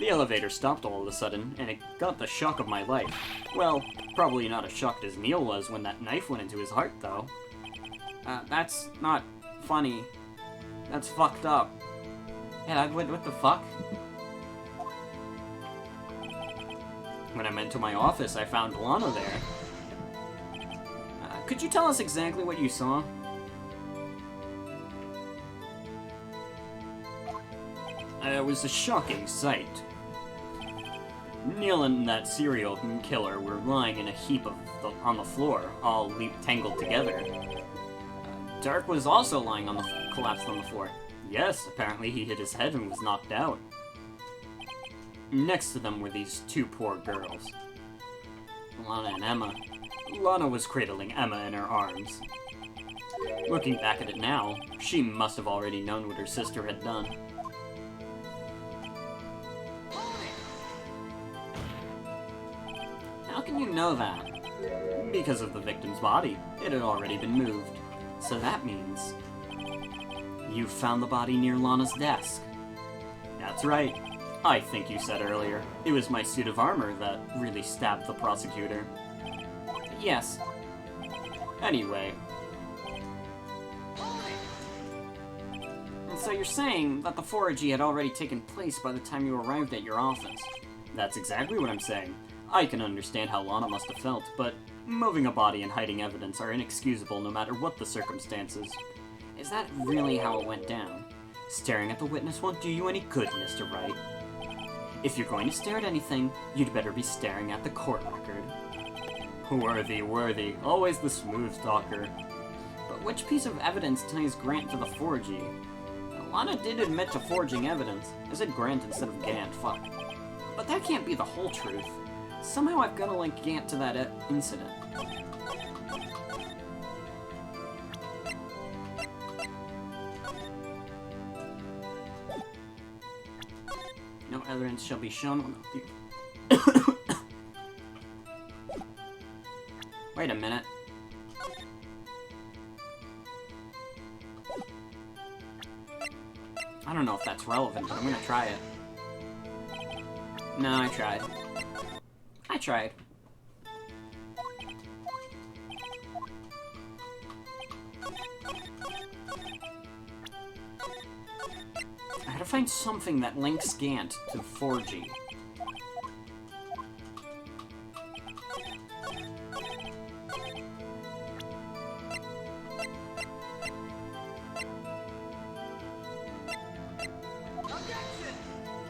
The elevator stopped all of a sudden, and it got the shock of my life. Well, probably not as shocked as Neil was when that knife went into his heart, though. That's not funny. That's fucked up. Yeah, what the fuck? When I went to my office, I found Lana there. Could you tell us exactly what you saw? It was a shocking sight. Neil and that serial killer were lying in a heap on the floor, all tangled together. Dark was also lying collapsed on the floor. Yes, apparently he hit his head and was knocked out. Next to them were these two poor girls, Lana and Emma. Lana was cradling Emma in her arms. Looking back at it now, she must have already known what her sister had done. How can you know that? Because of the victim's body. It had already been moved. So that means... You found the body near Lana's desk. That's right. I think you said earlier, it was my suit of armor that really stabbed the prosecutor. Yes. Anyway. And so you're saying that the forgery had already taken place by the time you arrived at your office? That's exactly what I'm saying. I can understand how Lana must have felt, but moving a body and hiding evidence are inexcusable no matter what the circumstances. Is that really how it went down? Staring at the witness won't do you any good, Mr. Wright. If you're going to stare at anything, you'd better be staring at the court record. Worthy, always the smooth talker. But which piece of evidence ties Grant to the forgery? Lana did admit to forging evidence. I said Grant instead of Gant, fuck. But that can't be the whole truth. Somehow I've got to link Gant to that incident. No evidence shall be shown. Wait a minute. I don't know if that's relevant, but I'm gonna try it. No, I tried. I tried. I gotta find something that links Gant to 4G.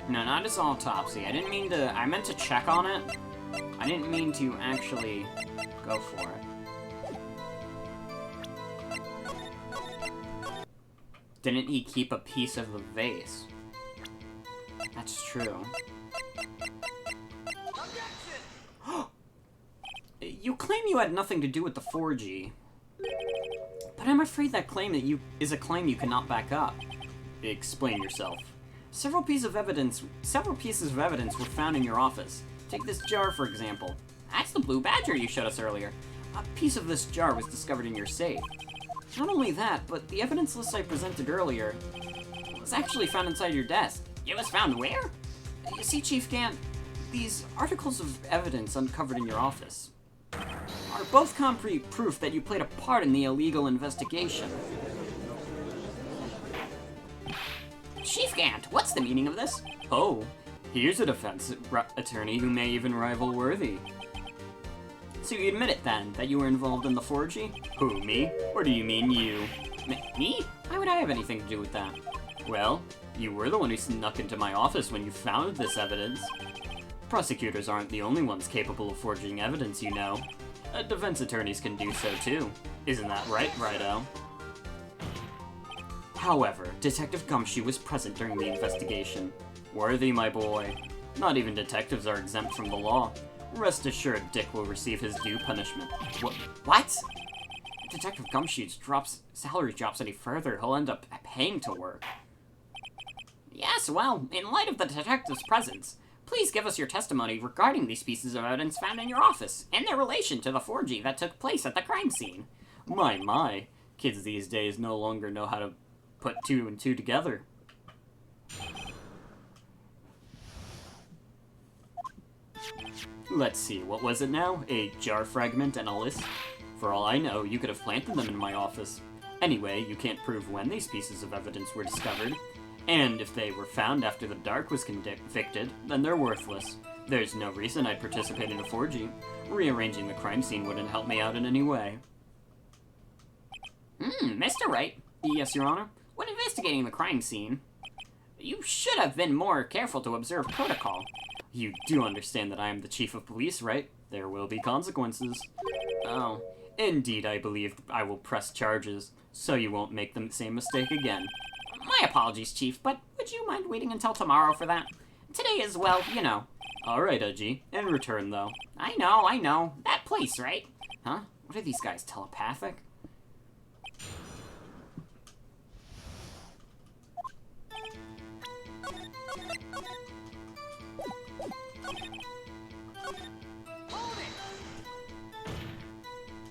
No, not his autopsy. I didn't mean to... I meant to check on it. I didn't mean to actually go for it. Didn't he keep a piece of the vase? That's true. You claim you had nothing to do with the 4G. But I'm afraid that claim is a claim you cannot back up. Explain yourself. Several pieces of evidence were found in your office. Take this jar, for example. That's the blue badger you showed us earlier. A piece of this jar was discovered in your safe. Not only that, but the evidence list I presented earlier was actually found inside your desk. It was found where? You see, Chief Gant, these articles of evidence uncovered in your office are both concrete proof that you played a part in the illegal investigation. Chief Gant, what's the meaning of this? Oh, here's a defense attorney who may even rival Worthy. So you admit it then, that you were involved in the forgery? Who, me? Or do you mean you? Me? Why would I have anything to do with that? Well, you were the one who snuck into my office when you found this evidence. Prosecutors aren't the only ones capable of forging evidence, you know. Defense attorneys can do so too. Isn't that right, Righto? However, Detective Gumshoe was present during the investigation. Worthy, my boy. Not even detectives are exempt from the law. Rest assured Dick will receive his due punishment. What? Detective Gumshoe's salary drops any further, he'll end up paying to work. Yes, well, in light of the detective's presence, please give us your testimony regarding these pieces of evidence found in your office and their relation to the forgery that took place at the crime scene. My. Kids these days no longer know how to put two and two together. Let's see, what was it now? A jar fragment and a list? For all I know, you could have planted them in my office. Anyway, you can't prove when these pieces of evidence were discovered. And if they were found after the Dark was convicted, then they're worthless. There's no reason I'd participate in a forgery. Rearranging the crime scene wouldn't help me out in any way. Mr. Wright, Yes, Your Honor? when investigating the crime scene, you should have been more careful to observe protocol. You do understand that I am the chief of police, right? There will be consequences. Oh, Indeed, I believe I will press charges, so you won't make the same mistake again. my apologies, Chief, but would you mind waiting until tomorrow for that? Today is, well, you know. Alright, Edgy. In return, though. I know. That place, right? Huh? What are these guys, telepathic? Hold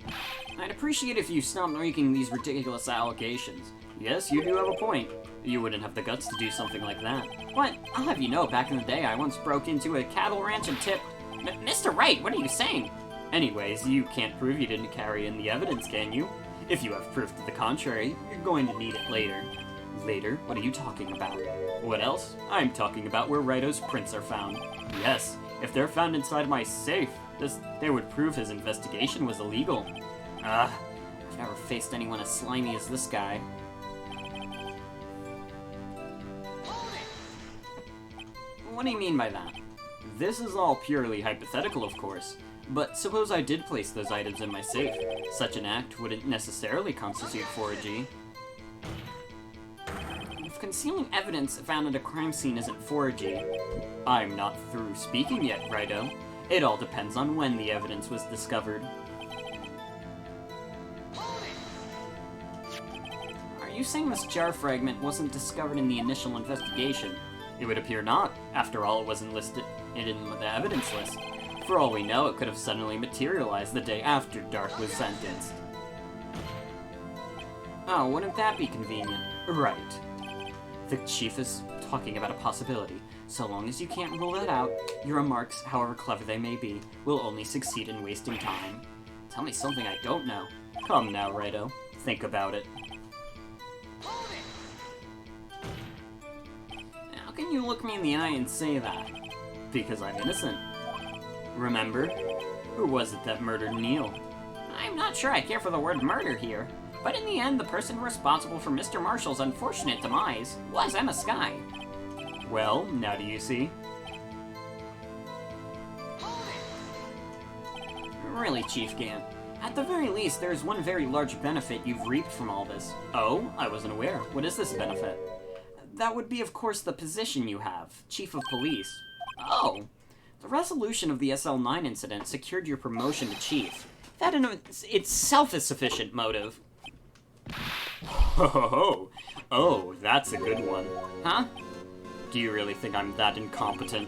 it! I'd appreciate if you stopped making these ridiculous allegations. Yes, you do have a point. You wouldn't have the guts to do something like that. What? I'll have you know, back in the day, I once broke into a cattle ranch and tipped... Mr. Wright, what are you saying? Anyways, you can't prove you didn't carry in the evidence, can you? If you have proof to the contrary, you're going to need it later. Later? What are you talking about? What else? I'm talking about where Righto's prints are found. Yes, if they're found inside my safe, they would prove his investigation was illegal. I've never faced anyone as slimy as this guy. Hold it! What do you mean by that? This is all purely hypothetical, of course. But suppose I did place those items in my safe. Such an act wouldn't necessarily constitute forgery. If concealing evidence found at a crime scene isn't forgery, I'm not through speaking yet, Righto. It all depends on when the evidence was discovered. Hold it! are you saying this jar fragment wasn't discovered in the initial investigation? It would appear not. After all, it wasn't listed in the evidence list. For all we know, it could have suddenly materialized the day after Dark was sentenced. Oh, wouldn't that be convenient? Right. The chief is talking about a possibility. So long as you can't rule it out, your remarks, however clever they may be, will only succeed in wasting time. Tell me something I don't know. Come now, Righto. Think about it. Hold it! How can you look me in the eye and say that? Because I'm innocent. Remember? Who was it that murdered Neil? I'm not sure I care for the word murder here, but in the end, the person responsible for Mr. Marshall's unfortunate demise was Emma Skye. Well, now do you see? Hold it! Really, Chief Gant. At the very least, there is one very large benefit you've reaped from all this. Oh, I wasn't aware. What is this benefit? That would be, of course, the position you have, Chief of Police. Oh, the resolution of the SL9 incident secured your promotion to Chief. That in itself is sufficient motive. Ho ho ho! Oh, that's a good one. Huh? Do you really think I'm that incompetent?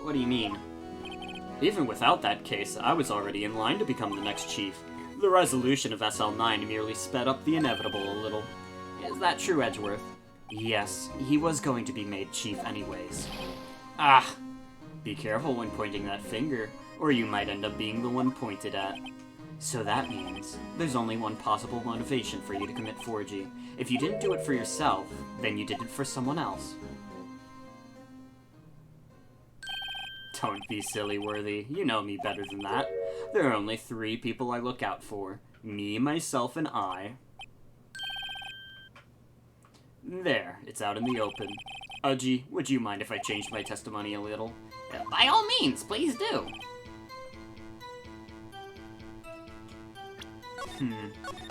What do you mean? Even without that case, I was already in line to become the next chief. The resolution of SL9 merely sped up the inevitable a little. Is that true, Edgeworth? Yes, he was going to be made chief anyways. Ah, Be careful when pointing that finger, or you might end up being the one pointed at. So that means there's only one possible motivation for you to commit forgery. If you didn't do it for yourself, then you did it for someone else. Don't be silly, Worthy. You know me better than that. There are only 3 people I look out for. Me, myself, and I. There, it's out in the open. Udgy, would you mind if I changed my testimony a little? by all means, please do.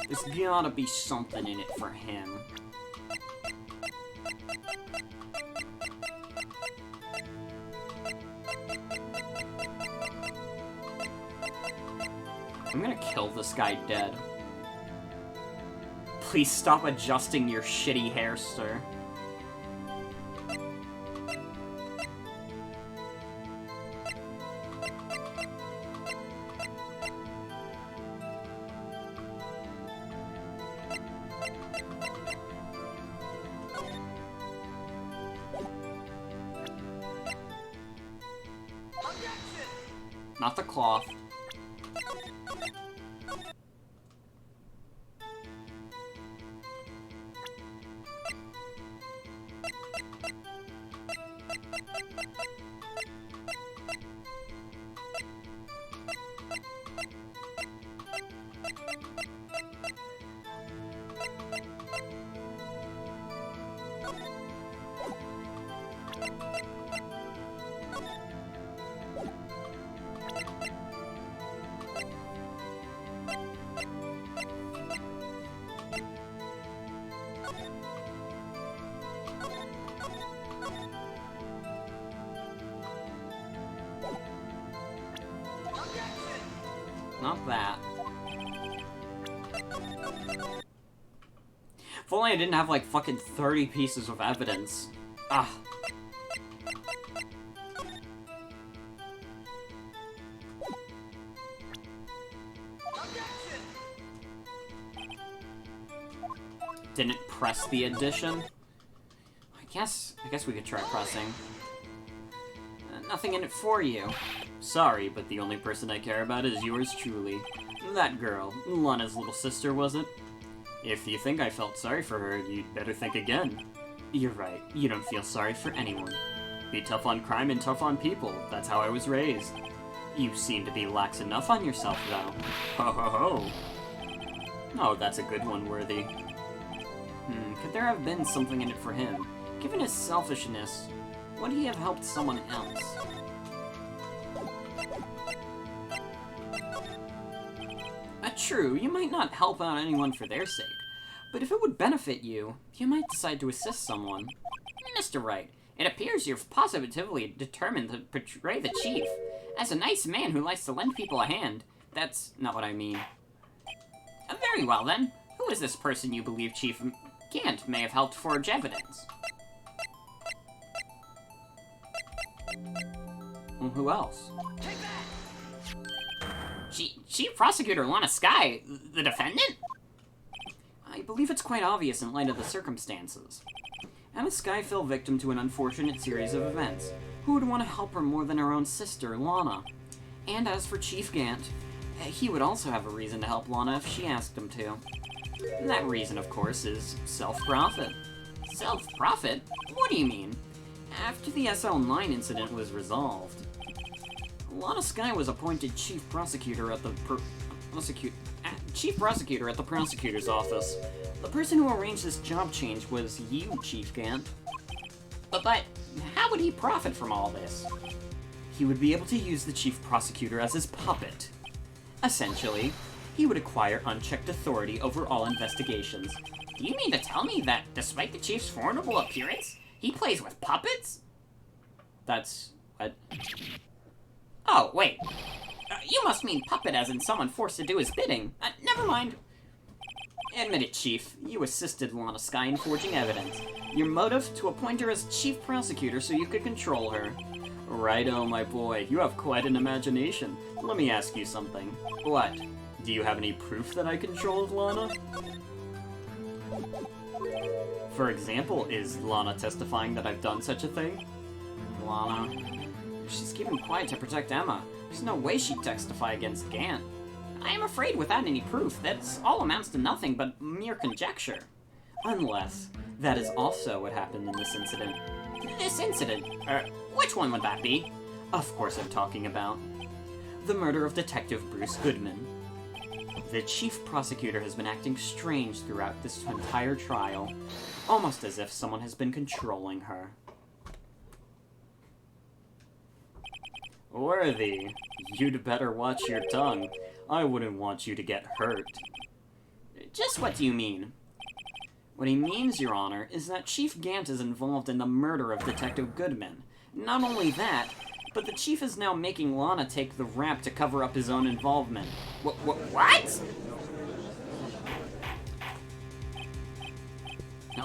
There's gotta be something in it for him. I'm gonna kill this guy dead. Please stop adjusting your shitty hair, sir. Objection! Not the cloth. Objection! Not that. If only I didn't have like fucking 30 pieces of evidence. Ah. Objection! Didn't press the addition. I guess we could try pressing. Nothing in it for you. Sorry, but the only person I care about is yours truly. That girl, Lana's little sister, was it? If you think I felt sorry for her, you'd better think again. You're right, you don't feel sorry for anyone. Be tough on crime and tough on people, that's how I was raised. You seem to be lax enough on yourself, though. Ho ho ho! Oh, that's a good one, Worthy. Could there have been something in it for him? Given his selfishness, would he have helped someone else? True, you might not help out anyone for their sake, but if it would benefit you, you might decide to assist someone. Mr. Wright, it appears you're positively determined to betray the chief. As a nice man who likes to lend people a hand, that's not what I mean. Very well then, who is this person you believe Chief Gant may have helped forge evidence? Well, who else? Take that! Chief Prosecutor Lana Skye, the defendant? I believe it's quite obvious in light of the circumstances. Emma Skye fell victim to an unfortunate series of events. Who would want to help her more than her own sister, Lana? And as for Chief Gant, he would also have a reason to help Lana if she asked him to. And that reason, of course, is self-profit. Self-profit? What do you mean? After the SL9 incident was resolved, Lana Skye was appointed chief prosecutor at the prosecutor's office. The person who arranged this job change was you, Chief Gant. But how would he profit from all this? He would be able to use the chief prosecutor as his puppet. Essentially, he would acquire unchecked authority over all investigations. Do you mean to tell me that, despite the chief's formidable appearance, he plays with puppets? That's... what? Oh, wait. You must mean puppet as in someone forced to do his bidding. Never mind. Admit it, Chief. You assisted Lana Skye in forging evidence. Your motive? To appoint her as chief prosecutor so you could control her. Righto, my boy. You have quite an imagination. Let me ask you something. What? Do you have any proof that I controlled Lana? For example, is Lana testifying that I've done such a thing? Lana... she's keeping quiet to protect Emma. There's no way she'd testify against Gant. I am afraid without any proof, that's all amounts to nothing but mere conjecture. Unless that is also what happened in this incident. This incident? Which one would that be? Of course I'm talking about the murder of Detective Bruce Goodman. The chief prosecutor has been acting strange throughout this entire trial, almost as if someone has been controlling her. Worthy, you'd better watch your tongue. I wouldn't want you to get hurt. Just what do you mean? What he means, Your Honor, is that Chief Gant is involved in the murder of Detective Goodman. Not only that, but the Chief is now making Lana take the rap to cover up his own involvement. What?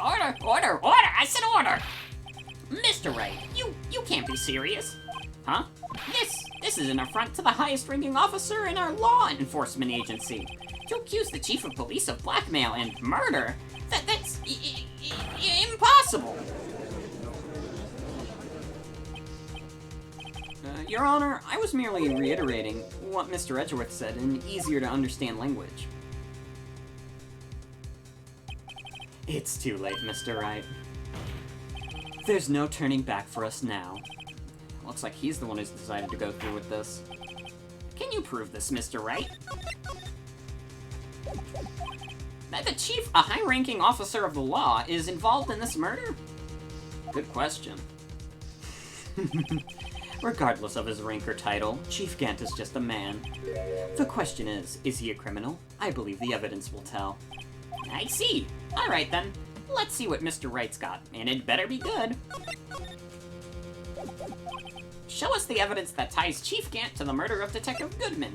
Order! Order! Order! I said order! Mr. Wright, you can't be serious. Huh? This is an affront to the highest ranking officer in our law enforcement agency. To accuse the chief of police of blackmail and murder, that's impossible. Your Honor, I was merely reiterating what Mr. Edgeworth said in easier to understand language. It's too late, Mr. Wright. There's no turning back for us now. Looks like he's the one who's decided to go through with this. Can you prove this, Mr. Wright? That the chief, a high-ranking officer of the law, is involved in this murder? Good question. Regardless of his rank or title, Chief Gant is just a man. The question is he a criminal? I believe the evidence will tell. I see. All right, then. Let's see what Mr. Wright's got, and it better be good. Show us the evidence that ties Chief Gant to the murder of Detective Goodman.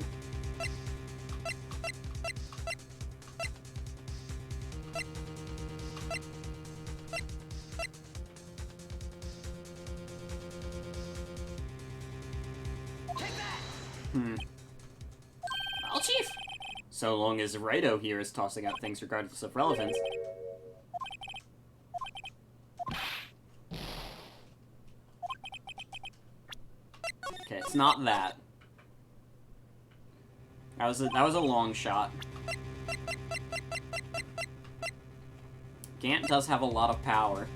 Well, Chief. So long as Righto here is tossing out things regardless of relevance. Okay, it's not that. That was a long shot. Gant does have a lot of power.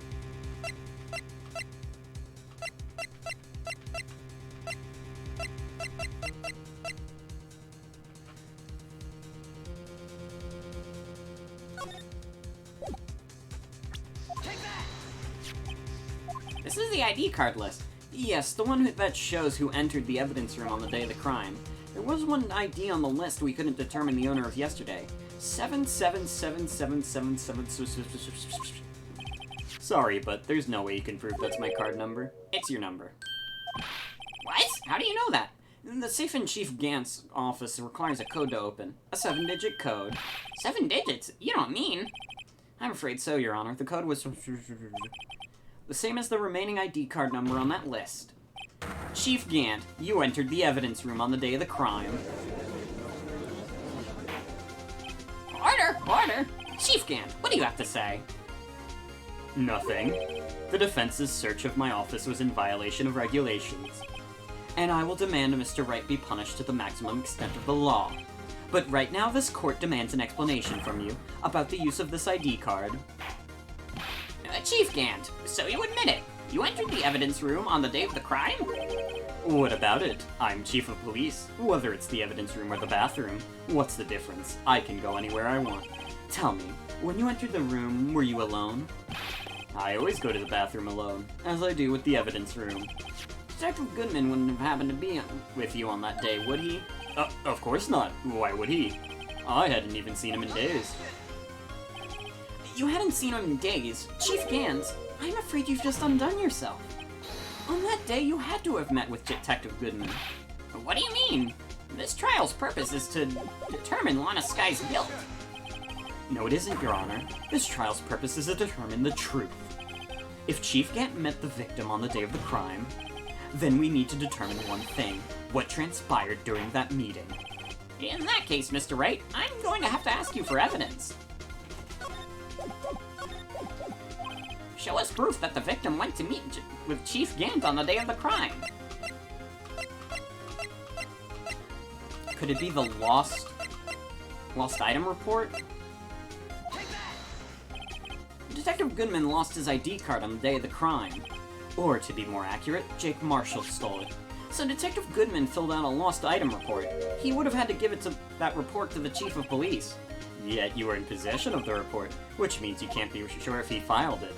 This is the ID card list. Yes, the one that shows who entered the evidence room on the day of the crime. There was one ID on the list we couldn't determine the owner of yesterday. 7777777. Sorry, but there's no way you can prove that's my card number. It's your number. What? How do you know that? The safe in Chief Gant's office requires a code to open. A 7-digit code. 7 digits? You don't mean... I'm afraid so, Your Honor. The code was... the same as the remaining ID card number on that list. Chief Gant, you entered the evidence room on the day of the crime. Order! Order! Chief Gant, what do you have to say? Nothing. The defense's search of my office was in violation of regulations. And I will demand Mr. Wright be punished to the maximum extent of the law. But right now, this court demands an explanation from you about the use of this ID card. Chief Gant, so you admit it. You entered the evidence room on the day of the crime? What about it? I'm chief of police. Whether it's the evidence room or the bathroom, what's the difference? I can go anywhere I want. Tell me, when you entered the room, were you alone? I always go to the bathroom alone, as I do with the evidence room. Detective Goodman wouldn't have happened to be with you on that day, would he? Of course not. Why would he? I hadn't even seen him in days. You hadn't seen him in days? Chief Gant, I'm afraid you've just undone yourself. On that day, you had to have met with Detective Goodman. What do you mean? This trial's purpose is to determine Lana Sky's guilt. No, it isn't, Your Honor. This trial's purpose is to determine the truth. If Chief Gant met the victim on the day of the crime, then we need to determine one thing: what transpired during that meeting. In that case, Mr. Wright, I'm going to have to ask you for evidence. Show us proof that the victim went to meet with Chief Gant on the day of the crime. Could it be the lost item report? Detective Goodman lost his ID card on the day of the crime. Or, to be more accurate, Jake Marshall stole it. So Detective Goodman filled out a lost item report. He would have had to give that report to the chief of police. Yet you were in possession of the report, which means you can't be sure if he filed it.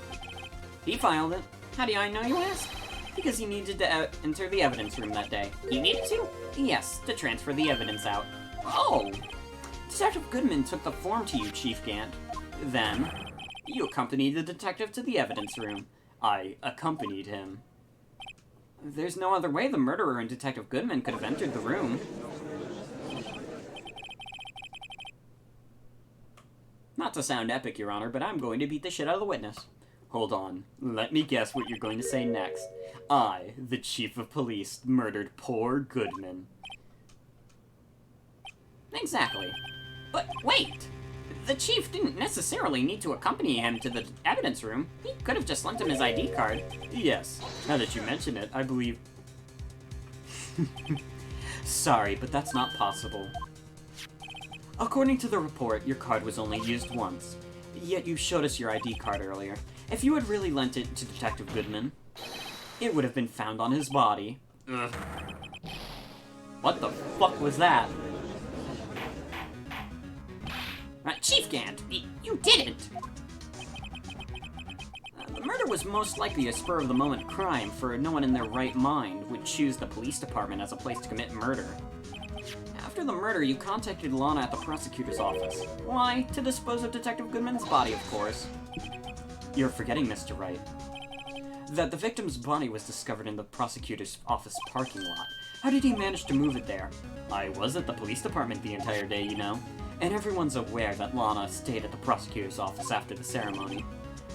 He filed it. How do I know, you ask? Because he needed to enter the evidence room that day. He needed to? Yes, to transfer the evidence out. Oh! Detective Goodman took the form to you, Chief Gant. Then, you accompanied the detective to the evidence room. I accompanied him. There's no other way the murderer and Detective Goodman could have entered the room. Not to sound epic, Your Honor, but I'm going to beat the shit out of the witness. Hold on. Let me guess what you're going to say next. I, the chief of police, murdered poor Goodman. Exactly. But wait! The chief didn't necessarily need to accompany him to the evidence room. He could have just lent him his ID card. Yes, now that you mention it, I believe... Sorry, but that's not possible. According to the report, your card was only used once. Yet you showed us your ID card earlier. If you had really lent it to Detective Goodman, it would have been found on his body. Ugh. What the fuck was that? Chief Gant, you didn't! The murder was most likely a spur-of-the-moment crime, for no one in their right mind would choose the police department as a place to commit murder. After the murder, you contacted Lana at the prosecutor's office. Why? To dispose of Detective Goodman's body, of course. You're forgetting, Mr. Wright, that the victim's body was discovered in the prosecutor's office parking lot. How did he manage to move it there? I was at the police department the entire day, you know. And everyone's aware that Lana stayed at the prosecutor's office after the ceremony.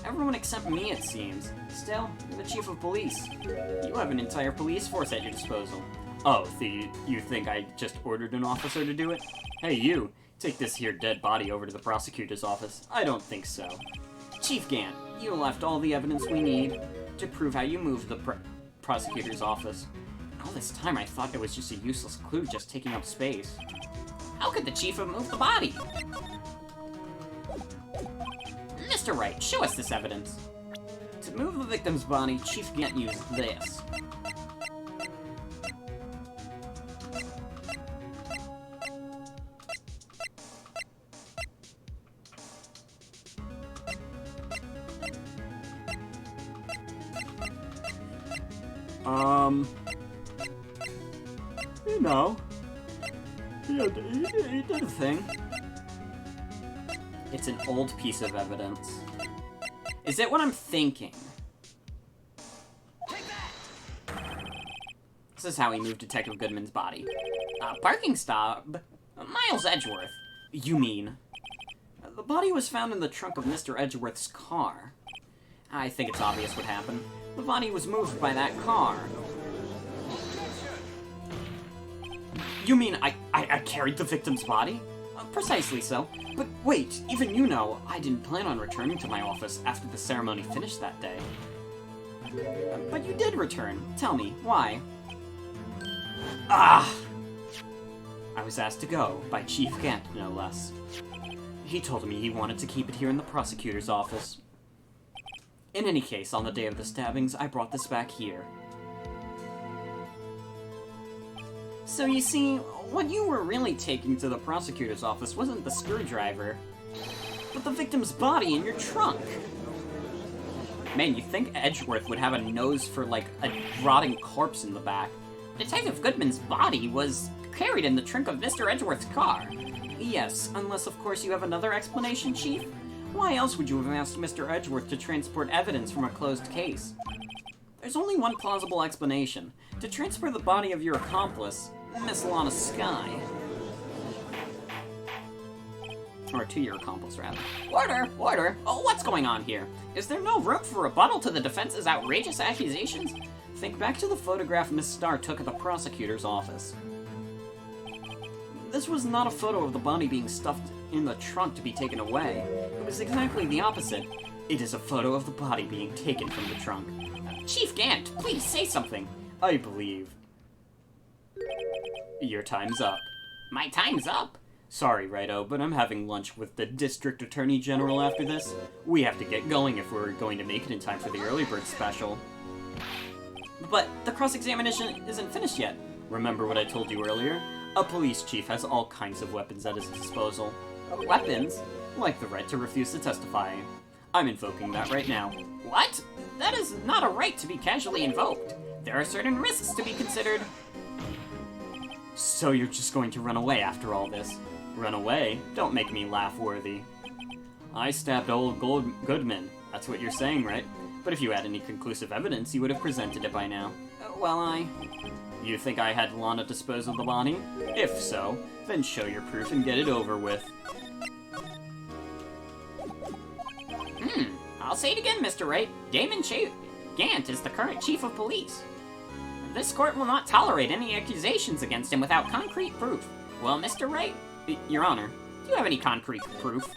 Everyone except me, it seems. Still, you're the chief of police. You have an entire police force at your disposal. Oh, you think I just ordered an officer to do it? Hey, you, take this here dead body over to the prosecutor's office. I don't think so. Chief Gant, you left all the evidence we need to prove how you moved the prosecutor's office. All this time I thought it was just a useless clue just taking up space. How could the chief have moved the body? Mr. Wright, show us this evidence. To move the victim's body, Chief Gant used this. You know, he did a thing. It's an old piece of evidence. Is it what I'm thinking? Take that! This is how he moved Detective Goodman's body. Parking stop. Miles Edgeworth. You mean? The body was found in the trunk of Mr. Edgeworth's car. I think it's obvious what happened. The body was moved by that car. You mean I carried the victim's body? Precisely so. But wait, even you know, I didn't plan on returning to my office after the ceremony finished that day. But you did return. Tell me, why? Ah! I was asked to go, by Chief Gant, no less. He told me he wanted to keep it here in the prosecutor's office. In any case, on the day of the stabbings, I brought this back here. So you see, what you were really taking to the prosecutor's office wasn't the screwdriver, but the victim's body in your trunk. Man, you think Edgeworth would have a nose for, like, a rotting corpse in the back. Detective Goodman's body was carried in the trunk of Mr. Edgeworth's car. Yes, unless of course you have another explanation, Chief? Why else would you have asked Mr. Edgeworth to transport evidence from a closed case? There's only one plausible explanation. To transfer the body of your accomplice, Miss Lana Skye. Or to your accomplice, rather. Order! Oh, what's going on here? Is there no room for rebuttal to the defense's outrageous accusations? Think back to the photograph Miss Starr took at the prosecutor's office. This was not a photo of the body being stuffed in the trunk to be taken away. It was exactly the opposite. It is a photo of the body being taken from the trunk. Chief Gant, please say something. I believe. Your time's up. My time's up. Sorry, Righto, but I'm having lunch with the District Attorney General after this. We have to get going if we're going to make it in time for the early bird special. But the cross-examination isn't finished yet. Remember what I told you earlier? A police chief has all kinds of weapons at his disposal. Weapons? Like the right to refuse to testify. I'm invoking that right now. What? That is not a right to be casually invoked. There are certain risks to be considered. So you're just going to run away after all this? Run away? Don't make me laugh-worthy. I stabbed old Goodman. That's what you're saying, right? But if you had any conclusive evidence, you would have presented it by now. You think I had Lana dispose of the body? If so, then show your proof and get it over with. I'll say it again, Mr. Wright. Gant is the current chief of police. This court will not tolerate any accusations against him without concrete proof. Well, Mr. Wright, Your Honor. do you have any concrete proof?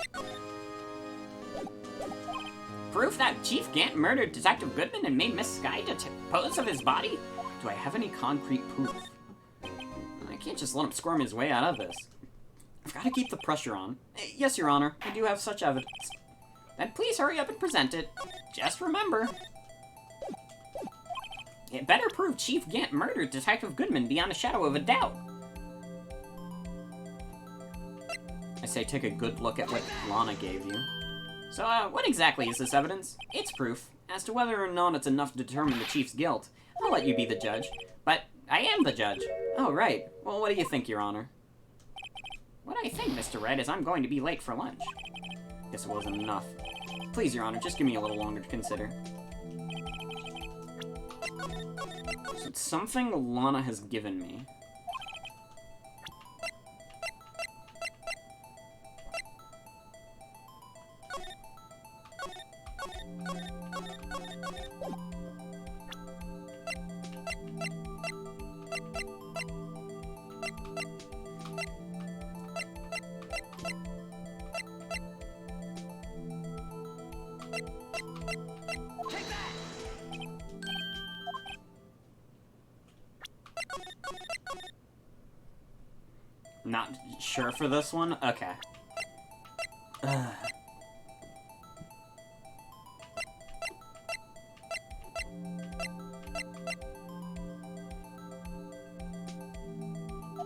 Proof that Chief Gant murdered Detective Goodman and made Miss Sky dispose of his body? Do I have any concrete proof? I can't just let him squirm his way out of this. I've got to keep the pressure on. Yes, Your Honor, I do have such evidence. Then please hurry up and present it. Just remember, it better prove Chief Gant murdered Detective Goodman beyond a shadow of a doubt. I say take a good look at what Lana gave you. So, what exactly is this evidence? It's proof. As to whether or not it's enough to determine the Chief's guilt, I'll let you be the judge. But I am the judge. Oh, right. Well, what do you think, Your Honor? What I think, Mr. Wright, is I'm going to be late for lunch. Guess it wasn't enough. Please, Your Honor, just give me a little longer to consider. So it's something Lana has given me. Take that! Not sure for this one? Okay. Ugh.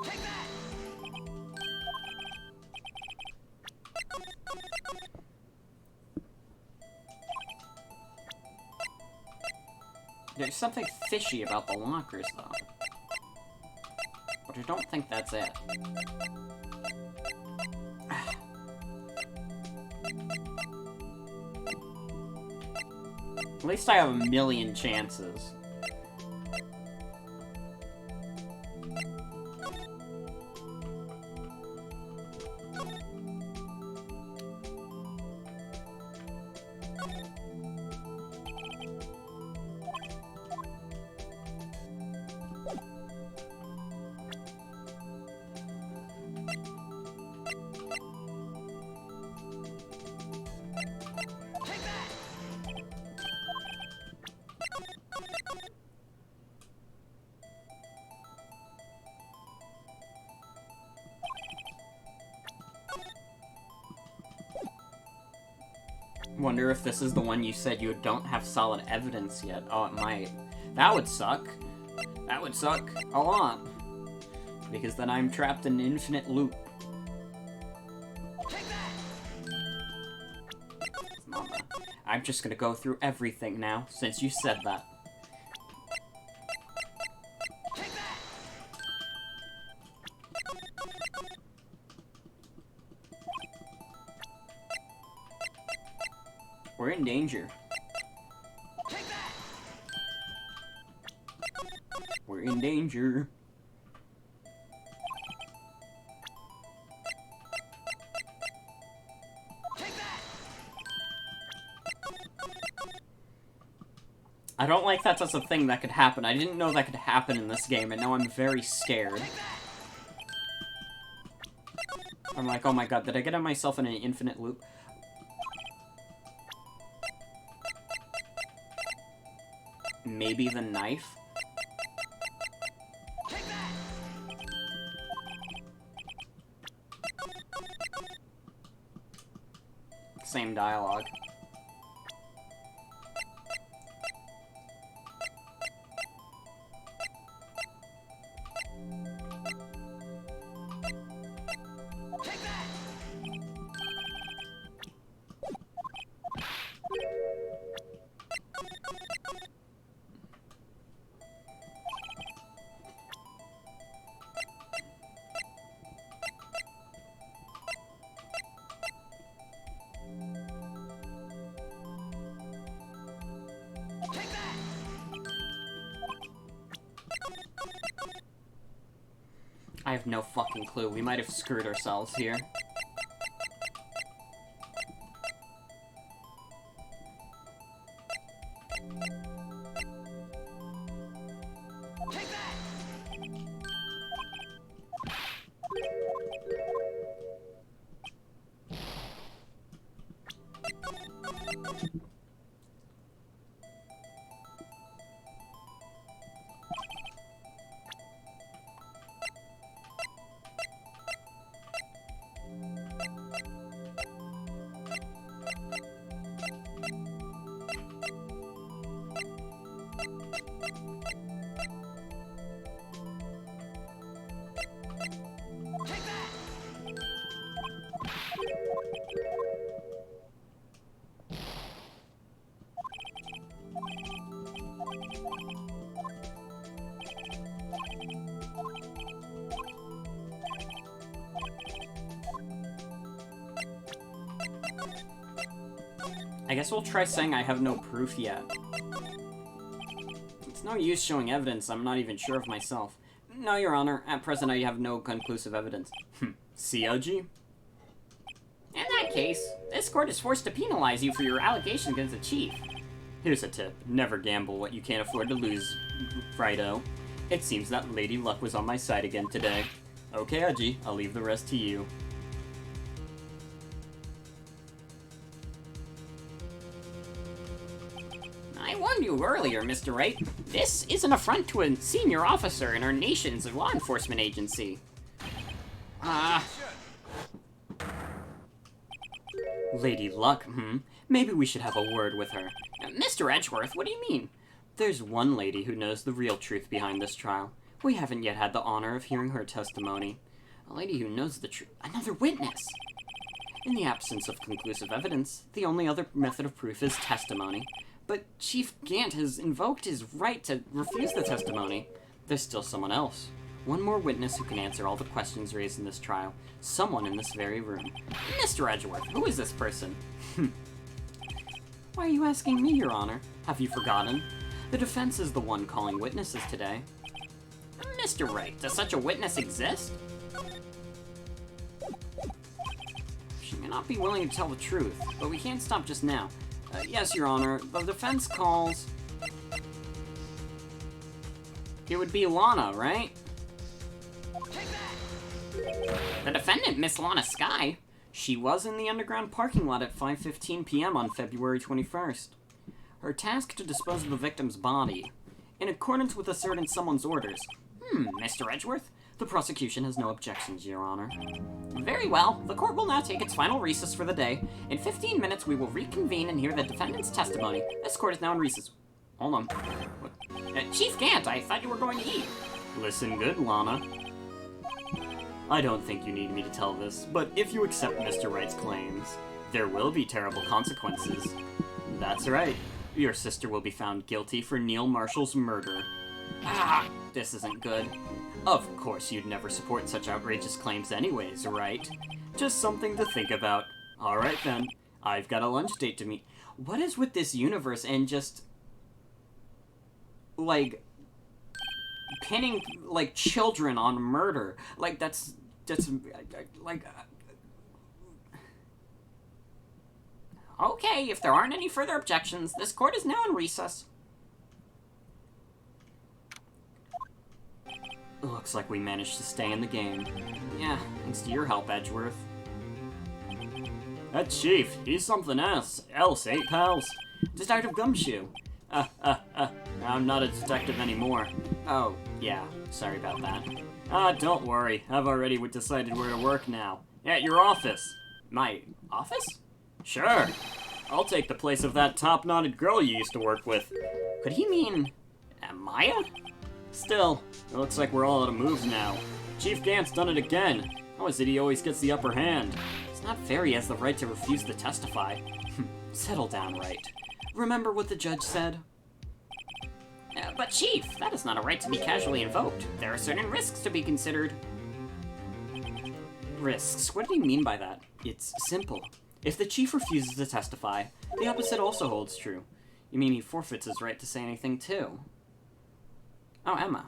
Take that! There's something fishy about the lockers, though. But I don't think that's it. At least I have a million chances. Take that! Wonder if this is the one you said you don't have solid evidence yet. Oh, it might. That would suck. That would suck a lot. Because then I'm trapped in an infinite loop. Take that! Mama, I'm just gonna go through everything now, since you said that. Take that! We're in danger. Take that! We're in danger. Take that! I don't like that that's a thing that could happen. I didn't know that could happen in this game, and now I'm very scared. Take that! I'm like, oh my god, did I get myself in an infinite loop? Maybe the knife? Take that! Same dialogue. Take that! Take that! I have no fucking clue. We might have screwed ourselves here. Take that! I guess we'll try saying I have no proof yet. It's no use showing evidence I'm not even sure of myself. No, Your Honor. At present, I have no conclusive evidence. CLG? In that case, this court is forced to penalize you for your allegation against the chief. Here's a tip. Never gamble what you can't afford to lose, Righto. It seems that Lady Luck was on my side again today. Okay, Aji, I'll leave the rest to you. I warned you earlier, Mr. Wright. This is an affront to a senior officer in our nation's law enforcement agency. Lady Luck, Maybe we should have a word with her. Mr. Edgeworth, what do you mean? There's one lady who knows the real truth behind this trial. We haven't yet had the honor of hearing her testimony. A lady who knows the truth. Another witness! In the absence of conclusive evidence, the only other method of proof is testimony. But Chief Gant has invoked his right to refuse the testimony. There's still someone else. One more witness who can answer all the questions raised in this trial. Someone in this very room. Mr. Edgeworth, who is this person? Why are you asking me, Your Honor? Have you forgotten? The defense is the one calling witnesses today. Mr. Wright, does such a witness exist? She may not be willing to tell the truth, but we can't stop just now. Yes, Your Honor, the defense calls... It would be Lana, right? Take that! The defendant, Miss Lana Sky. She was in the underground parking lot at 5:15 p.m. on February 21st. Her task to dispose of the victim's body, in accordance with a certain someone's orders. Mr. Edgeworth? The prosecution has no objections, Your Honor. Very well. The court will now take its final recess for the day. In 15 minutes, we will reconvene and hear the defendant's testimony. This court is now in recess. Hold on. Chief Gant, I thought you were going to eat. Listen good, Lana. I don't think you need me to tell this, but if you accept Mr. Wright's claims, there will be terrible consequences. That's right. Your sister will be found guilty for Neil Marshall's murder. This isn't good. Of course you'd never support such outrageous claims anyways, right? Just something to think about. Alright then, I've got a lunch date to meet. What is with this universe and just... like... pinning, like, children on murder? Like, that's like... Okay, if there aren't any further objections, this court is now in recess. Looks like we managed to stay in the game. Yeah, thanks to your help, Edgeworth. That chief, he's something else, eh, pals? Detective Gumshoe. I'm not a detective anymore. Oh, yeah, sorry about that. Don't worry, I've already decided where to work now. At your office. My office? Sure. I'll take the place of that top-knotted girl you used to work with. Could he mean... Maya? Still, it looks like we're all out of moves now. Chief Gant's done it again. How is it he always gets the upper hand? It's not fair he has the right to refuse to testify. Settle down, Wright. Remember what the judge said? But Chief, that is not a right to be casually invoked. There are certain risks to be considered. Risks? What do you mean by that? It's simple. If the chief refuses to testify, the opposite also holds true. You mean he forfeits his right to say anything too? Oh, Emma.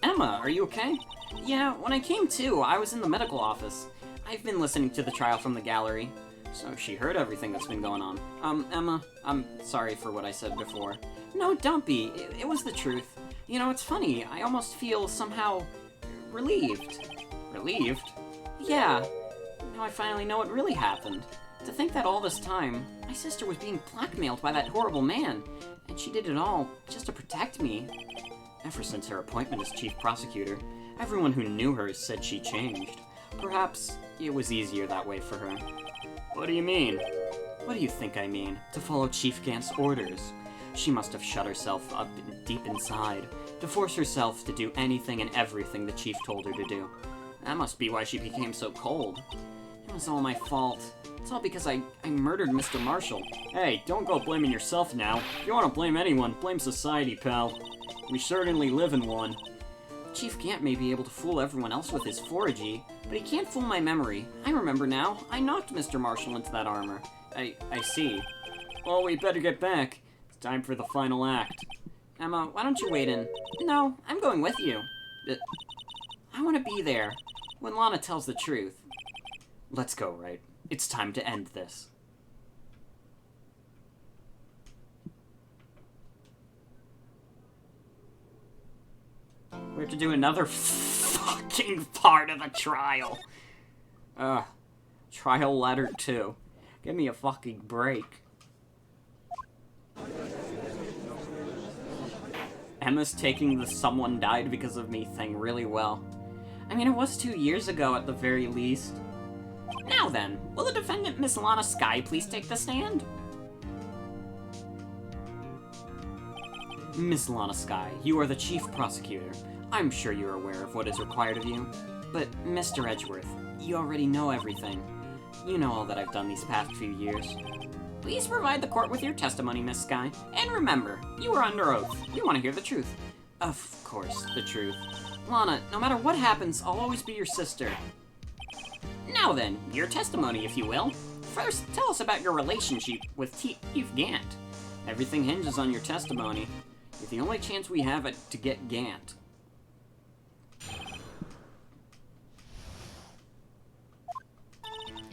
Emma, are you okay? Yeah, when I came to, I was in the medical office. I've been listening to the trial from the gallery. So she heard everything that's been going on. Emma, I'm sorry for what I said before. No, don't be. It was the truth. You know, it's funny. I almost feel somehow relieved. Relieved? Yeah. Now I finally know what really happened. To think that all this time, my sister was being blackmailed by that horrible man, and she did it all just to protect me. Ever since her appointment as chief prosecutor, everyone who knew her said she changed. Perhaps it was easier that way for her. What do you mean? What do you think I mean? To follow Chief Gant's orders. She must have shut herself up deep inside, to force herself to do anything and everything the chief told her to do. That must be why she became so cold. It was all my fault. It's all because I murdered Mr. Marshall. Hey, don't go blaming yourself now. If you want to blame anyone, blame society, pal. We certainly live in one. Chief Gant may be able to fool everyone else with his 4G, but he can't fool my memory. I remember now. I knocked Mr. Marshall into that armor. I see. Well, we better get back. It's time for the final act. Emma, why don't you wait in? No, I'm going with you. I want to be there when Lana tells the truth. Let's go, Wright. It's time to end this. We have to do another fucking part of the trial. Trial letter 2. Give me a fucking break. Emma's taking the someone died because of me thing really well. I mean, it was 2 years ago at the very least. Now then, will the defendant, Miss Lana Skye, please take the stand? Miss Lana Skye, you are the chief prosecutor. I'm sure you're aware of what is required of you. But, Mr. Edgeworth, you already know everything. You know all that I've done these past few years. Please provide the court with your testimony, Miss Skye. And remember, you are under oath. We want to hear the truth. Of course, the truth. Lana, no matter what happens, I'll always be your sister. Now then, your testimony, if you will. First, tell us about your relationship with Chief Gant. Everything hinges on your testimony. You're the only chance we have to get Gant.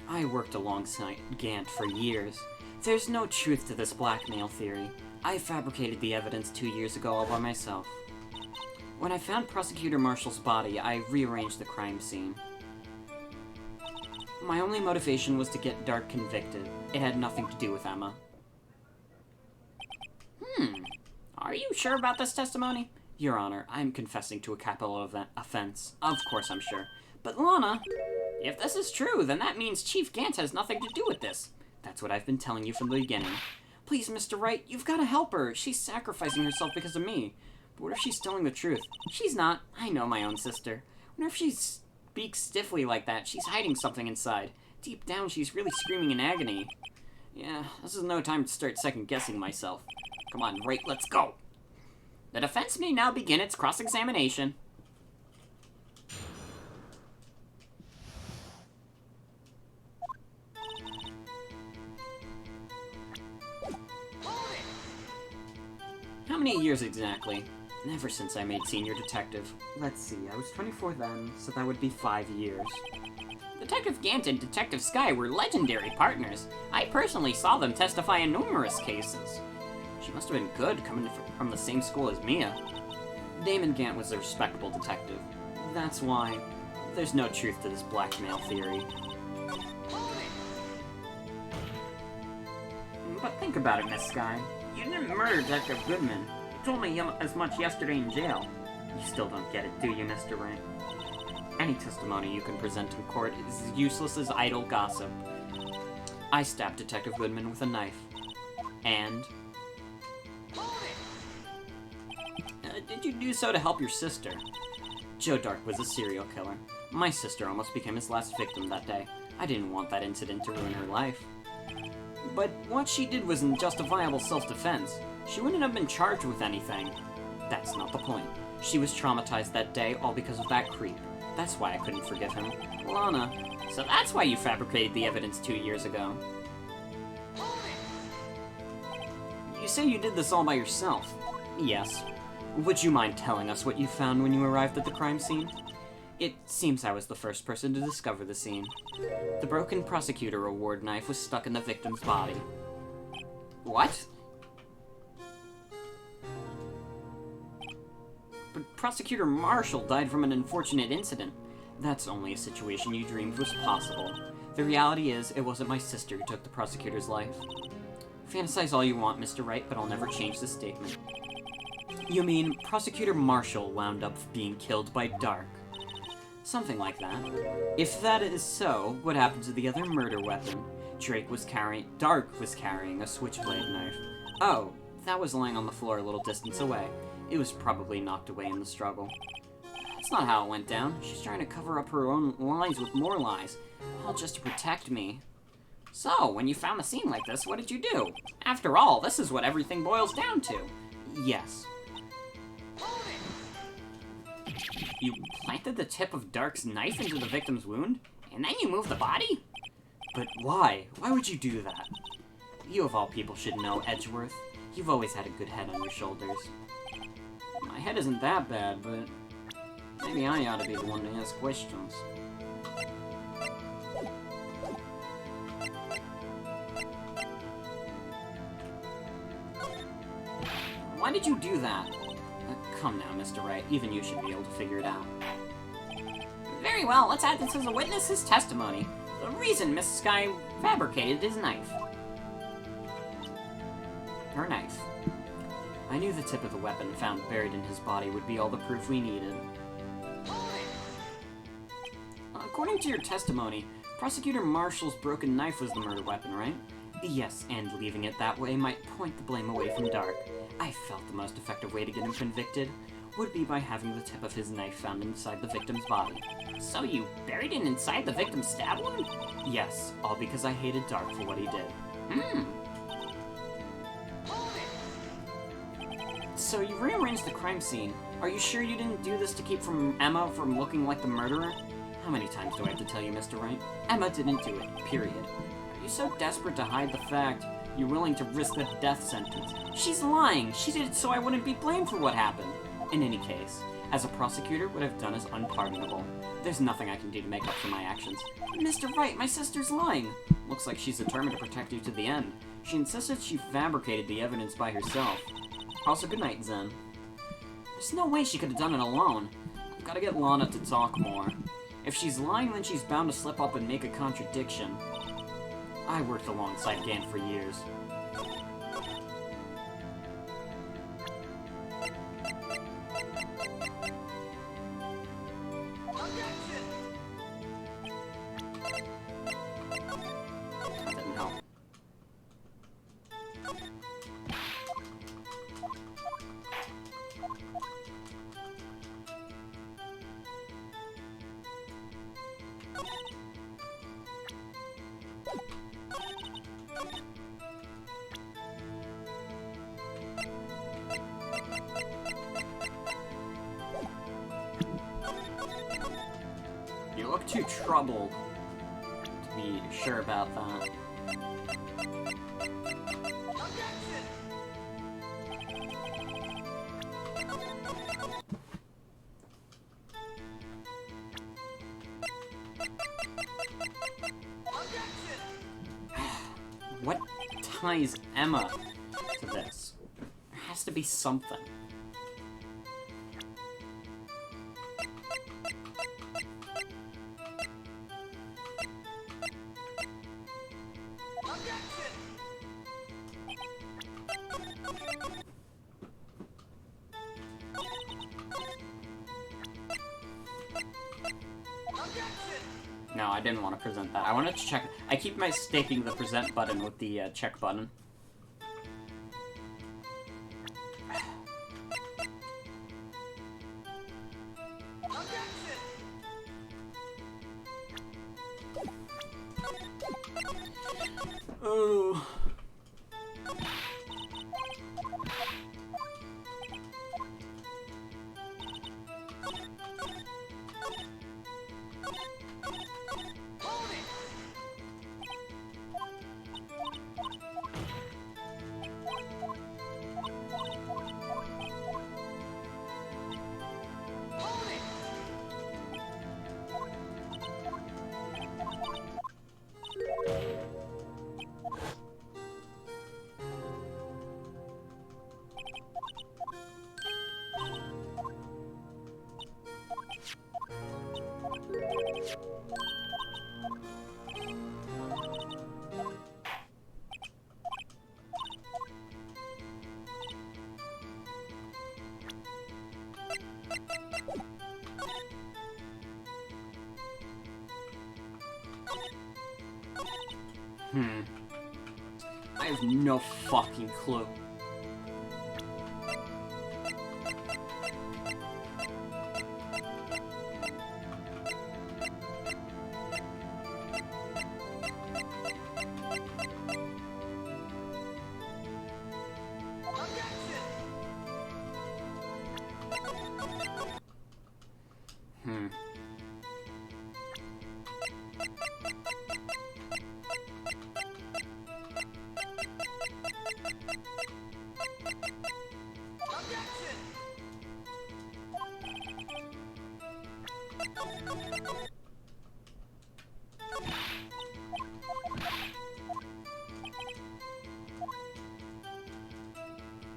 I worked alongside Gant for years. There's no truth to this blackmail theory. I fabricated the evidence 2 years ago all by myself. When I found Prosecutor Marshall's body, I rearranged the crime scene. My only motivation was to get Dark convicted. It had nothing to do with Emma. Are you sure about this testimony? Your Honor, I'm confessing to a capital offense. Of course I'm sure. But Lana, if this is true, then that means Chief Gant has nothing to do with this. That's what I've been telling you from the beginning. Please, Mr. Wright, you've got to help her. She's sacrificing herself because of me. But what if she's telling the truth? She's not. I know my own sister. What if she speaks stiffly like that? She's hiding something inside. Deep down, she's really screaming in agony. Yeah, this is no time to start second-guessing myself. Come on, Wright, let's go. The defense may now begin its cross-examination. How many years exactly? Ever since I made senior detective. Let's see, I was 24 then, so that would be 5 years. Detective Gant and Detective Skye were legendary partners. I personally saw them testify in numerous cases. She must have been good coming from the same school as Mia. Damon Gant was a respectable detective. That's why there's no truth to this blackmail theory. But think about it, Miss Skye. You didn't murder Detective Goodman. You told me as much yesterday in jail. You still don't get it, do you, Mr. Wright? Any testimony you can present in court is as useless as idle gossip. I stabbed Detective Goodman with a knife. And... did you do so to help your sister? Joe Dark was a serial killer. My sister almost became his last victim that day. I didn't want that incident to ruin her life. But what she did was in justifiable self-defense. She wouldn't have been charged with anything. That's not the point. She was traumatized that day all because of that creep. That's why I couldn't forgive him. Lana, so that's why you fabricated the evidence 2 years ago. You say you did this all by yourself. Yes. Would you mind telling us what you found when you arrived at the crime scene? It seems I was the first person to discover the scene. The broken prosecutor award knife was stuck in the victim's body. What? But Prosecutor Marshall died from an unfortunate incident. That's only a situation you dreamed was possible. The reality is, it wasn't my sister who took the prosecutor's life. Fantasize all you want, Mr. Wright, but I'll never change this statement. You mean Prosecutor Marshall wound up being killed by Dark? Something like that. If that is so, what happened to the other murder weapon? Dark was carrying a switchblade knife. Oh, That was lying on the floor a little distance away. It was probably knocked away in the struggle. That's not how it went down. She's trying to cover up her own lies with more lies, all just to protect me. So, when you found the scene like this, what did you do? After all, this is what everything boils down to. Yes. You planted the tip of Dark's knife into the victim's wound, and then you moved the body? But why? Why would you do that? You of all people should know, Edgeworth. You've always had a good head on your shoulders. My head isn't that bad, but maybe I ought to be the one to ask questions. Why did you do that? Come now, Mr. Wright. Even you should be able to figure it out. Very well, let's add this as a witness's testimony. The reason Mrs. Sky fabricated his knife. Her knife. I knew the tip of the weapon found buried in his body would be all the proof we needed. According to your testimony, Prosecutor Marshall's broken knife was the murder weapon, right? Yes, and leaving it that way might point the blame away from Dark. I felt the most effective way to get him convicted would be by having the tip of his knife found inside the victim's body. So you buried it inside the victim's stab wound? Yes, all because I hated Dark for what he did. So you rearranged the crime scene. Are you sure you didn't do this to keep Emma from looking like the murderer? How many times do I have to tell you, Mr. Wright? Emma didn't do it, period. Are you so desperate to hide the fact you're willing to risk the death sentence? She's lying! She did it so I wouldn't be blamed for what happened. In any case, as a prosecutor, what I've done is unpardonable. There's nothing I can do to make up for my actions. Mr. Wright, my sister's lying! Looks like she's determined to protect you to the end. She insisted she fabricated the evidence by herself. Also, good night, Zen. There's no way she could have done it alone. I've gotta get Lana to talk more. If she's lying, then she's bound to slip up and make a contradiction. I worked alongside Gant for years. That didn't help. You look too troubled to be sure about that. What ties Emma to this? There has to be something. No, I didn't want to present that. I wanted to check. I keep mistaking the present button with the check button. Oh. I have no fucking clue. Objection!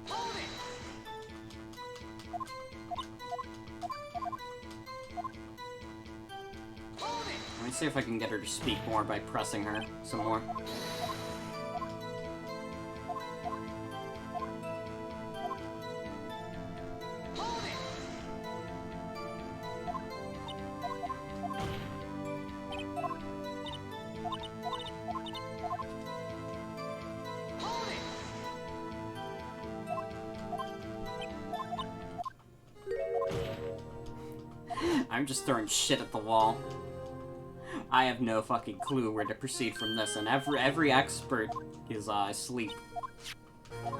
Hold it! Hold it! Let me see if I can get her to speak more by pressing her some more. Hold it! Hold it! I'm just throwing shit at the wall. I have no fucking clue where to proceed from this, and every expert is asleep. Hold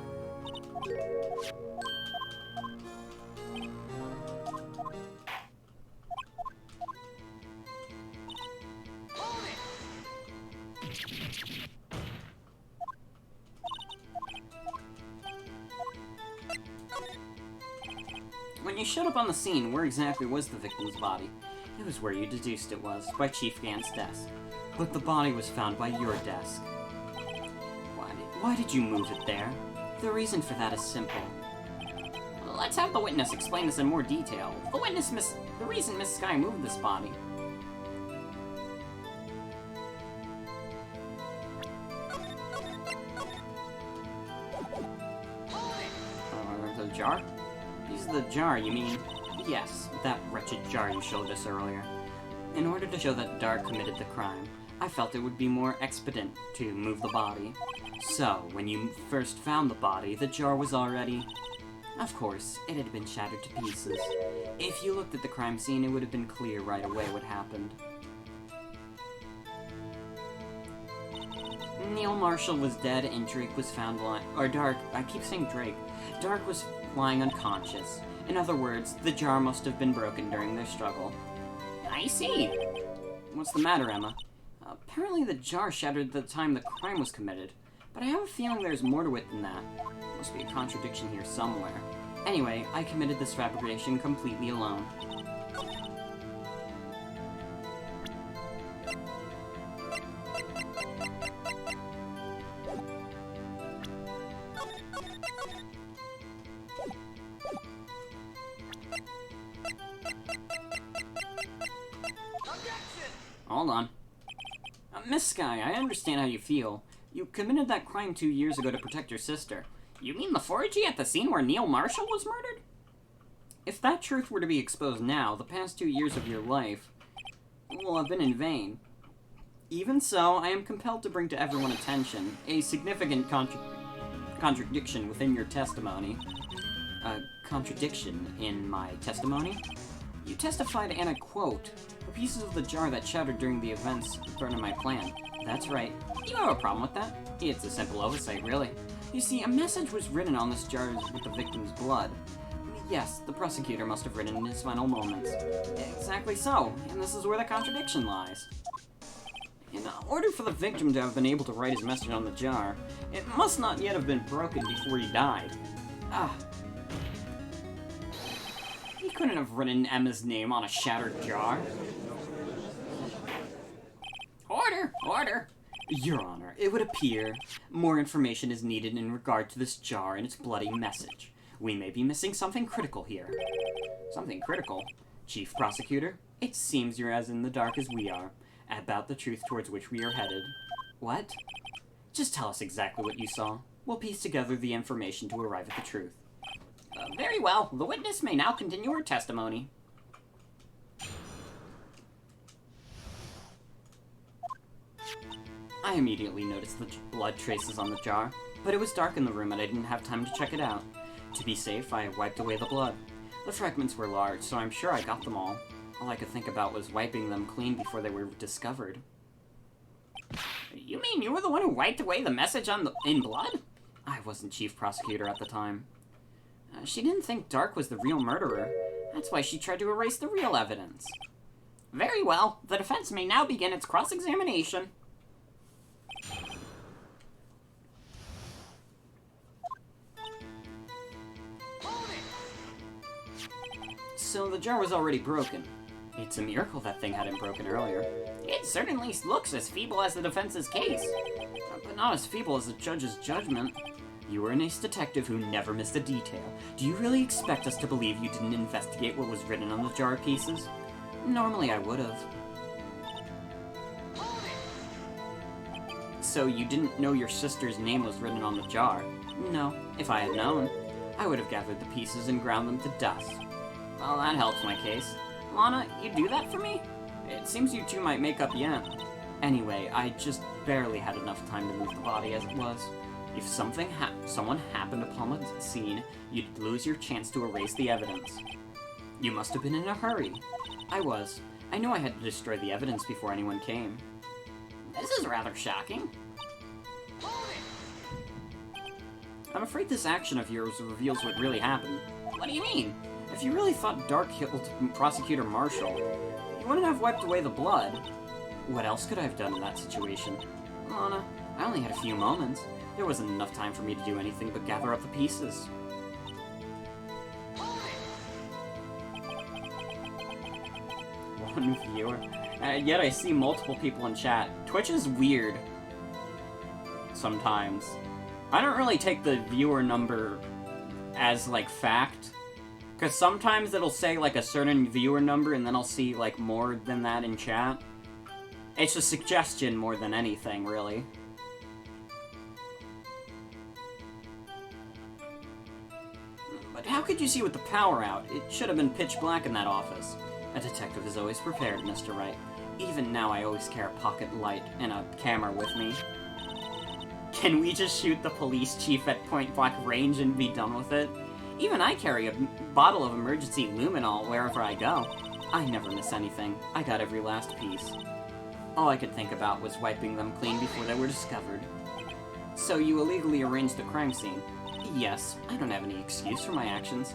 it! When you showed up on the scene, where exactly was the victim's body? It was where you deduced it was, by Chief Gant's desk. But the body was found by your desk. Why did you move it there? The reason for that is simple. Let's have the witness explain this in more detail. The reason Miss Sky moved this body. The jar? Use the jar, you mean? Yes, that wretched jar you showed us earlier. In order to show that Dark committed the crime, I felt it would be more expedient to move the body. So, when you first found the body, the jar was already... Of course, it had been shattered to pieces. If you looked at the crime scene, it would have been clear right away what happened. Neil Marshall was dead and Drake was found lying... Or Dark, I keep saying Drake. Dark was lying unconscious. In other words, the jar must have been broken during their struggle. I see. What's the matter, Emma? Apparently the jar shattered the time the crime was committed, but I have a feeling there's more to it than that. Must be a contradiction here somewhere. Anyway, I committed this fabrication completely alone. Objection! Hold on. Miss Sky, I understand how you feel. You committed that crime 2 years ago to protect your sister. You mean the foragee at the scene where Neil Marshall was murdered? If that truth were to be exposed now, the past 2 years of your life will have been in vain. Even so, I am compelled to bring to everyone attention a significant contradiction within your testimony. A contradiction in my testimony? You testified, and I quote, "The pieces of the jar that shattered during the events thrown in my plan." That's right. You have a problem with that? It's a simple oversight, really. You see, a message was written on this jar with the victim's blood. Yes, the prosecutor must have written in his final moments. Exactly so, and this is where the contradiction lies. In order for the victim to have been able to write his message on the jar, it must not yet have been broken before he died. He couldn't have written Emma's name on a shattered jar. Order! Order! Your Honor, it would appear more information is needed in regard to this jar and its bloody message. We may be missing something critical here. Something critical? Chief Prosecutor, it seems you're as in the dark as we are about the truth towards which we are headed. What? Just tell us exactly what you saw. We'll piece together the information to arrive at the truth. Very well. The witness may now continue her testimony. I immediately noticed the blood traces on the jar, but it was dark in the room and I didn't have time to check it out. To be safe, I wiped away the blood. The fragments were large, so I'm sure I got them all. All I could think about was wiping them clean before they were discovered. You mean you were the one who wiped away the message in blood? I wasn't chief prosecutor at the time. She didn't think Dark was the real murderer. That's why she tried to erase the real evidence. Very well, the defense may now begin its cross-examination. Hold it! So the jar was already broken. It's a miracle that thing hadn't broken earlier. It certainly looks as feeble as the defense's case. But not as feeble as the judge's judgment. You were an ace detective who never missed a detail. Do you really expect us to believe you didn't investigate what was written on the jar pieces? Normally I would've. Hold it! So you didn't know your sister's name was written on the jar? No. If I had known, I would have gathered the pieces and ground them to dust. Well, that helps my case. Lana, you do that for me? It seems you two might make up yet. Anyway, I just barely had enough time to move the body as it was. If someone happened upon the scene, you'd lose your chance to erase the evidence. You must have been in a hurry. I was. I knew I had to destroy the evidence before anyone came. This is rather shocking. Hold it! I'm afraid this action of yours reveals what really happened. What do you mean? If you really thought Dark killed Prosecutor Marshall, you wouldn't have wiped away the blood. What else could I have done in that situation? Lana, I only had a few moments. There wasn't enough time for me to do anything but gather up the pieces. Hold it! One viewer. Yet I see multiple people in chat. Twitch is weird. Sometimes. I don't really take the viewer number as, like, fact. Because sometimes it'll say, like, a certain viewer number, and then I'll see, like, more than that in chat. It's a suggestion more than anything, really. But how could you see with the power out? It should have been pitch black in that office. A detective is always prepared, Mr. Wright. Even now, I always carry a pocket light and a camera with me. Can we just shoot the police chief at point-blank range and be done with it? Even I carry a bottle of emergency luminol wherever I go. I never miss anything. I got every last piece. All I could think about was wiping them clean before they were discovered. So you illegally arranged the crime scene? Yes, I don't have any excuse for my actions.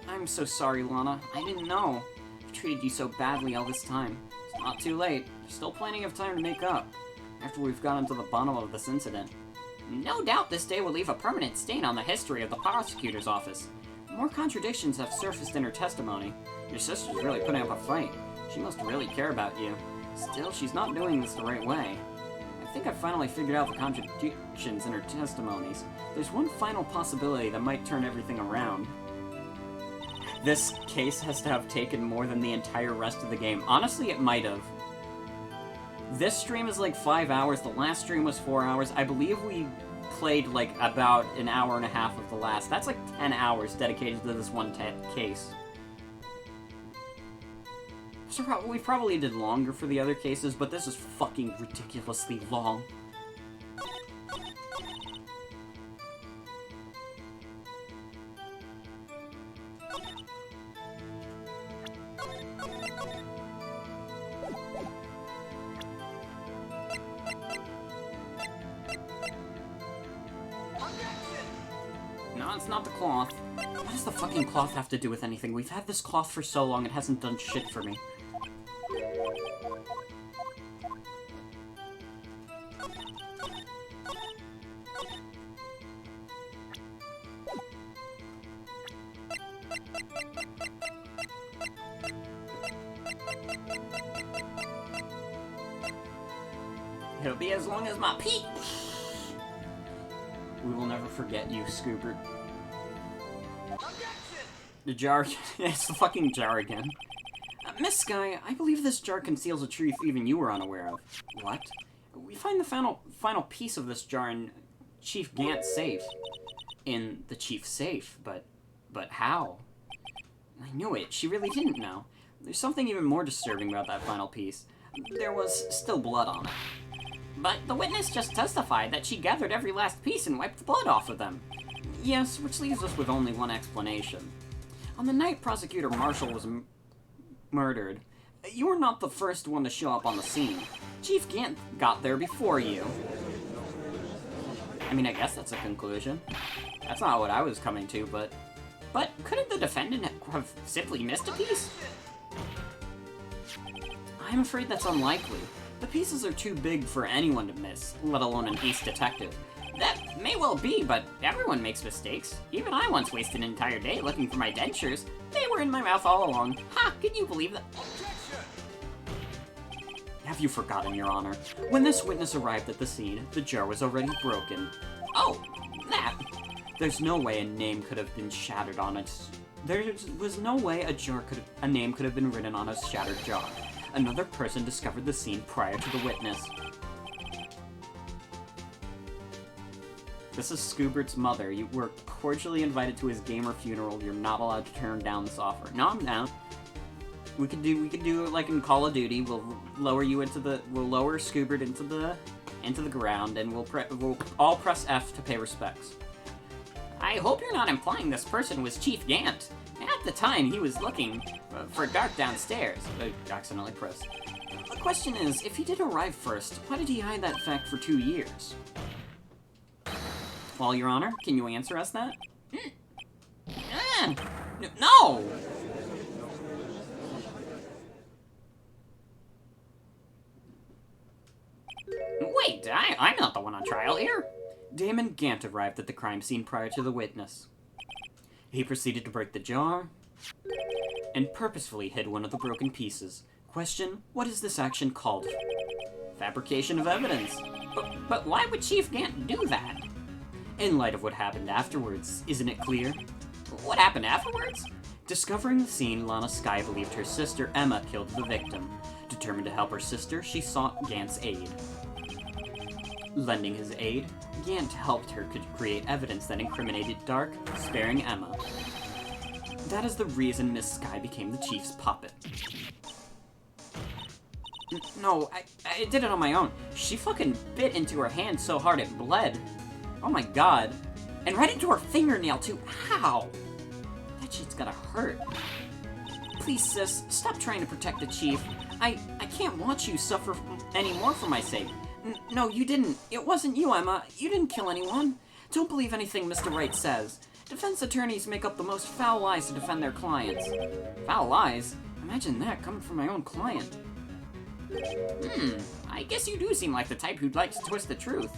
I'm so sorry, Lana. I didn't know. I've treated you so badly all this time. It's not too late. There's still plenty of time to make up. After we've gotten to the bottom of this incident. No doubt this day will leave a permanent stain on the history of the prosecutor's office. More contradictions have surfaced in her testimony. Your sister's really putting up a fight. She must really care about you. Still, she's not doing this the right way. I think I've finally figured out the contradictions in her testimonies. There's one final possibility that might turn everything around. This case has to have taken more than the entire rest of the game. Honestly, it might have. This stream is like 5 hours, the last stream was 4 hours. I believe we played like about an hour and a half of the last. That's like 10 hours dedicated to this one case. So we probably did longer for the other cases, but this is fucking ridiculously long. No, it's not the cloth. What does the fucking cloth have to do with anything? We've had this cloth for so long, it hasn't done shit for me. It'll be as long as my pee. We will never forget you, Scoobert. The jar. It's the fucking jar again. Miss Sky, I believe this jar conceals a truth even you were unaware of. What? We find the final piece of this jar in Chief Gant's safe. In the chief's safe, but how? I knew it. She really didn't know. There's something even more disturbing about that final piece. There was still blood on it. But the witness just testified that she gathered every last piece and wiped the blood off of them. Yes, which leaves us with only one explanation. On the night Prosecutor Marshall was murdered, you were not the first one to show up on the scene. Chief Gant got there before you. I mean, I guess that's a conclusion. That's not what I was coming to, but But couldn't the defendant have simply missed a piece? I'm afraid that's unlikely. The pieces are too big for anyone to miss, let alone an ace detective. That may well be, but everyone makes mistakes. Even I once wasted an entire day looking for my dentures. They were in my mouth all along. Ha! Can you believe that? Objection! Have you forgotten, Your Honor? When this witness arrived at the scene, the jar was already broken. Oh, that. There's no way a name could have been shattered on its... There was no way a name could have been written on a shattered jar. Another person discovered the scene prior to the witness. This is Scoobert's mother. You were cordially invited to his gamer funeral. You're not allowed to turn down this offer. No, I'm down. We could do it like in Call of Duty. We'll lower Scoobert into the ground, and we'll all press F to pay respects. I hope you're not implying this person was Chief Gant. At the time, he was looking for Dark downstairs. I accidentally pressed. The question is, if he did arrive first, why did he hide that fact for 2 years? Well, Your Honor, can you answer us that? No! Wait, I'm not the one on trial here. Damon Gant arrived at the crime scene prior to the witness. He proceeded to break the jar and purposefully hid one of the broken pieces. Question, what is this action called? Fabrication of evidence. But why would Chief Gant do that? In light of what happened afterwards, isn't it clear? What happened afterwards? Discovering the scene, Lana Skye believed her sister Emma killed the victim. Determined to help her sister, she sought Gant's aid. Lending his aid, Gant helped her create evidence that incriminated Dark, sparing Emma. That is the reason Miss Skye became the Chief's puppet. No, I did it on my own. She fucking bit into her hand so hard it bled. Oh my god. And right into her fingernail too. How? That shit's gonna hurt. Please, sis, stop trying to protect the Chief. I can't watch you suffer anymore for my sake. No, you didn't. It wasn't you, Emma. You didn't kill anyone. Don't believe anything Mr. Wright says. Defense attorneys make up the most foul lies to defend their clients. Foul lies? Imagine that coming from my own client. I guess you do seem like the type who'd like to twist the truth.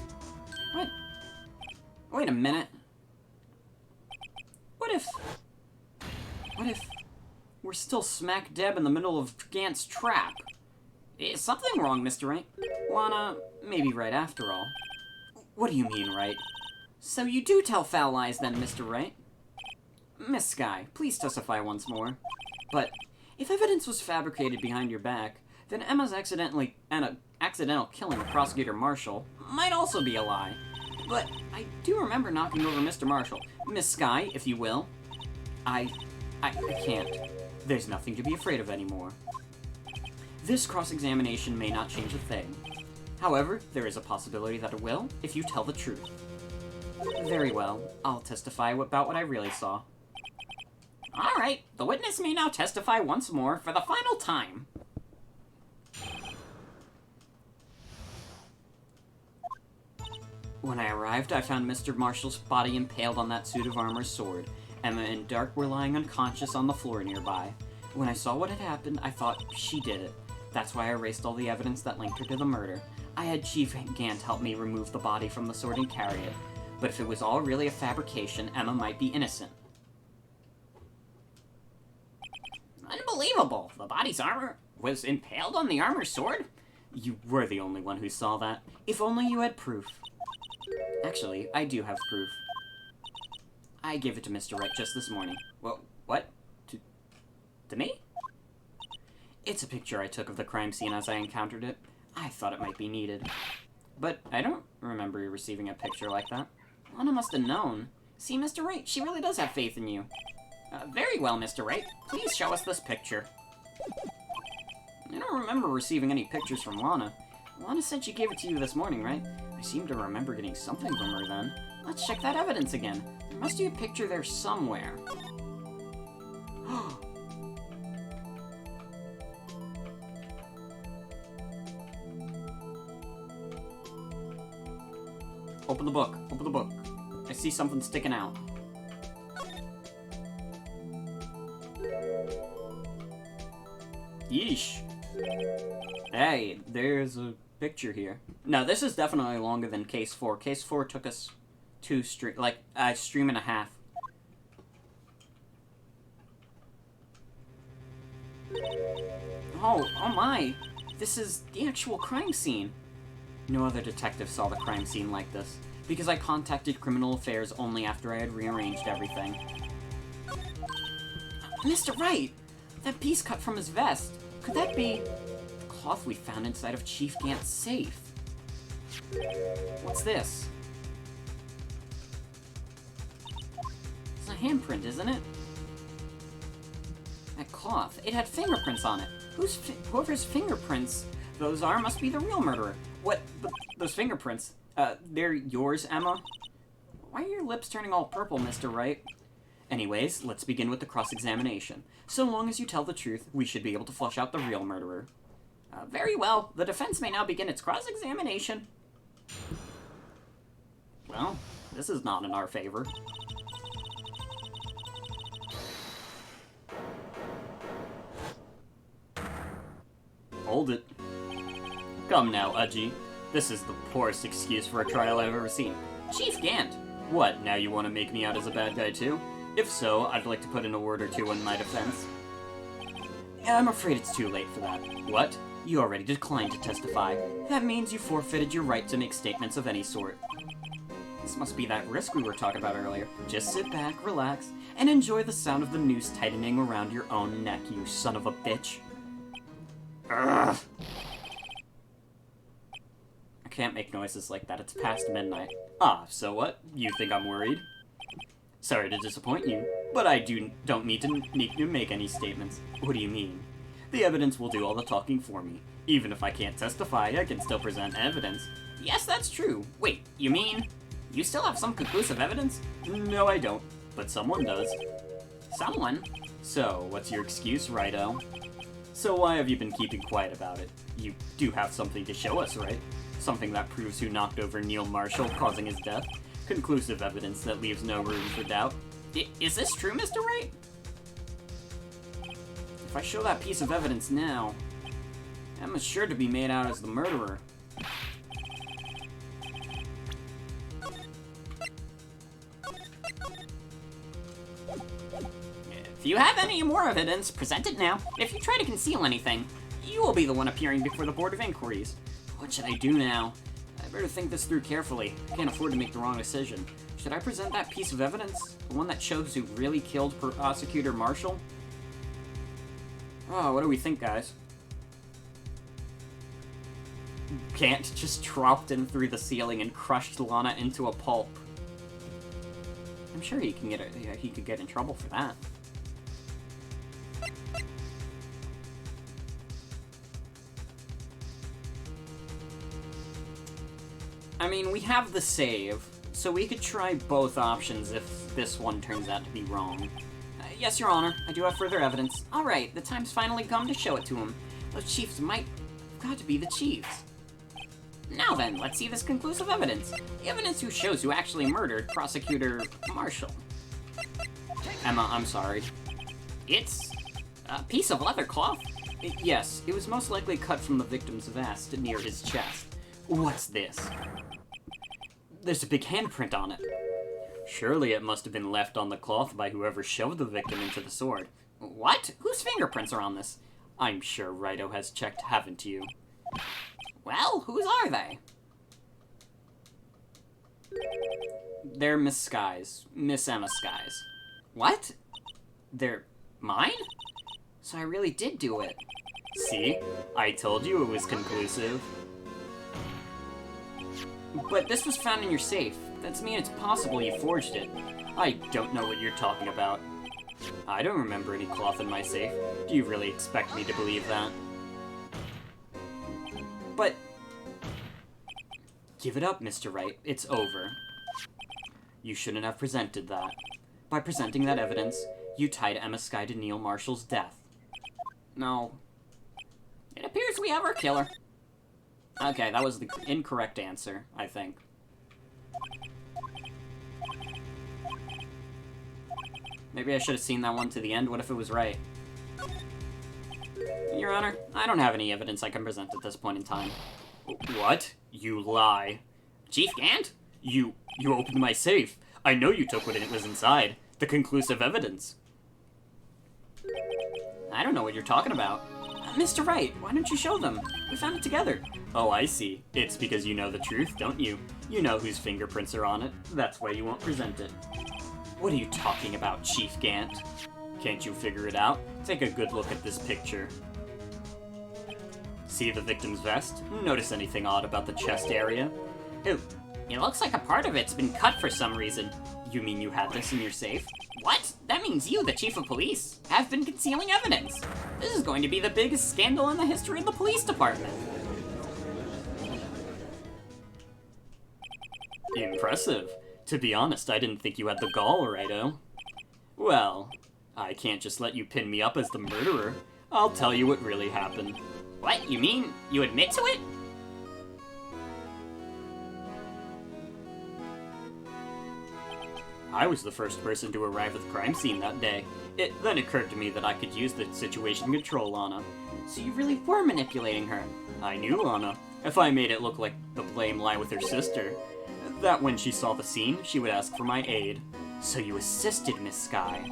What? Wait a minute. What if we're still smack dab in the middle of Gant's trap? Is something wrong, Mr. Wright? Lana, maybe right after all. What do you mean, right? So you do tell foul lies then, Mr. Wright? Miss Skye, please testify once more. But if evidence was fabricated behind your back, then Emma's accidental killing of Prosecutor Marshall might also be a lie. But I do remember knocking over Mr. Marshall. Miss Skye, if you will. I can't. There's nothing to be afraid of anymore. This cross-examination may not change a thing. However, there is a possibility that it will, if you tell the truth. Very well. I'll testify about what I really saw. Alright, the witness may now testify once more for the final time. When I arrived, I found Mr. Marshall's body impaled on that suit of armor's sword. Emma and Dark were lying unconscious on the floor nearby. When I saw what had happened, I thought she did it. That's why I erased all the evidence that linked her to the murder. I had Chief Gant help me remove the body from the sword and carry it. But if it was all really a fabrication, Emma might be innocent. Unbelievable! The body's armor was impaled on the armor sword? You were the only one who saw that. If only you had proof. Actually, I do have proof. I gave it to Mr. Wright just this morning. Well, what? To me? It's a picture I took of the crime scene as I encountered it. I thought it might be needed. But I don't remember receiving a picture like that. Lana must have known. See, Mr. Wright, she really does have faith in you. Very well, Mr. Wright. Please show us this picture. I don't remember receiving any pictures from Lana. Lana said she gave it to you this morning, right? I seem to remember getting something from her then. Let's check that evidence again. There must be a picture there somewhere. Open the book. Open the book. I see something sticking out. Yeesh. Hey, there's a picture here. No, this is definitely longer than Case 4. Case 4 took us a stream and a half. Oh my! This is the actual crime scene. No other detective saw the crime scene like this, because I contacted Criminal Affairs only after I had rearranged everything. Mr. Wright! That piece cut from his vest. Could that be the cloth we found inside of Chief Gant's safe? What's this? It's a handprint, isn't it? That cloth, it had fingerprints on it. Whoever's fingerprints those are must be the real murderer. What? Those fingerprints? They're yours, Emma? Why are your lips turning all purple, Mr. Wright? Anyways, let's begin with the cross-examination. So long as you tell the truth, we should be able to flush out the real murderer. Very well. The defense may now begin its cross-examination. Well, this is not in our favor. Hold it. Come now, Udgy. This is the poorest excuse for a trial I've ever seen. Chief Gant! What, now you want to make me out as a bad guy too? If so, I'd like to put in a word or two in my defense. I'm afraid it's too late for that. What? You already declined to testify. That means you forfeited your right to make statements of any sort. This must be that risk we were talking about earlier. Just sit back, relax, and enjoy the sound of the noose tightening around your own neck, you son of a bitch. Ugh. I can't make noises like that. It's past midnight. Ah, so what? You think I'm worried? Sorry to disappoint you, but I don't need to make any statements. What do you mean? The evidence will do all the talking for me. Even if I can't testify, I can still present evidence. Yes, that's true. Wait, you mean you still have some conclusive evidence? No, I don't, but someone does. Someone? So, what's your excuse, Righto? So why have you been keeping quiet about it? You do have something to show us, right? Something that proves who knocked over Neil Marshall, causing his death? Conclusive evidence that leaves no room for doubt. Is this true, Mr. Wright? If I show that piece of evidence now, Emma's sure to be made out as the murderer. If you have any more evidence, present it now. If you try to conceal anything, you will be the one appearing before the Board of Inquiries. What should I do now? I better think this through carefully. I can't afford to make the wrong decision. Should I present that piece of evidence? The one that shows who really killed Prosecutor Marshall? Oh, what do we think, guys? Gant just dropped in through the ceiling and crushed Lana into a pulp. I'm sure he could get in trouble for that. I mean, we have the save, so we could try both options if this one turns out to be wrong. Yes, Your Honor, I do have further evidence. Alright, the time's finally come to show it to him. Those chiefs might have got to be the chiefs. Now then, let's see this conclusive evidence. The evidence who shows who actually murdered Prosecutor Marshall. Emma, I'm sorry. It's a piece of leather cloth? Yes, it was most likely cut from the victim's vest near his chest. What's this? There's a big handprint on it. Surely it must have been left on the cloth by whoever shoved the victim into the sword. What? Whose fingerprints are on this? I'm sure Righto has checked, haven't you? Well, whose are they? They're Miss Sky's. Miss Emma Sky's. What? They're mine? So I really did do it. See? I told you it was conclusive. But this was found in your safe. That's mean it's possible you forged it. I don't know what you're talking about. I don't remember any cloth in my safe. Do you really expect me to believe that? But... Give it up, Mr. Wright. It's over. You shouldn't have presented that. By presenting that evidence, you tied Emma Sky to Neil Marshall's death. No. It appears we have our killer. Okay, that was the incorrect answer, I think. Maybe I should have seen that one to the end. What if it was right? Your Honor, I don't have any evidence I can present at this point in time. What? You lie. Chief Gant? You opened my safe. I know you took what it was inside. The conclusive evidence. I don't know what you're talking about. Mr. Wright, why don't you show them? We found it together. Oh, I see. It's because you know the truth, don't you? You know whose fingerprints are on it. That's why you won't present it. What are you talking about, Chief Gant? Can't you figure it out? Take a good look at this picture. See the victim's vest? Notice anything odd about the chest area? Ooh, it looks like a part of it's been cut for some reason. You mean you had this in your safe? What? That means you, the chief of police, have been concealing evidence. This is going to be the biggest scandal in the history of the police department. Impressive. To be honest, I didn't think you had the gall, Righto. Well, I can't just let you pin me up as the murderer. I'll tell you what really happened. What? You mean you admit to it? I was the first person to arrive at the crime scene that day. It then occurred to me that I could use the situation to control Lana. So you really were manipulating her? I knew Lana. If I made it look like the blame lie with her sister, that when she saw the scene, she would ask for my aid. So you assisted Miss Sky.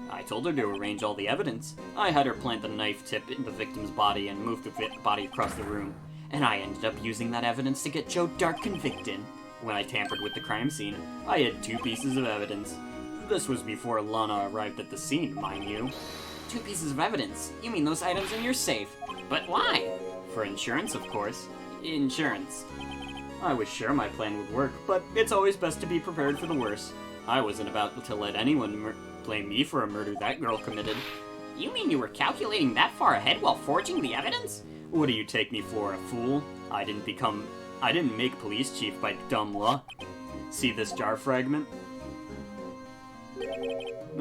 I told her to arrange all the evidence. I had her plant the knife tip in the victim's body and move the body across the room. And I ended up using that evidence to get Joe Dark convicted. When I tampered with the crime scene, I had 2 pieces of evidence. This was before Lana arrived at the scene, mind you. 2 pieces of evidence? You mean those items in your safe? But why? For insurance, of course. Insurance. I was sure my plan would work, but it's always best to be prepared for the worst. I wasn't about to let anyone blame me for a murder that girl committed. You mean you were calculating that far ahead while forging the evidence? What do you take me for, a fool? I didn't make police chief by dumb luck. See this jar fragment?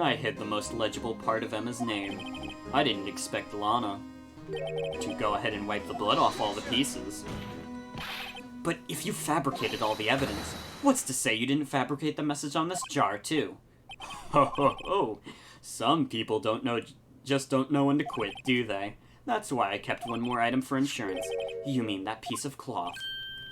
I hid the most legible part of Emma's name. I didn't expect Lana to go ahead and wipe the blood off all the pieces. But if you fabricated all the evidence, what's to say you didn't fabricate the message on this jar, too? Ho ho ho! Some people just don't know when to quit, do they? That's why I kept one more item for insurance. You mean that piece of cloth.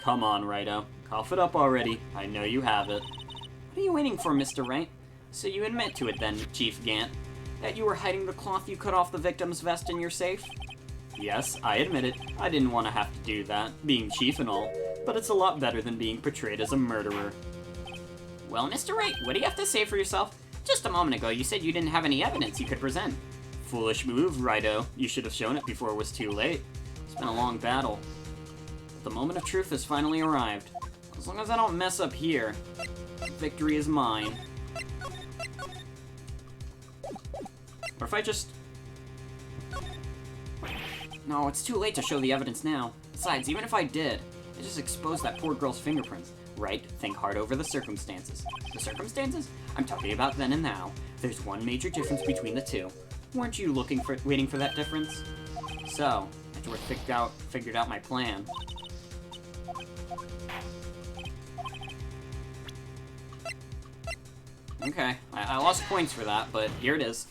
Come on, Righto. Cough it up already. I know you have it. What are you waiting for, Mr. Wright? So you admit to it then, Chief Gant, that you were hiding the cloth you cut off the victim's vest in your safe? Yes, I admit it. I didn't want to have to do that, being chief and all, but it's a lot better than being portrayed as a murderer. Well, Mr. Wright, what do you have to say for yourself? Just a moment ago, you said you didn't have any evidence you could present. Foolish move, Righto. You should have shown it before it was too late. It's been a long battle. The moment of truth has finally arrived. As long as I don't mess up here, victory is mine. Or if I just... No, it's too late to show the evidence now. Besides, even if I did, it just exposed that poor girl's fingerprints. Right, think hard over the circumstances. The circumstances? I'm talking about then and now. There's one major difference between the two. Weren't you waiting for that difference? So, after we figured out my plan. Okay, I lost points for that, but here it is.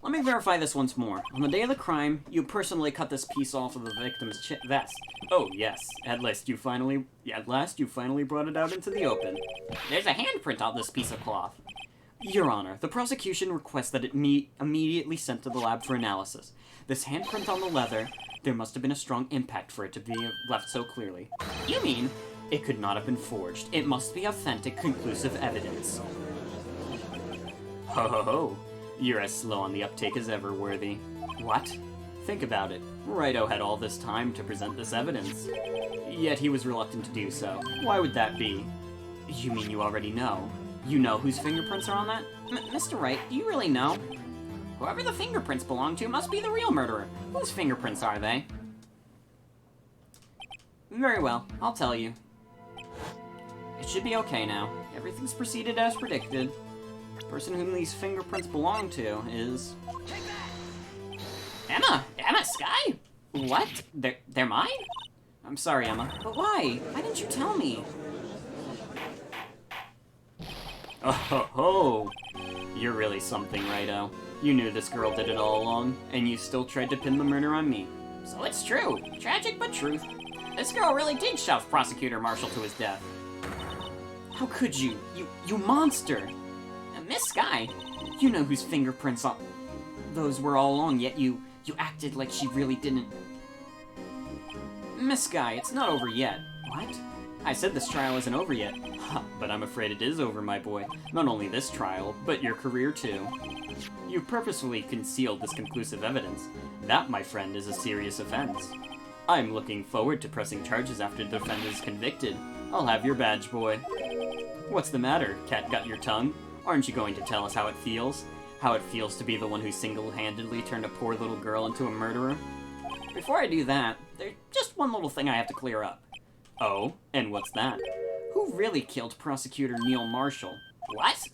Let me verify this once more. On the day of the crime, you personally cut this piece off of the victim's vest. Oh, yes. At last you finally brought it out into the open. There's a handprint on this piece of cloth. Your Honor, the prosecution requests that it be immediately sent to the lab for analysis. This handprint on the leather, there must have been a strong impact for it to be left so clearly. You mean it could not have been forged? It must be authentic, conclusive evidence. Ho ho ho. You're as slow on the uptake as ever, Worthy. What? Think about it. Righto had all this time to present this evidence. Yet he was reluctant to do so. Why would that be? You mean you already know? You know whose fingerprints are on that? Mr. Wright, do you really know? Whoever the fingerprints belong to must be the real murderer. Whose fingerprints are they? Very well, I'll tell you. It should be okay now. Everything's proceeded as predicted. The person whom these fingerprints belong to is... Emma! Emma Sky? What? They're mine? I'm sorry, Emma. But why? Why didn't you tell me? Oh ho ho! You're really something, Righto. You knew this girl did it all along, and you still tried to pin the murder on me. So it's true. Tragic but truth. This girl really did shove Prosecutor Marshall to his death. How could you? You monster! And Miss Sky, You know whose fingerprints on those were all along, yet you acted like she really didn't. Miss Sky, it's not over yet. What? I said this trial isn't over yet. Huh, but I'm afraid it is over, my boy. Not only this trial, but your career too. You purposefully concealed this conclusive evidence. That, my friend, is a serious offense. I'm looking forward to pressing charges after the defendant is convicted. I'll have your badge, boy. What's the matter? Cat got your tongue? Aren't you going to tell us how it feels? How it feels to be the one who single-handedly turned a poor little girl into a murderer? Before I do that, there's just one little thing I have to clear up. Oh, and what's that? Who really killed Prosecutor Neil Marshall? what?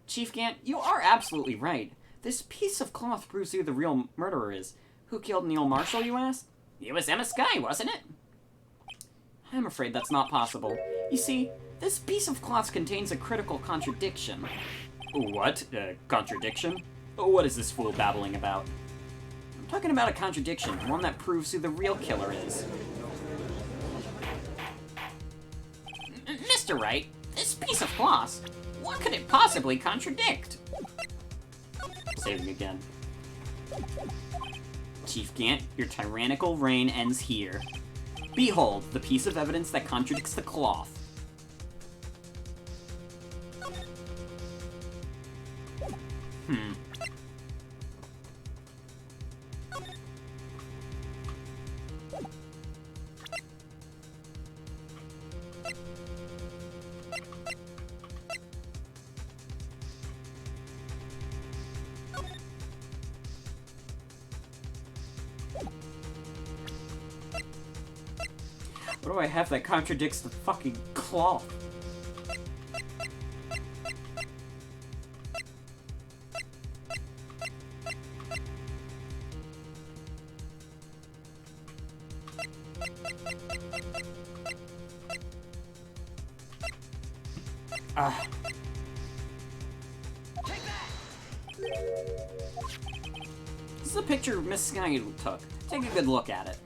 Chief Gant, you are absolutely right. This piece of cloth proves who the real murderer is. Who killed Neil Marshall, you ask? It was Emma Sky, wasn't it? I'm afraid that's not possible. You see, this piece of cloth contains a critical contradiction. What? Contradiction? What is this fool babbling about? I'm talking about a contradiction, one that proves who the real killer is. Mr. Wright, this piece of cloth, what could it possibly contradict? Saving again. Chief Gant, your tyrannical reign ends here. Behold, the piece of evidence that contradicts the cloth. What do I have that contradicts the fucking cloth? Take that! This is a picture Miss Sky took. Take a good look at it.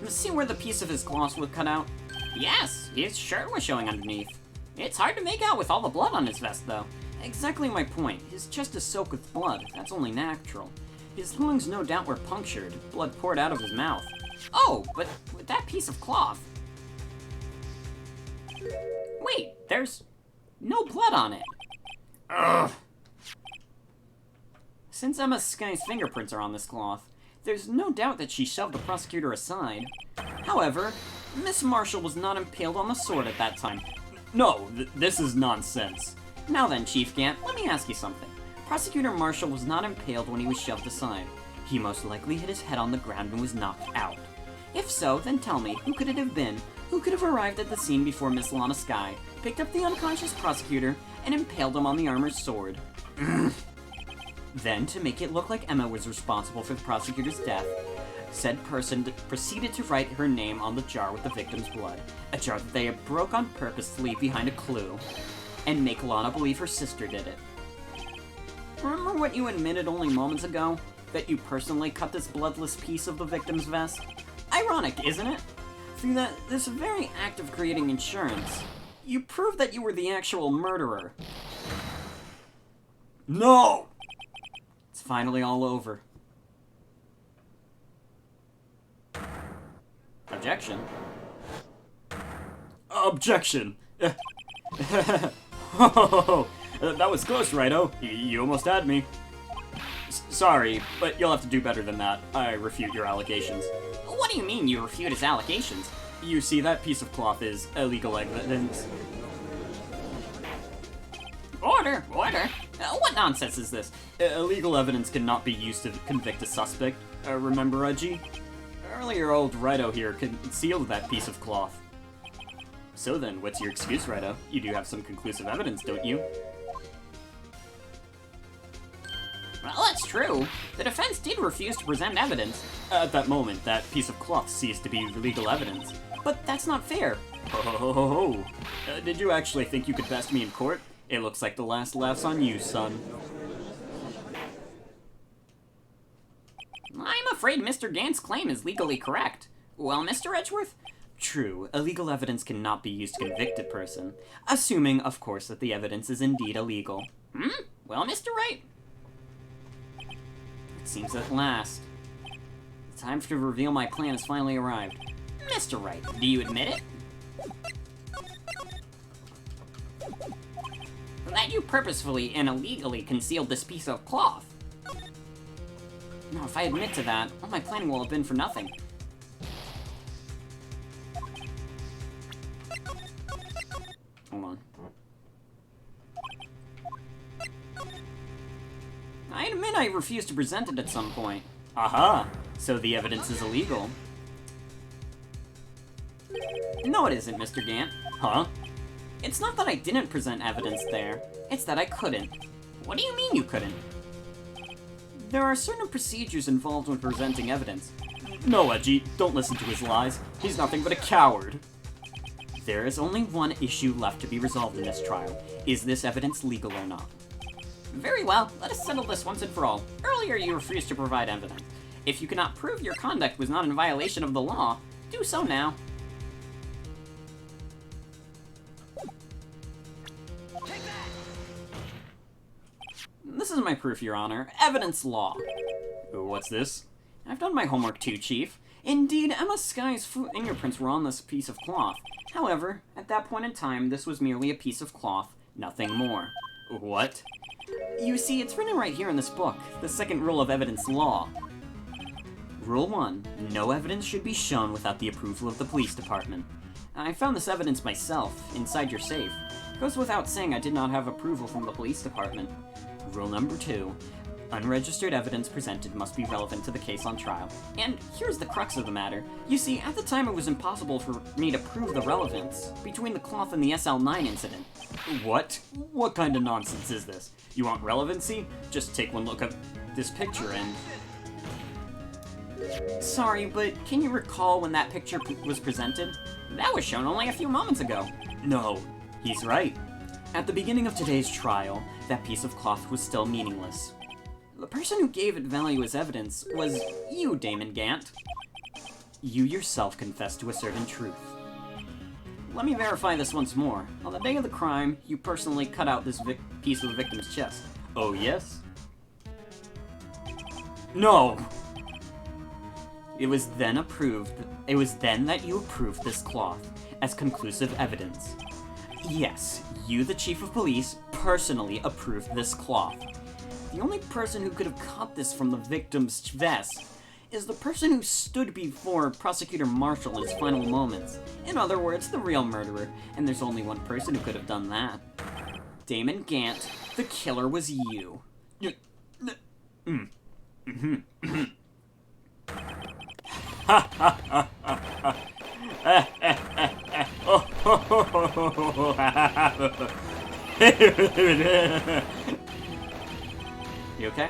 See where the piece of his cloth was cut out? Yes, his shirt was showing underneath. It's hard to make out with all the blood on his vest, though. Exactly my point. His chest is soaked with blood. That's only natural. His lungs no doubt were punctured. Blood poured out of his mouth. Oh, but with that piece of cloth... Wait, there's no blood on it. Ugh. Since Emma Sky's fingerprints are on this cloth, there's no doubt that she shoved the prosecutor aside. However, Miss Marshall was not impaled on the sword at that time. No, this is nonsense. Now then, Chief Gant, let me ask you something. Prosecutor Marshall was not impaled when he was shoved aside. He most likely hit his head on the ground and was knocked out. If so, then tell me, who could it have been? Who could have arrived at the scene before Miss Lana Sky, picked up the unconscious prosecutor, and impaled him on the armored sword? Then, to make it look like Emma was responsible for the prosecutor's death, said person proceeded to write her name on the jar with the victim's blood, a jar that they broke on purpose to leave behind a clue, and make Lana believe her sister did it. Remember what you admitted only moments ago? That you personally cut this bloodless piece of the victim's vest? Ironic, isn't it? Through this very act of creating insurance, you proved that you were the actual murderer. No! It's finally all over. Objection? Objection! That was close, Righto. You almost had me. Sorry, but you'll have to do better than that. I refute your allegations. What do you mean you refute his allegations? You see, that piece of cloth is illegal evidence. Order, order. What nonsense is this? Illegal evidence cannot be used to convict a suspect. Remember, Reggie? Earlier, old Righto here concealed that piece of cloth. So then, what's your excuse, Righto? You do have some conclusive evidence, don't you? Well, that's true. The defense did refuse to present evidence. At that moment, that piece of cloth ceased to be legal evidence. But that's not fair. Ho ho ho ho ho. Did you actually think you could best me in court? It looks like the last laugh's on you, son. afraid Mr. Gant's claim is legally correct. Well, Mr. Edgeworth? True, illegal evidence cannot be used to convict a person, assuming, of course, that the evidence is indeed illegal. Well, Mr. Wright? It seems at last. The time to reveal my plan has finally arrived. Mr. Wright, do you admit it? That you purposefully and illegally concealed this piece of cloth? No, if I admit to that, all my planning will have been for nothing. Hold on. I admit I refused to present it at some point. Aha! So the evidence is illegal. No, it isn't, Mr. Gant. Huh? It's not that I didn't present evidence there, it's that I couldn't. What do you mean you couldn't? There are certain procedures involved when presenting evidence. No, Edgy, don't listen to his lies. He's nothing but a coward. There is only one issue left to be resolved in this trial. Is this evidence legal or not? Very well, let us settle this once and for all. Earlier you refused to provide evidence. If you cannot prove your conduct was not in violation of the law, do so now. Take that! This is my proof, Your Honor. Evidence law. What's this? I've done my homework too, Chief. Indeed, Emma Sky's fingerprints were on this piece of cloth. However, at that point in time, this was merely a piece of cloth, nothing more. What? You see, it's written right here in this book, the second rule of evidence law. Rule 1. No evidence should be shown without the approval of the police department. I found this evidence myself, inside your safe. Goes without saying I did not have approval from the police department. Rule number 2. Unregistered evidence presented must be relevant to the case on trial. And here's the crux of the matter. You see, at the time it was impossible for me to prove the relevance between the cloth and the SL9 incident. What? What kind of nonsense is this? You want relevancy? Just take one look at this picture and... Sorry, but can you recall when that picture was presented? That was shown only a few moments ago. No, he's right. At the beginning of today's trial, that piece of cloth was still meaningless. The person who gave it value as evidence was you, Damon Gant. You yourself confessed to a certain truth. Let me verify this once more. On the day of the crime, you personally cut out this piece of the victim's chest. Oh, yes? No! It was then that you approved this cloth as conclusive evidence. Yes, you, the chief of police, personally approved this cloth. The only person who could have cut this from the victim's vest is the person who stood before Prosecutor Marshall in his final moments. In other words, the real murderer, and there's only one person who could have done that. Damon Gant, the killer was you. You okay?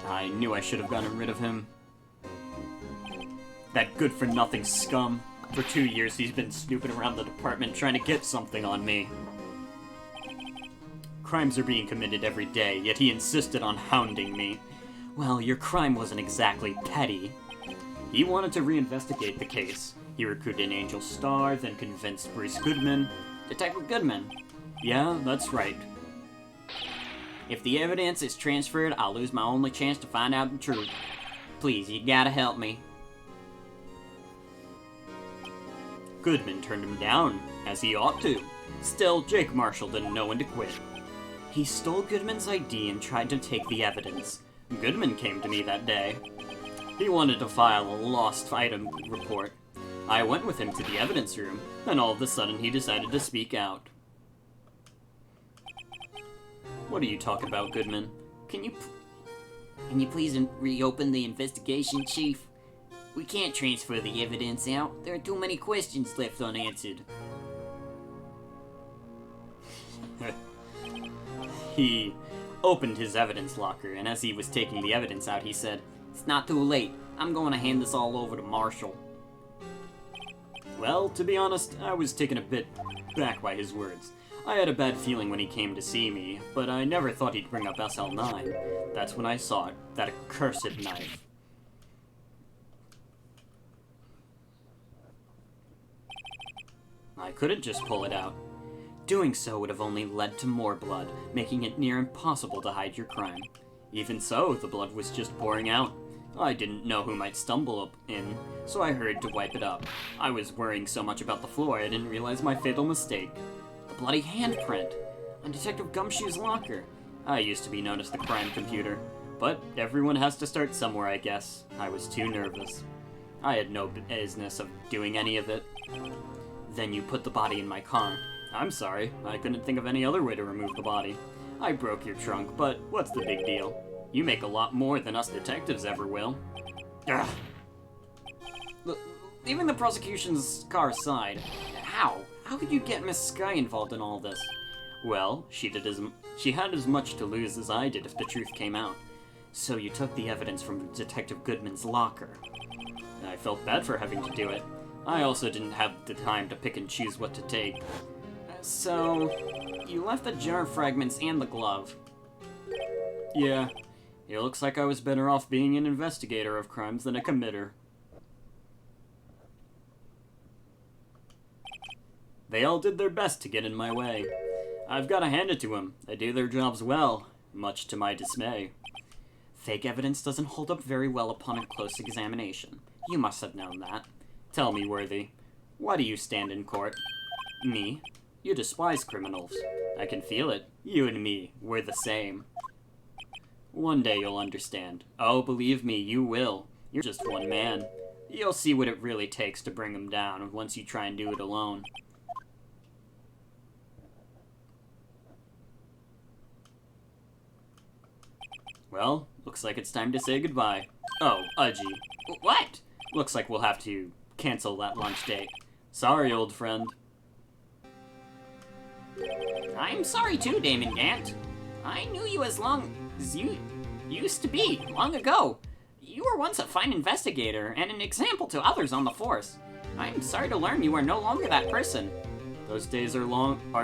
I knew I should have gotten rid of him. That good-for-nothing scum. For 2 years he's been snooping around the department trying to get something on me. Crimes are being committed every day, yet he insisted on hounding me. Well, your crime wasn't exactly petty. He wanted to reinvestigate the case. He recruited Angel Starr, then convinced Bruce Goodman. Detective Goodman. Yeah, that's right. If the evidence is transferred, I'll lose my only chance to find out the truth. Please, you gotta help me. Goodman turned him down, as he ought to. Still, Jake Marshall didn't know when to quit. He stole Goodman's ID and tried to take the evidence. Goodman came to me that day. He wanted to file a lost item report. I went with him to the evidence room, then all of a sudden he decided to speak out. What are you talking about, Goodman? Can you please reopen the investigation, Chief? We can't transfer the evidence out. There are too many questions left unanswered. He opened his evidence locker, and as he was taking the evidence out, he said, It's not too late. I'm going to hand this all over to Marshall. Well, to be honest, I was taken a bit back by his words. I had a bad feeling when he came to see me, but I never thought he'd bring up SL9. That's when I saw it, that accursed knife. I couldn't just pull it out. Doing so would have only led to more blood, making it near impossible to hide your crime. Even so, the blood was just pouring out. I didn't know who might stumble up in, so I hurried to wipe it up. I was worrying so much about the floor I didn't realize my fatal mistake. The bloody handprint on Detective Gumshoe's locker. I used to be known as the crime computer, but everyone has to start somewhere, I guess. I was too nervous. I had no business of doing any of it. Then you put the body in my car. I'm sorry, I couldn't think of any other way to remove the body. I broke your trunk, but what's the big deal? You make a lot more than us detectives ever will. Ugh. Leaving the prosecution's car aside, how? How could you get Miss Sky involved in all this? Well, she had as much to lose as I did if the truth came out. So you took the evidence from Detective Goodman's locker. I felt bad for having to do it. I also didn't have the time to pick and choose what to take. So, you left the jar fragments and the glove. Yeah, it looks like I was better off being an investigator of crimes than a committer. They all did their best to get in my way. I've got to hand it to them. They do their jobs well, much to my dismay. Fake evidence doesn't hold up very well upon a close examination. You must have known that. Tell me, Worthy, why do you stand in court? Me? You despise criminals. I can feel it. You and me, we're the same. One day you'll understand. Oh, believe me, you will. You're just one man. You'll see what it really takes to bring him down once you try and do it alone. Well, looks like it's time to say goodbye. Oh, Udgy. What? Looks like we'll have to cancel that lunch date. Sorry, old friend. I'm sorry too, Damon Gant. I knew you as long as you used to be, long ago. You were once a fine investigator and an example to others on the force. I'm sorry to learn you are no longer that person. Those days are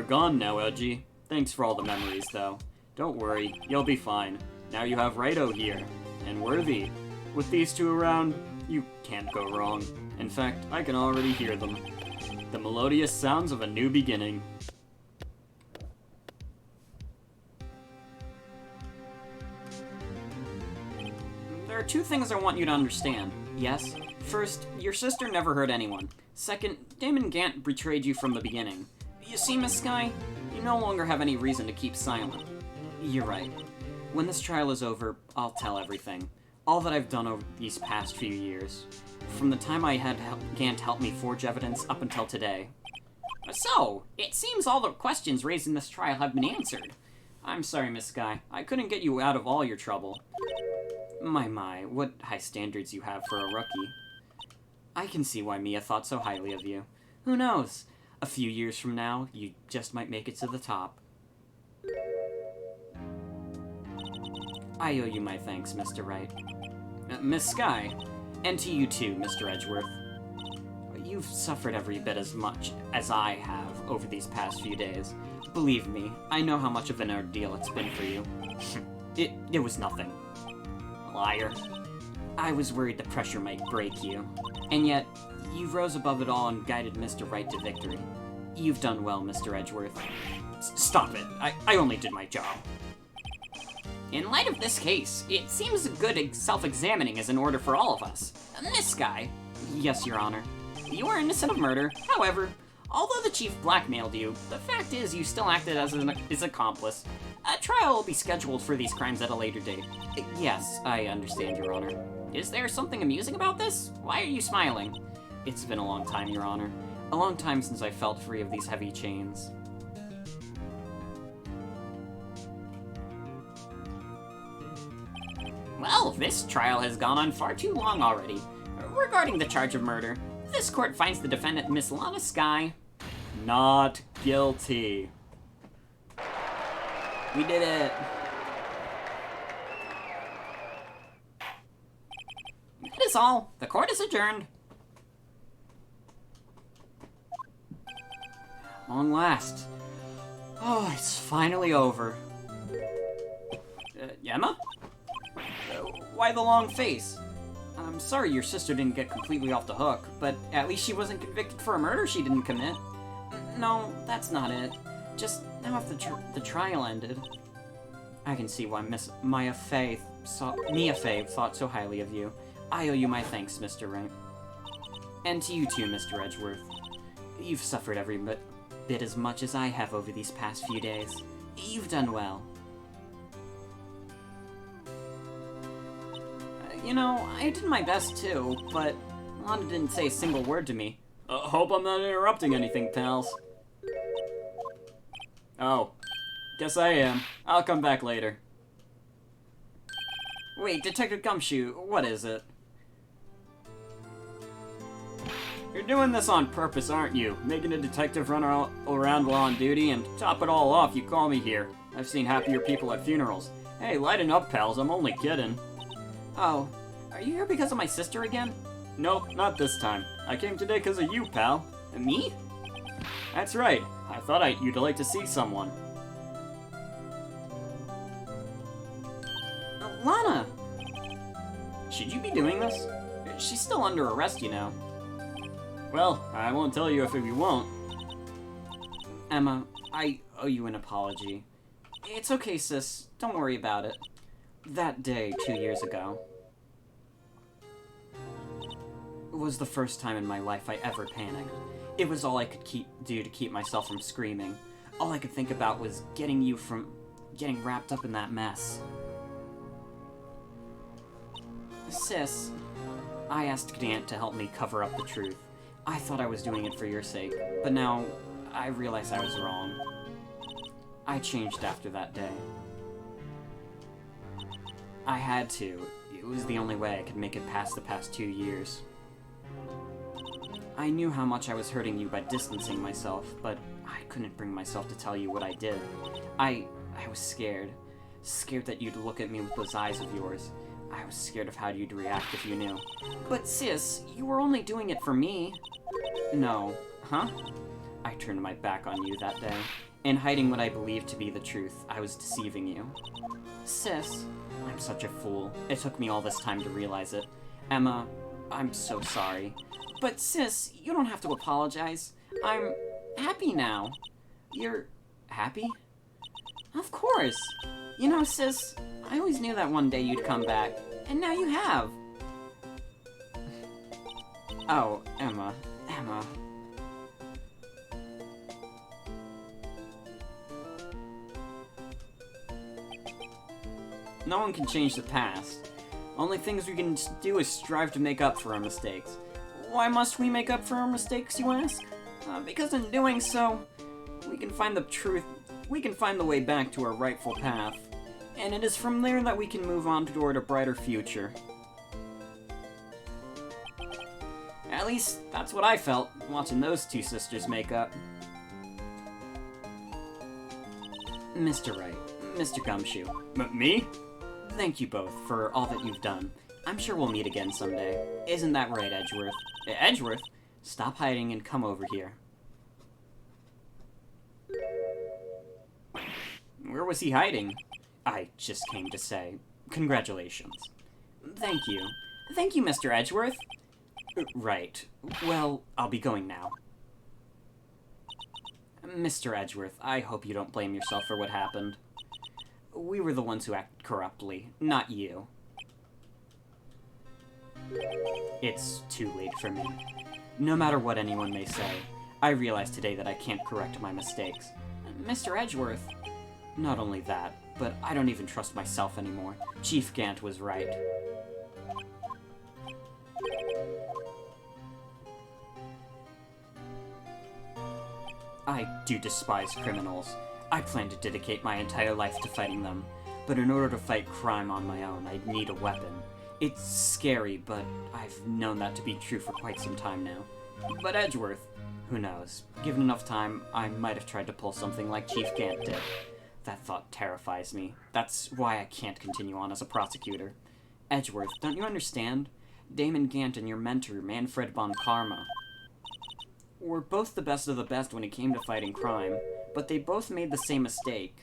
gone now, Udgy. Thanks for all the memories, though. Don't worry, you'll be fine. Now you have Righto here, and Worthy. With these two around, you can't go wrong. In fact, I can already hear them. The melodious sounds of a new beginning. There are two things I want you to understand. Yes? First, your sister never hurt anyone. Second, Damon Gant betrayed you from the beginning. You see, Miss Sky, you no longer have any reason to keep silent. You're right. When this trial is over, I'll tell everything. All that I've done over these past few years. From the time I had Gant help me forge evidence up until today. So, it seems all the questions raised in this trial have been answered. I'm sorry, Miss Sky. I couldn't get you out of all your trouble. My, what high standards you have for a rookie. I can see why Mia thought so highly of you. Who knows? A few years from now, you just might make it to the top. I owe you my thanks, Mr. Wright. Miss Sky, and to you too, Mr. Edgeworth. You've suffered every bit as much as I have over these past few days. Believe me, I know how much of an ordeal it's been for you. It was nothing. Liar. I was worried the pressure might break you. And yet, you rose above it all and guided Mr. Wright to victory. You've done well, Mr. Edgeworth. Stop it. I only did my job. In light of this case, it seems good self-examining is in order for all of us. Miss Sky. Yes, Your Honor. You are innocent of murder. However, although the chief blackmailed you, the fact is you still acted as his accomplice. A trial will be scheduled for these crimes at a later date. Yes, I understand, Your Honor. Is there something amusing about this? Why are you smiling? It's been a long time, Your Honor. A long time since I felt free of these heavy chains. Well, this trial has gone on far too long already. Regarding the charge of murder, this court finds the defendant, Miss Lana Sky, not guilty. We did it. That is all. The court is adjourned. Long last. Oh, it's finally over. Emma? Why the long face? I'm sorry your sister didn't get completely off the hook, but at least she wasn't convicted for a murder she didn't commit. No, that's not it. Just now if the trial ended. I can see why Miss Mia Fey thought so highly of you. I owe you my thanks, Mr. Wright. And to you too, Mr. Edgeworth. You've suffered every bit as much as I have over these past few days. You've done well. You know, I did my best too, but Lana didn't say a single word to me. Hope I'm not interrupting anything, pals. Oh, guess I am. I'll come back later. Wait, Detective Gumshoe, what is it? You're doing this on purpose, aren't you? Making a detective run around while on duty, and to top it all off, you call me here. I've seen happier people at funerals. Hey, lighten up, pals, I'm only kidding. Oh, are you here because of my sister again? Nope, not this time. I came today because of you, pal. Me? That's right. I thought you'd like to see someone. Lana! Should you be doing this? She's still under arrest, you know. Well, I won't tell you if you won't. Emma, I owe you an apology. It's okay, sis. Don't worry about it. That day, 2 years ago, was the first time in my life I ever panicked. It was all I could do to keep myself from screaming. All I could think about was getting you from getting wrapped up in that mess. Sis, I asked Gant to help me cover up the truth. I thought I was doing it for your sake, but now I realize I was wrong. I changed after that day. I had to. It was the only way I could make it past the past 2 years. I knew how much I was hurting you by distancing myself, but I couldn't bring myself to tell you what I did. I was scared. Scared that you'd look at me with those eyes of yours. I was scared of how you'd react if you knew. But sis, you were only doing it for me. No. Huh? I turned my back on you that day. In hiding what I believed to be the truth, I was deceiving you. Sis, I'm such a fool. It took me all this time to realize it. Emma, I'm so sorry. But sis, you don't have to apologize. I'm happy now. You're happy? Of course. You know, sis, I always knew that one day you'd come back, and now you have. Oh, Emma. No one can change the past. Only things we can do is strive to make up for our mistakes. Why must we make up for our mistakes, you ask? Because in doing so, we can find the truth, we can find the way back to our rightful path. And it is from there that we can move on toward a brighter future. At least, that's what I felt, watching those two sisters make up. Mr. Wright, Mr. Gumshoe. Me? Thank you both for all that you've done. I'm sure we'll meet again someday. Isn't that right, Edgeworth? Edgeworth? Stop hiding and come over here. Where was he hiding? I just came to say, congratulations. Thank you. Thank you, Mr. Edgeworth. Right. Well, I'll be going now. Mr. Edgeworth, I hope you don't blame yourself for what happened. We were the ones who acted corruptly, not you. It's too late for me. No matter what anyone may say, I realize today that I can't correct my mistakes. Mr. Edgeworth, not only that, but I don't even trust myself anymore. Chief Gant was right. I do despise criminals. I plan to dedicate my entire life to fighting them, but in order to fight crime on my own, I'd need a weapon. It's scary, but I've known that to be true for quite some time now. But Edgeworth, who knows? Given enough time, I might have tried to pull something like Chief Gant did. That thought terrifies me. That's why I can't continue on as a prosecutor. Edgeworth, don't you understand? Damon Gant and your mentor, Manfred von Karma, were both the best of the best when it came to fighting crime, but they both made the same mistake.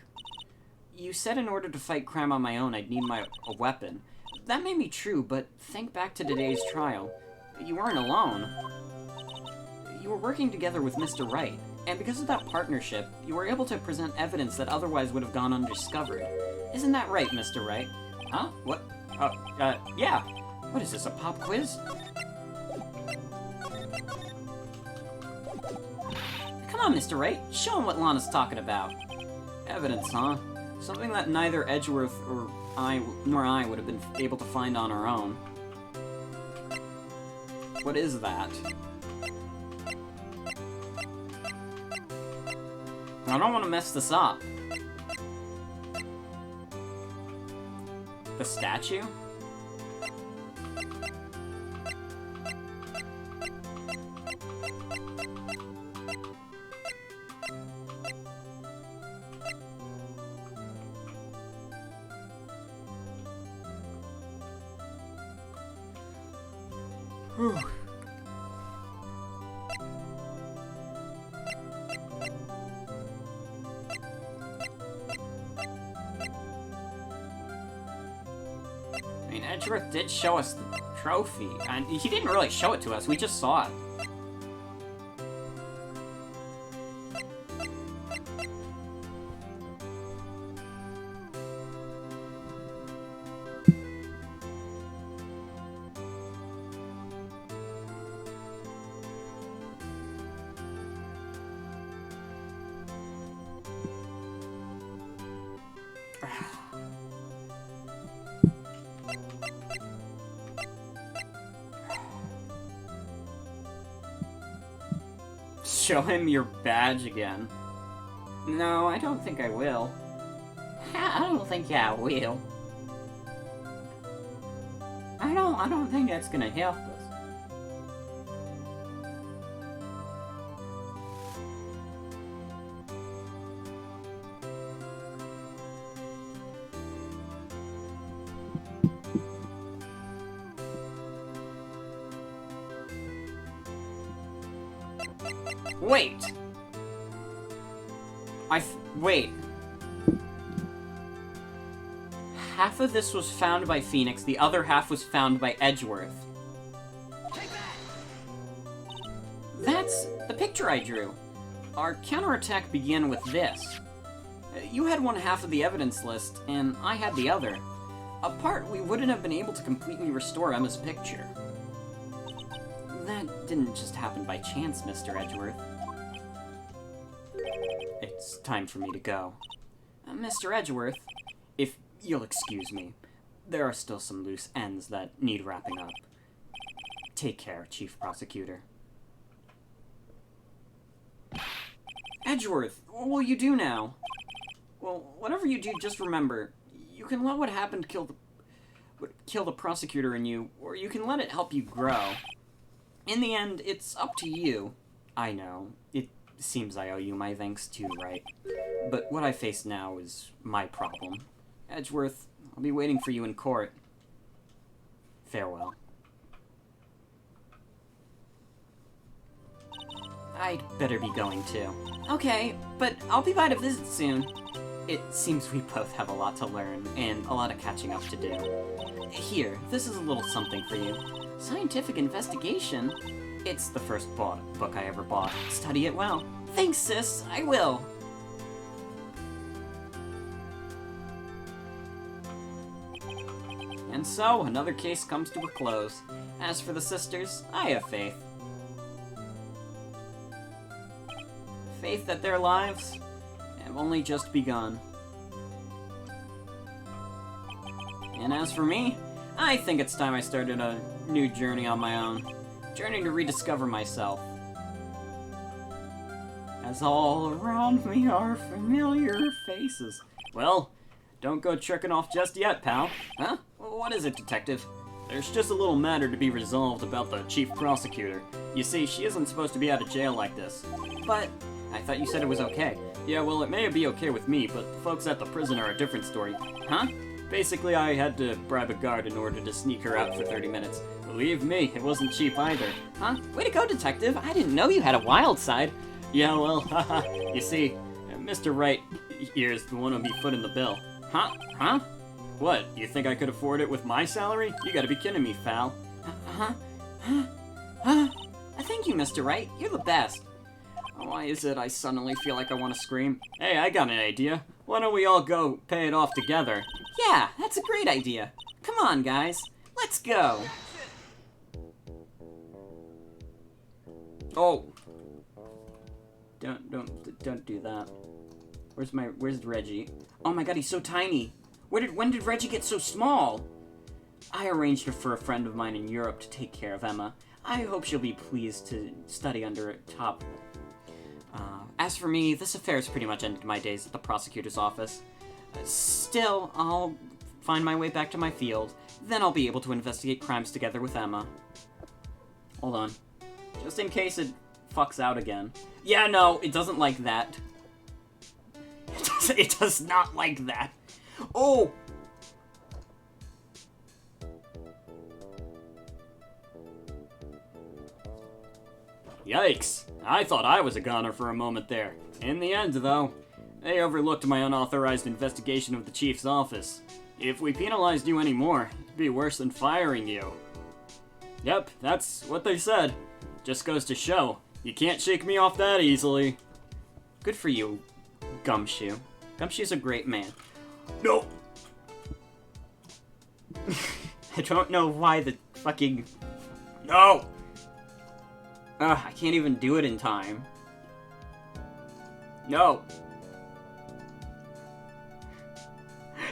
You said in order to fight crime on my own, I'd need a weapon. That may be true, but think back to today's trial. You weren't alone. You were working together with Mr. Wright, and because of that partnership, you were able to present evidence that otherwise would have gone undiscovered. Isn't that right, Mr. Wright? Huh? What? Yeah. What is this, a pop quiz? Come on, Mr. Wright, show him what Lana's talking about. Evidence, huh? Something that neither Edgeworth nor I would have been able to find on our own. What is that? I don't want to mess this up. The statue? Whew. I mean, Edgeworth did show us the trophy, and he didn't really show it to us, we just saw it. Show him your badge again. No, I don't think I will. I don't think I will. I don't think that's gonna help us. Wait! Wait. Half of this was found by Phoenix, the other half was found by Edgeworth. Take that! That's the picture I drew. Our counterattack began with this. You had one half of the evidence list, and I had the other. Apart, we wouldn't have been able to completely restore Emma's picture. That didn't just happen by chance, Mr. Edgeworth. It's time for me to go. Mr. Edgeworth, if you'll excuse me, there are still some loose ends that need wrapping up. Take care, Chief Prosecutor. Edgeworth, what will you do now? Well, whatever you do, just remember, you can let what happened kill the prosecutor in you, or you can let it help you grow. In the end, it's up to you. I know, it seems I owe you my thanks too, right? But what I face now is my problem. Edgeworth, I'll be waiting for you in court. Farewell. I'd better be going too. Okay, but I'll be by to visit soon. It seems we both have a lot to learn, and a lot of catching up to do. Here, this is a little something for you. Scientific investigation? It's the first book I ever bought. Study it well. Thanks, sis, I will. And so, another case comes to a close. As for the sisters, I have faith. Faith that their lives have only just begun. And as for me, I think it's time I started a new journey on my own. Journey to rediscover myself. As all around me are familiar faces. Well, don't go tricking off just yet, pal. Huh? What is it, detective? There's just a little matter to be resolved about the chief prosecutor. You see, she isn't supposed to be out of jail like this. But I thought you said it was okay. Yeah, well, it may be okay with me, but the folks at the prison are a different story. Huh? Basically, I had to bribe a guard in order to sneak her out for 30 minutes. Believe me, it wasn't cheap either. Huh? Way to go, detective. I didn't know you had a wild side. Yeah, well, haha. You see, Mr. Wright here's the one who'll be footing the bill. Huh? Huh? What, you think I could afford it with my salary? You gotta be kidding me, Fal. Huh? Thank you, Mr. Wright. You're the best. Why is it I suddenly feel like I want to scream? Hey, I got an idea. Why don't we all go pay it off together? Yeah, that's a great idea. Come on, guys. Let's go. Oh. Don't do that. Where's Reggie? Oh my god, he's so tiny. When did Reggie get so small? I arranged for a friend of mine in Europe to take care of Emma. I hope she'll be pleased to study under a top. As for me, this affair has pretty much ended my days at the prosecutor's office. Still, I'll find my way back to my field. Then I'll be able to investigate crimes together with Emma. Hold on. Just in case it fucks out again. Yeah, no, it doesn't like that. It does not like that. Oh! Yikes. I thought I was a goner for a moment there. In the end, though, they overlooked my unauthorized investigation of the chief's office. If we penalized you anymore, it'd be worse than firing you. Yep, that's what they said. Just goes to show, you can't shake me off that easily. Good for you, Gumshoe. Gumshoe's a great man. No! I don't know why the fucking... No! Ugh, I can't even do it in time. No!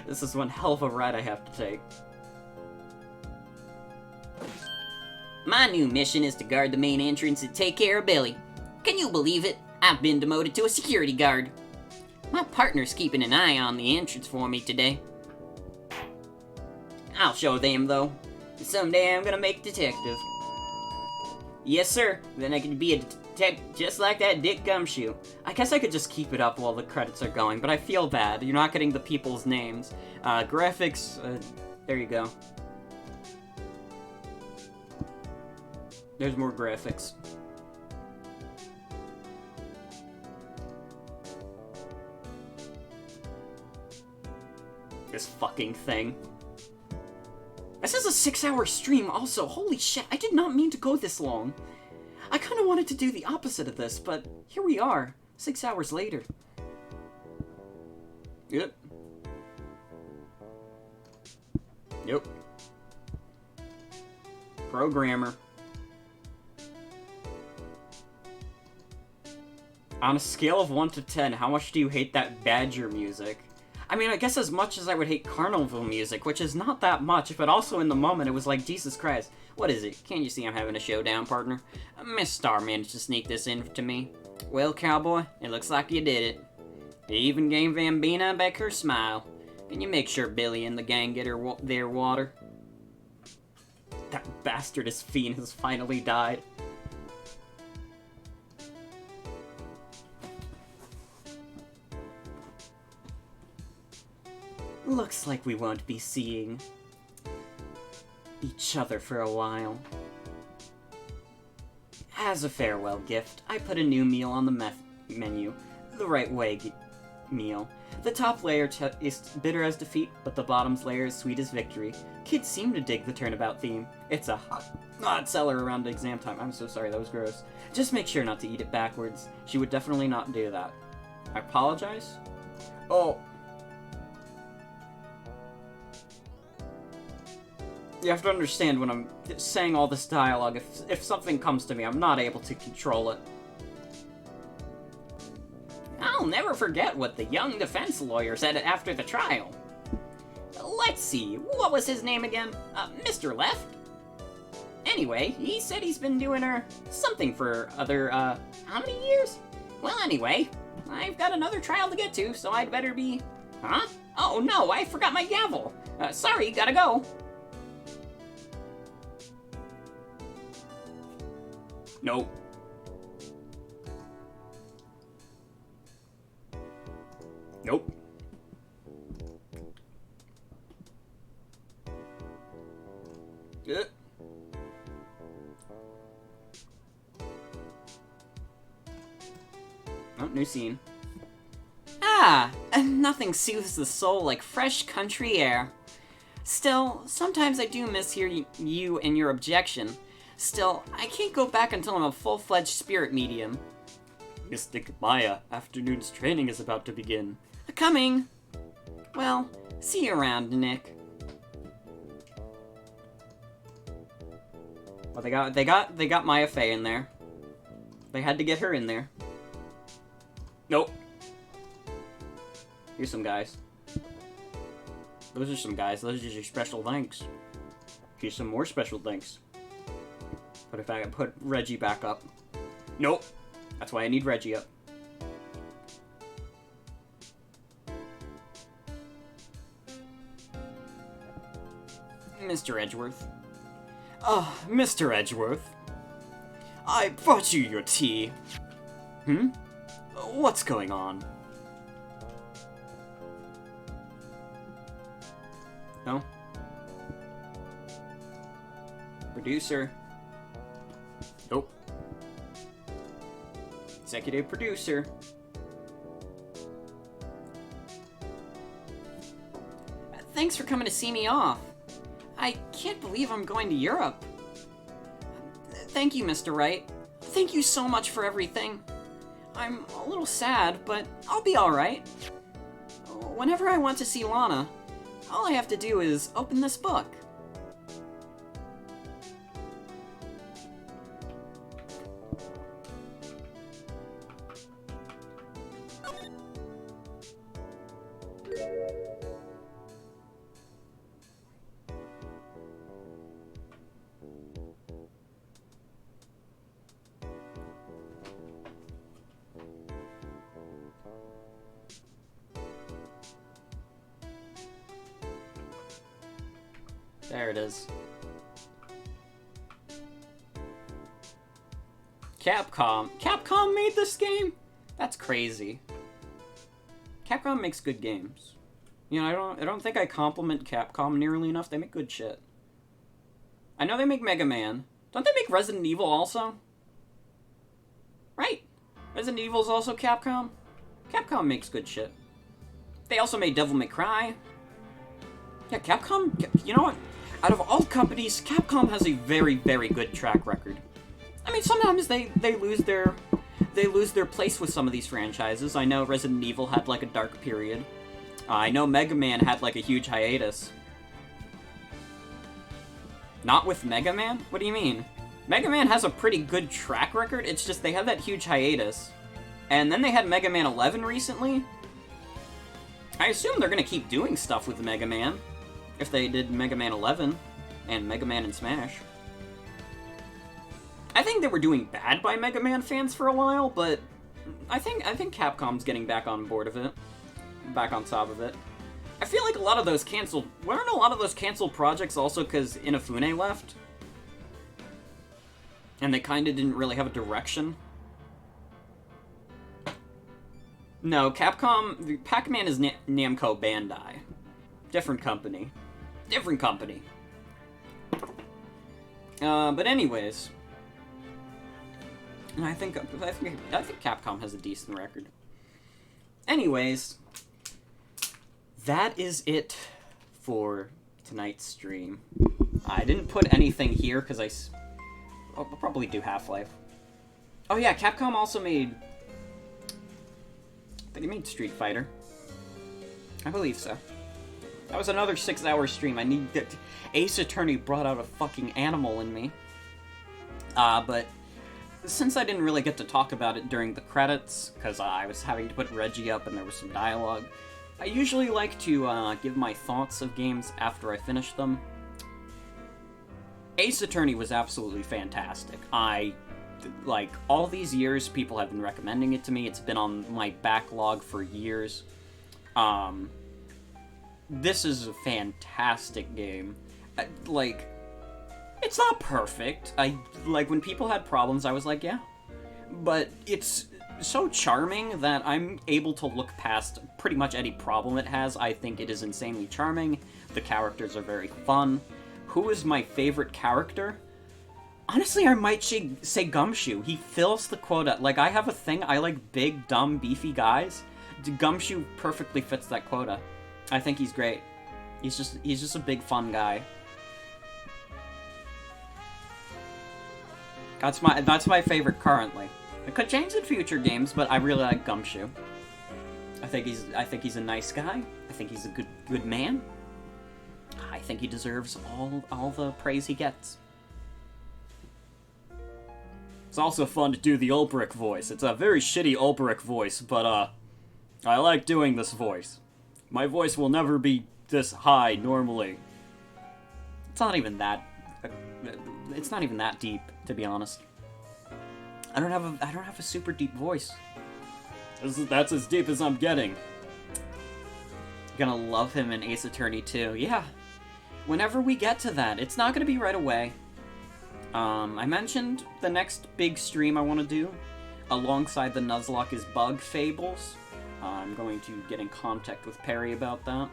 This is one hell of a ride I have to take. My new mission is to guard the main entrance and take care of Billy. Can you believe it? I've been demoted to a security guard. My partner's keeping an eye on the entrance for me today. I'll show them, though. Someday I'm gonna make detective. Yes, sir. Then I can be a detective just like that Dick Gumshoe. I guess I could just keep it up while the credits are going, but I feel bad. You're not getting the people's names. Graphics, there you go. There's more graphics. This fucking thing. This is a 6-hour stream also. Holy shit, I did not mean to go this long. I kind of wanted to do the opposite of this, but here we are, 6 hours later. Yep. Yep. Programmer. On a scale of 1 to 10, how much do you hate that Badger music? I mean, I guess as much as I would hate Carnival music, which is not that much, but also in the moment it was like, Jesus Christ. What is it? Can't you see I'm having a showdown, partner? Miss Star managed to sneak this in to me. Well, cowboy, it looks like you did it. You even gave Bambina back her smile. Can you make sure Billy and the gang get their water? That bastardess fiend has finally died. Looks like we won't be seeing each other for a while. As a farewell gift, I put a new meal on the menu. The right way meal. The top layer is bitter as defeat, but the bottom's layer is sweet as victory. Kids seem to dig the turnabout theme. It's a hot seller around exam time. I'm so sorry, that was gross. Just make sure not to eat it backwards. She would definitely not do that. I apologize? Oh. You have to understand when I'm saying all this dialogue, if something comes to me, I'm not able to control it. I'll never forget what the young defense lawyer said after the trial. Let's see, what was his name again? Mr. Left? Anyway, he said he's been doing something for how many years? Well, anyway, I've got another trial to get to, so I'd better be... Huh? Oh no, I forgot my gavel. Sorry, gotta go. Nope. Nope. Oh, new scene. And nothing soothes the soul like fresh country air. Still, sometimes I do miss hearing you and your objection. Still, I can't go back until I'm a full-fledged spirit medium. Mystic Maya, afternoon's training is about to begin. Coming! Well, see you around, Nick. Well, they got Maya Fey in there. They had to get her in there. Nope. Here's some guys. Those are some guys. Those are your special thanks. Here's some more special thanks. But if I put Reggie back up. Nope. That's why I need Reggie up. Mr. Edgeworth. Ah, Mr. Edgeworth. I brought you your tea. What's going on? No? Producer. Nope. Executive producer. Thanks for coming to see me off. I can't believe I'm going to Europe. Thank you, Mr. Wright. Thank you so much for everything. I'm a little sad, but I'll be alright. Whenever I want to see Lana, all I have to do is open this book. There it is. Capcom. Capcom made this game? That's crazy. Capcom makes good games. You know, I don't think I compliment Capcom nearly enough. They make good shit. I know they make Mega Man. Don't they make Resident Evil also? Right. Resident Evil's also Capcom. Capcom makes good shit. They also made Devil May Cry. Yeah, Capcom, you know what? Out of all companies, Capcom has a very, very good track record. I mean, sometimes they lose their place with some of these franchises. I know Resident Evil had like a dark period. I know Mega Man had like a huge hiatus. Not with Mega Man? What do you mean? Mega Man has a pretty good track record, it's just they had that huge hiatus. And then they had Mega Man 11 recently. I assume they're gonna keep doing stuff with Mega Man. If they did Mega Man 11 and Mega Man and Smash. I think they were doing bad by Mega Man fans for a while, but I think Capcom's getting back on board of it. Back on top of it. I feel like a lot of those canceled... Weren't a lot of those canceled projects also because Inafune left? And they kind of didn't really have a direction? No, Capcom... Pac-Man is Namco Bandai. Different company. Different company. But anyways... I think Capcom has a decent record. Anyways... That is it for tonight's stream. I didn't put anything here because I'll probably do Half-Life. Oh yeah, Capcom also made... I think it made Street Fighter. I believe so. That was another 6-hour stream. I need that. Ace Attorney brought out a fucking animal in me. But since I didn't really get to talk about it during the credits, because I was having to put Reggie up and there was some dialogue, I usually like to give my thoughts of games after I finish them. Ace Attorney was absolutely fantastic. Like, all these years, people have been recommending it to me. It's been on my backlog for years. This is a fantastic game. Like, it's not perfect. Like, when people had problems, I was like, yeah. But it's so charming that I'm able to look past pretty much any problem it has. I think it is insanely charming. The characters are very fun. Who is my favorite character? Honestly, I might say Gumshoe. He fills the quota. Like, I have a thing, I like big, dumb, beefy guys. Gumshoe perfectly fits that quota. I think he's great. He's just a big fun guy. That's my favorite currently. It could change in future games, but I really like Gumshoe. I think he's a nice guy. I think he's a good man. I think he deserves all the praise he gets. It's also fun to do the Ulbrich voice. It's a very shitty Ulbrich voice, but I like doing this voice. My voice will never be this high normally. It's not even that deep, to be honest. I don't have a super deep voice. That's as deep as I'm getting. Gonna love him in Ace Attorney 2. Yeah. Whenever we get to that, it's not gonna be right away. I mentioned the next big stream I want to do, alongside the Nuzlocke, is Bug Fables. I'm going to get in contact with Perry about that.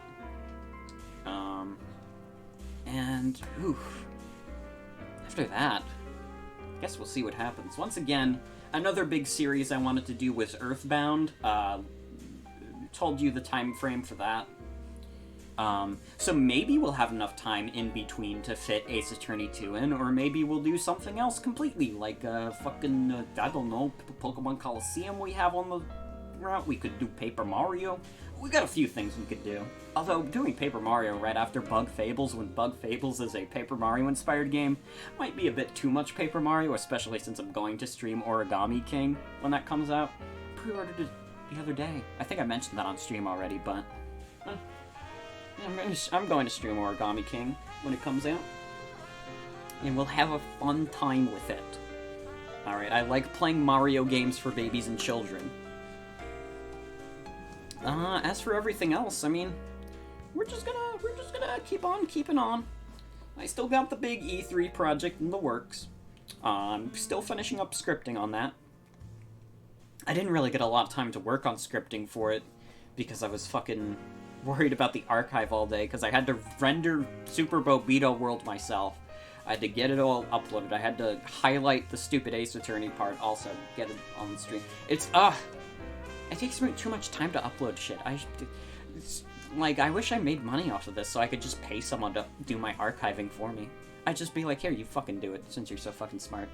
And, oof. After that, I guess we'll see what happens. Once again, another big series I wanted to do was Earthbound. Told you the time frame for that. So maybe we'll have enough time in between to fit Ace Attorney 2 in, or maybe we'll do something else completely, like fucking, I don't know, Pokemon Coliseum we have on the route. We could do Paper Mario. We got a few things we could do. Although, doing Paper Mario right after Bug Fables, when Bug Fables is a Paper Mario-inspired game, might be a bit too much Paper Mario, especially since I'm going to stream Origami King when that comes out. Pre-ordered it the other day. I think I mentioned that on stream already, but... I'm going to stream Origami King when it comes out. And we'll have a fun time with it. Alright, I like playing Mario games for babies and children. As for everything else, I mean, we're just gonna keep on keeping on. I still got the big E3 project in the works. I'm still finishing up scripting on that. I didn't really get a lot of time to work on scripting for it, because I was fucking worried about the archive all day, because I had to render Super Bobito World myself. I had to get it all uploaded. I had to highlight the stupid Ace Attorney part, also get it on the stream. It takes me too much time to upload shit. I wish I made money off of this so I could just pay someone to do my archiving for me. I'd just be like, here, you fucking do it, since you're so fucking smart.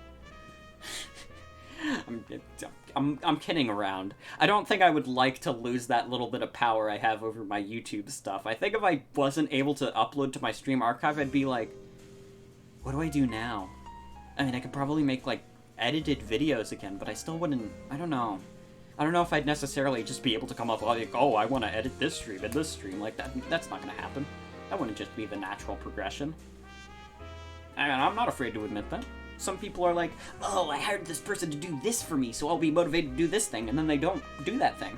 I'm kidding around. I don't think I would like to lose that little bit of power I have over my YouTube stuff. I think if I wasn't able to upload to my stream archive, I'd be like, what do I do now? I mean, I could probably make, like, edited videos again, but I still wouldn't... I don't know. I don't know if I'd necessarily just be able to come up like, oh, I want to edit this stream and this stream. Like, that's not going to happen. That wouldn't just be the natural progression. And I'm not afraid to admit that. Some people are like, oh, I hired this person to do this for me, so I'll be motivated to do this thing, and then they don't do that thing.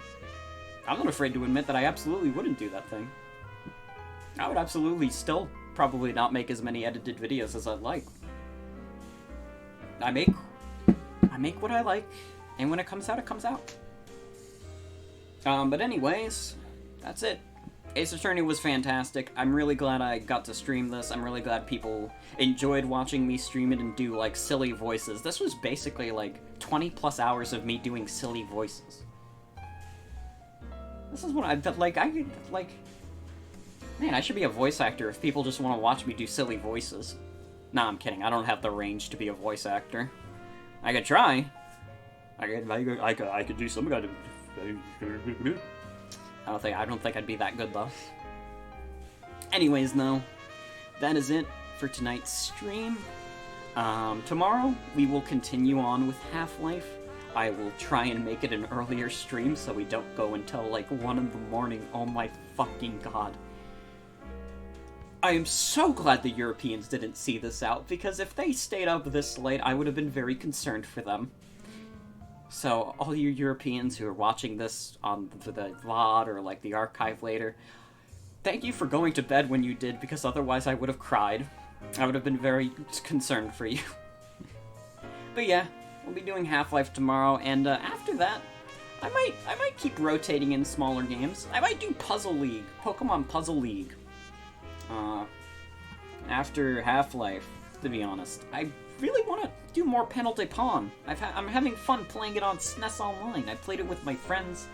I'm not afraid to admit that I absolutely wouldn't do that thing. I would absolutely still probably not make as many edited videos as I'd like. I make what I like, and when it comes out, it comes out. But anyways, that's it. Ace Attorney was fantastic. I'm really glad I got to stream this. I'm really glad people enjoyed watching me stream it and do, like, silly voices. This was basically, like, 20 plus hours of me doing silly voices. This is what man, I should be a voice actor if people just want to watch me do silly voices. Nah, I'm kidding. I don't have the range to be a voice actor. I could try. I could do some kind of... I don't think I'd be that good, though. Anyways, though, that is it for tonight's stream. Tomorrow, we will continue on with Half-Life. I will try and make it an earlier stream so we don't go until, like, 1 in the morning. Oh my fucking god. I am so glad the Europeans didn't see this out, because if they stayed up this late, I would have been very concerned for them. So, all you Europeans who are watching this on the VOD or, like, the archive later, thank you for going to bed when you did, because otherwise I would have cried. I would have been very concerned for you. But yeah, we'll be doing Half-Life tomorrow, and after that, I might keep rotating in smaller games. I might do Puzzle League, Pokemon Puzzle League. After Half-Life, to be honest. I really want to do more Panel de Pawn. I'm having fun playing it on SNES Online. I played it with my friends.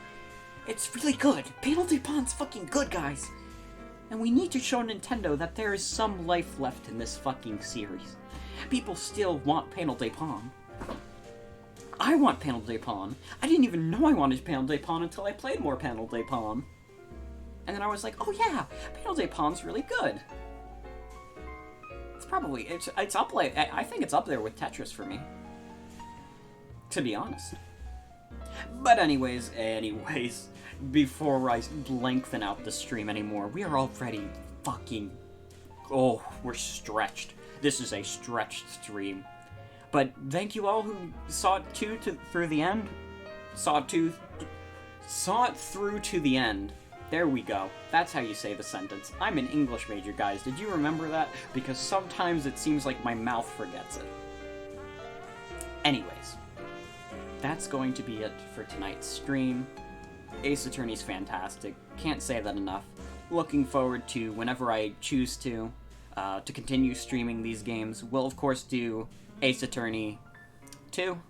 It's really good. Panel de Pond's fucking good, guys. And we need to show Nintendo that there is some life left in this fucking series. People still want Panel de Pond. I want Panel de Pond. I didn't even know I wanted Panel de Pond until I played more Panel de Pond. And then I was like, oh yeah, Panel de Pond's really good. It's up like, I think it's up there with Tetris for me. To be honest. But anyways, before I lengthen out the stream anymore, we are already fucking, we're stretched. This is a stretched stream. But thank you all who saw it through the end. Saw it through to the end. There we go. That's how you say the sentence. I'm an English major, guys. Did you remember that? Because sometimes it seems like my mouth forgets it. Anyways, that's going to be it for tonight's stream. Ace Attorney's fantastic. Can't say that enough. Looking forward to whenever I choose to continue streaming these games. We'll, of course, do Ace Attorney 2,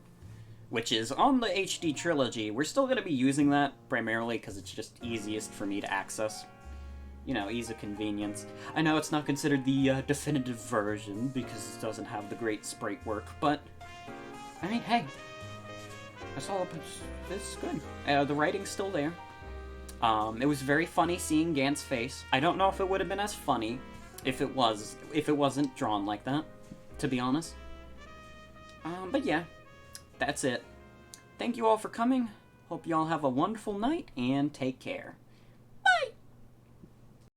which is on the HD trilogy. We're still going to be using that, primarily because it's just easiest for me to access. You know, ease of convenience. I know it's not considered the definitive version, because it doesn't have the great sprite work, but, I mean, hey, that's all it's good. The writing's still there. It was very funny seeing Gant's face. I don't know if it would have been as funny if it wasn't drawn like that, to be honest. But yeah, that's it. Thank you all for coming. Hope you all have a wonderful night, and take care.